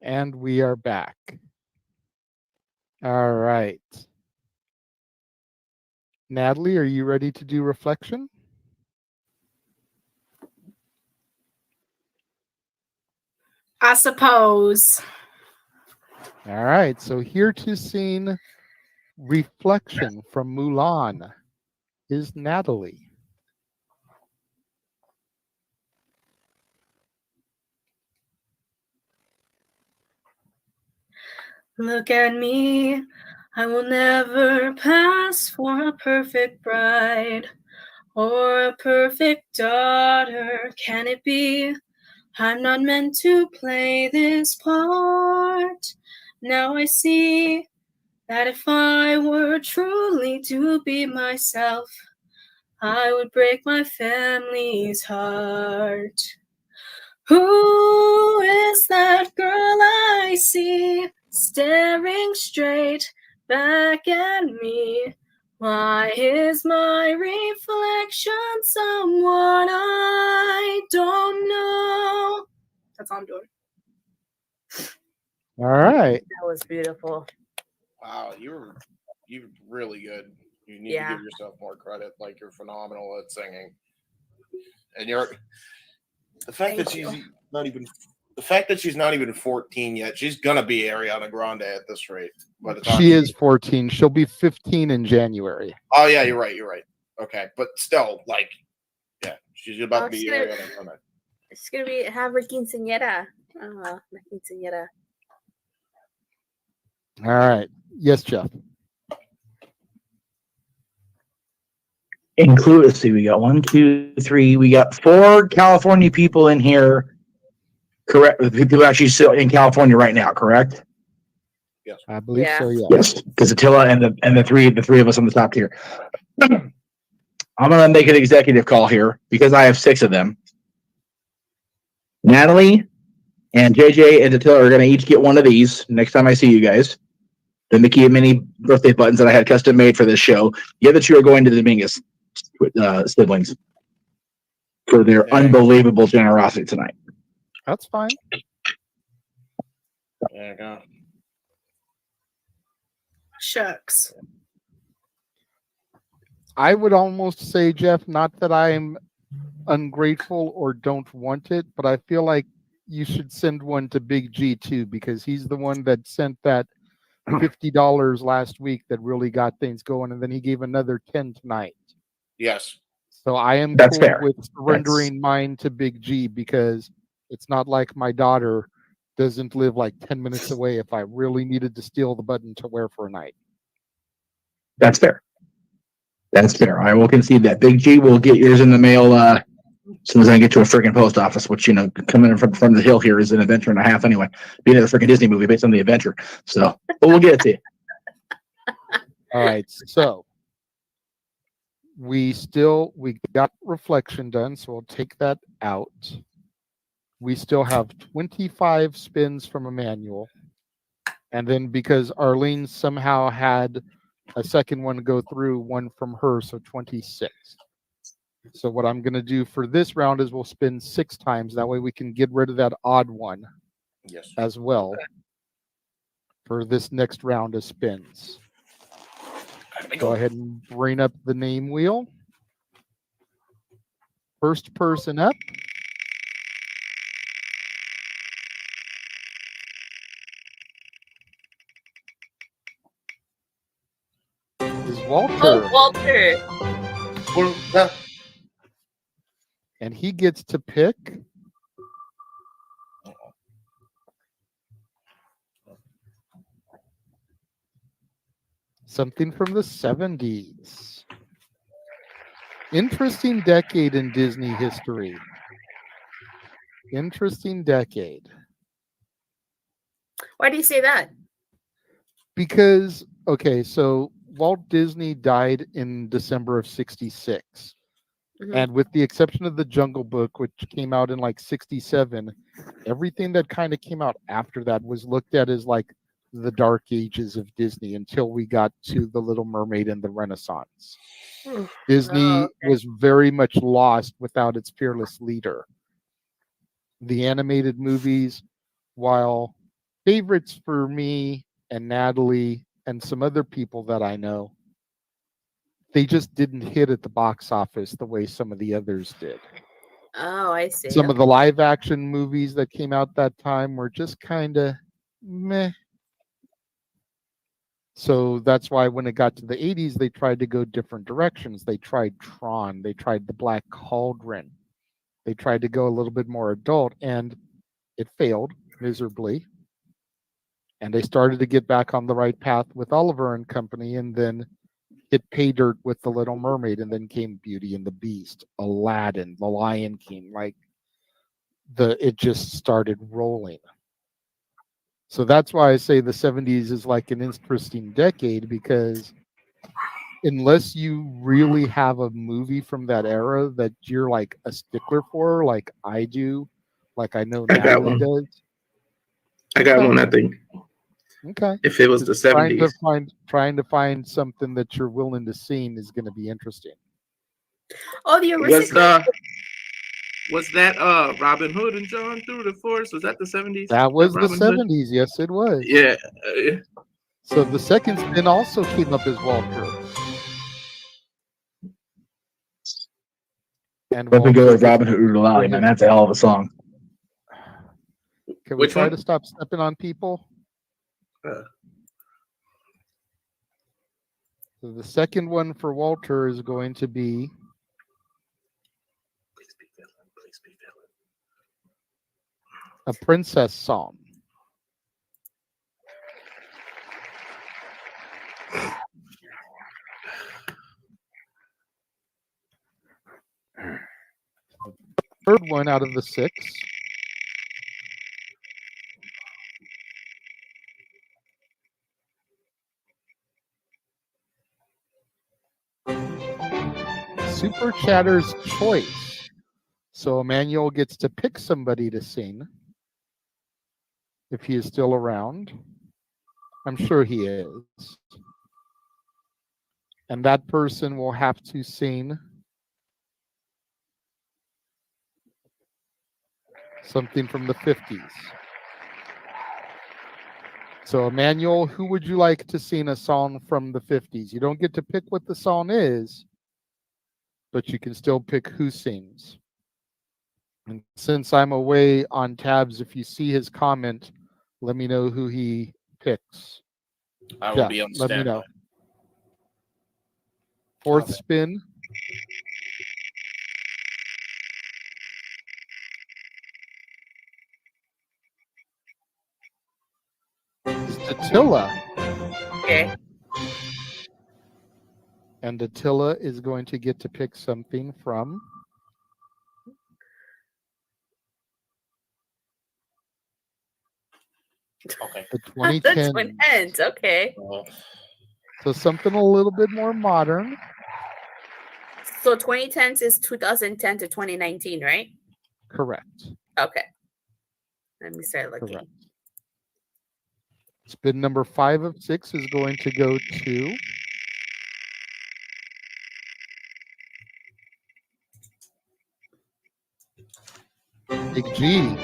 And we are back. All right. Natalie, are you ready to do reflection? I suppose. All right. So here to sing reflection from Mulan is Natalie. Look at me. I will never pass for a perfect bride or a perfect daughter. Can it be? I'm not meant to play this part. Now I see that if I were truly to be myself, I would break my family's heart. Who is that girl I see staring straight back at me? Why is my reflection someone I don't know? That's all I'm doing. All right. That was beautiful. Wow, you're really good. You need to give yourself more credit. Like, you're phenomenal at singing. And the fact that she's not even The fact that she's not even 14 yet, she's gonna be Ariana Grande at this rate. By the time She is 14. She'll be 15 in January. Oh yeah, you're right. You're right. Okay, but still, like, yeah, she's about Oh, to be she's gonna- Ariana Grande. It's gonna be have her quinceañera. La quinceañera. All right. Yes, Jeff. Let's see, we got 1, 2, 3. We got 4 California people in here. Correct. People actually still in California right now, correct? Yes. I believe so, yeah. Yes, because Attila and the three of us on the top tier. I'm gonna make an executive call here because I have 6 of them. Natalie and JJ and Attila are gonna each get one of these next time I see you guys. The Mickey and Minnie birthday buttons that I had custom made for this show. The other 2 are going to the Dominguez siblings for their unbelievable generosity tonight. That's fine. There you go. Shucks. I would almost say, Jeff, not that I'm ungrateful or don't want it, but I feel like you should send one to Big G too, because he's the one that sent that $50 last week that really got things going, and then he gave another 10 tonight. Yes. So I am That's cool fair. with surrendering mine to Big G because it's not like my daughter doesn't live like 10 minutes away if I really needed to steal the button to wear for a night. That's fair. That's fair. I will concede that. Big G will get yours in the mail as soon as I get to a freaking post office, which, coming in from the hill here is an adventure and a half anyway. Being a freaking Disney movie based on the adventure. So, but we'll get it to you. All right. So we got reflection done, so we'll take that out. We still have 25 spins from Emmanuel. And then because Arlene somehow had a second one go through, one from her, so 26. So what I'm going to do for this round is we'll spin 6 times. That way we can get rid of that odd one as well for this next round of spins. Go ahead and bring up the name wheel. First person up. Is Walter. Oh, Walter. And he gets to pick something from the 70s. Interesting decade in Disney history. Interesting decade. Why do you say that? Because, okay, so Walt Disney died in December of 66. And with the exception of the Jungle Book, which came out in like 67, everything that kind of came out after that was looked at as like the dark ages of Disney until we got to The Little Mermaid and the Renaissance. Disney was very much lost without its fearless leader. The animated movies, while favorites for me and Natalie and some other people that I know, they just didn't hit at the box office the way some of the others did. Oh, I see. Some of the live action movies that came out that time were just kind of meh. So that's why when it got to the 80s, they tried to go different directions. They tried Tron. They tried The Black Cauldron. They tried to go a little bit more adult, and it failed miserably. And they started to get back on the right path with Oliver and Company, and then hit pay dirt with The Little Mermaid, and then came Beauty and the Beast, Aladdin, The Lion King. It just started rolling. So that's why I say the 70s is like an interesting decade, because unless you really have a movie from that era that you're like a stickler for, like I do, like I know Natalie does. I got one, I think. Okay. If it was the 70s. Trying to find something that you're willing to see is going to be interesting. Oh, the original. Was that Robin Hood and John Through the Forest? Was that the 70s? That was the Robin Hood? 70s. Yes, it was. Yeah. So the second spin also came up as Walter. And Let me go with Robin Hood Oodalali, man. That's a hell of a song. Can we Which try one? to stop stepping on people? So the second one for Walter is going to be a princess song. Third one out of the 6. Super Chatter's choice. So Emmanuel gets to pick somebody to sing if he is still around. I'm sure he is. And that person will have to sing something from the 50s. So Emmanuel, who would you like to sing a song from the 50s? You don't get to pick what the song is, but you can still pick who sings. And since I'm away on tabs, if you see his comment, let me know who he picks. I will Jeff, be on let me standby. know. Fourth spin. It's Attila. Okay. And Attila is going to get to pick something from Okay. the The 2010s. Twin Ends. Okay. So something a little bit more modern. So 2010s is 2010 to 2019, right? Correct. Okay. Let me start looking. Correct. Spin number 5 of 6 is going to go to Big G.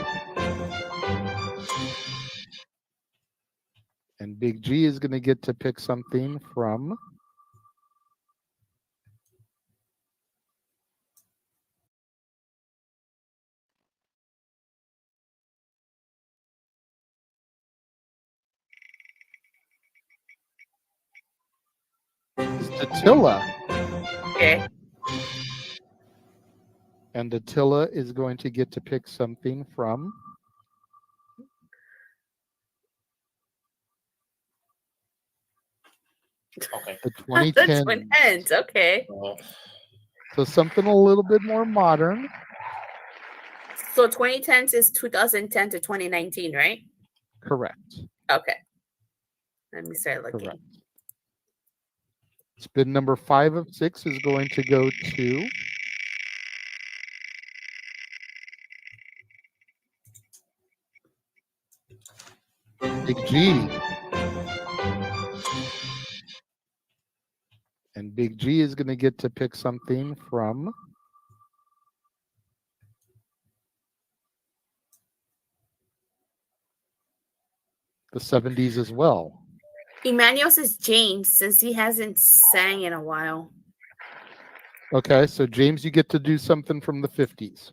And Big G is going to get to pick something from Attila. Okay. And Attila is going to get to pick something from Okay. the The 2010s. Twin Ends. Okay. So something a little bit more modern. So 2010s is 2010 to 2019, right? Correct. Okay. Let me start looking. Correct. Spin number 5 of 6 is going to go to Big G. And Big G is going to get to pick something from the 70s as well. Emmanuel says James, since he hasn't sang in a while. Okay, so James, you get to do something from the 50s.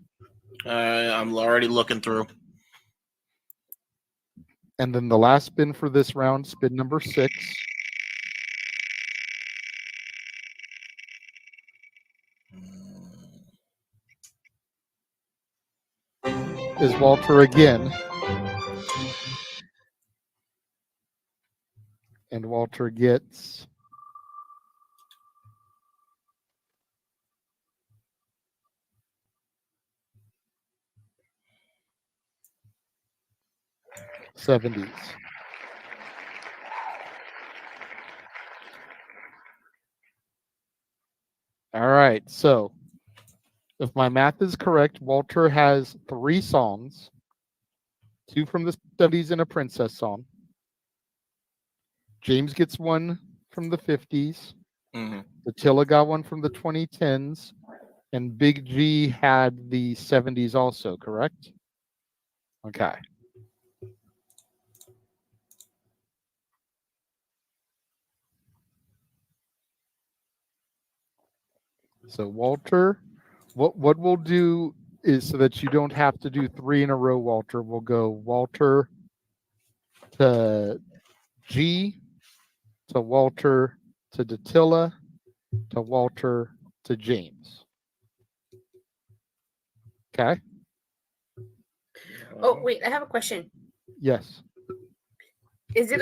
I'm already looking through. And then the last spin for this round, spin number 6. Is Walter again. And Walter gets '70s. All right, so if my math is correct, Walter has 3 songs, 2 from the 70s and a princess song. James gets one from the 50s. Mm-hmm. Attila got one from the 2010s. And Big G had the 70s also, correct? Okay. So Walter, what we'll do is so that you don't have to do 3 in a row, Walter. We'll go Walter to G, to Walter to Datilla, to Walter to James. Okay? Oh wait, I have a question. Yes. Is it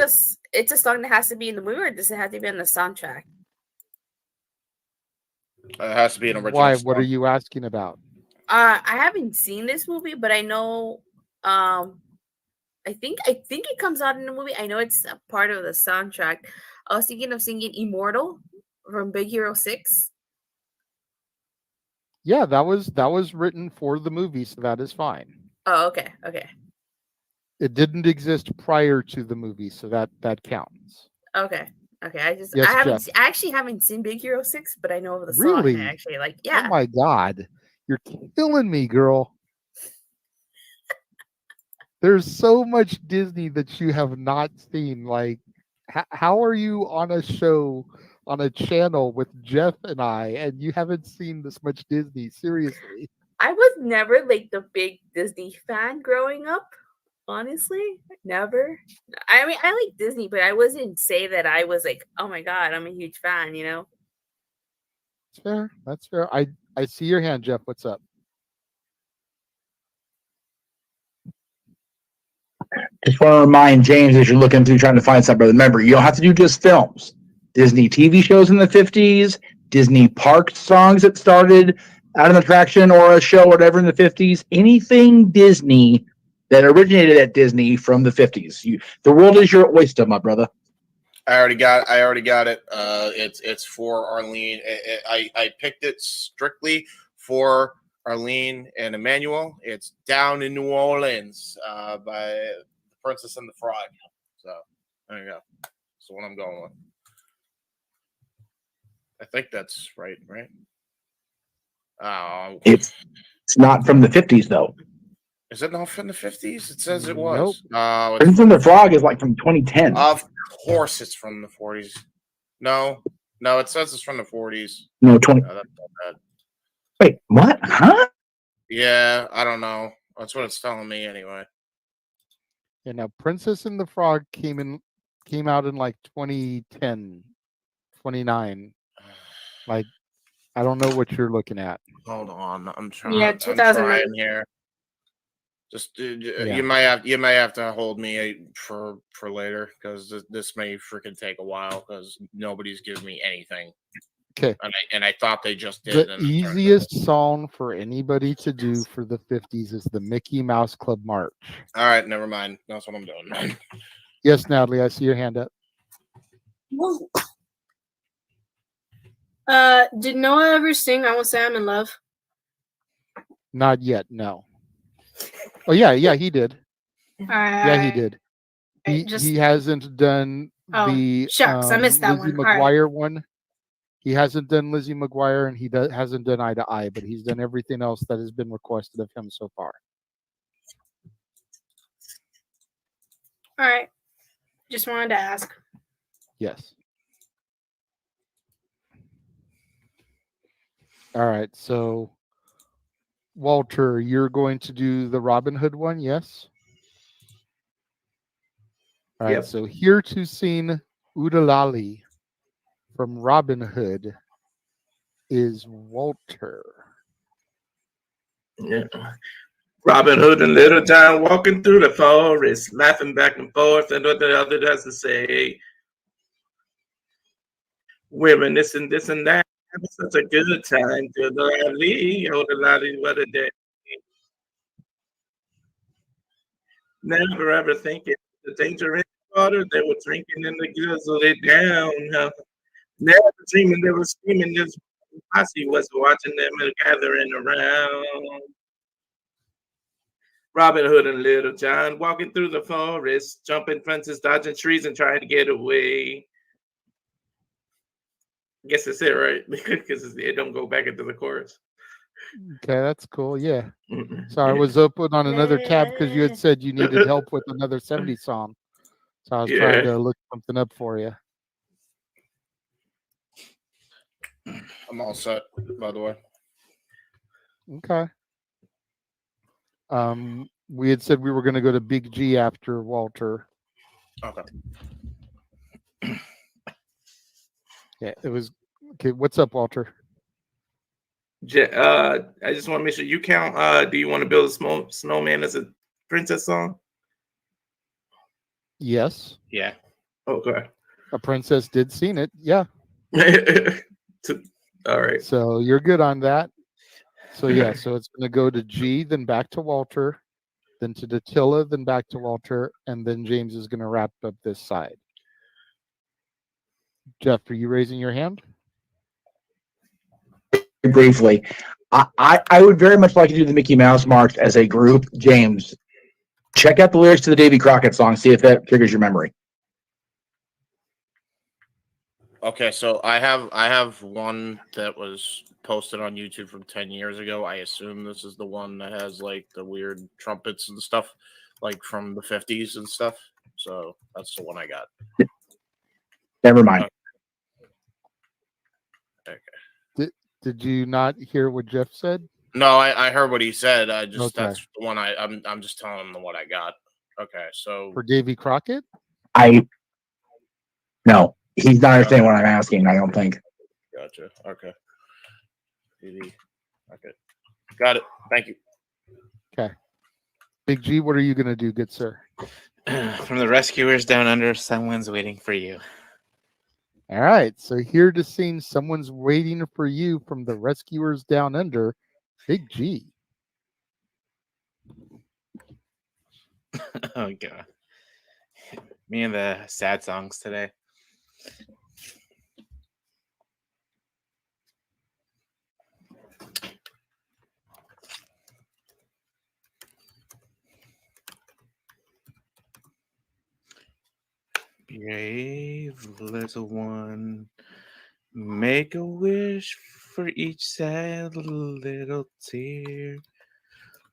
it's a song that has to be in the movie, or does it have to be on the soundtrack? It has to be an original. Why? Song. What are you asking about? I haven't seen this movie, but I know I think it comes out in the movie. I know it's a part of the soundtrack. I was thinking of singing Immortal from Big Hero 6. Yeah, that was written for the movie, so that is fine. Oh, okay. Okay. It didn't exist prior to the movie, so that counts. Okay. Okay. Yes, I actually haven't seen Big Hero 6, but I know of the song. Really? And I actually Oh yeah. my God. You're killing me, girl. There's so much Disney that you have not seen. Like, how are you on a show, on a channel with Jeff and I, and you haven't seen this much Disney? Seriously. I was never like the big Disney fan growing up. Honestly, never. I mean, I like Disney, but I wouldn't say that I was like, oh my God, I'm a huge fan, you know? That's fair. That's fair. I see your hand, Jeff. What's up? Just want to remind James as you're looking through trying to find something. Remember, you don't have to do just films. Disney TV shows in the 50s, Disney park songs that started at an attraction or a show or whatever in the 50s. Anything Disney that originated at Disney from the 50s. The world is your oyster, my brother. I already got it. It's for Arlene. I picked it strictly for Arlene and Emmanuel. It's Down in New Orleans by The Princess and the Frog. So there you go. That's the one I'm going with. I think that's right? It's not from the 50s, though. Is it not from the 50s? It says it was. Nope. Princess and the Frog is like from 2010. Of course it's from the 40s. No, it says it's from the 40s. No, 20. No, that's not bad. Wait, what? Huh? Yeah, I don't know. That's what it's telling me anyway. Yeah, now Princess and the Frog came out in like 2010, 29. Like, I don't know what you're looking at. Hold on, I'm trying. Yeah, I'm 2008. trying here. Just you may have to hold me for later because this may freaking take a while because nobody's giving me anything. Okay. And I thought they just did. The easiest song for anybody to do for the 50s is the Mickey Mouse Club March. All right, never mind. That's what I'm doing. Yes, Natalie, I see your hand up. Did Noah ever sing I Won't Say I'm in Love? Not yet, no. Oh yeah, he did. Yeah, he did. He hasn't done the shucks, I missed that Lizzie one. All right. McGuire one. He hasn't done Lizzie McGuire, and he hasn't done Eye to Eye, but he's done everything else that has been requested of him so far. All right. Just wanted to ask. Yes. All right, so Walter, you're going to do the Robin Hood one, yes? All right, Yep. so Here to Sing Oodalali from Robin Hood is Walter. Yeah. Robin Hood and Little John walking through the forest, laughing back and forth, and what the other doesn't say. Women, this and that. Having such a good time. To the Ali, oh, the lolly, what a day. Never ever thinking the danger in the water. They were drinking in the guzzle it down. Never dreaming they were screaming. This posse was watching them and gathering around. Robin Hood and Little John walking through the forest, jumping fences, dodging trees, and trying to get away. I guess that's it, right? Because it don't go back into the chorus. Okay, that's cool. Yeah. Sorry, I was open on another tab because you had said you needed help with another 70s song. So I was trying to look something up for you. I'm all set, by the way. Okay. We had said we were going to go to Big G after Walter. Okay. Yeah, it was okay. What's up, Walter? I just want to make sure you count. Do you want to build a snowman as a princess song? Yes. Yeah. Okay. A princess did sing it. Yeah. All right. So you're good on that. So yeah, so it's going to go to G, then back to Walter, then to Datilla, then back to Walter, and then James is going to wrap up this side. Jeff, are you raising your hand? Briefly, I would very much like to do the Mickey Mouse March as a group. James, check out the lyrics to the Davy Crockett song. See if that triggers your memory. Okay, so I have one that was posted on YouTube from 10 years ago. I assume this is the one that has like the weird trumpets and stuff, like from the 50s and stuff. So that's the one I got. Never mind. Okay. Did you not hear what Jeff said? No, I heard what he said. I just Okay. that's the one I'm just telling him what I got. Okay, so For Davy Crockett? No, he's not understanding what I'm asking. I don't think. Gotcha. Okay. Okay. Got it. Thank you. Okay. Big G, what are you going to do, good sir? From the Rescuers Down Under, Someone's Waiting for You. All right. So here to sing Someone's Waiting for You from the Rescuers Down Under, Big G. Oh, God. Me and the sad songs today. Brave little one, make a wish for each sad little tear.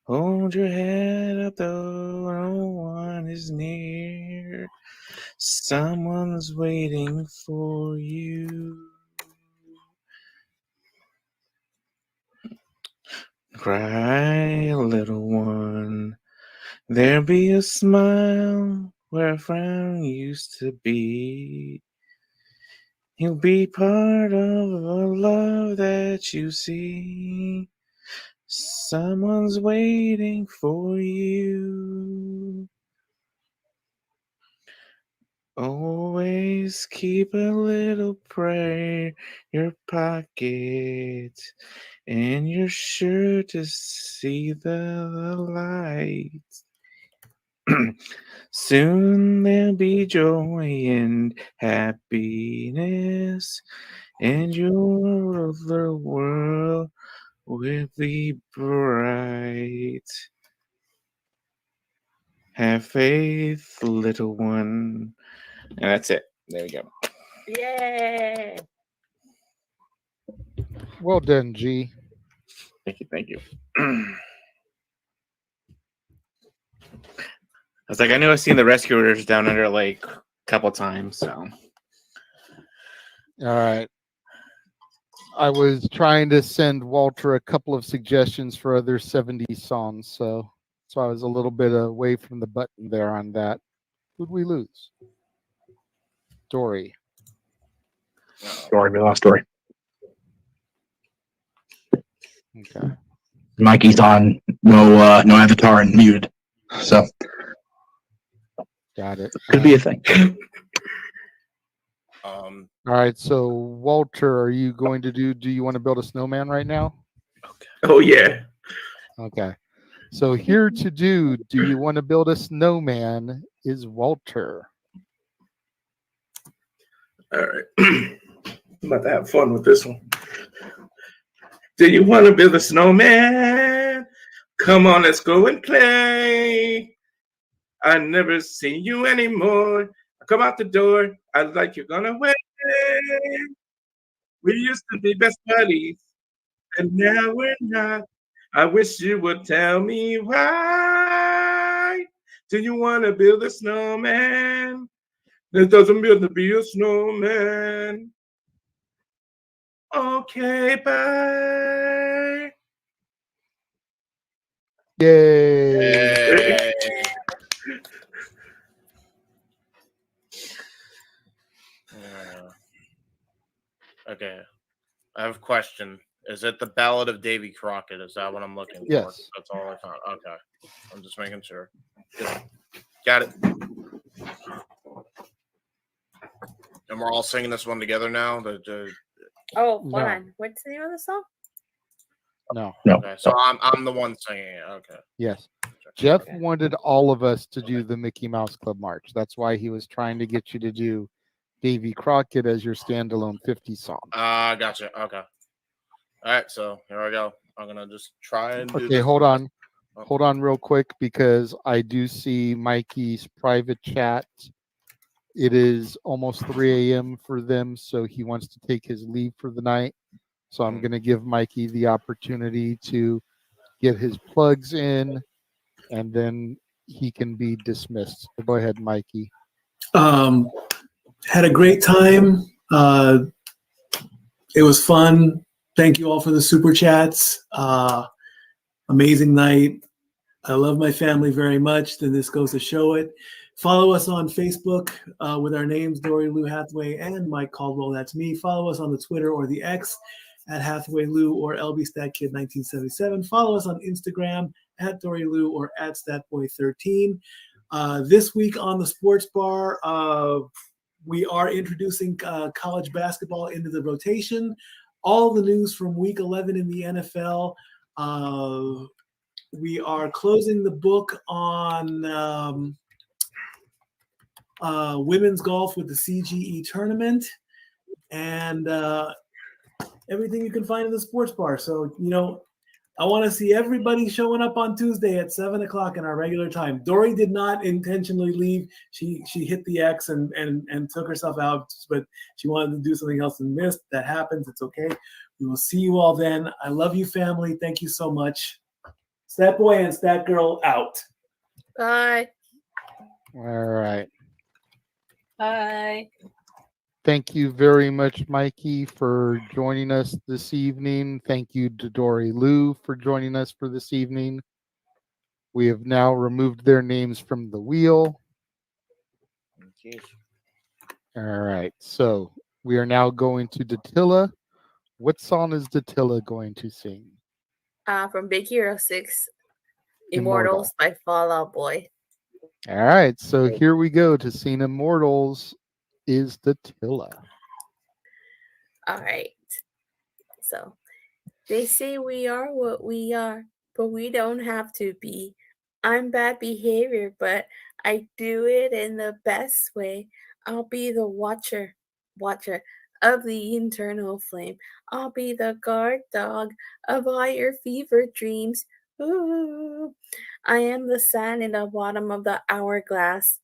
Hold your head up though no one is near. Someone's waiting for you. Cry, little one. There'll be a smile where a frown used to be. You'll be part of a love that you see. Someone's waiting for you. Always keep a little prayer in your pocket, and you're sure to see the light. Soon there'll be joy and happiness, and your other world will be bright. Have faith, little one. And that's it. There we go. Yay! Well done, G. Thank you. Thank you. I was like, I knew I've seen the Rescuers Down Under like a couple times, so. All right. I was trying to send Walter a couple of suggestions for other 70s songs, so I was a little bit away from the button there on that. Who'd we lose? Dory. Dory, we lost Dory. Okay. Mikey's on no avatar and muted, so Got it. could be a thing. All right. So Walter, are you going to do you want to build a snowman right now? Oh yeah. Okay. So here to do you want to build a snowman is Walter. All right. I'm about to have fun with this one. Do you want to build a snowman? Come on, let's go and play. I never see you anymore. I come out the door. I like you're gonna wait. We used to be best buddies, and now we're not. I wish you would tell me why. Do you want to build a snowman? It doesn't build to be a snowman. Okay, bye. Yay! Okay. I have a question. Is it the Ballad of Davy Crockett? Is that what I'm looking for? Yes. That's all I found. Okay. I'm just making sure. Good. Got it. And we're all singing this one together now? Oh, hold No. on. What's the name of the song? No. Okay, so I'm the one singing it. Okay. Yes. Jeff wanted all of us to do the Mickey Mouse Club March. That's why he was trying to get you to do Davy Crockett as your standalone 50 song. Gotcha. Okay. All right, so here I go. I'm gonna just try and do Okay, this. hold on. Hold on real quick because I do see Mikey's private chat. It is almost 3 a.m. for them, so he wants to take his leave for the night. So I'm going to give Mikey the opportunity to get his plugs in, and then he can be dismissed. So go ahead, Mikey. Had a great time. It was fun. Thank you all for the super chats. Amazing night. I love my family very much. Then this goes to show it. Follow us on Facebook with our names, Dory Lou Hathaway and Mike Caldwell. That's me. Follow us on the Twitter or the X at Hathaway Lou or LBStatKid1977. Follow us on Instagram at Dory Lou or at StatBoy13. This week on the Sports Bar, we are introducing college basketball into the rotation. All the news from Week 11 in the NFL. We are closing the book on women's golf with the CGE tournament and everything you can find in the Sports Bar. So, I want to see everybody showing up on Tuesday at 7 o'clock in our regular time. Dory did not intentionally leave. She hit the X and took herself out, but she wanted to do something else and missed. That happens. It's okay. We will see you all then. I love you, family. Thank you so much. Stat Boy and Stat Girl out. Bye. All right. Bye. Thank you very much, Mikey, for joining us this evening. Thank you to Dory Lou for joining us for this evening. We have now removed their names from the wheel. All right. So we are now going to Datilla. What song is Datilla going to sing? From Big Hero 6, Immortal. Immortals by Fallout Boy. All right. So here we go to sing Immortals is Datilla. All right. So they say we are what we are, but we don't have to be. I'm bad behavior, but I do it in the best way. I'll be the watcher of the internal flame. I'll be the guard dog of all your fever dreams. Ooh, I am the sand in the bottom of the hourglass.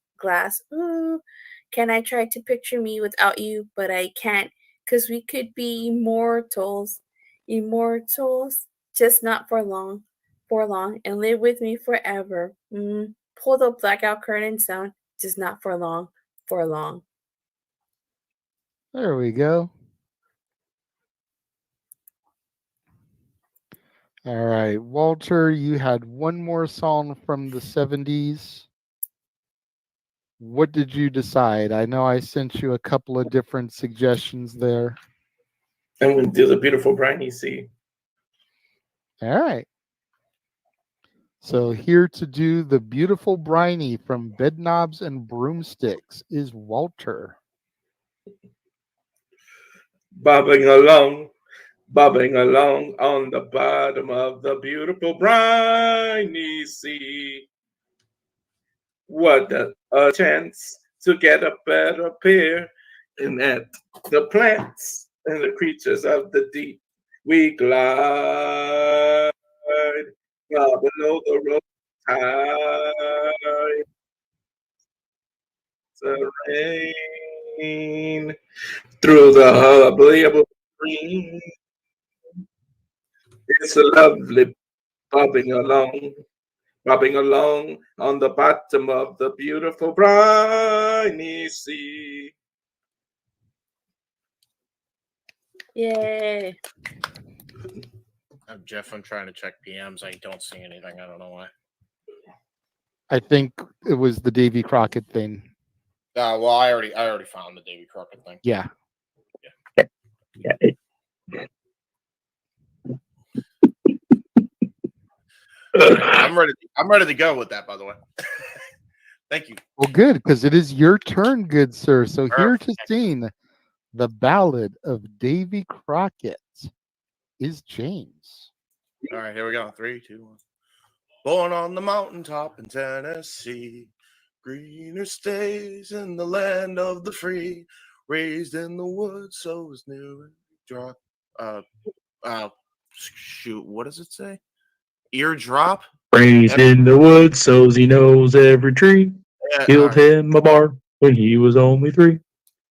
Ooh, can I try to picture me without you? But I can't, 'cause we could be immortals, just not for long, and live with me forever. Pull the blackout curtain sound, just not for long. There we go. All right, Walter, you had one more song from the 70s. What did you decide? I know I sent you a couple of different suggestions there. I'm going to do the beautiful briny sea. All right. So here to do the beautiful briny from Bedknobs and Broomsticks is Walter. Bobbing along on the bottom of the beautiful briny sea. What a chance to get a better pair and at the plants and the creatures of the deep. We glide below the road tide. The rain through the hubbly green. It's a lovely bobbing along on the bottom of the beautiful briny sea. Yay. Jeff, I'm trying to check PMs. I don't see anything. I don't know why. I think it was the Davy Crockett thing. Well, I already found the Davy Crockett thing. Yeah. I'm ready to go with that, by the way. Thank you. Well, good, because it is your turn, good sir. So here to sing the ballad of Davy Crockett is James. All right, here we go. 3, 2, 1. Born on the mountaintop in Tennessee, greener stays in the land of the free. Raised in the woods, so is new and drop. Shoot, what does it say? Eardrop. Raised in the woods, so he knows every tree. Yeah, Killed him a bar when he was only 3.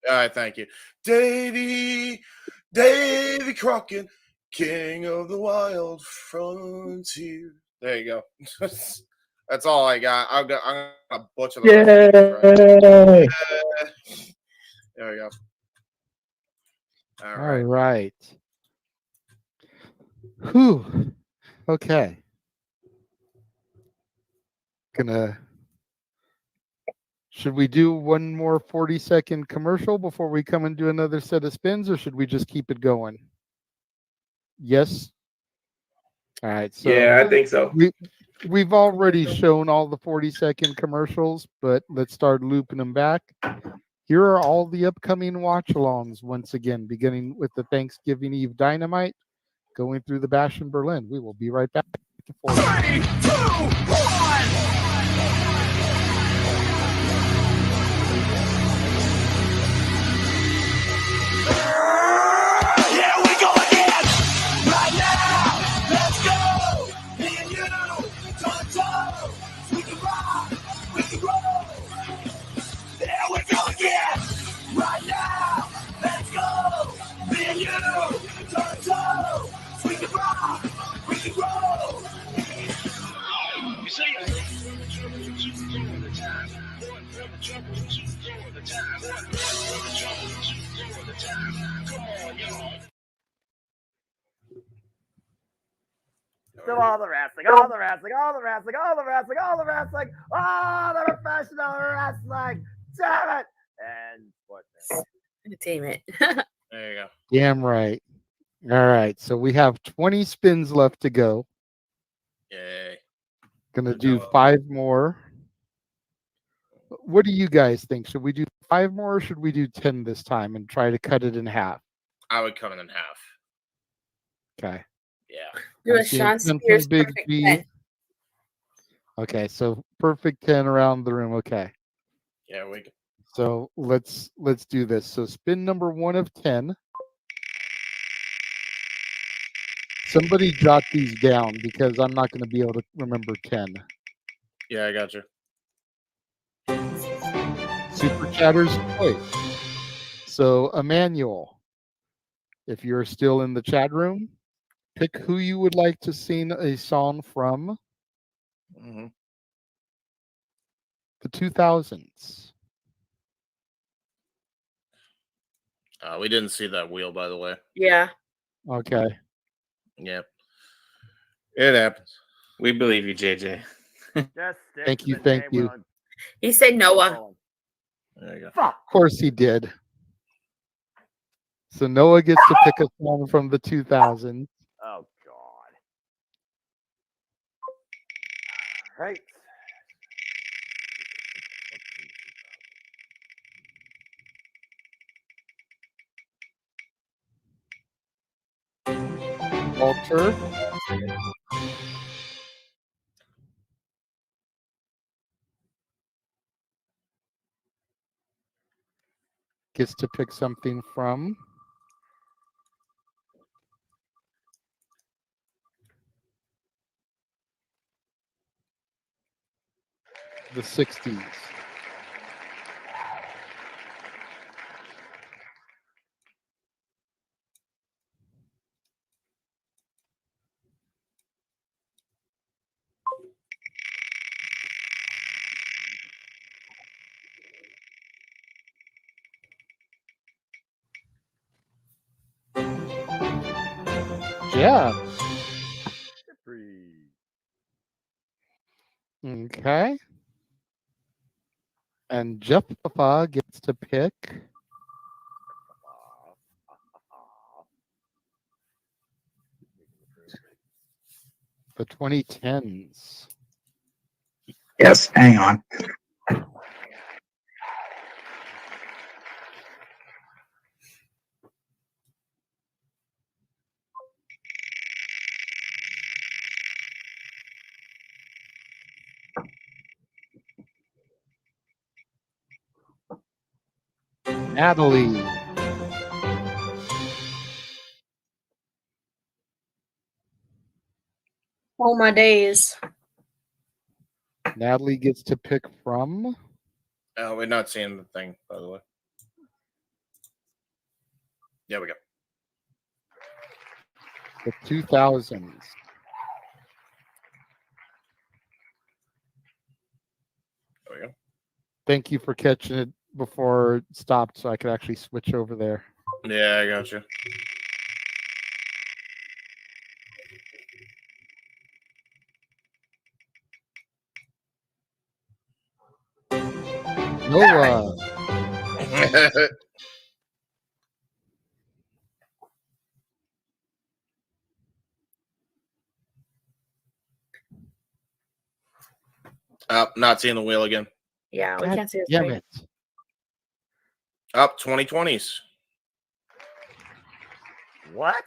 All right, thank you. Davy Crockett, king of the wild frontier. There you go. That's all I got. I'm gonna butcher the rest of these, right? There we go. All right. Whew. Okay. Should we do one more 40-second commercial before we come and do another set of spins, or should we just keep it going? Yes. All right. So yeah, I think so. We've already shown all the 40-second commercials, but let's start looping them back. Here are all the upcoming watch-alongs once again, beginning with the Thanksgiving Eve Dynamite, going through the Bash in Berlin. We will be right back. 3, 2, 1. Here we go again! Right now! Let's go! Me and you! Toe to toe! We can rock! We can roll! Here we go again! Right now! Let's go! Me and you! Toe to toe! We can rock! We can roll! You see Still all the wrestling, all the wrestling, all the wrestling, all the wrestling, all the wrestling, all the professional wrestling. Damn it! And sports entertainment. There you go. Damn right. All right. So we have 20 spins left to go. Yay. Gonna do 5 more. What do you guys think? Should we do 5 more or should we do 10 this time and try to cut it in half? I would cut it in half. Okay. Yeah. Do a I'm seeing Sean something Spears Big perfect G. 10. Okay, so perfect 10 around the room. Okay. Yeah, we can. So let's do this. So spin number 1 of 10. Somebody jot these down because I'm not going to be able to remember 10. Yeah, I got you. Super Chatter's choice. So Emmanuel, if you're still in the chat room, pick who you would like to sing a song from the 2000s. We didn't see that wheel, by the way. Yeah. Okay. Yep. It happens. We believe you, JJ. Thank you. Thank you. He said Noah. There you Of course he did. So Noah gets to pick a song from the 2000s. Oh God! Right. Walter. Gets to pick something from the 60s. Yeah. Okay. And Jeff gets to pick. The 2010s. Yes, hang on. Natalie. Oh my days. Natalie gets to pick from. Oh, we're not seeing the thing, by the way. There we go. The 2000s. There we go. Thank you for catching it before it stopped so I could actually switch over there. Yeah, I got you. Noah. Not seeing the wheel again. Yeah, we God can't see his damn face. it. Up 2020s. What?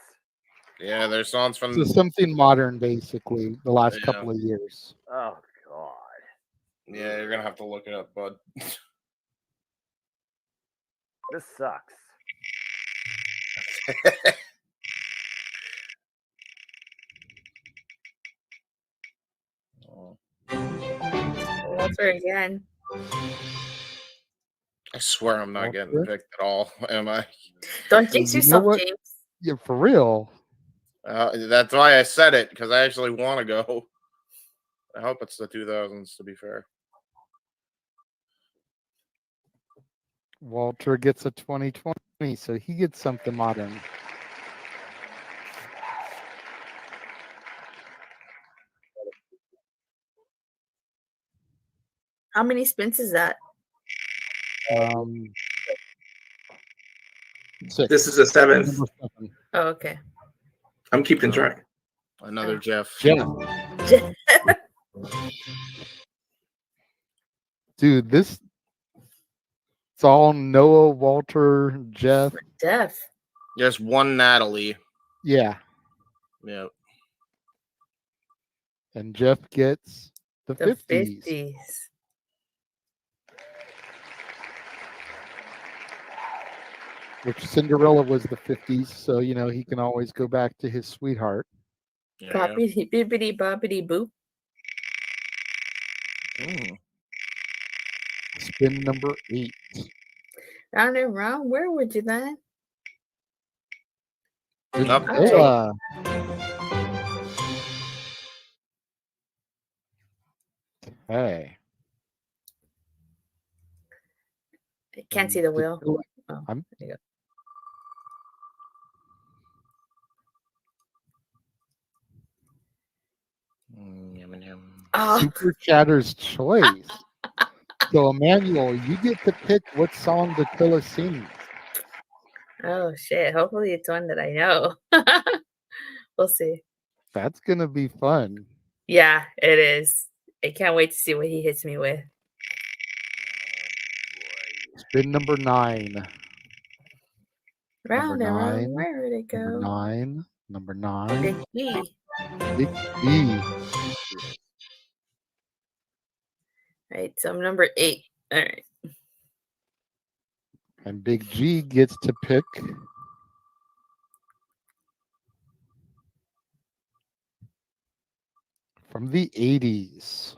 Yeah, there's songs from. So something modern, basically, the last Yeah. couple of years. Oh God. Yeah, you're gonna have to look it up, bud. This sucks. Walter again. I swear I'm not getting picked at all. Am I? Don't jinx You know yourself, what? James. Yeah, for real. That's why I said it, because I actually want to go. I hope it's the 2000s, to be fair. Walter gets a 2020, so he gets something modern. How many spins is that? 6. This is the 7th. Number 7. Oh, okay. I'm keeping track. Another Jeff. Dude, this it's all Noah, Walter, Jeff. Jeff. There's one Natalie. Yeah. Yeah. And Jeff gets the 50s. 50s. Which Cinderella was the 50s, so you know he can always go back to his sweetheart. Boppity bibbity boppity boop. Spin number 8. Round and round, where would you land? Up. Hey. I can't see the wheel. Oh, I'm there you go. Oh. Super Chatter's choice. So, Emmanuel, you get to pick what song Dattila sings. Oh shit! Hopefully it's one that I know. We'll see. That's gonna be fun. Yeah, it is. I can't wait to see what he hits me with. Spin number 9. Round Number and round, 9. where would it go? Number 9. Number 9. Big B. Big B. Right, so I'm number 8. All right. And Big G gets to pick from the 80s.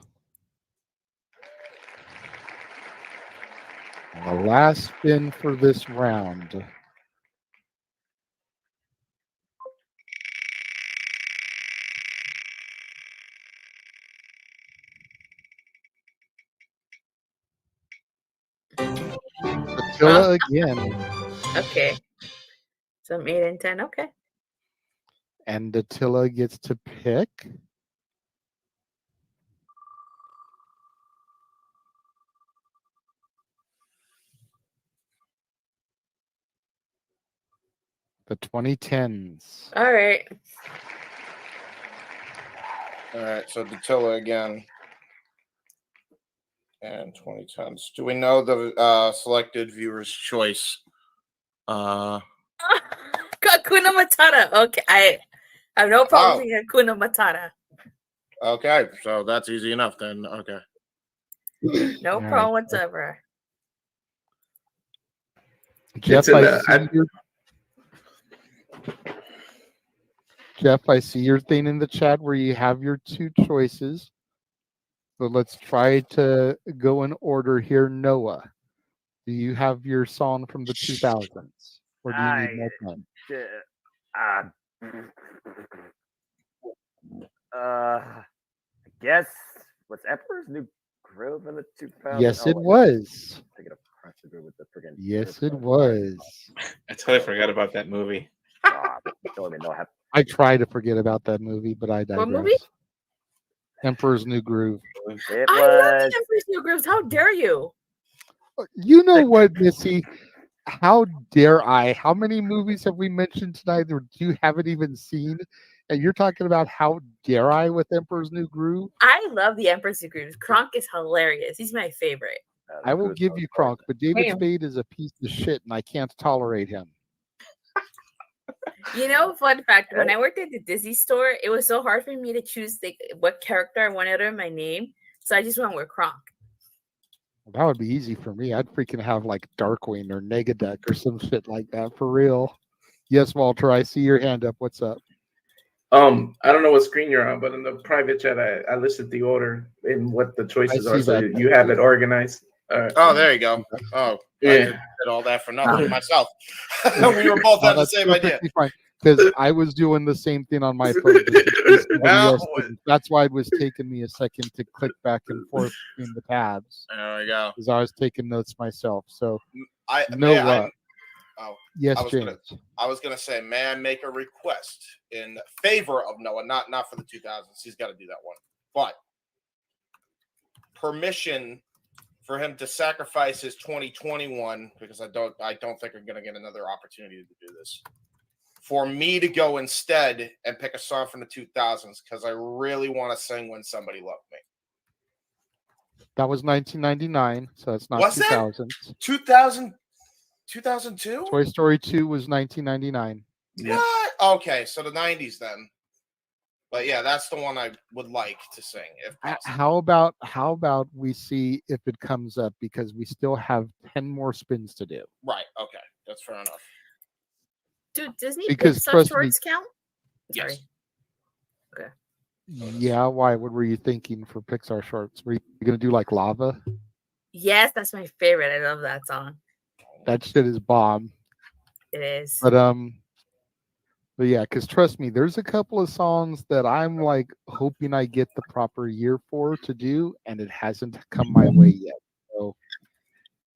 And the last spin for this round. Dattila again. Okay. So I'm 8 and 10. Okay. And Dattila gets to pick The 2010s. All right. All right, so Dattila again. And 2010s. Do we know the selected viewer's choice? Hakuna Matata. Okay, I have no problem saying Hakuna Matata. Okay, so that's easy enough then. Okay. No problem whatsoever. Jeff, I see your thing in the chat where you have your two choices. So let's try to go in order here. Noah, do you have your song from the 2000s? Or do you need more time? I guess was Emperor's New Groove in the 2000s? Yes, it was. Taking a cross the group with the friggin' Yes, it was. I totally forgot about that movie. Don't even know how. I try to forget about that movie, but I digress. What movie? Emperor's New Groove. I love the Emperor's New Grooves. How dare you? You know what, Missy? How dare I? How many movies have we mentioned tonight that you haven't even seen? And you're talking about how dare I with Emperor's New Groove? I love the Emperor's New Grooves. Kronk is hilarious. He's my favorite. I will give you Kronk, but David Damn. Spade is a piece of shit, and I can't tolerate him. You know, fun fact, when I worked at the Disney store, it was so hard for me to choose what character I wanted in my name. So I just went with Kronk. That would be easy for me. I'd freaking have like Darkwing or Negaduck or some shit like that for real. Yes, Walter, I see your hand up. What's up? I don't know what screen you're on, but in the private chat, I listed the order and what the choices are, so you have it organized. All right. Oh, there you go. Oh, Yeah. I did all that for nothing myself. We were both on the same idea. Because I was doing the same thing on my phone. That's why it was taking me a second to click back and forth between the tabs. There we go. Because I was taking notes myself. So, yes, James. I was gonna say, may I make a request in favor of Noah? Not for the 2000s. He's got to do that one, but permission for him to sacrifice his 2021 because I don't think I'm gonna get another opportunity to do this. For me to go instead and pick a song from the 2000s because I really want to sing "When Somebody Loved Me." That was 1999, so that's not Was 2000. 2002? Toy Story 2 was 1999. What? Okay, so the 90s then. But yeah, that's the one I would like to sing if possible. How about we see if it comes up because we still have 10 more spins to do. Right. Okay, that's fair enough. Dude, Disney Because Pixar trust shorts me- count? Sorry. Okay. Yeah, why? What were you thinking for Pixar shorts? Were you gonna do like Lava? Yes, that's my favorite. I love that song. That shit is bomb. It is. But yeah, because trust me, there's a couple of songs that I'm like hoping I get the proper year for to do, and it hasn't come my way yet. So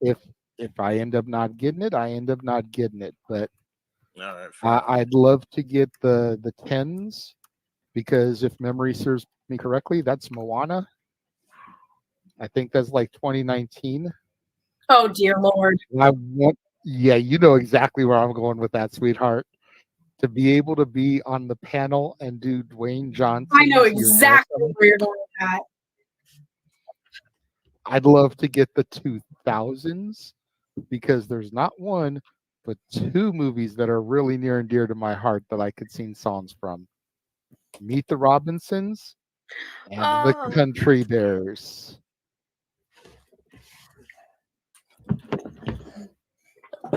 if I end up not getting it, I end up not getting it. But All right, I'd love to get the 10s because if memory serves me correctly, that's Moana. I think that's like 2019. Oh dear Lord. Yeah, you know exactly where I'm going with that, sweetheart. To be able to be on the panel and do Dwayne Johnson. I know exactly where you're going with that. I'd love to get the 2000s because there's not one, but two movies that are really near and dear to my heart that I could sing songs from. Meet the Robinsons and the Country Bears.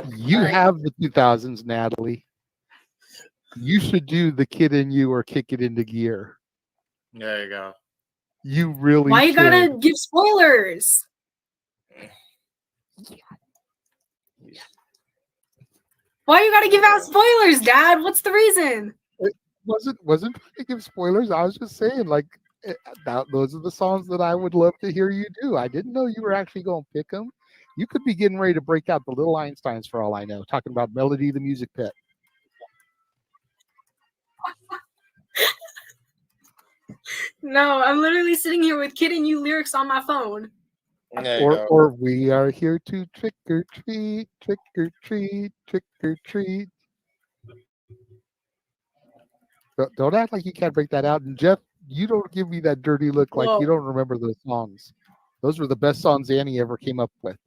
You have the 2000s, Natalie. You should do The Kid in You or Kick It Into Gear. There you go. You really Why you should. gotta give spoilers? Why you gotta give out spoilers, Dad? What's the reason? It wasn't to give spoilers. I was just saying, like, those are the songs that I would love to hear you do. I didn't know you were actually going to pick them. You could be getting ready to break out the Little Einsteins for all I know, talking about Melody the Music Pit. No, I'm literally sitting here with Kid and You lyrics on my phone. Or we are here to trick or treat, trick or treat, trick or treat. Don't act like you can't break that out. And Jeff, you don't give me that dirty look like you don't remember those songs. Those were the best songs Annie ever came up with.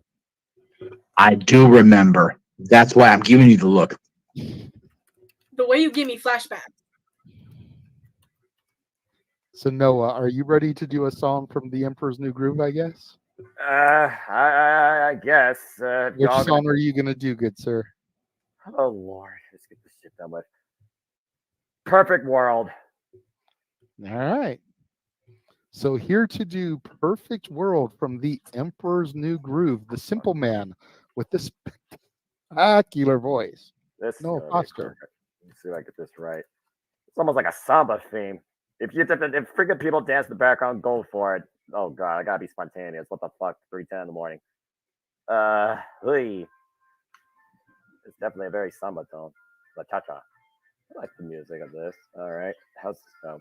I do remember. That's why I'm giving you the look. The way you give me flashbacks. So Noah, are you ready to do a song from The Emperor's New Groove, I guess? I guess. Which song are you going to do, good sir? Oh, Lord. Let's get this shit done with. Perfect World. All right. So here to do Perfect World from The Emperor's New Groove, the simple man with this spectacular voice. This Noah Foster. Let's see if I get this right. It's almost like a samba theme. If freaking people dance in the background, go for it. Oh God, I gotta be spontaneous. What the fuck? 3:10 in the morning. It's definitely a very samba tone. La cha-cha. I like the music of this. All right. How's this go?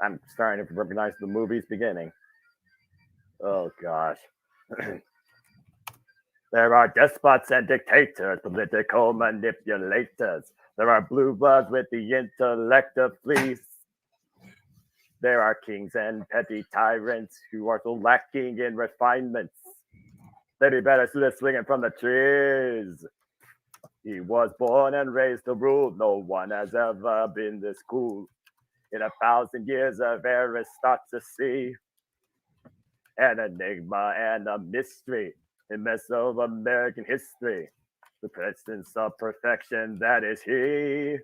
I'm starting to recognize the movie's beginning. Oh gosh. There are despots and dictators, political manipulators. There are blue bloods with the intellect of fleas. There are kings and petty tyrants who are so lacking in refinements. They'd be better suited swinging from the trees. He was born and raised to rule. No one has ever been this cool. In 1,000 years of aristocracy, an enigma and a mystery in Mesoamerican history. The presence of perfection, that is he.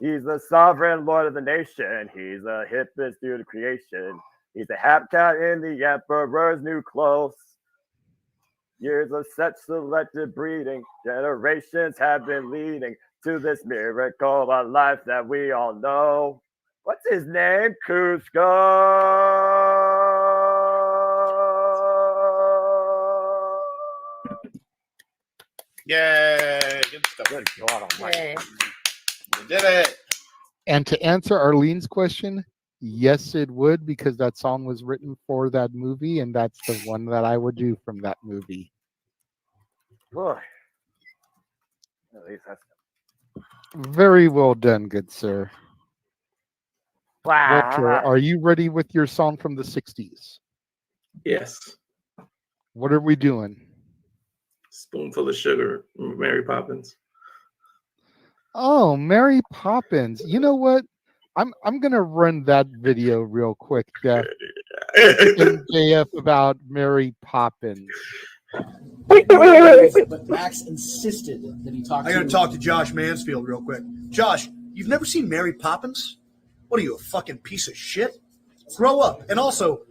He's the sovereign lord of the nation. He's the hippest dude of creation. He's a hapcat in the emperor's new clothes. Years of such selective breeding, generations have been leading to this miracle of life that we all know. What's his name? Cusco. Yay! Good stuff. Good God Almighty. We did it. And to answer Arlene's question, yes, it would, because that song was written for that movie, and that's the one that I would do from that movie. Boy. At least that's Very well done, good sir. wow. Walter, are you ready with your song from the 60s? Yes. What are we doing? Spoonful of Sugar, Mary Poppins. Oh, Mary Poppins. You know what? I'm gonna run that video real quick, Jeff. MJF about Mary Poppins. But Max insisted that he talk. I gotta talk to Josh Mansfield real quick. Josh, you've never seen Mary Poppins? What are you, a fucking piece of shit? Grow up. And also,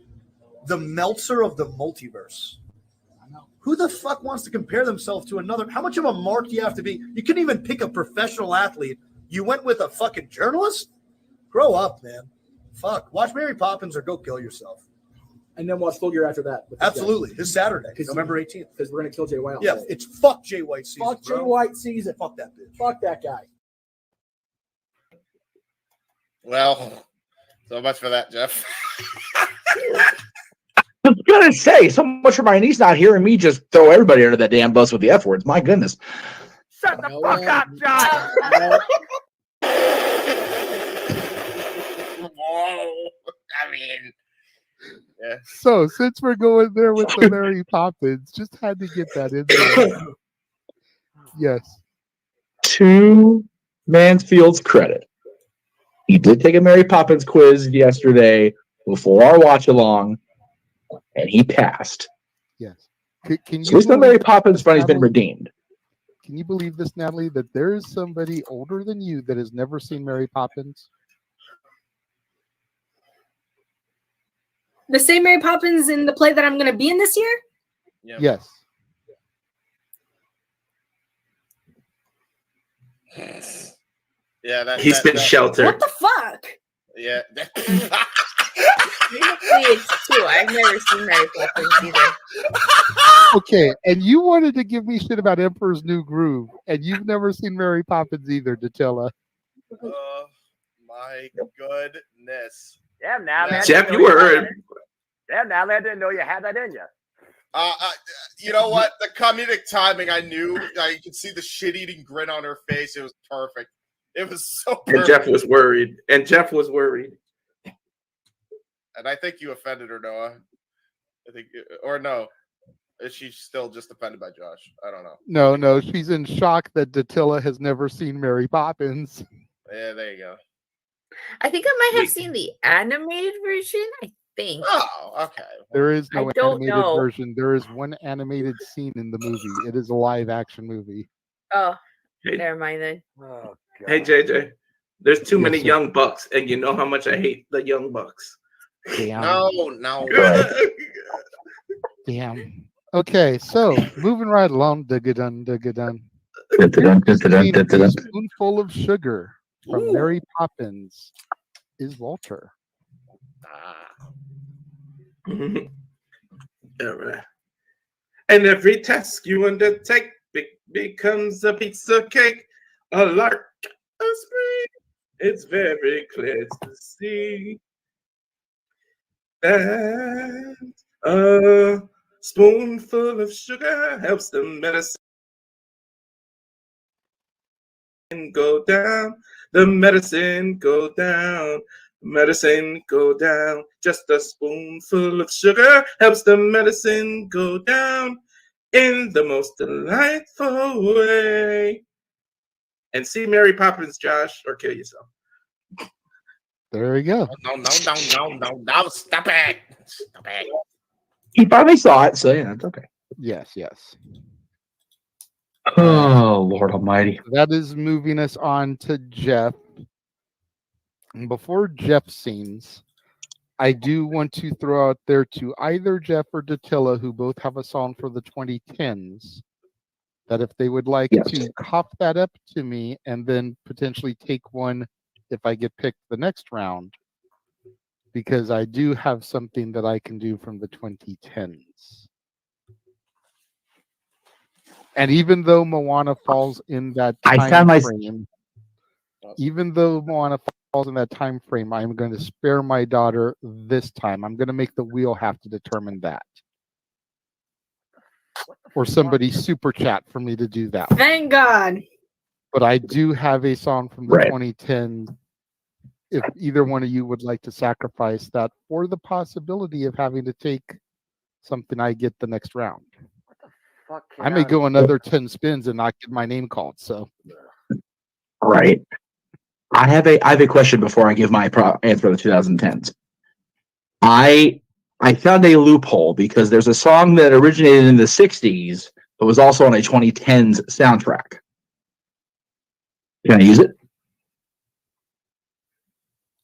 the Meltzer of the multiverse. Who the fuck wants to compare themselves to another? How much of a mark do you have to be? You couldn't even pick a professional athlete. You went with a fucking journalist? Grow up, man. Fuck. Watch Mary Poppins or go kill yourself. And then watch Full Gear after that. Absolutely. This Saturday, November 18th. Because we're going to kill Jay White. Yeah, it's fuck Jay White season. Fuck Jay White season. Fuck that bitch. Fuck that guy. Well, so much for that, Jeff. I was gonna say, so much for my niece not hearing me just throw everybody under that damn bus with the F words. My goodness. Shut the fuck up, John. I mean, yeah. So since we're going there with the Mary Poppins, just had to get that in there. Yes. To Mansfield's credit, he did take a Mary Poppins quiz yesterday before our watch along, and he passed. Yes. Can So at least the Mary Poppins fund has been redeemed. Can you believe this, Natalie, that there is somebody older than you that has never seen Mary Poppins? The same Mary Poppins in the play that I'm going to be in this year? Yes. Yeah, He's been sheltered. What the fuck? Yeah. It's true. I've never seen Mary Poppins either. Okay, and you wanted to give me shit about Emperor's New Groove, and you've never seen Mary Poppins either, Datilla. Oh my goodness. Damn, Natalie. Jeff, you were. Damn, Natalie, I didn't know you had that in you. You know what? The comedic timing, I knew. I could see the shit-eating grin on her face. It was perfect. It was so perfect. And Jeff was worried. And I think you offended her, Noah. I think, or no. Is she still just offended by Josh? I don't know. No, she's in shock that Datilla has never seen Mary Poppins. Yeah, there you go. I think I might have seen the animated version. I think. Oh, okay. There is no I don't animated know. version. There is one animated scene in the movie. It is a live action movie. Oh, Hey. never mind then. Oh, Hey, JJ, there's too Yes, many sir. Young Bucks, and you know how much I hate the Young Bucks. Damn. No. Damn. Okay, so moving right along. Dun-ga-dun. A spoonful of sugar from Mary Poppins is Walter. All right. And every task you undertake becomes a piece of cake, a lark, a spring. It's very clear to see that a spoonful of sugar helps the medicine go down. The medicine go down. Medicine go down. Just a spoonful of sugar helps the medicine go down in the most delightful way. And see Mary Poppins, Josh, or kill yourself. There we go. No, stop it. Stop it. He finally saw it, so yeah, it's okay. Yes. Oh, Lord Almighty. That is moving us on to Jeff. And before Jeff sings, I do want to throw out there to either Jeff or Datilla, who both have a song for the 2010s, that if they would like to cough that up to me and then potentially take one if I get picked the next round, because I do have something that I can do from the 2010s. And even though Moana falls in that time frame, I'm going to spare my daughter this time. I'm going to make the wheel have to determine that. Or somebody super chat for me to do that. Thank God. But I do have a song from the 2010s. If either one of you would like to sacrifice that for the possibility of having to take something I get the next round. I may go another 10 spins and not get my name called. So, right. I have a question before I give my answer for the 2010s. I found a loophole because there's a song that originated in the 60s but was also on a 2010s soundtrack. Can I use it?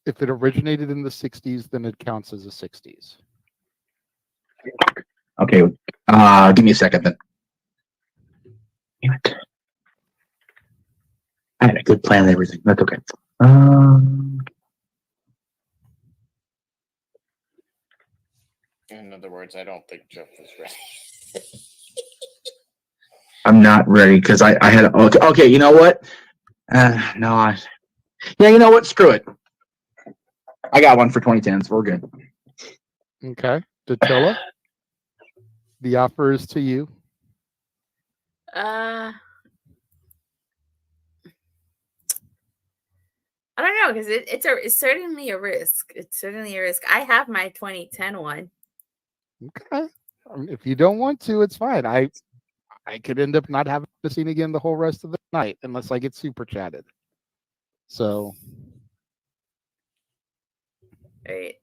If it originated in the 60s, then it counts as a 60s. Okay. Give me a second then. Damn it. I had a good plan and everything. That's okay. In other words, I don't think Jeff is ready. I'm not ready because I had okay. You know what? Yeah, you know what? Screw it. I got one for 2010s. We're good. Okay. Datilla, the offer is to you. I don't know, because it's certainly a risk. It's certainly a risk. I have my 2010 one. Okay. If you don't want to, it's fine. I could end up not having to sing again the whole rest of the night unless I get super chatted. So. Right.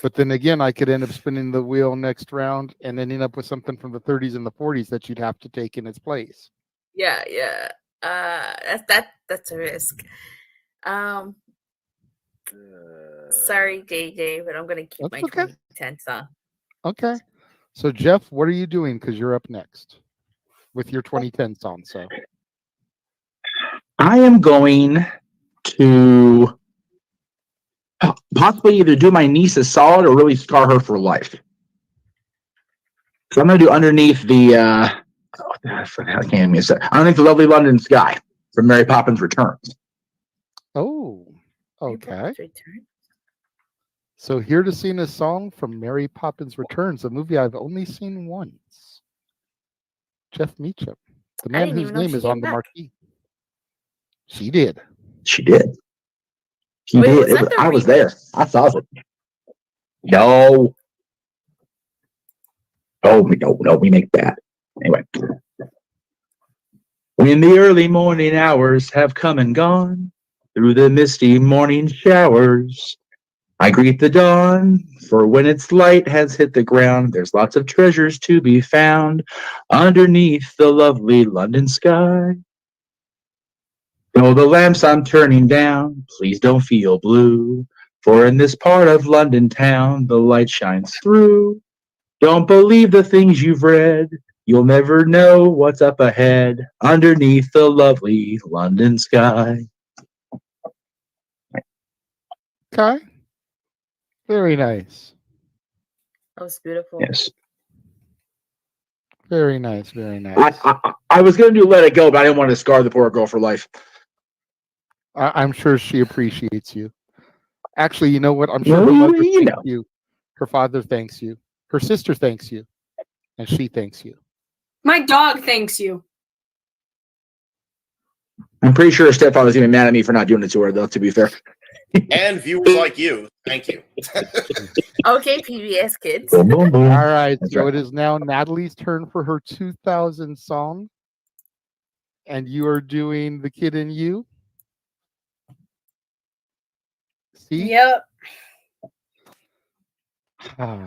But then again, I could end up spinning the wheel next round and ending up with something from the 30s and the 40s that you'd have to take in its place. Yeah. That's a risk. Sorry, JJ, but I'm gonna keep my 2010 song. Okay. So Jeff, what are you doing? Because you're up next with your 2010 song. So I am going to possibly either do my niece a solid or really scar her for life. So I'm going to do underneath the underneath the lovely London sky from Mary Poppins Returns. Oh, okay. So here to sing a song from Mary Poppins Returns, a movie I've only seen once. Jeff Meacham, the I man didn't whose even know name she is on came the back. marquee. She did. She did. She Wait, did. was that the I was remake? there. I saw it. No. Oh, no, we make that. Anyway. When the early morning hours have come and gone, through the misty morning showers, I greet the dawn, for when its light has hit the ground, there's lots of treasures to be found underneath the lovely London sky. Though the lamps I'm turning down, please don't feel blue, for in this part of London town, the light shines through. Don't believe the things you've read, you'll never know what's up ahead underneath the lovely London sky. Okay. Very nice. That was beautiful. Yes. Very nice. Very nice. I was going to do Let It Go, but I didn't want to scar the poor girl for life. I'm sure she appreciates you. Actually, you know what? I'm sure Well, her mother you thanks know. you. Her father thanks you. Her sister thanks you. And she thanks you. My dog thanks you. I'm pretty sure her stepfather's even mad at me for not doing it to her, though, to be fair. And viewers like you, thank you. Okay, PBS kids. Boom, boom, boom. All right. That's So right. it is now Natalie's turn for her 2000 song. And you are doing The Kid in You. See? Yep.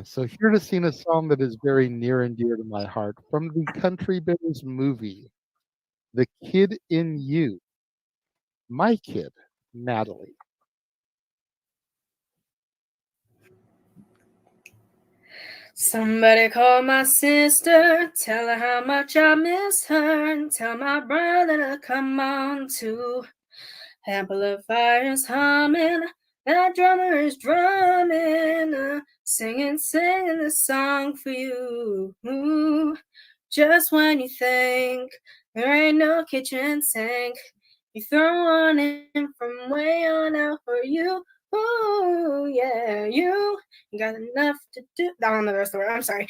So here to sing a song that is very near and dear to my heart from the Country Bears movie, The Kid in You. My kid, Natalie. Somebody call my sister, tell her how much I miss her, and tell my brother to come on too. Amplifier's humming, that drummer is drumming, singing this song for you. Just when you think there ain't no kitchen sink, you throw one in from way on out for you. Ooh, yeah, you got enough to do. I don't know the rest of the word. I'm sorry.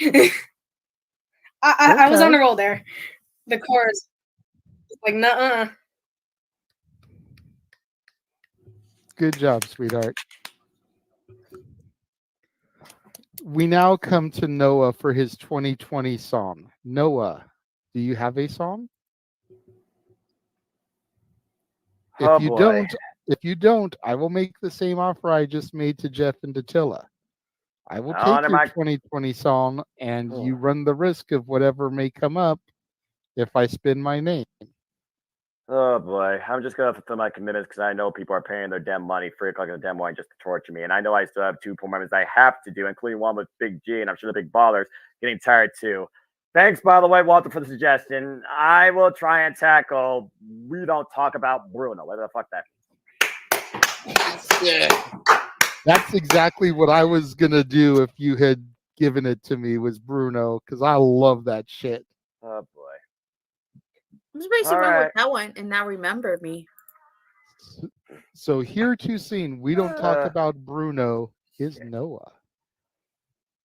I was on a roll there. The chorus, like, nuh-uh. Good job, sweetheart. We now come to Noah for his 2020 song. Noah, do you have a song? Oh, If you boy. don't, I will make the same offer I just made to Jeff and Datilla. I will take Honor your my- 2020 song, and you run the risk of whatever may come up if I spin my name. Oh boy, I'm just gonna fulfill my commitments because I know people are paying their damn money, 3 o'clock in the damn morning, just to torture me, and I know I still have 2 performances I have to do, including one with Big G, and I'm sure the big ballers getting tired too. Thanks, by the way, Walter, for the suggestion. I will try and tackle We Don't Talk About Bruno. What the fuck that? That's exactly what I was gonna do if you had given it to me, was Bruno, because I love that shit. Oh boy. I'm surprised you All went right. with that one and now remember me. So here to sing We Don't Talk About Bruno is Noah.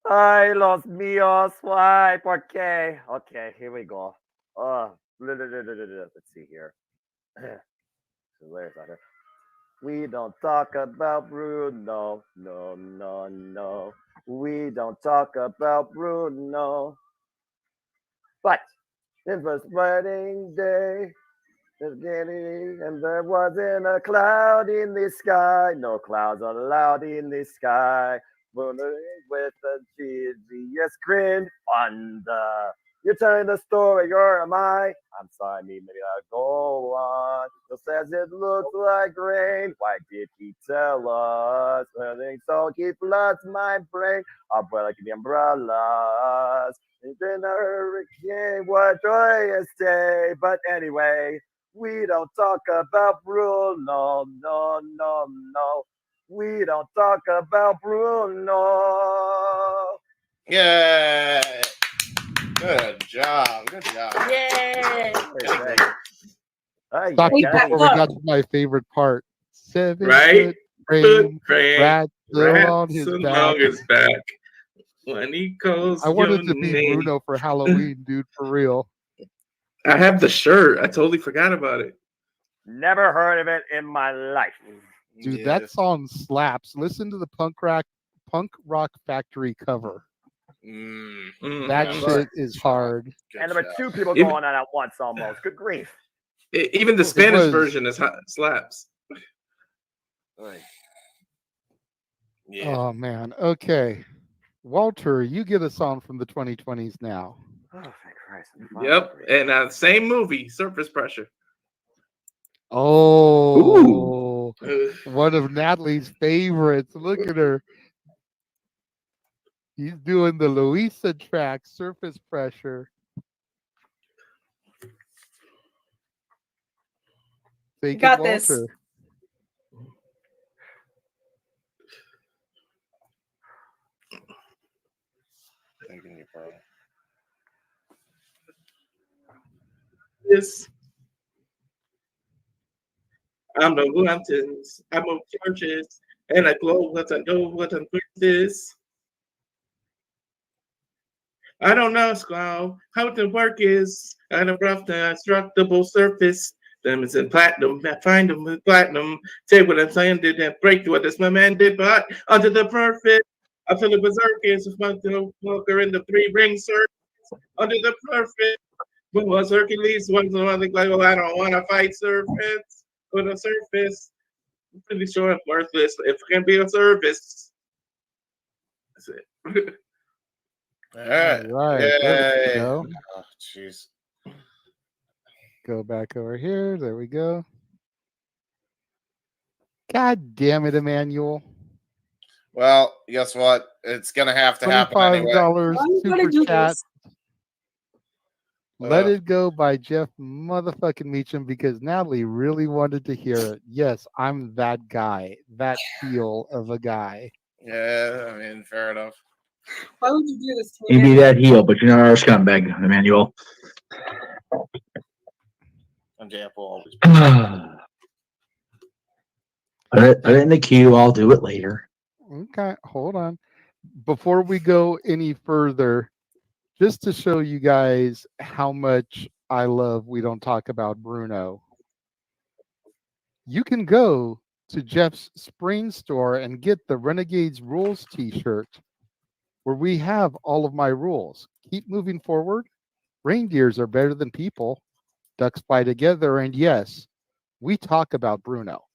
Ay, los míos, why, por qué? Okay, here we go. Let's see here. So where's that? We don't talk about Bruno, no, no, no. We don't talk about Bruno. But it was wedding day, and there wasn't a cloud in the sky. No clouds allowed in the sky. Bruno with a cheesiest grin on the. You're telling the story, or am I? I'm sorry, maybe I'll go on. It says it looks like rain. Why did he tell us? So he floods my brain. Umbrella, give me umbrellas. It's been a hurricane, what joyous day. But anyway, we don't talk about Bruno, no, no, no. We don't talk about Bruno. Yeah. Good job. Good job. Yay. Stop before we got to my favorite part. 7 Right? foot frame, Frame. rat still on his Ransom back. is back. When he calls I wanted your to be name. Bruno for Halloween, dude, for real. I have the shirt. I totally forgot about it. Never heard of it in my life. Dude, that song slaps. Listen to the Punk Rock Factory cover. That shit is hard. And there were two people Even- going on at once almost. Good grief. Even the It Spanish was- version is hot, slaps. Yeah. Oh man. Okay. Walter, you get a song from the 2020s now. Oh, thank Christ. Yep, and same movie, Surface Pressure. Oh, one of Natalie's favorites. Look at her. He's doing the Louisa track, Surface Pressure. Take Got it, this. Walter. Yes. I'm the mountains, I move churches, and I glow what I know what I'm this. I don't know, Squall, how the work is. On a rough, indestructible surface. Diamonds and platinum, I find them with platinum. Take what I'm saying, did that break what this my man did, but under the perfect. I feel the berserkers with my smoker in the 3-ring circus. Under the perfect. But was Hercules one's the one like, oh, I don't want to fight serpents on the surface. I'm pretty sure I'm worthless if it can be a service. That's it. All right. All right. There we Yay. go. Oh, jeez. Go back over here. There we go. God damn it, Emmanuel. Well, guess what? It's gonna have to happen anyway. $25 Why you gotta super do chat. this? Let It Go by Jeff motherfucking Meacham because Natalie really wanted to hear it. Yes, I'm that guy, that heel of a guy. Yeah, I mean, fair enough. Why would you do this to me? You be man? that heel, but you're not our scumbag, Emmanuel. And JF will always. Put it in the queue. I'll do it later. Okay, hold on. Before we go any further, just to show you guys how much I love We Don't Talk About Bruno, you can go to Jeff's Spring store and get the Renegades Rules t-shirt where we have all of my rules. Keep moving forward. Reindeers are better than people. Ducks fly together. And yes, we talk about Bruno.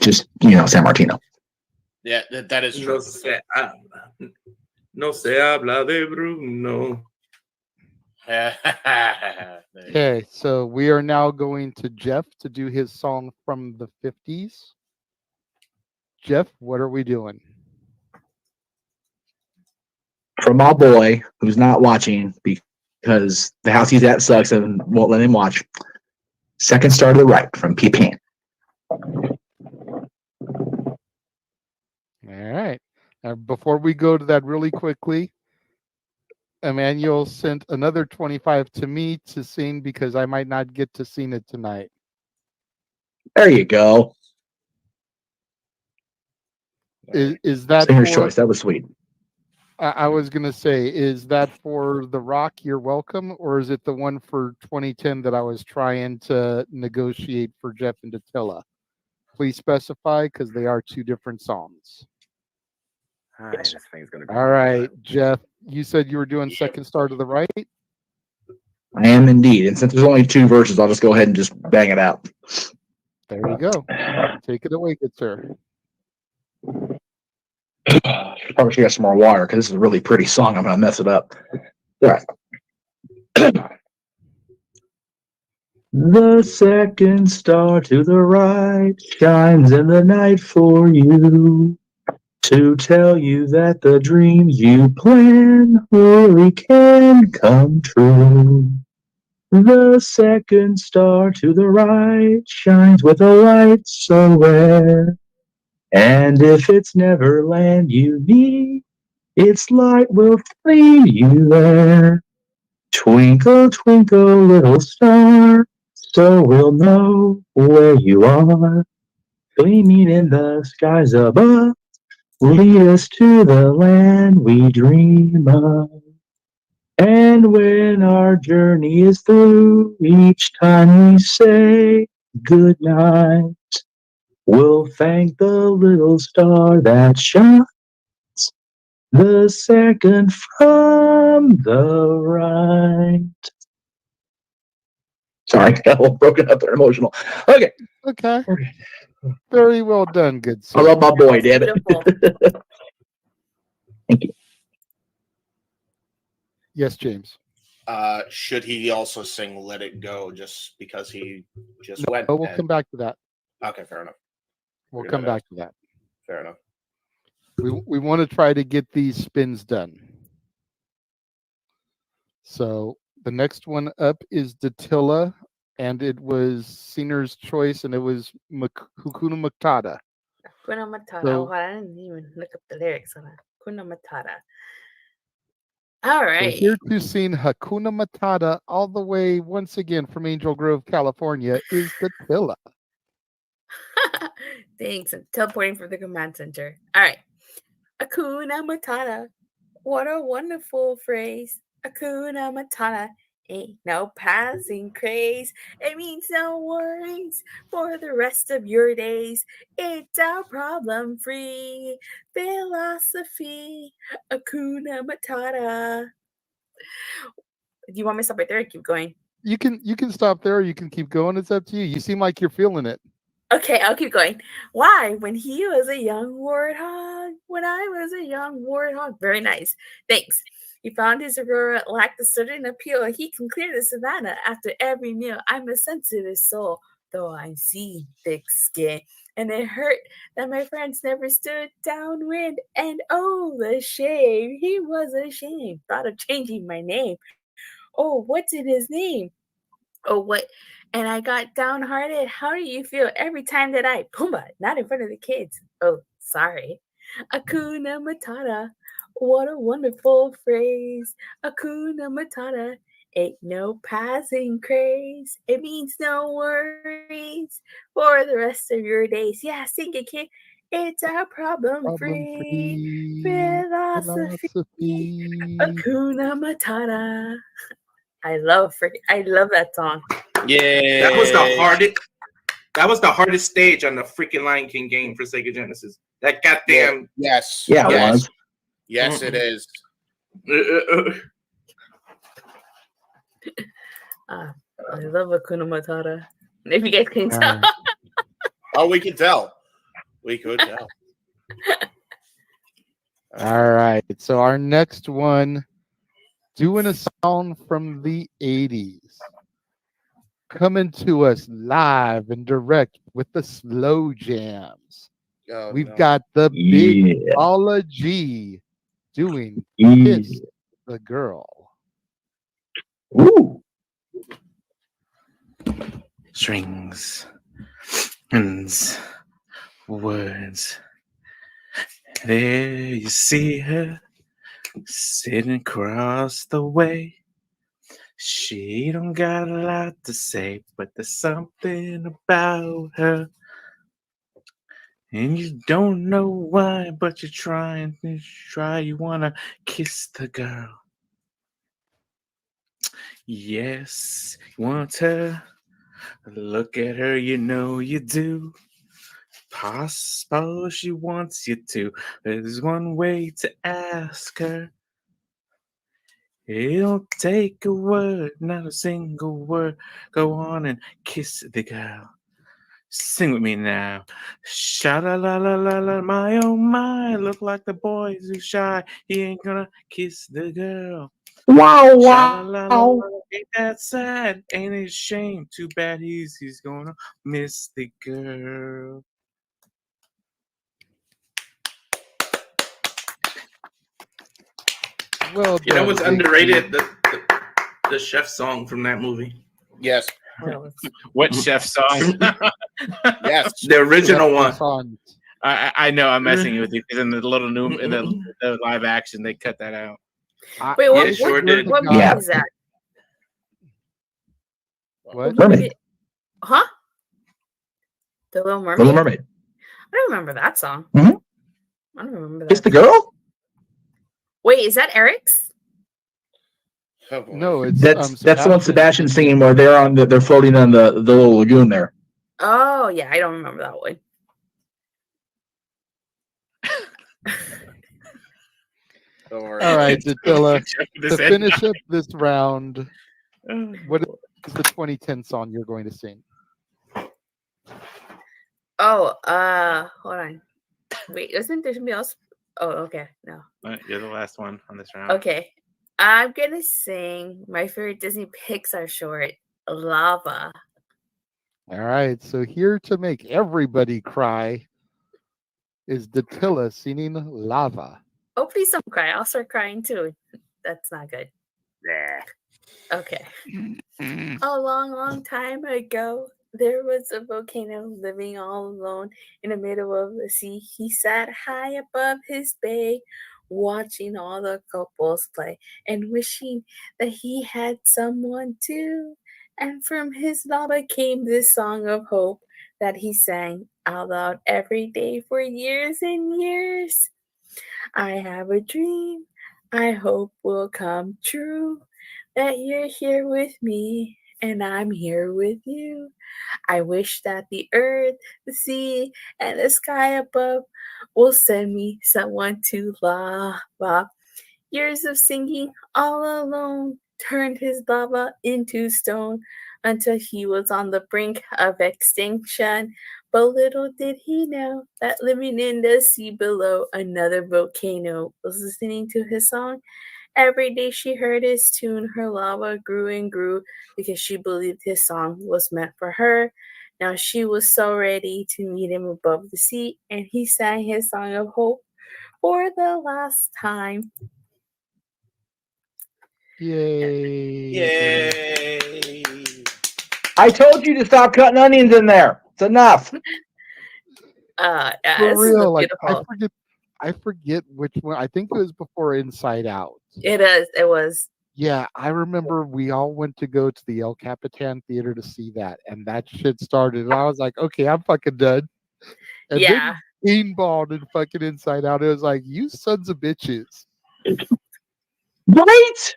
Just, San Martino. Yeah, that is true. No se habla de Bruno. Okay, so we are now going to Jeff to do his song from the 50s. Jeff, what are we doing? For my boy who's not watching because the house he's at sucks and won't let him watch. Second Star to the Right from P-Pan. All right. Now, before we go to that really quickly, Emmanuel sent another 25 to me to sing because I might not get to sing it tonight. There you go. Is that Singer's for, choice. That was sweet. I was going to say, is that for The Rock, You're Welcome, or is it the one for 2010 that I was trying to negotiate for Jeff and Attila? Please specify because they are two different songs. This thing's gonna go. All right, Jeff, you said you were doing Second Star to the Right? I am indeed. And since there's only 2 verses, I'll just go ahead and just bang it out. There you go. Take it away, good sir. Probably should get some more water because this is a really pretty song. I'm going to mess it up. All right. The second star to the right shines in the night for you to tell you that the dreams you plan really can come true. The second star to the right shines with a light so rare. And if it's Neverland you need, its light will lead you there. Twinkle, twinkle, little star, So we'll know where you are, gleaming in the skies above. Lead us to the land we dream of. And when our journey is through, each time we say goodnight, we'll thank the little star that shines the second from the right. Sorry, got a little broken up there, emotional. Okay. Okay. Very well done, good sir. I love my boy, damn it. Thank you. Yes, James. Should he also sing "Let It Go" just because he just No, went? we'll and- come back to that. Okay, fair enough. We'll Figured come that out. back to that. Fair enough. We want to try to get these spins done. So the next one up is Datilla, and it was Singer's choice, and it was Hakuna Matata. Hakuna Matata. So- Oh, I didn't even look up the lyrics on it. Hakuna Matata. All So right. here to sing Hakuna Matata all the way once again from Angel Grove, California is Datilla. Thanks. I'm teleporting from the command center. All right. Hakuna Matata. What a wonderful phrase. Hakuna Matata. Ain't no passing craze. It means no worries for the rest of your days. It's our problem-free philosophy. Hakuna Matata. Do you want me to stop right there or keep going? You can stop there, or you can keep going. It's up to you. You seem like you're feeling it. Okay, I'll keep going. Why? When he was a young warthog. When I was a young warthog. Very nice. Thanks. He found his aurora lacked a certain appeal. He can clear the savannah after every meal. I'm a sensitive soul, though I see thick skin. And it hurt that my friends never stood downwind. And oh, the shame. He was ashamed. Thought of changing my name. Oh, what's in his name? Oh, what? And I got downhearted. How do you feel every time that I Pumbaa, not in front of the kids? Oh, sorry. Hakuna Matata. What a wonderful phrase. Hakuna Matata. Ain't no passing craze. It means no worries for the rest of your days. Yeah, sing it, kid. It's our problem-free philosophy. Hakuna Matata. I love that song. Yeah, that was the hardest. That was the hardest stage on the freaking Lion King game for Sega Genesis. That goddamn yes, Yeah, it yes, was. yes, it is. I love Hakuna Matata. If you guys can tell. Oh, we can tell. We could tell. All right. So our next one, doing a song from the 80s. Coming to us live and direct with the slow jams. Oh, We've no. got the big Yeah. Paula G doing Yeah. Kiss the Girl. Ooh. Strings and words. There you see her sitting across the way. She don't got a lot to say, but there's something about her. And you don't know why, but you're trying to try. You wanna kiss the girl. Yes, you want her. Look at her, you know you do. Possible she wants you to. There's one way to ask her. It don't take a word, not a single word. Go on and kiss the girl. Sing with me now. Sha-la-la-la-la-la, my oh my. Look like the boy's who's shy. He ain't gonna kiss the girl. Wow, Sha-la-la-la-la, wow. ain't that sad? Ain't it a shame? Too bad he's gonna miss the girl. Well You know done, what's JP. underrated? The chef song from that movie. Yes. What chef song? Yes. The original one. Song. I know I'm messing with you because in the little new in the live action they cut that out. Wait, Yeah, what, sure what, did. what movie Yeah. is that? What? What movie, Huh? The Little Mermaid. Little Mermaid. I don't remember that song. Mhm. I don't remember that. Kiss the girl. Wait, is that Eric's? No, it's That's the one Sebastian. Sebastian's singing where they're floating on the little lagoon there. Oh yeah, I don't remember that one. Don't worry. All right, Datilla, This to end. finish up this round, what is the 2010 song you're going to sing? Oh, hold on. Wait, isn't there somebody else? Oh, okay, no. You're the last one on this round. Okay, I'm gonna sing my favorite Disney Pixar short, Lava. All right, so here to make everybody cry is Datilla singing Lava. Oh, please don't cry. I'll start crying too. That's not good. Okay. A long, long time ago, there was a volcano living all alone in the middle of the sea. He sat high above his bay, watching all the couples play and wishing that he had someone too. And from his lava came this song of hope that he sang out loud every day for years and years. I have a dream I hope will come true, that you're here with me and I'm here with you. I wish that the earth, the sea, and the sky above will send me someone to lava. Years of singing all alone turned his lava into stone until he was on the brink of extinction. But little did he know that living in the sea below, another volcano was listening to his song. Every day she heard his tune, her lava grew and grew because she believed his song was meant for her. Now she was so ready to meet him above the sea, and he sang his song of hope for the last time. Yay. Yay. I told you to stop cutting onions in there. It's enough. Yeah, For this real, is like beautiful. I forget which one. I think it was before Inside Out. It is. It was. Yeah, I remember we all went to go to the El Capitan Theater to see that, and that shit started. And I was like, okay, I'm fucking done. And Yeah. then Beanballed and fucking Inside Out. It was like, you sons of bitches. Right?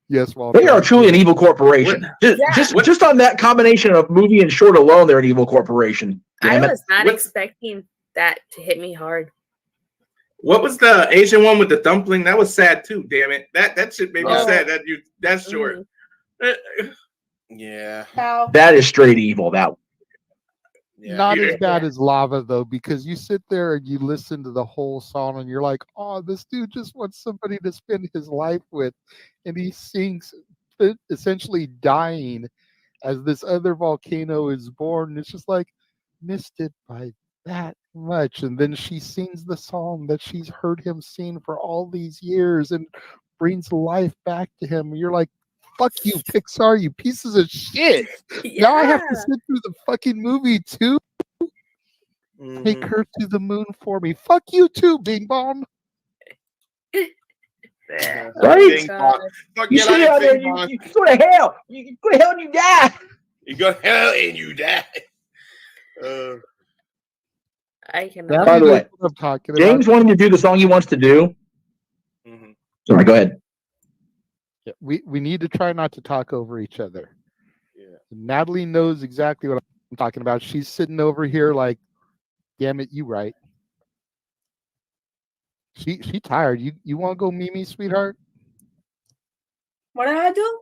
Yes, Walter. They are truly an evil corporation. Just on that combination of movie and short alone, they're an evil corporation. Damn I it. was not expecting that to hit me hard. What was the Asian one with the dumpling? That was sad too. Damn it, that shit made me Oh. sad. That's short. Yeah. That is straight evil. That one. Not as bad as Lava though, because you sit there and you listen to the whole song and you're like, oh, this dude just wants somebody to spend his life with, and he sings essentially dying as this other volcano is born. It's just like, missed it by that much. And then she sings the song that she's heard him sing for all these years and brings life back to him. You're like, fuck you, Pixar, you pieces of shit. Now I have to sit through the fucking movie too. Take her to the moon for me. Fuck you too, Bing Bong. Right? Fuck, You get sit on it, out there, Bing Bong. you go to hell. You go to hell and you die. You go to hell and you die. I can. By the way, what I'm talking James about. wanted to do the song he wants to do. Sorry, go ahead. Yeah, we need to try not to talk over each other. Yeah. Natalie knows exactly what I'm talking about. She's sitting over here like, damn it, you right. She tired. You want to go Mimi, sweetheart? What did I do?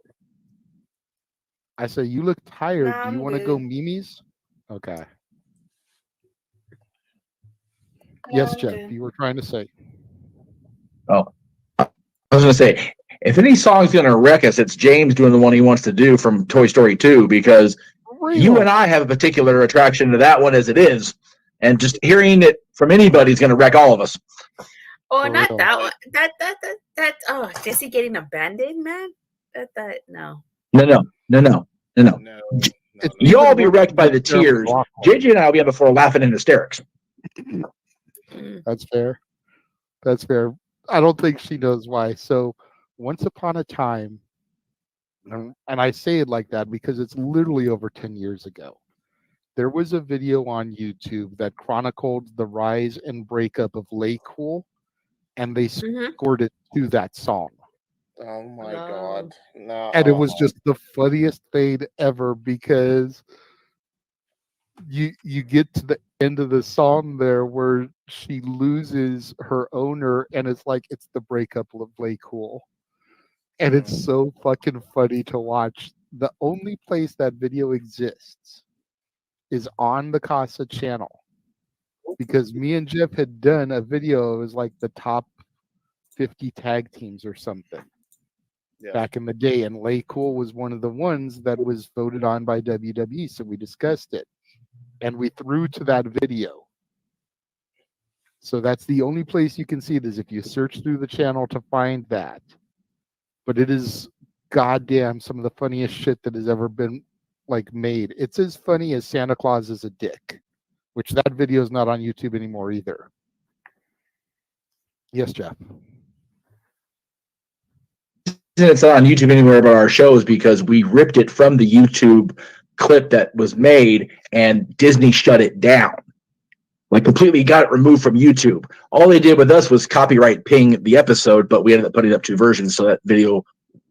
I said you look tired. Nah, Do you I'm want to go good. Mimi's? Okay. No, Yes, I'm Jeff. good. You were trying to say. Oh, I was going to say, if any song's going to wreck us, it's James doing the one he wants to do from Toy Story 2, because you and I have a particular attraction to that one as it is. And just hearing it from anybody is going to wreck all of us. Oh, For not real. that one. That. Oh, Jesse getting abandoned, man. No. No. You'll all be wrecked by the tears. JJ and I will be on the floor laughing in hysterics. That's fair. That's fair. I don't think she knows why. So, once upon a time, And I say it like that because it's literally over 10 years ago. There was a video on YouTube that chronicled the rise and breakup of Lay Cool, and they scored it to that song. Oh my god. No. And it was just the funniest thing ever because you get to the end of the song there where she loses her owner, and it's like it's the breakup of Lay Cool. And it's so fucking funny to watch. The only place that video exists is on the Casa channel, because me and Jeff had done a video. It was like the top 50 tag teams or something back in the day, and Lay Cool was one of the ones that was voted on by WWE. So we discussed it, and we threw to that video. So that's the only place you can see it, is if you search through the channel to find that. But it is goddamn some of the funniest shit that has ever been like made. It's as funny as Santa Claus is a dick, which that video is not on YouTube anymore either. Yes, Jeff. It's not on YouTube anywhere but our shows because we ripped it from the YouTube clip that was made and Disney shut it down. Like completely got it removed from YouTube. All they did with us was copyright ping the episode, but we ended up putting up 2 versions, so that video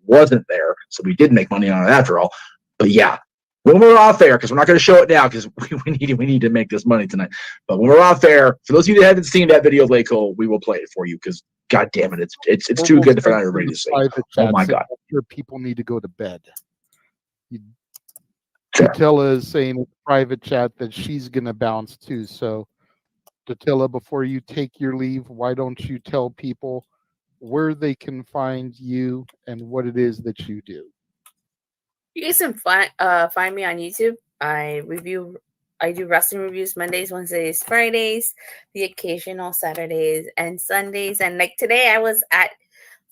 wasn't there. So we did make money on it after all. But yeah, when we're off air, because we're not going to show it now because we need to make this money tonight. But when we're off air, for those of you that haven't seen that video of Lay Cole, we will play it for you because god damn it, it's too good for everybody to see. Oh my god. Sure, people need to go to bed. Tatilla is saying in the private chat that she's going to bounce too. So Tatilla, before you take your leave, why don't you tell people where they can find you and what it is that you do? You guys can find me on YouTube. I do wrestling reviews Mondays, Wednesdays, Fridays, the occasional Saturdays and Sundays. And like today, I was at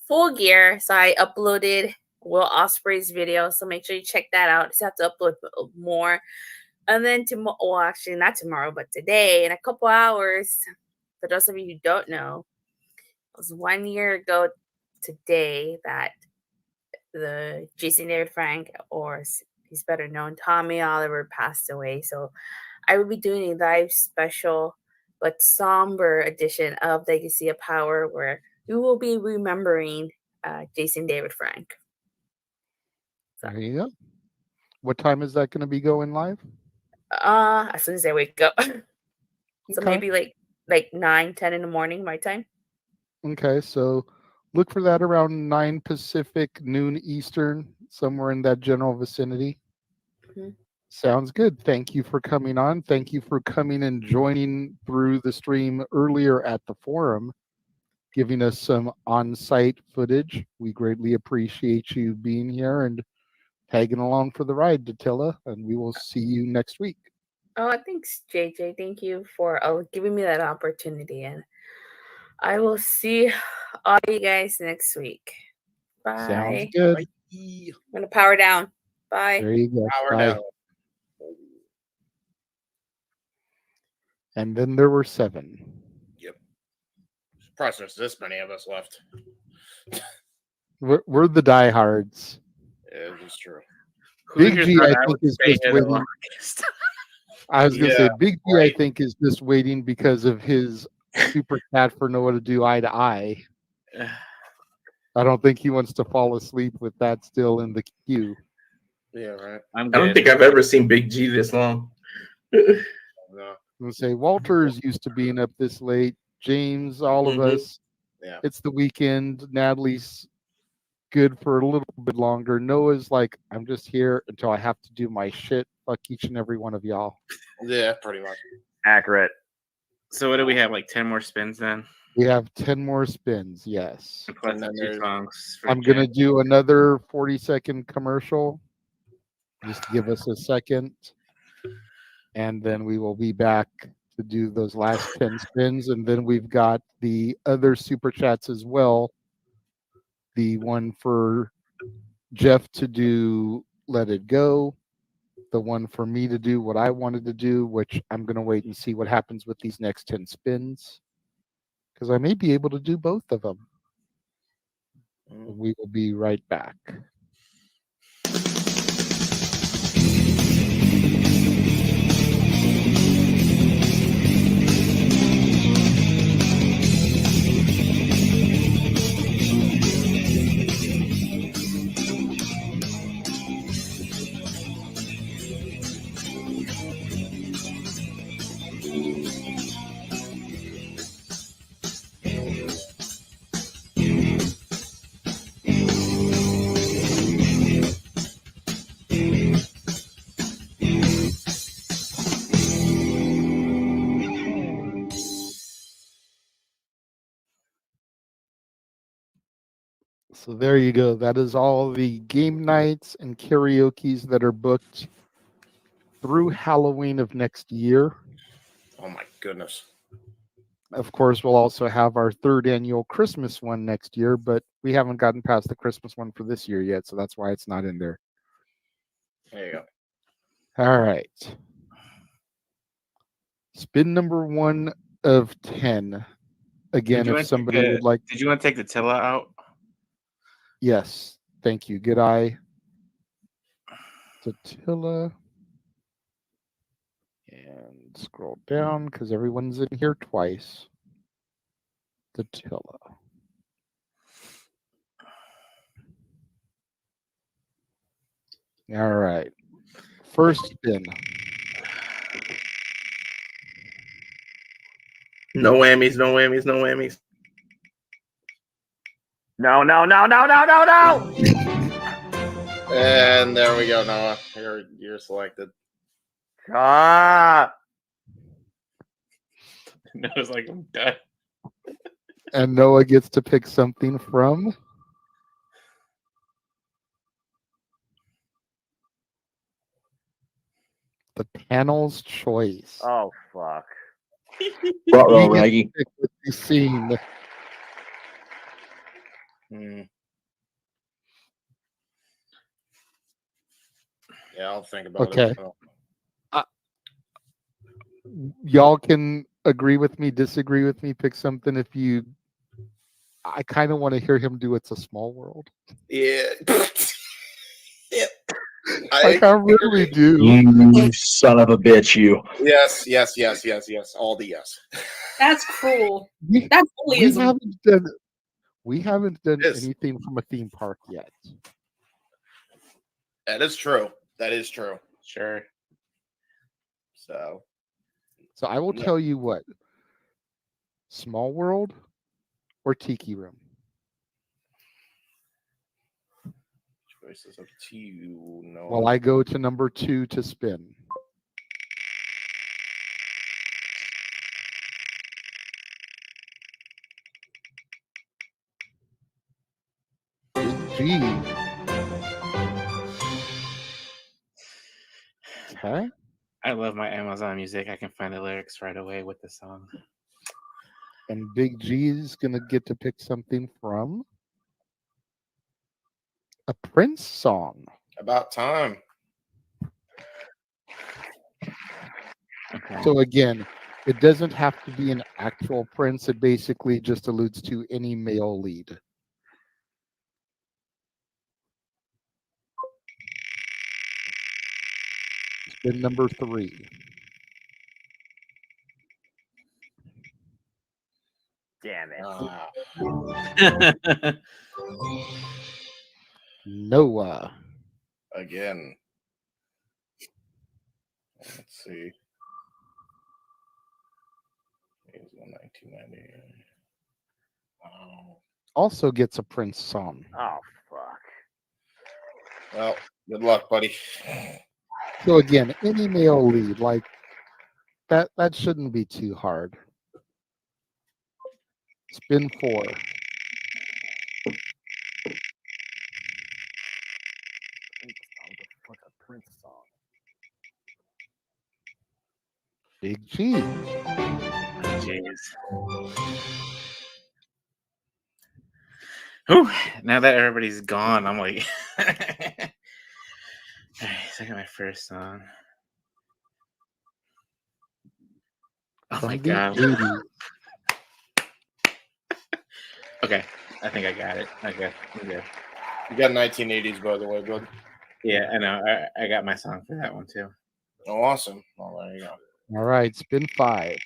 Full Gear, so I uploaded Will Ospreay's video. So make sure you check that out. Just have to upload more. And then tomorrow, well, actually not tomorrow, but today, in a couple hours, for those of you who don't know, it was 1 year ago today that the Jason David Frank, or he's better known, Tommy Oliver, passed away. So I will be doing a live special but somber edition of Legacy of Power where we will be remembering Jason David Frank. So. There you go. What time is that going to be going live? As soon as I wake up. So Okay. maybe like 9, 10 in the morning, my time. Okay, so look for that around 9 Pacific, noon Eastern, somewhere in that general vicinity. Mm-hmm. Sounds good. Thank you for coming on. Thank you for coming and joining through the stream earlier at the forum, giving us some on-site footage. We greatly appreciate you being here and tagging along for the ride, Datilla, and we will see you next week. Oh, thanks, JJ. Thank you for giving me that opportunity. And I will see all you guys next week. Bye. Sounds good. Bye. I'm going to power down. Bye. There you go. Power Bye. down. And then there were 7. Yep. Surprised there's this many of us left. We're the diehards. Yeah, it's true. Big G, I think, is just waiting. I was going to say, Big G, I think, is just waiting because of his super chat for Noah to do eye to eye. I don't think he wants to fall asleep with that still in the queue. Yeah, right. I don't think I've ever seen Big G this long. No. I'm going to say, Walter's used to being up this late. James, all of us. Yeah. It's the weekend. Natalie's good for a little bit longer. Noah's like, I'm just here until I have to do my shit. Fuck each and every one of y'all. Yeah, pretty much. Accurate. So what do we have? Like 10 more spins then? We have 10 more spins, yes. And plus the 2 songs. I'm going to do another 40-second commercial. Just give us a second. And then we will be back to do those last 10 spins. And then we've got the other super chats as well. The one for Jeff to do Let It Go. The one for me to do what I wanted to do, which I'm going to wait and see what happens with these next 10 spins. Because I may be able to do both of them. We will be right back. So there you go. That is all the game nights and karaoke's that are booked through Halloween of next year. Oh my goodness. Of course, we'll also have our 3rd annual Christmas one next year, but we haven't gotten past the Christmas one for this year yet, so that's why it's not in there. There you go. All right. Spin number 1 of 10. Again, Did you if want to somebody take would like. Did you want to take the Tilla out? Yes. Thank you. Good eye. Tilla. And scroll down because everyone's in here twice. Tilla. All right. First spin. No whammies, no whammies, no whammies. No, no, no, no, no, no, no. And there we go, Noah. You're selected. Ah. I was like, I'm done. And Noah gets to pick something from the panel's choice. Oh fuck. Ruh-roh, Raggy. Scene. Yeah, I'll think about Okay. it. Y'all can agree with me, disagree with me, pick something if you. I kind of want to hear him do It's a Small World. Yeah. Yeah. Like, I really do. You son of a bitch, you. Yes. All the yes. That's cruel. That's We bullyism. haven't done Yes. anything from a theme park yet. That is true. That is true. Sure. So I will Yeah. tell you what. Small World or Tiki Room? choices up to you. No. Well, I go to number 2 to spin. Gee. Okay. I love my Amazon Music. I can find the lyrics right away with the song. And Big G is going to get to pick something from a Prince song. About time. Okay. So again, it doesn't have to be an actual Prince. It basically just alludes to any male lead. Spin number 3. Damn it. Noah. Again. Let's see. It was 1990. Wow. Also gets a Prince song. Oh fuck. Well, good luck, buddy. So again, any male lead, like that shouldn't be too hard. Spin 4. What's a Prince song? Big G. Jeez. Whew, now that everybody's gone, I'm like, all right, so I got my first song. Oh my god. Okay, I think I got it. Okay, we're good. You got 1980s, by the way, bud. Yeah, I know. I got my song for that one too. Oh, awesome. Well, there you go. All right, spin 5.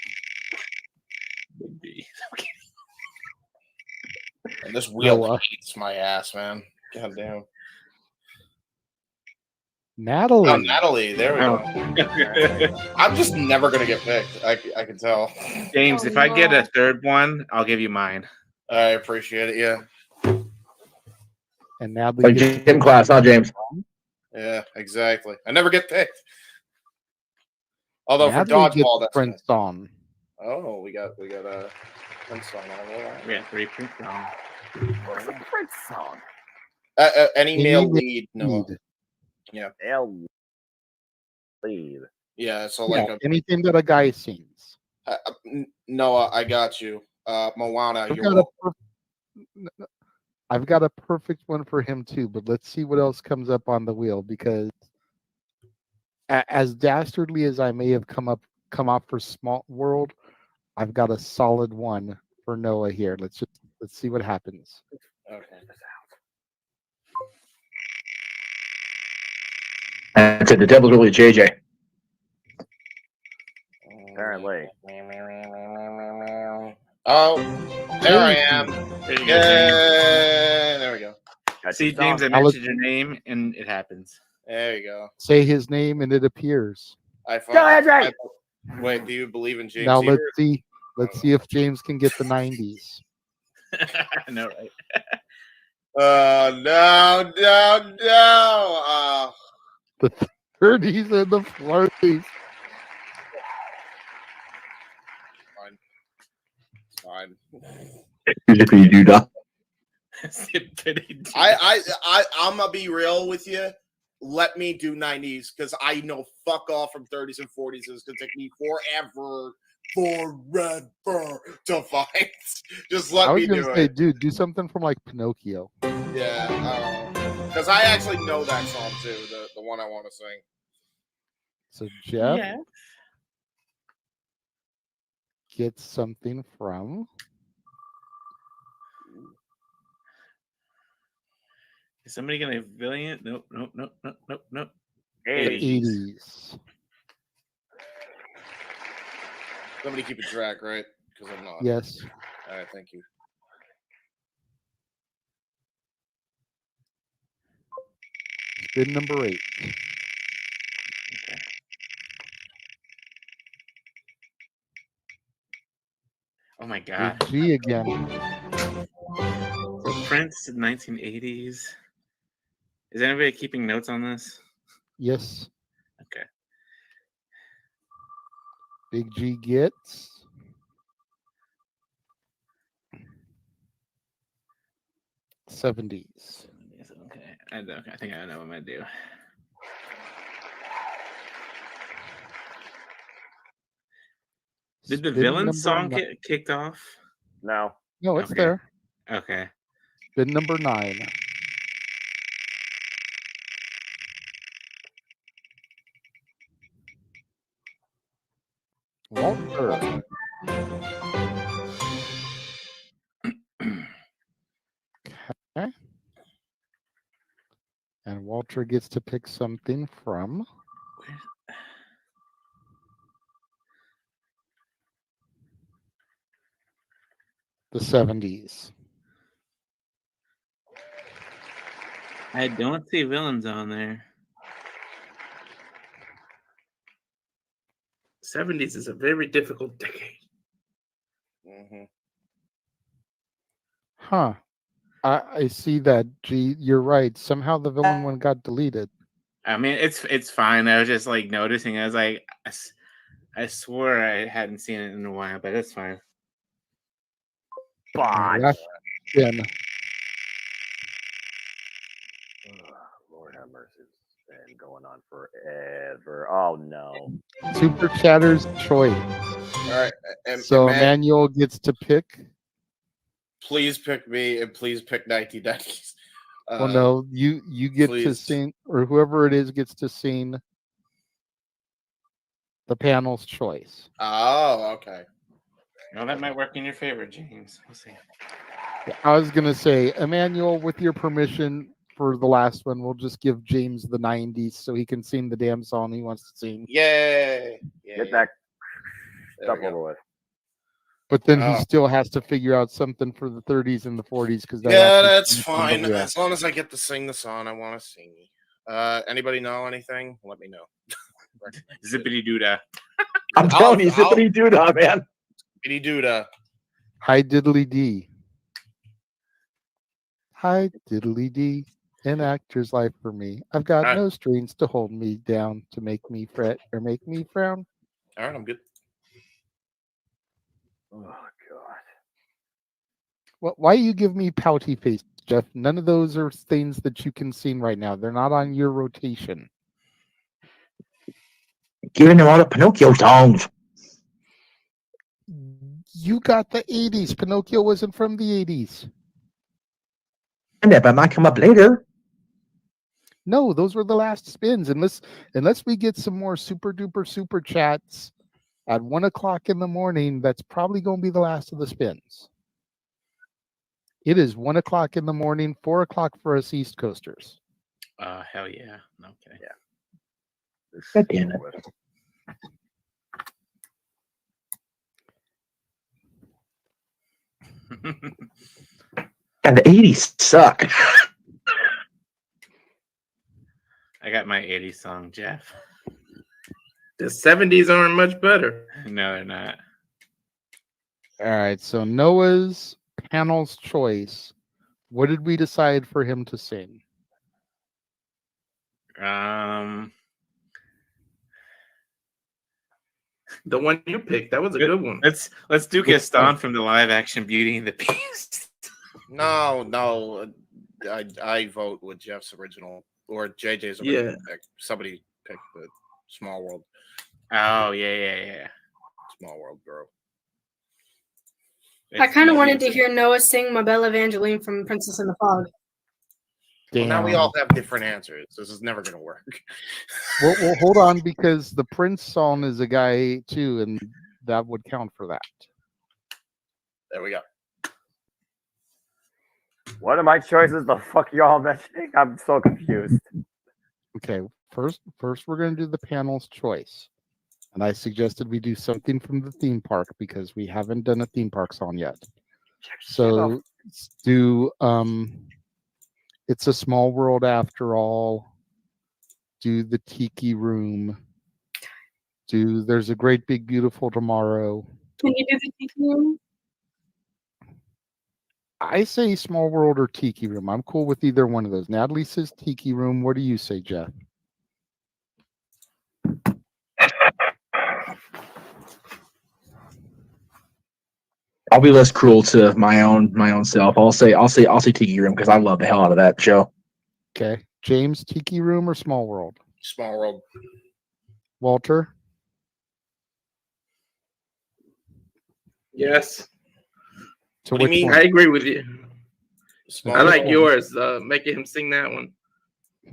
And this wheel Noah. hates my ass, man. God damn. Natalie. Oh, Natalie. There we go. I'm just never going to get picked. I can tell. James, if I get a third one, I'll give you mine. I appreciate it. Yeah. And Natalie. Like gym class, huh, James? Yeah, exactly. I never get picked. Although Natalie for gets dodgeball, that's Prince song. Oh, we got a Prince song on there. We got 3 Prince songs. What's a Prince song? Any Any male male lead, Noah. lead. Yeah. Male lead. Yeah. So Yeah, like a anything that a guy sings. Noah, I got you. Moana, I've you're got a welcome. I've got a perfect one for him too, but let's see what else comes up on the wheel because as dastardly as I may have come off for Small World, I've got a solid one for Noah here. Let's see what happens. Okay. I said the devil's really JJ. Apparently. Oh, there I am. There you go, Yeah, there we go. See, James, I Now let's- mentioned your name, and it happens. There you go. Say his name and it appears. Wait, do you believe in James? Now let's Ebert? see. Let's see if James can get the 90s. I know, right? No. The 30s and the 40s. Fine. Zippity doo dah. I'm gonna be real with you. Let me do 90s because I know fuck all from 30s and 40s. It's gonna take me forever to find. Just I let was me gonna do say, it. dude, do something from like Pinocchio. Yeah, because I actually know that song too. The one I want to sing. So Jeff Yeah. gets something from Is somebody gonna villain? Nope. the 80s. 80s. Somebody keep a track, right? Because I'm not. Yes. All right, thank you. Spin number 8. Oh my god. Big G again. So Prince in 1980s. Is anybody keeping notes on this? Yes. Okay. Big G gets '70s. Okay. I think I know what I'm gonna do. Did the Spin villain number song ni- get kicked off? No. No, it's Okay. there. Okay. Spin number 9. Walter. Okay. And Walter gets to pick something from the '70s. I don't see villains on there. 70s is a very difficult decade. Mm-hmm. Huh. I see that. G, you're right. Somehow the villain one got deleted. I mean, it's fine. I was just like noticing. I was like, I swore I hadn't seen it in a while, but it's fine. And last spin. Lord have mercy. It's been going on forever. Oh no. Super Chatter's choice. All right. So Emmanuel gets to pick. Please pick me and please pick 1990s. Well, no, you get to please. sing, or whoever it is gets to sing the panel's choice. Oh, okay. Well, that might work in your favor, James. We'll see. I was gonna say, Emmanuel, with your permission for the last one, we'll just give James the 90s so he can sing the damn song he wants to sing. Yay! Get that There stuff we go. over with. But then he Oh. still has to figure out something for the 30s and the 40s because Yeah, that's fine. As long as I get to sing the song I want to sing. Anybody know anything? Let me know. Zippity doodah. I'm telling you, zippity doo dah, man. Zippity doodah. Hi diddly dee. Hi diddly dee. An actor's life for me. I've got no strings to hold me down to make me fret or make me frown. All right, I'm good. Oh God. Why you give me pouty face, Jeff? None of those are things that you can sing right now. They're not on your rotation. Giving them all the Pinocchio songs. You got the 80s. Pinocchio wasn't from the 80s. And that might come up later. No, those were the last spins. Unless we get some more super duper super chats at 1 o'clock in the morning, that's probably going to be the last of the spins. It is 1 o'clock in the morning, 4 o'clock for us East Coasters. Hell yeah. Okay. Yeah. God damn it. And the 80s suck. I got my 80s song, Jeff. The 70s aren't much better. No, they're not. All right, so Noah's panel's choice. What did we decide for him to sing? The one you picked, that was a good one. Let's do Gaston from the live action Beauty and the Beast. No, I vote with Jeff's original or JJ's original pick. Somebody picked the Small World. Oh yeah. Small World girl. I kind of wanted to hear Noah sing "My Belle Evangeline" from Princess and the Fog. Well, now we all have different answers. This is never going to work. Well, hold on, because the Prince song is a guy too, and that would count for that. There we go. What are my choices? The fuck y'all mentioning? I'm so confused. Okay, first we're going to do the panel's choice. And I suggested we do something from the theme park because we haven't done a theme park song yet. So let's do It's a Small World After All. Do the Tiki Room. Do There's a Great Big Beautiful Tomorrow. Can you do the Tiki Room? I say Small World or Tiki Room. I'm cool with either one of those. Natalie says Tiki Room. What do you say, Jeff? I'll be less cruel to my own self. I'll say Tiki Room because I love the hell out of that show. Okay. James, Tiki Room or Small World? Small World. Walter? Yes. So what do you mean? one? I agree with you. I like one? yours. Making him sing that one.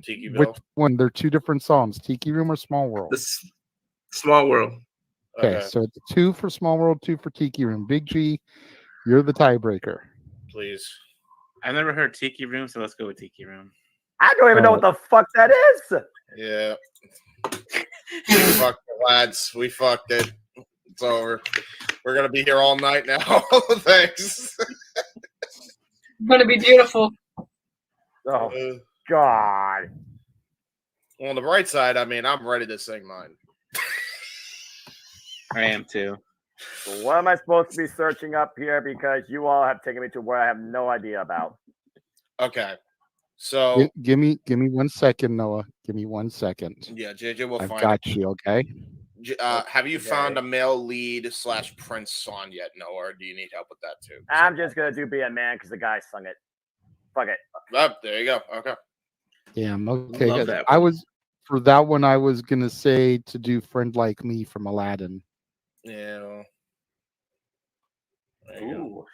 Tiki Which one? They're two different songs. Tiki Room or Small World? Small World. Okay, so it's 2 for Small World, 2 for Tiki Room. Big G, you're the tiebreaker. Please. I've never heard Tiki Room, so let's go with Tiki Room. I don't even know what the fuck that is. Yeah. We fucked it, lads. We fucked it. It's over. We're going to be here all night now. Thanks. It's gonna be beautiful. Oh, God. Well, on the bright side, I mean, I'm ready to sing mine. I am too. So what am I supposed to be searching up here? Because you all have taken me to where I have no idea about. Okay. So Give me 1 second, Noah. Give me 1 second. yeah, JJ will I've find got it. you, okay? Have you found a male lead / Prince song yet, Noah, or do you need help with that too? I'm just going to do Be a Man because the guy sung it. Fuck it. Oh, there you go. Okay. Damn, okay. Love Good. that I was for that one I was gonna say to do Friend Like Me from Aladdin. Yeah. There you Ooh.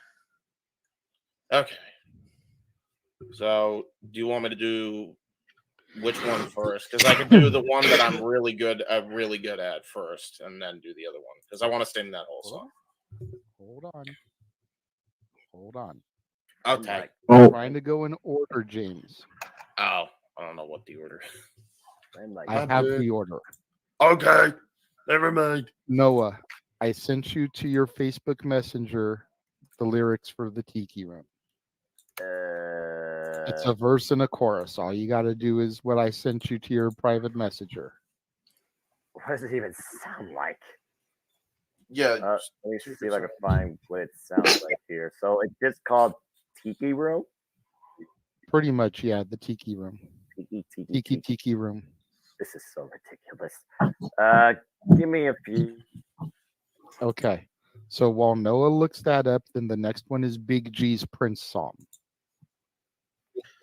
go. Okay. So, do you want me to do which one first? Because I could do the one that I'm really good at first, and then do the other one because I want to sing that whole song. Hold on. Okay. I'm trying to go in order, James. Oh, I don't know what the order. I have the order. Okay. Never mind. Noah, I sent you to your Facebook Messenger the lyrics for the Tiki Room. It's a verse and a chorus. All you got to do is what I sent you to your private messenger. What does it even sound like? Yeah. Let me see if I can find what it sounds like here. So it's just called Tiki Room? Pretty much, yeah, the Tiki Room. Tiki Room. This is so ridiculous. Give me a few. Okay. So while Noah looks that up, then the next one is Big G's Prince song.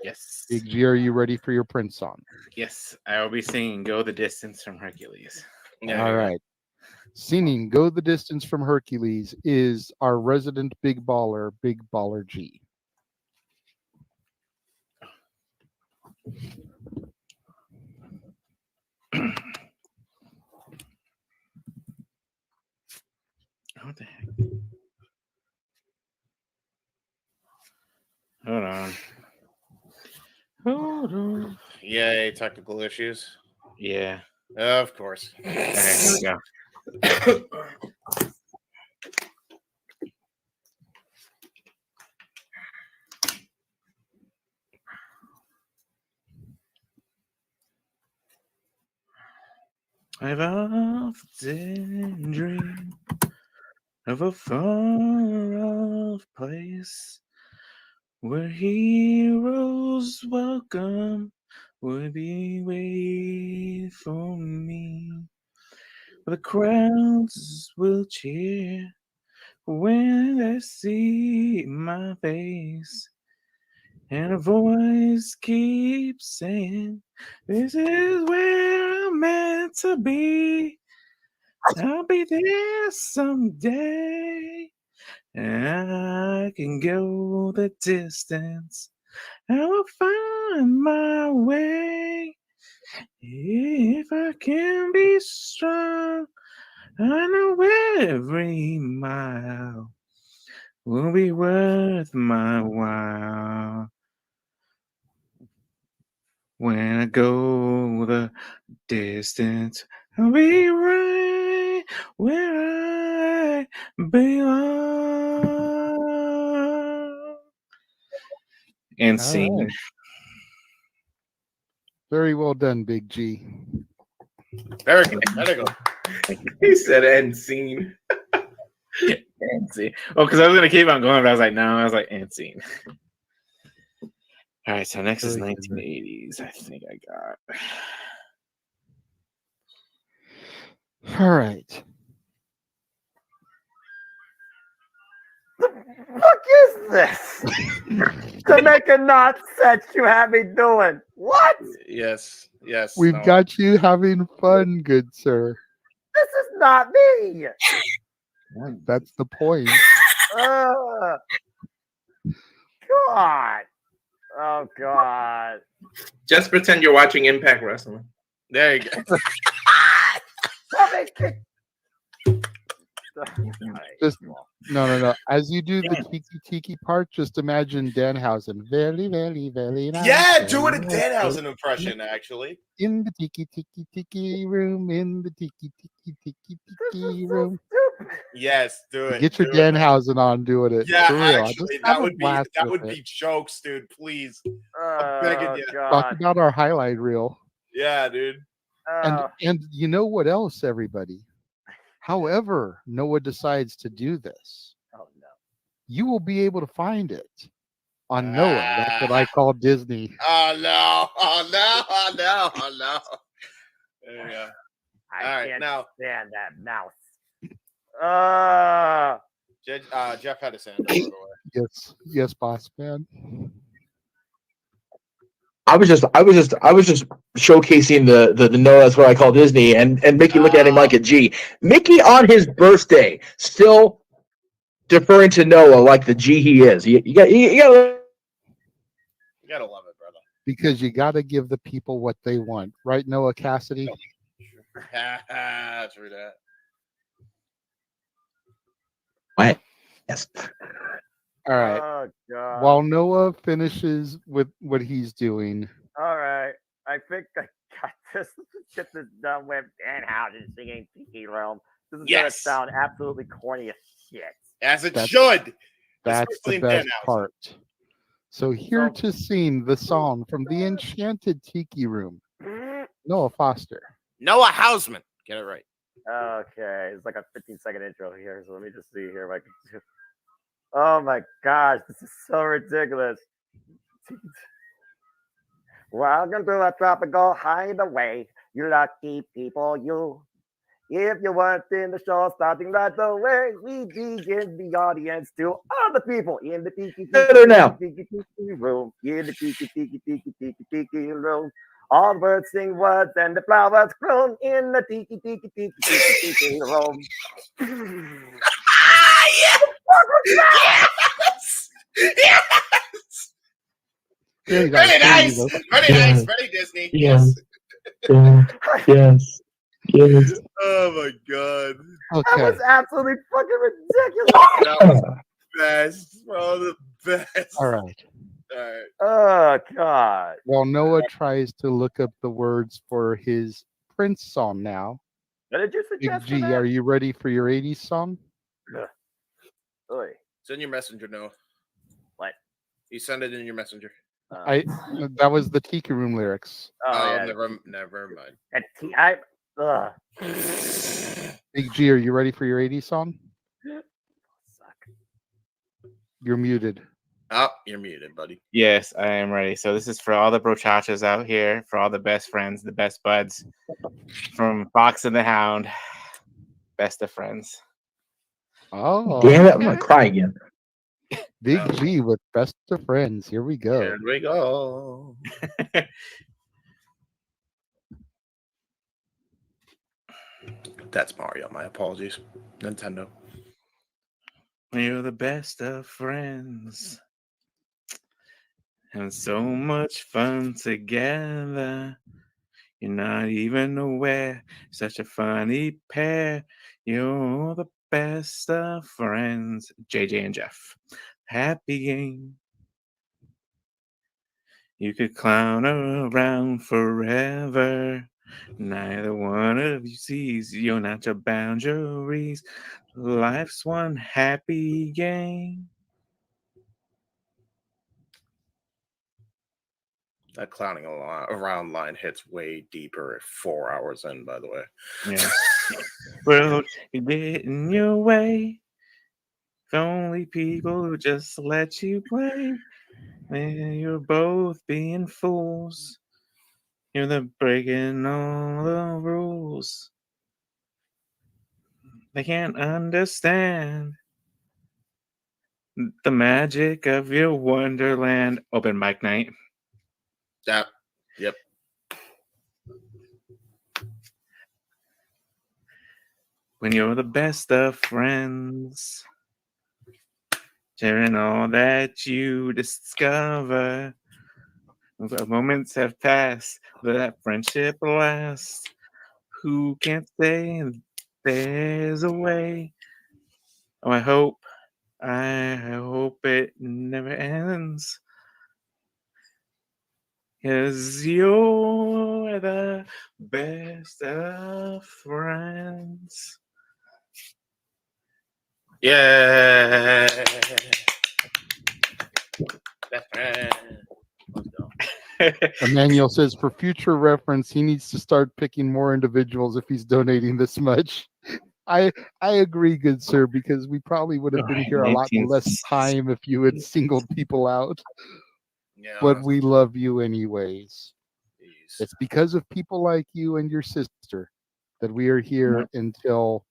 Yes. Big G, are you ready for your Prince song? Yes, I will be singing "Go the Distance" from Hercules. All right. Singing "Go the Distance" from Hercules is our resident Big Baller G. What the heck? Hold on. Hold on. Yay, technical issues. Yeah. Of course. Okay, here we go. I've often dreamed of a far-off place where heroes welcome would be waiting for me. The crowds will cheer when they see my face, and a voice keeps saying, "This is where I'm meant to be. I'll be there someday. And I can go the distance. I will find my way. If I can be strong, I know every mile will be worth my while. When I go the distance, I'll be right where I belong." And All scene. right. Very well done, Big G. Very good. Very good. He said end scene. And scene. Oh, because I was gonna keep on going, but I was like, no, I was like, and scene. All right, so next is 1980s. I think I got. All right. Fuck is this? Jamaica nonsense you have me doing. What? Yes. Yes. We've no. got you having fun, good sir. This is not me. That's the point. God. Oh God. Just pretend you're watching Impact Wrestling. There you go. Just no. As you do the tiki part, just imagine Danhausen. Very nice. Yeah, do it a Danhausen impression, actually. In the tiki room, in the tiki room. Yes, do it. Get your do it. Danhausen on doing it. Yeah, for real. actually, Just that have a would be blast that with would it. be jokes, dude. Please, I'm begging you. Talk about our highlight reel. Yeah, dude. And you know what else, everybody? However, Noah decides to do this, you will be able to find it on Noah. That's what I call Disney. Oh no! Oh no! Oh no! Oh no! There you go. I All right, can't now stand that mouse. Jeff had his hand up, by the way. Yes, boss man. I was just showcasing the Noah, that's what I call Disney, and Mickey look at him like a G. Mickey on his birthday still deferring to Noah like the G he is. You gotta love it, brother. Because you got to give the people what they want, right, Noah Cassidy? True that. What? Yes. All right. Oh God. While Noah finishes with what he's doing, All right. I think I got this. Let's get this done with Danhausen singing Tiki Realm. This is gonna Yes. sound absolutely corny as shit. As it should. that's Especially the in best Danhausen. part. So here to sing the song from the Enchanted Tiki Room, Noah Foster. Noah Hausman. Get it right. Okay, it's like a 15-second intro here, so let me just see here if I can do. Oh my gosh, this is so ridiculous. Welcome to a tropical hideaway, you lucky people, you. If you want in the show starting right away, we begin the audience to all the people in the tiki Better now. room. In the tiki room. All birds sing words and the flowers grown in the tiki room. Yes! There you go. Very There you nice. go. Very nice. Very Disney. Yes. Yes. Yes. Oh my god. That Okay. was absolutely fucking ridiculous. That was the best. Oh, the best. All right. All right. Oh god. While Noah tries to look up the words for his Prince song now, What did you Big suggest? G, are you ready for your 80s song? Oy. Send your messenger, Noah. What? You send it in your messenger. That was the Tiki Room lyrics. Oh, yeah. never mind. Big G, are you ready for your 80s song? You're muted. Oh, you're muted, buddy. Yes, I am ready. So this is for all the brochachas out here, for all the best friends, the best buds, from Fox and the Hound, best of friends. Oh, Damn it, I'm gonna cry again. Big G with best of friends. Here we go. Here we go. That's Mario. My apologies. Nintendo. You're the best of friends. And so much fun together. You're not even aware. Such a funny pair. You're the best of friends. JJ and Jeff. Happy game. You could clown around forever. Neither one of you sees you're not your boundaries. Life's one happy game. That clowning around line hits way deeper at 4 hours in, by the way. Yeah. Well, you get in your way. If only people would just let you play. Man, you're both being fools. You're the breaking all the rules. They can't understand the magic of your wonderland. Open mic night. Yep. When you're the best of friends, sharing all that you discover. The moments have passed, but that friendship lasts. Who can't say there's a way? Oh, I hope it never ends. 'Cause you're the best of friends. Yeah. Best friend. Let's go. Emmanuel says for future reference, he needs to start picking more individuals if he's donating this much. I agree, good sir, because we probably would have been here a lot less time if you had singled people out. Yeah, But we love you anyways. It's because of people like you and your sister that we are here until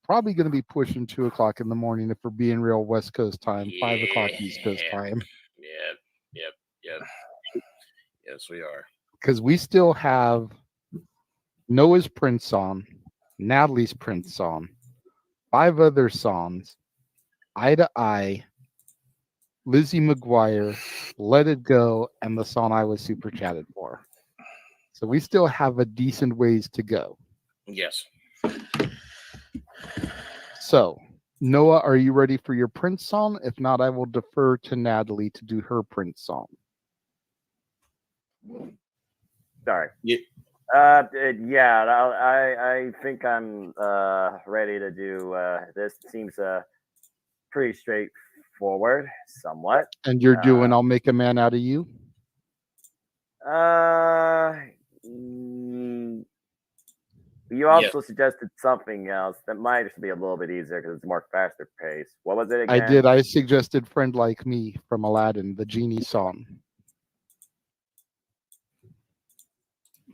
probably going to be pushing 2 o'clock in the morning if we're being real West Coast time, 5 o'clock East Coast time. Yep. Yes, we are. Because we still have Noah's Prince song, Natalie's Prince song, 5 other songs, Eye to Eye, Lizzie McGuire, Let It Go, and the song I was super chatted for. So we still have a decent ways to go. Yes. So, Noah, are you ready for your Prince song? If not, I will defer to Natalie to do her Prince song. Sorry. Yeah. I think I'm ready to do this. Seems pretty straightforward, somewhat. And you're doing I'll Make a Man Out of You? You also suggested something else that might just be a little bit easier because it's more faster paced. What was it again? I did. I suggested Friend Like Me from Aladdin, the Genie song.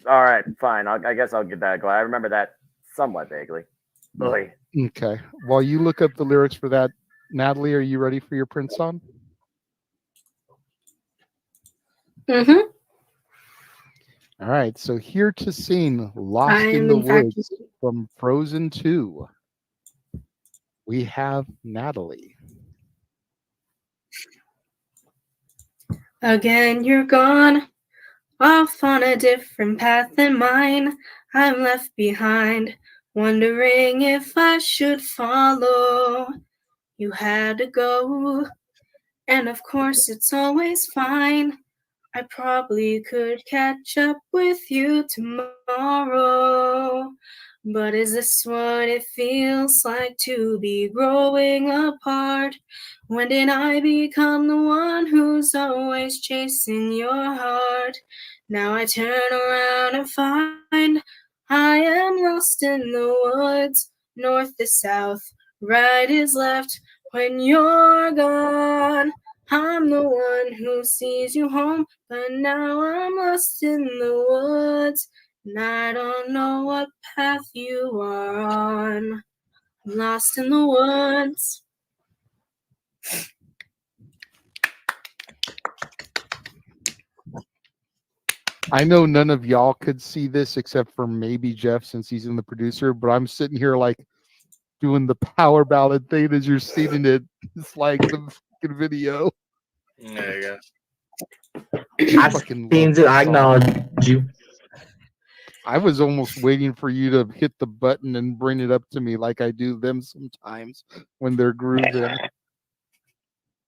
All right, fine. I guess I'll give that a go. I remember that somewhat vaguely. Oy. Okay. While you look up the lyrics for that, Natalie, are you ready for your Prince song? Mm-hmm. All right. So here to sing "Lost I in am the in fact Woods" from Frozen 2, we have Natalie. again. You're gone off on a different path than mine. I'm left behind, wondering if I should follow. You had to go, and of course it's always fine. I probably could catch up with you tomorrow. But is this what it feels like to be growing apart? When did I become the one who's always chasing your heart? Now I turn around and find I am lost in the woods. North is south, right is left. When you're gone, I'm the one who sees you home, but now I'm lost in the woods, and I don't know what path you are on. I'm lost in the woods. I know none of y'all could see this except for maybe Jeff, since he's in the producer, but I'm sitting here like doing the power ballad thing as you're singing it. It's like the fucking video. There you go. I Fucking seen love it. that I song. acknowledge you. I was almost waiting for you to hit the button and bring it up to me like I do them sometimes when they're grooving.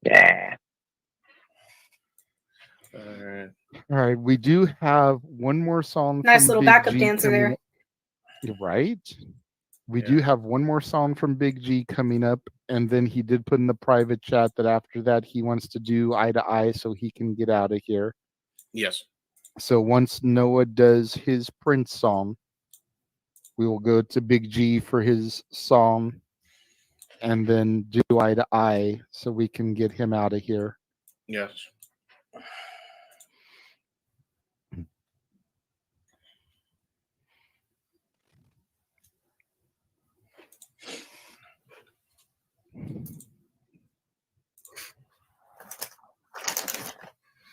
Yeah. All right, we do have one more song. Nice from little Big backup G dancer coming there. up. You're right. We do have one more song from Big G coming up, and then he did put in the private chat that after that he wants to do Eye to Eye so he can get out of here. Yes. So once Noah does his Prince song, we will go to Big G for his song, and then do Eye to Eye so we can get him out of here. Yes.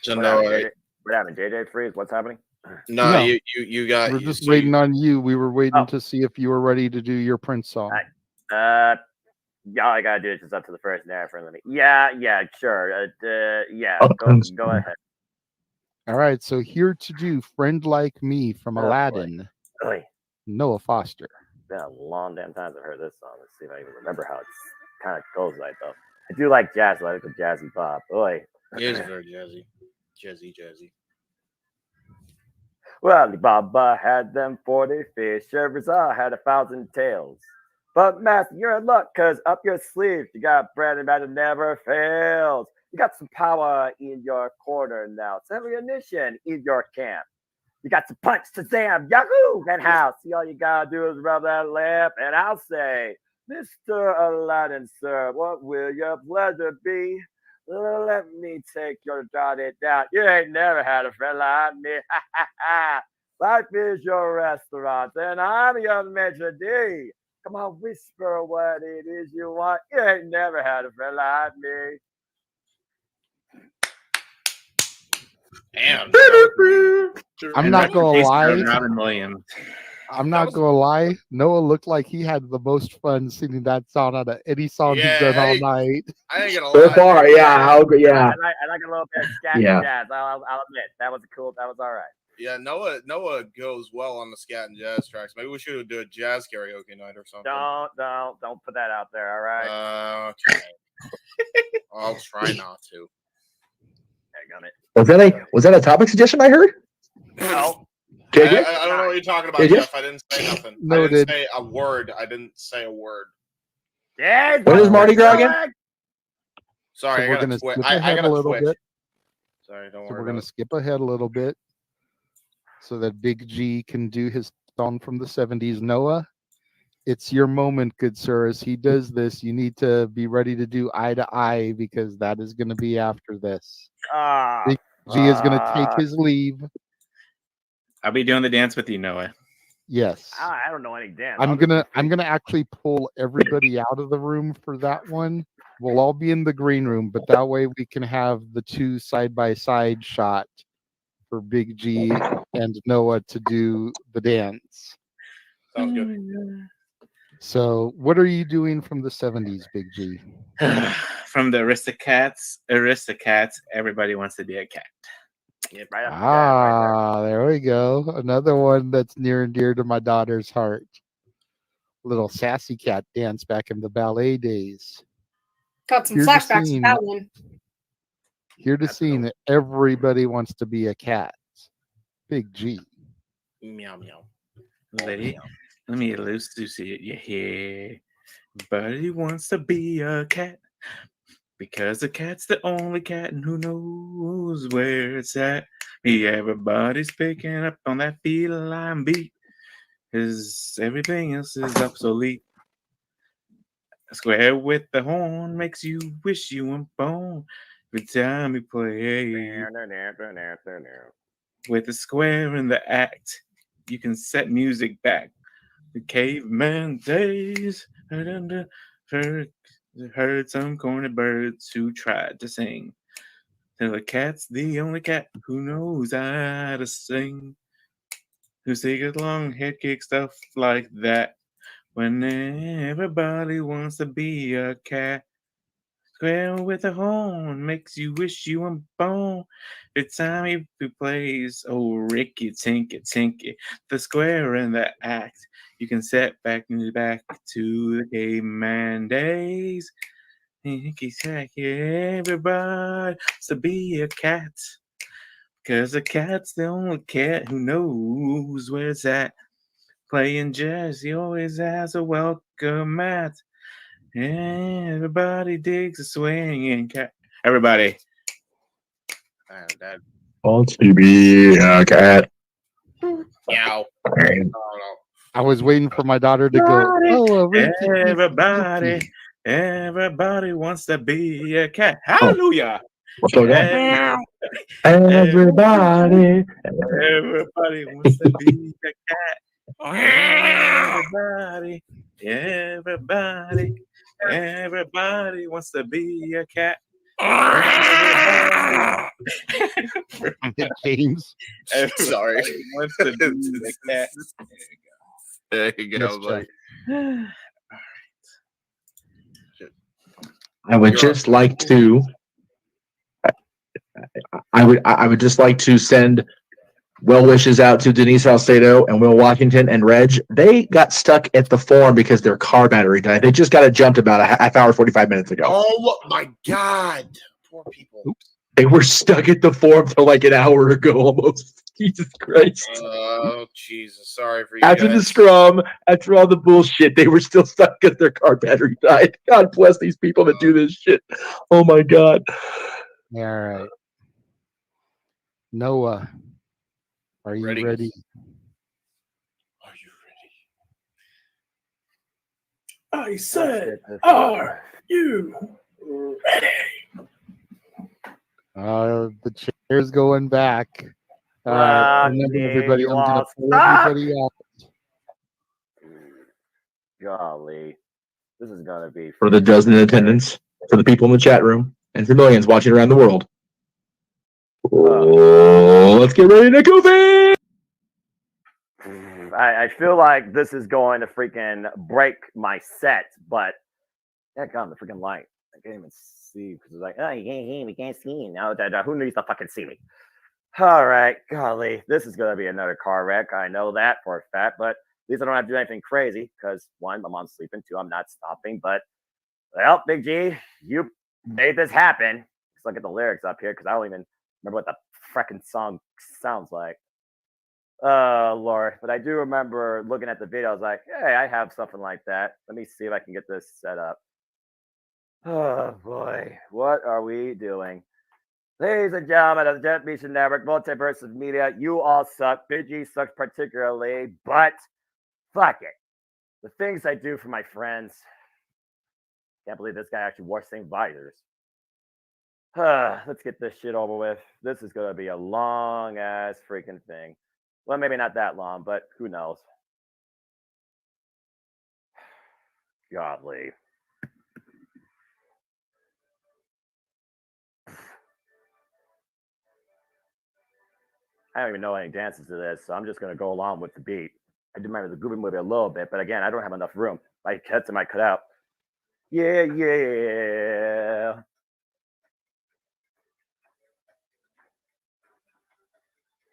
So What no, happened, JJ? What happened? JJ freeze? What's happening? no, No. you got. We're just so waiting you- on you. We were waiting Oh. to see if you were ready to do your Prince song. Yeah, all I gotta do is just up to the first and after limit. Yeah, sure. Yeah, go ahead. All right, so here to do Friend Like Me from Oh, boy. Aladdin, Oy. Noah Foster. It's been a long damn time I've heard this song. Let's see if I even remember how it kind of goes like though. I do like jazz, so I like the jazzy pop. Boy. It is very jazzy. Well, Alibaba had them 40 fish, Sherbaza had 1,000 tails. But Master, you're in luck, cause up your sleeve, you got bread and batter never fails. You got some power in your corner now. Some ammunition in your camp. You got some punch to Zam, Yahoo! And how? See, all you gotta do is rub that lamp, and I'll say, Mr. Aladdin, sir, what will your pleasure be? Let me take your daughter down. You ain't never had a friend like me. Life is your restaurant, and I'm your maitre d'. Come on, whisper what it is you want. You ain't never had a friend like me. Damn. I'm not gonna lie. Robin Williams. I'm not gonna lie. Noah looked like he had the most fun singing that song out of any song he's done all night. I ain't gonna So lie. far, yeah, I'll agree. Yeah. I like a little bit of scat Yeah. and jazz. I'll admit that was cool. That was all right. Yeah, Noah goes well on the scat and jazz tracks. Maybe we should do a jazz karaoke night or something. Don't put that out there. All right. Okay. I'll try not to. Daggone it. Was that a topic suggestion I heard? No. JJ? I don't know what you're talking about, JJ? Jeff. I didn't say nothing. I Noted. didn't say a word. Yeah. When is Mardi Gras again? Sorry, So we're I gonna gotta twitch. skip I ahead a gotta little twitch. bit. Sorry, don't So worry we're gonna about skip ahead a little bit so that Big G can do his song from the 70s. Noah, it's your moment, good sir. As he does this, you need to be ready to do Eye to Eye because that is going to be after this. Big G is going to take his leave. I'll be doing the dance with you, Noah. Yes. I don't know any dance. I'm gonna actually pull everybody out of the room for that one. We'll all be in the green room, but that way we can have the two side by side shot for Big G and Noah to do the dance. Sounds good. So, what are you doing from the 70s, Big G? From the Aristocats, everybody wants to be a cat. Yep, right after that, Ah, there we go. Another one that's near and dear to my daughter's heart. Little sassy cat dance back in the ballet days. Got some Here's a flashbacks with scene. that one. Here to see that everybody wants to be a cat. Big G. Meow meow. Let me loose it. You hear? Everybody wants to be a cat because the cat's the only cat and who knows where it's at. Everybody's picking up on that feline beat because everything else is obsolete. A square with the horn makes you wish you were born every time you play. With the square in the act, you can set music back. The caveman days. Heard some corny birds who tried to sing. And the cat's the only cat who knows how to sing. Who sings long head kick stuff like that. When everybody wants to be a cat. Square with a horn makes you wish you were born. The time he plays, oh Ricky Tinky Tinky, the square and the act. You can set back to the caveman days. Tinky Tacky, everybody wants to be a cat. Cause a cat's the only cat who knows where it's at. Playing jazz, he always has a welcome mat. Everybody digs a swinging cat. Everybody. That Wants to be a cat. meow. I was waiting for my daughter to go. Oh, Everybody wants to be a cat. Hallelujah. We're still going. Everybody Everybody. wants to be a cat. Everybody wants to be a cat. James. Sorry. Wants to be a cat. There you go, buddy. I would just like to. I would just like to send well wishes out to Denise Salcedo and Will Washington and Reg. They got stuck at the forum because their car battery died. They just got it jumped about a half hour, 45 minutes ago. Oh my God. Poor people. They were stuck at the forum for like an hour ago almost. Jesus Christ. Oh, Jesus. Sorry for you After guys. the scrum, after all the bullshit, they were still stuck because their car battery died. God bless these people that do this shit. Oh my God. All right. Noah, are you ready? I said, are you ready? The chair's going back. All right. Remember, everybody, I'm going to pull everybody out. Golly. This is going to be... For the dozen in attendance, for the people in the chat room, and for millions watching around the world. Oh, let's get ready to go there. I feel like this is going to freaking break my set, but yeah, God, the freaking light. I can't even see because it's like, oh, we can't see you. No, who needs to fucking see me? All right, golly, this is going to be another car wreck. I know that for a fact, but at least I don't have to do anything crazy because one, my mom's sleeping, two, I'm not stopping. But well, Big G, you made this happen. Let's look at the lyrics up here because I don't even remember what the freaking song sounds like. Oh, Lord. But I do remember looking at the video. I was like, hey, I have something like that. Let me see if I can get this set up. Oh, boy. What are we doing? Ladies and gentlemen of the Jet Beach Network, Multiverse of Media, you all suck. Big G sucks particularly, but fuck it. The things I do for my friends. Can't believe this guy actually wore the same visors. Let's get this shit over with. This is going to be a long ass freaking thing. Well, maybe not that long, but who knows? Godly. I don't even know any dances to this, so I'm just gonna go along with the beat. I do remember the groovy movie a little bit, but again, I don't have enough room. My cuts might cut out. Yeah, yeah.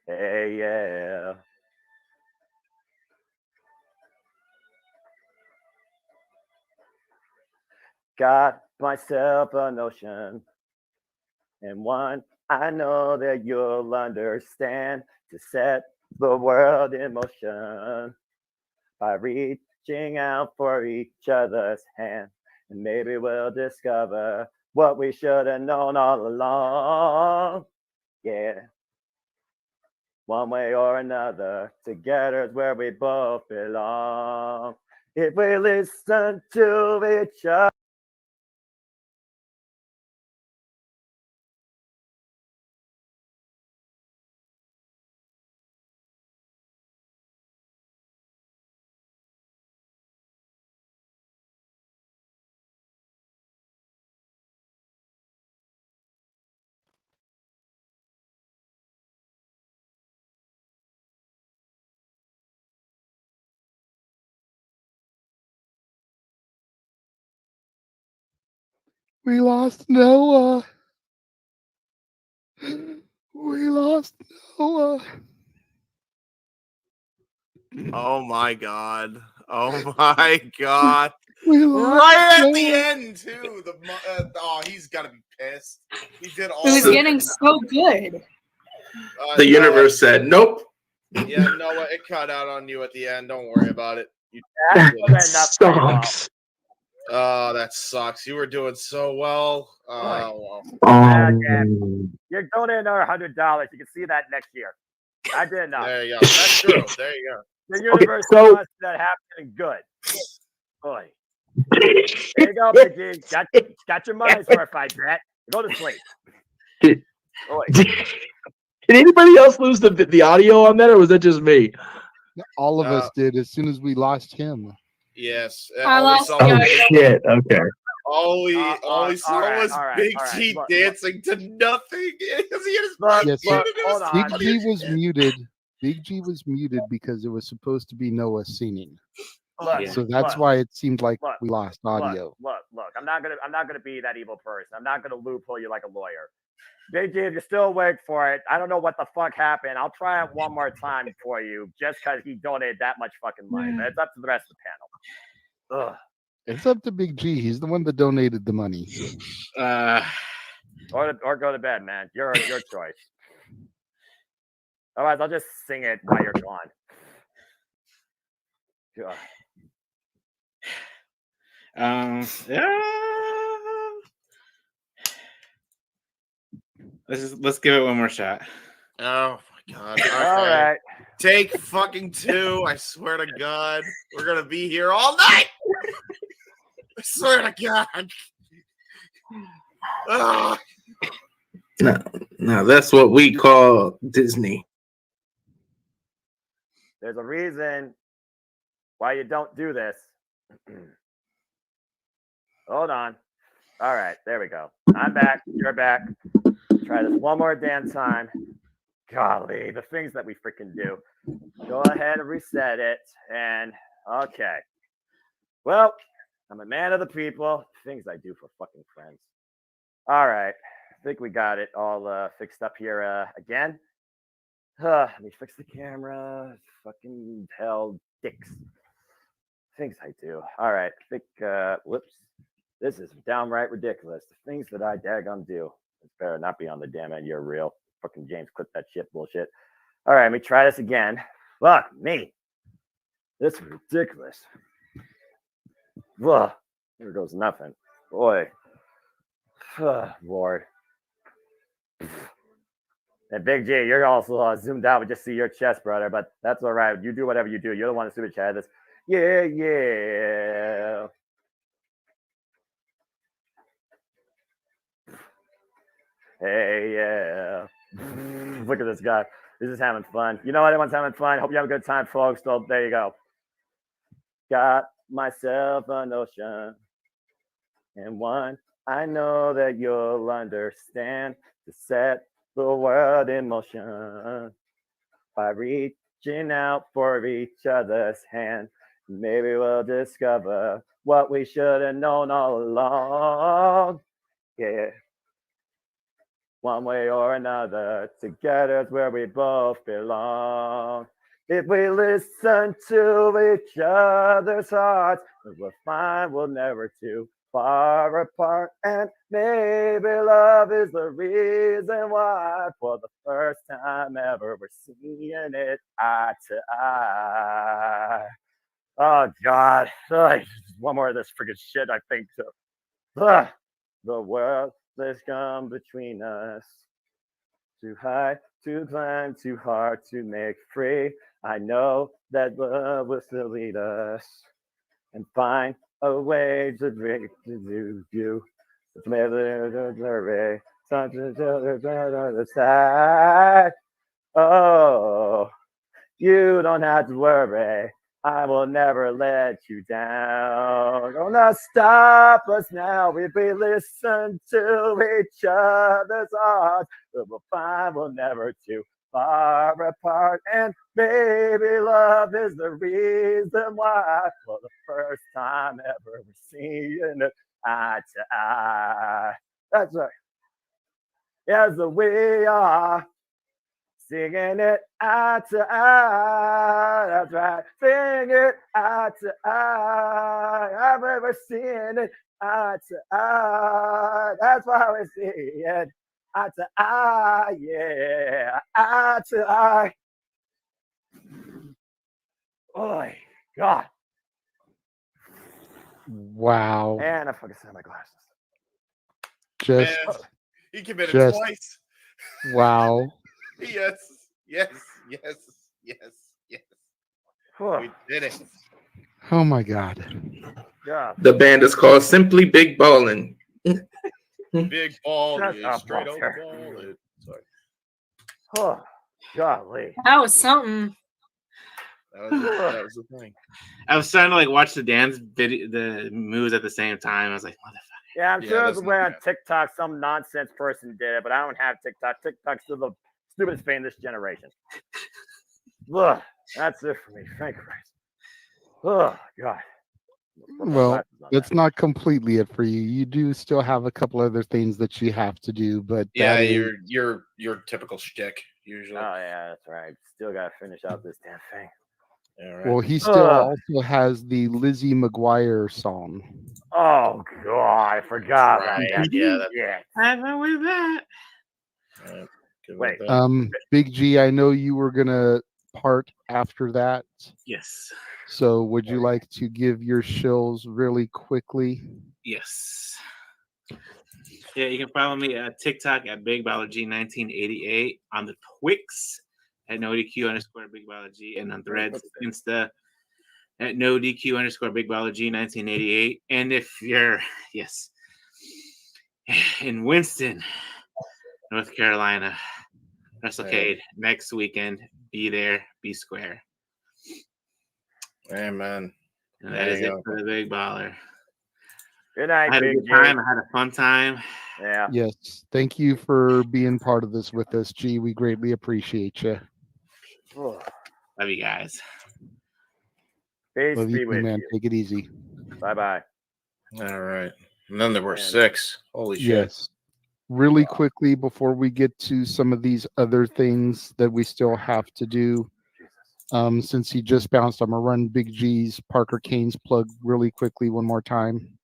Hey, yeah. Got myself a notion, and one I know that you'll understand, to set the world in motion by reaching out for each other's hand. And maybe we'll discover what we should have known all along. Yeah. One way or another, together is where we both belong. If we listen to each other. We lost Noah. We lost Noah. Oh my god. Oh my god. We lost Right at the Noah. end, too. Oh, he's got to be pissed. He did all It was that. getting so good. The universe said, nope. Yeah, Noah, it cut out on you at the end. Don't worry about it. That sucks. Oh, that sucks. You were doing so well. Well. You're donating another $100. You can see that next year. I did enough. There you go. That's true. There you go. The universe so- wants that happening good. Boy. There you go, Big G. Got your money's worth, I bet. Go to sleep. Did Boy. anybody else lose the audio on that, or was that just me? All of us did as soon as we lost him. Yes. I lost Oh shit! Okay. All we saw was Big G look, dancing to nothing. Because he had his Look, Yes, phone sir. in his hold Big on. G was muted. Big G was muted because it was supposed to be Noah singing. Look, So that's look, why it seemed like look, we lost audio. Look. I'm not gonna be that evil person. I'm not gonna loophole you like a lawyer. Big G, if you're still awake for it, I don't know what the fuck happened. I'll try it one more time for you, just because he donated that much fucking money. But it's up to the rest of the panel. Ugh. It's up to Big G. He's the one that donated the money. Or go to bed, man. Your choice. Otherwise, I'll just sing it while you're gone. Yeah. Let's give it one more shot. Oh my god. Okay. All right. Take fucking 2. I swear to God. We're gonna be here all night. I swear to God. Ugh. No, that's what we call Disney. There's a reason why you don't do this. Hold on. All right, there we go. I'm back. You're back. Try this one more damn time. Golly, the things that we freaking do. Go ahead and reset it. And okay. Well, I'm a man of the people. Things I do for fucking friends. All right. I think we got it all fixed up here again. Let me fix the camera. Fucking hell, dicks. Things I do. All right. I think, whoops. This is downright ridiculous. The things that I daggum do. It's better not be on the damn end. You're real. Fucking James, clip that shit bullshit. All right, let me try this again. Fuck me. This is ridiculous. Ugh. Here goes nothing. Boy. Lord. And Big G, you're also zoomed out. We just see your chest, brother, but that's all right. You do whatever you do. You're the one that's super chat this. Yeah, yeah. Hey, yeah. Look at this guy. This is having fun. You know what? Everyone's having fun. Hope you have a good time, folks. So there you go. Got myself a notion. And one I know that you'll understand to set the world in motion by reaching out for each other's hand. Maybe we'll discover what we should have known all along. Yeah. One way or another, together's where we both belong. If we listen to each other's hearts, we'll find we're never too far apart. And maybe love is the reason why, for the first time ever, we're seeing it eye to eye. Oh, God. Ugh, one more of this freaking shit, I think. So. The world has come between us. Too high to climb, too hard to make free. I know that love will still lead us and find a way to break to you. Oh, you don't have to worry. I will never let you down. Gonna stop us now if we listen to each other's hearts. We'll find we're never too far apart. And baby, love is the reason why, for the first time ever, we're seeing it eye to eye. That's right. Yes, we are. Singing it eye to eye, that's right. Sing it eye to eye. I've never seen it eye to eye. That's why we see it eye to eye, yeah, eye to eye. Oh God! Wow. And I fucking set my glasses. Just, Man, he committed just twice. wow. Yes, yes, yes, yes, yes. We did it. Oh my God. Yeah. The band is called Simply Big Ballin'. Big ball, Shut is up, straight on Walter. the ball. Sorry. Oh, golly. That was something. That was the thing. I was trying to like watch the dance video, the moves at the same time. I was like, motherfucker. Yeah, I'm Yeah, sure that's the way not on TikTok some nonsense person did it, but I don't have TikTok. TikTok's still the stupidest thing in this generation. Ugh, that's it for me. Thank Christ. Oh, God. Well, that's not completely it for you. You do still have a couple other things that you have to do, but Yeah, that is- your typical shtick usually. Oh, yeah, that's right. Still got to finish out this damn thing. Yeah, right. well, he still also has the Lizzie McGuire song. Oh, God. I forgot about Right. that. Yeah, that- Yeah. I know with that. Right. Good Wait. with that. Big G, I know you were gonna part after that. Yes. So would you like to give your shills really quickly? Yes. Yeah, you can follow me at TikTok at BigBallerG1988, on the Twix at NoDQ_BigBallerG, and on Threads, Insta at NoDQ_BigBallerG1988. And if you're, yes, in Winston, North Carolina, WrestleCade next weekend, be there, be square. Amen. And that is it for the Big Baller. Good night, I had a Big good G. time. I had a fun time. Yeah. Yes. Thank you for being part of this with us, G. We greatly appreciate you. Ugh. Love you guys. Peace Love be you, with man. you. Take it easy. Bye-bye. All right. And then there were Man. 6. Holy shit. Yes. Really quickly before we get to some of these other things that we still have to do. Since he just bounced, I'm gonna run Big G's Parker Kane's plug really quickly one more time.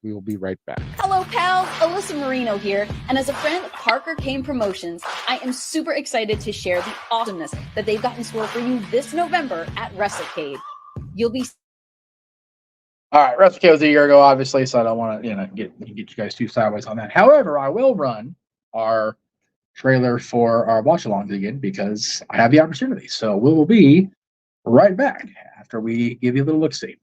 We will be right back. Hello, pals. Alyssa Marino here. And as a friend of Parker Kane Promotions, I am super excited to share the awesomeness that they've got in store for you this November at WrestleCade. You'll be All right, WrestleCade was a year ago, obviously, so I don't want to, get you guys too sideways on that. However, I will run our trailer for our watch-alongs again because I have the opportunity. So we will be right back after we give you a little look-see.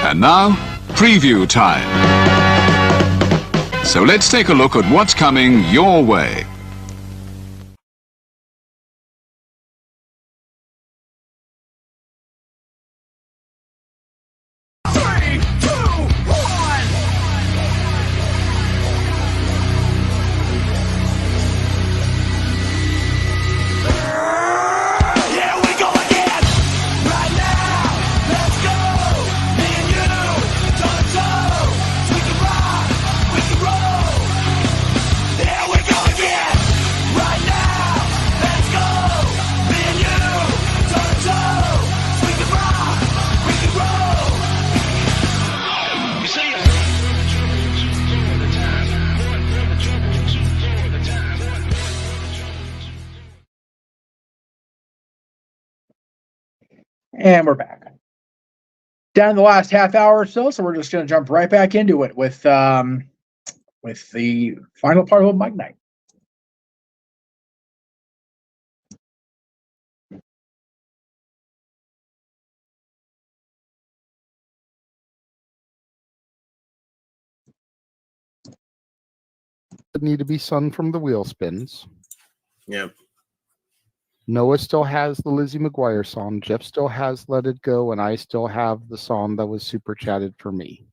And now, preview time. So let's take a look at what's coming your way. And we're back. Down in the last half hour or so, so we're just going to jump right back into it with the final part of Mike Night. Need to be sung from the wheel spins. Yep. Noah still has the Lizzie McGuire song. Jeff still has Let It Go, and I still have the song that was super chatted for me.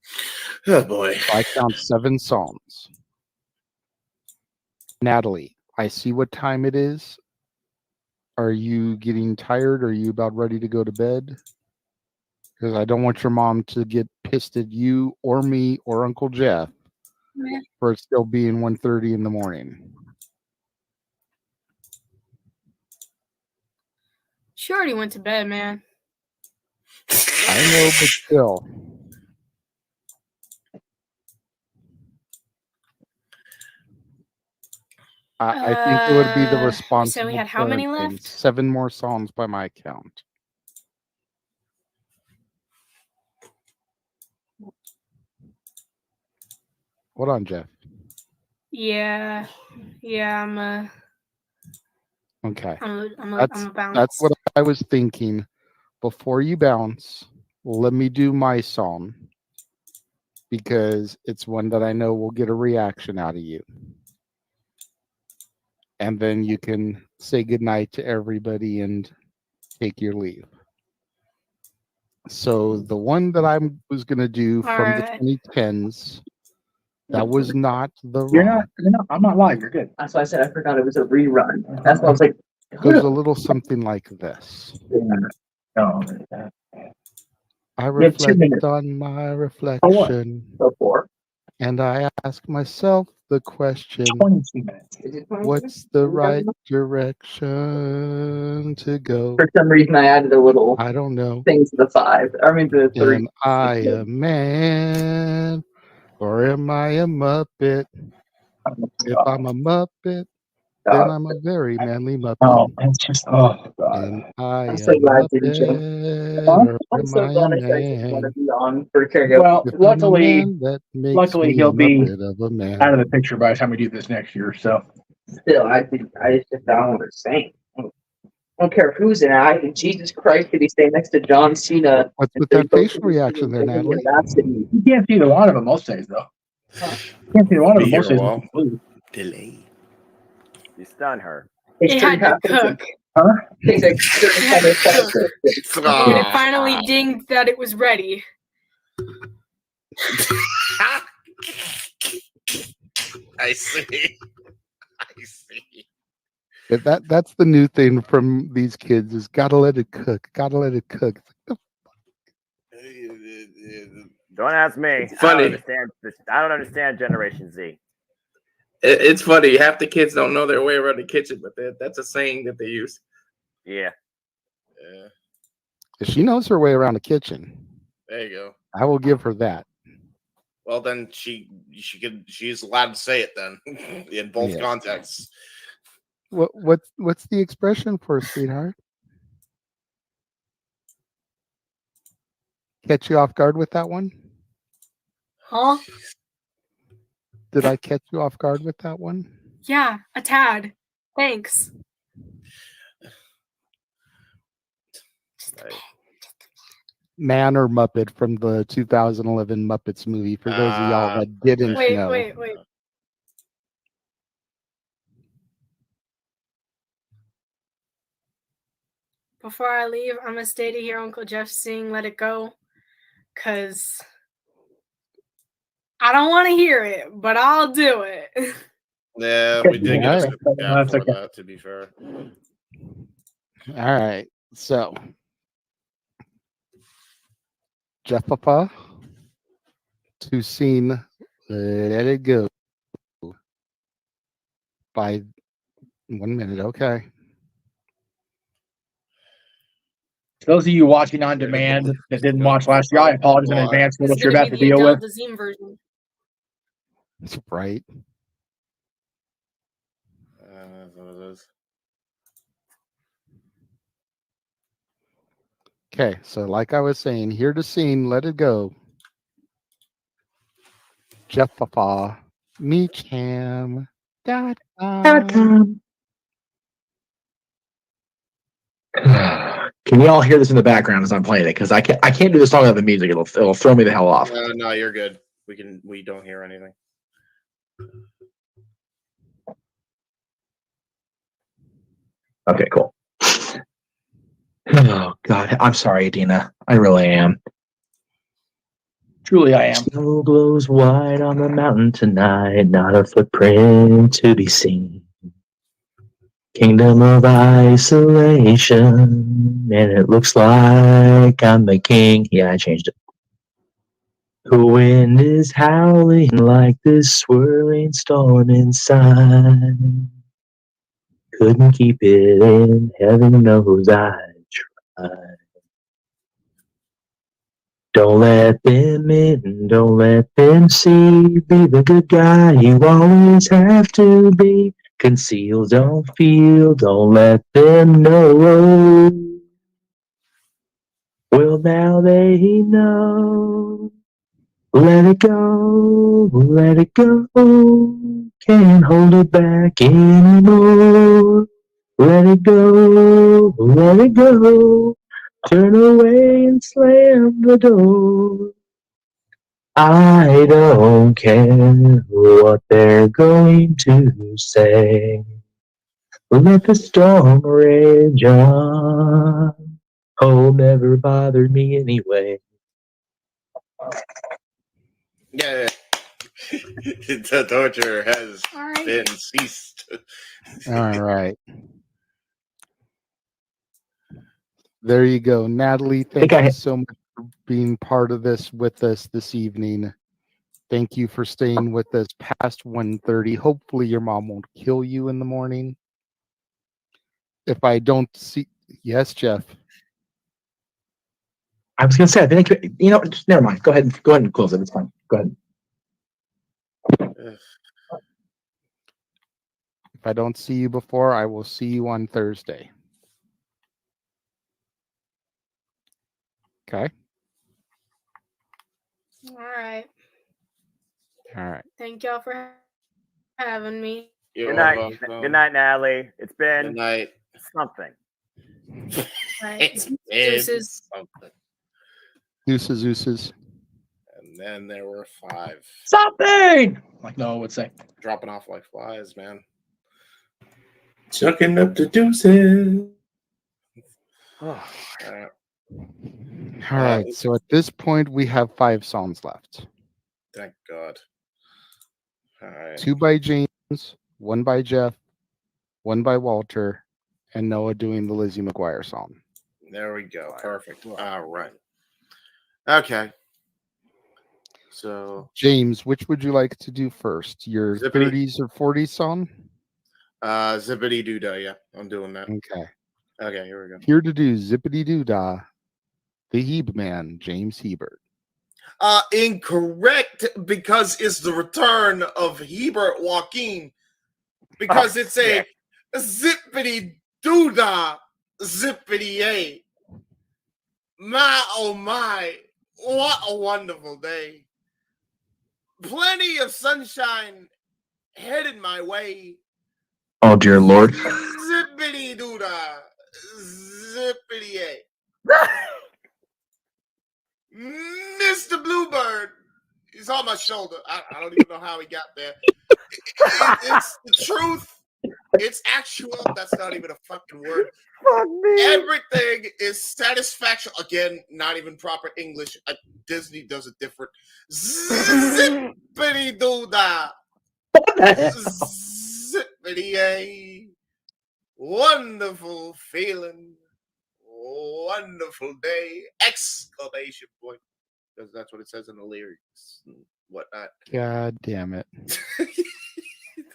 Oh boy. So I count 7 songs. Natalie, I see what time it is. Are you getting tired? Are you about ready to go to bed? Because I don't want your mom to get pissed at you or me or Uncle Jeff for it still being 1:30 in the morning. She already went to bed, man. I know, but still. I think it would be the responsible. So we had how many parenting. left? 7 more songs by my count. Hold on, Jeff. Yeah, I'm Okay. I'm a bounce. That's what I was thinking. Before you bounce, let me do my song because it's one that I know will get a reaction out of you. And then you can say goodnight to everybody and take your leave. So the one that I was going to do from the 2010s, that was not the rock. I'm not lying. You're good. That's why I said I forgot it was a rerun. That's why I was like, Goes a little something like this. no. I You have 2 reflect minutes. on my reflection. And I ask myself the question, 22 minutes. what's the right direction to go? For some reason, I added a little I don't know. thing to the 5. I mean, the 3. Am I a man or am I a Muppet? If I'm a Muppet, then I'm a very manly Muppet. Oh, it's just, oh, God. And I I'm am so a glad you Muppet or I'm am so I glad a I actually want to man? be on for karaoke. Well, If I'm a luckily, man, that makes me he'll a be Muppet of a man. out of the picture by the time we do this next year. So, Still, I just don't want to sing. I don't care who's in it. Jesus Christ, did he stay next to John Cena? What's with that facial reaction there, Natalie? you can't see either one of them most days, though. You can't see one of them Be here most a days. while. Delay. You stun her. It had to cook. Huh? It had to cook. And it finally dinged that it was ready. I see. I see. That's the new thing from these kids is gotta let it cook. Gotta let it cook. Don't ask me. Funny. I don't understand Generation Z. It's funny. Half the kids don't know their way around the kitchen, but that's a saying that they use. Yeah. She knows her way around the kitchen. There you go. I will give her that. Well, then she's allowed to say it then in both Yes. contexts. What's the expression for sweetheart? Catch you off guard with that one? Huh? Did I catch you off guard with that one? Yeah, a tad. Thanks. Man or Muppet from the 2011 Muppets movie, for those of y'all that didn't know. Wait. Before I leave, I'm gonna stay to hear Uncle Jeff sing "Let It Go," cause I don't want to hear it, but I'll do it. Yeah, we did get a super chat That's for okay. that, to be fair. All right, so Jeff Papa to sing "Let It Go" by 1 minute. Okay. those of you watching on demand that didn't watch last year, I apologize in advance for It's what you're gonna about be to the deal Adele with. Dazeem version. That's right. That's what it is. Okay, so like I was saying, here to sing, let it go. Jeffafa, meecham.com. Can you all hear this in the background as I'm playing it? Because I can't do the song without the music. It'll throw me the hell off. No, you're good. We don't hear anything. Okay, cool. Oh God, I'm sorry, Dina. I really am. Truly, I am. Snow glows white on the mountain tonight, not a footprint to be seen. Kingdom of isolation, and it looks like I'm the king. Yeah, I changed it. The wind is howling like this swirling storm inside. Couldn't keep it in, heaven knows I tried. Don't let them in, don't let them see. Be the good guy you always have to be. Conceal, don't feel, don't let them know. Well, now they know. Let it go, let it go. Can't hold it back anymore. Let it go, let it go. Turn away and slam the door. I don't care what they're going to say. Let the storm rage on. Oh, never bothered me anyway. Yeah. The torture has been ceased. All right. There you go. Natalie, thank you so much for being part of this with us this evening. Thank you for staying with us past 1:30. Hopefully your mom won't kill you in the morning. If I don't see... Yes, Jeff. I was gonna say, I think just never mind. Go ahead and close it. It's fine. Go ahead. If I don't see you before, I will see you on Thursday. Okay. All right. All right. Thank y'all for having me. Good night. Good night, Natalie. It's been something. Right. Deuces. Deuces. And then there were 5. Something! Like Noah would say. Dropping off like flies, man. Chucking up the deuces. All right. So at this point, we have 5 songs left. Thank God. All right. 2 by James, 1 by Jeff, 1 by Walter, and Noah doing the Lizzie McGuire song. There we go. Perfect. All right. Okay. So James, which would you like to do first? Your Zippity. 30s or 40s song? Zippity doo dah, yeah. I'm doing that. Okay. Okay, here we go. Here to do Zippity Doo Dah, the Heb Man, James Hebert. Incorrect, because it's the return of Hebert Joaquin. Because it's a zippity doo dah, zippity a. My oh my, what a wonderful day. Plenty of sunshine headed my way. Oh dear Lord. Zippity doo dah, zippity a. Mr. Bluebird, he's on my shoulder. I don't even know how he got there. It's the truth. It's actual. That's not even a fucking word. Everything is satisfaction. Again, not even proper English. Disney does it different. Zippity doo dah. Zippity a. Wonderful feeling. Wonderful day! Exclamation point. Because that's what it says in the lyrics and whatnot. God damn it.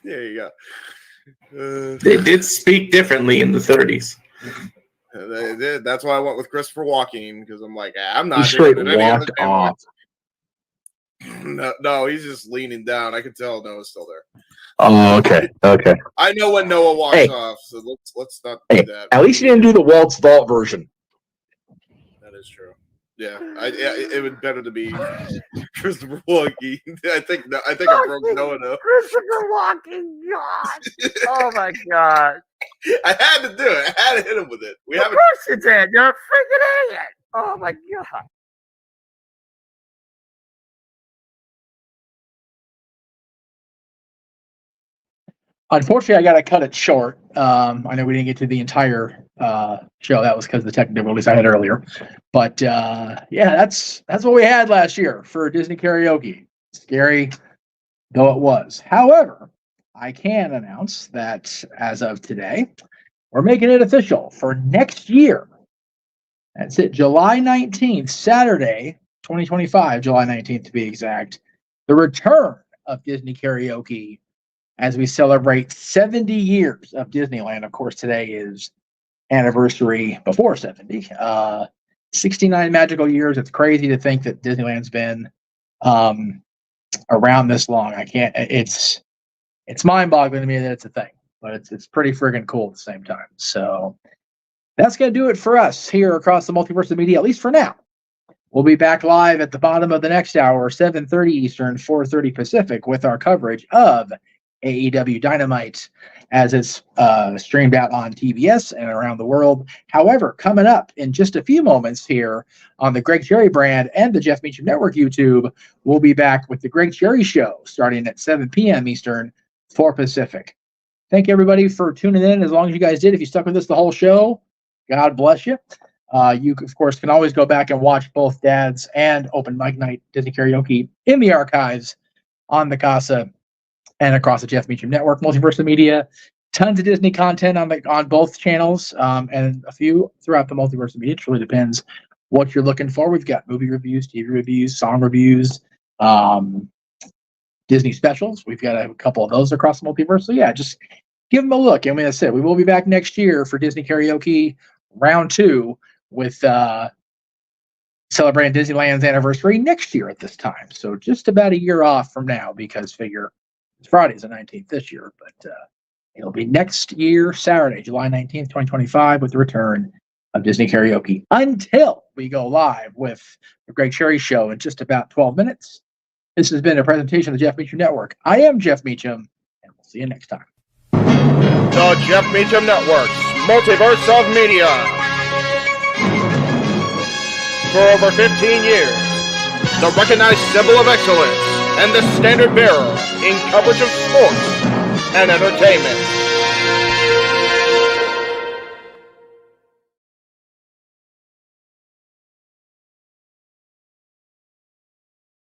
There you go. They did speak differently in the 30s. They did. That's why I went with Christopher Walken, because I'm like, I'm not He straight doing it any other walked damn off. way. No, he's just leaning down. I can tell Noah's still there. Oh, okay. I know when Noah walks off, so let's not do that. At least you didn't do the Waltz Vault version. That is true. Yeah, it would better to be Christopher Walken. I think I broke Noah now. Christopher Walken, God. Oh my God. I had to do it. I had to hit him with it. Of course you did. You're a freaking idiot. Oh my God. Unfortunately, I got to cut it short. I know we didn't get to the entire show. That was because of the technical difficulties I had earlier. But yeah, that's what we had last year for Disney Karaoke. Scary though it was. However, I can announce that as of today, we're making it official for next year. That's it, July 19th, Saturday, 2025, July 19th to be exact. The return of Disney Karaoke as we celebrate 70 years of Disneyland. Of course, today is anniversary before 70. 69 magical years. It's crazy to think that Disneyland's been around this long. I can't. It's mind-boggling to me that it's a thing, but it's pretty friggin' cool at the same time. So that's gonna do it for us here across the Multiverse of Media, at least for now. We'll be back live at the bottom of the next hour, 7:30 Eastern, 4:30 Pacific, with our coverage of AEW Dynamite as it's streamed out on TBS and around the world. However, coming up in just a few moments here on the Greg Cherry brand and the Jeff Meacham Network YouTube, we'll be back with the Greg Cherry Show starting at 7 p.m. Eastern, 4 Pacific. Thank you, everybody, for tuning in. As long as you guys did, if you stuck with us the whole show, God bless you. You, of course, can always go back and watch both Dad's and Open Mic Night Disney Karaoke in the archives on the Casa and across the Jeff Meacham Network, Multiverse of Media. Tons of Disney content on both channels, and a few throughout the Multiverse of Media. It really depends what you're looking for. We've got movie reviews, TV reviews, song reviews, Disney specials. We've got a couple of those across the Multiverse. So yeah, just give them a look. And as I said, we will be back next year for Disney Karaoke Round 2 with celebrating Disneyland's anniversary next year at this time. So just about a year off from now, because figure it's Friday's the 19th this year, but it'll be next year, Saturday, July 19th, 2025, with the return of Disney Karaoke until we go live with the Greg Cherry Show in just about 12 minutes. This has been a presentation of the Jeff Meacham Network. I am Jeff Meacham, and we'll see you next time. The Jeff Meacham Network's Multiverse of Media. For over 15 years, the recognized symbol of excellence and the standard bearer in coverage of sports and entertainment.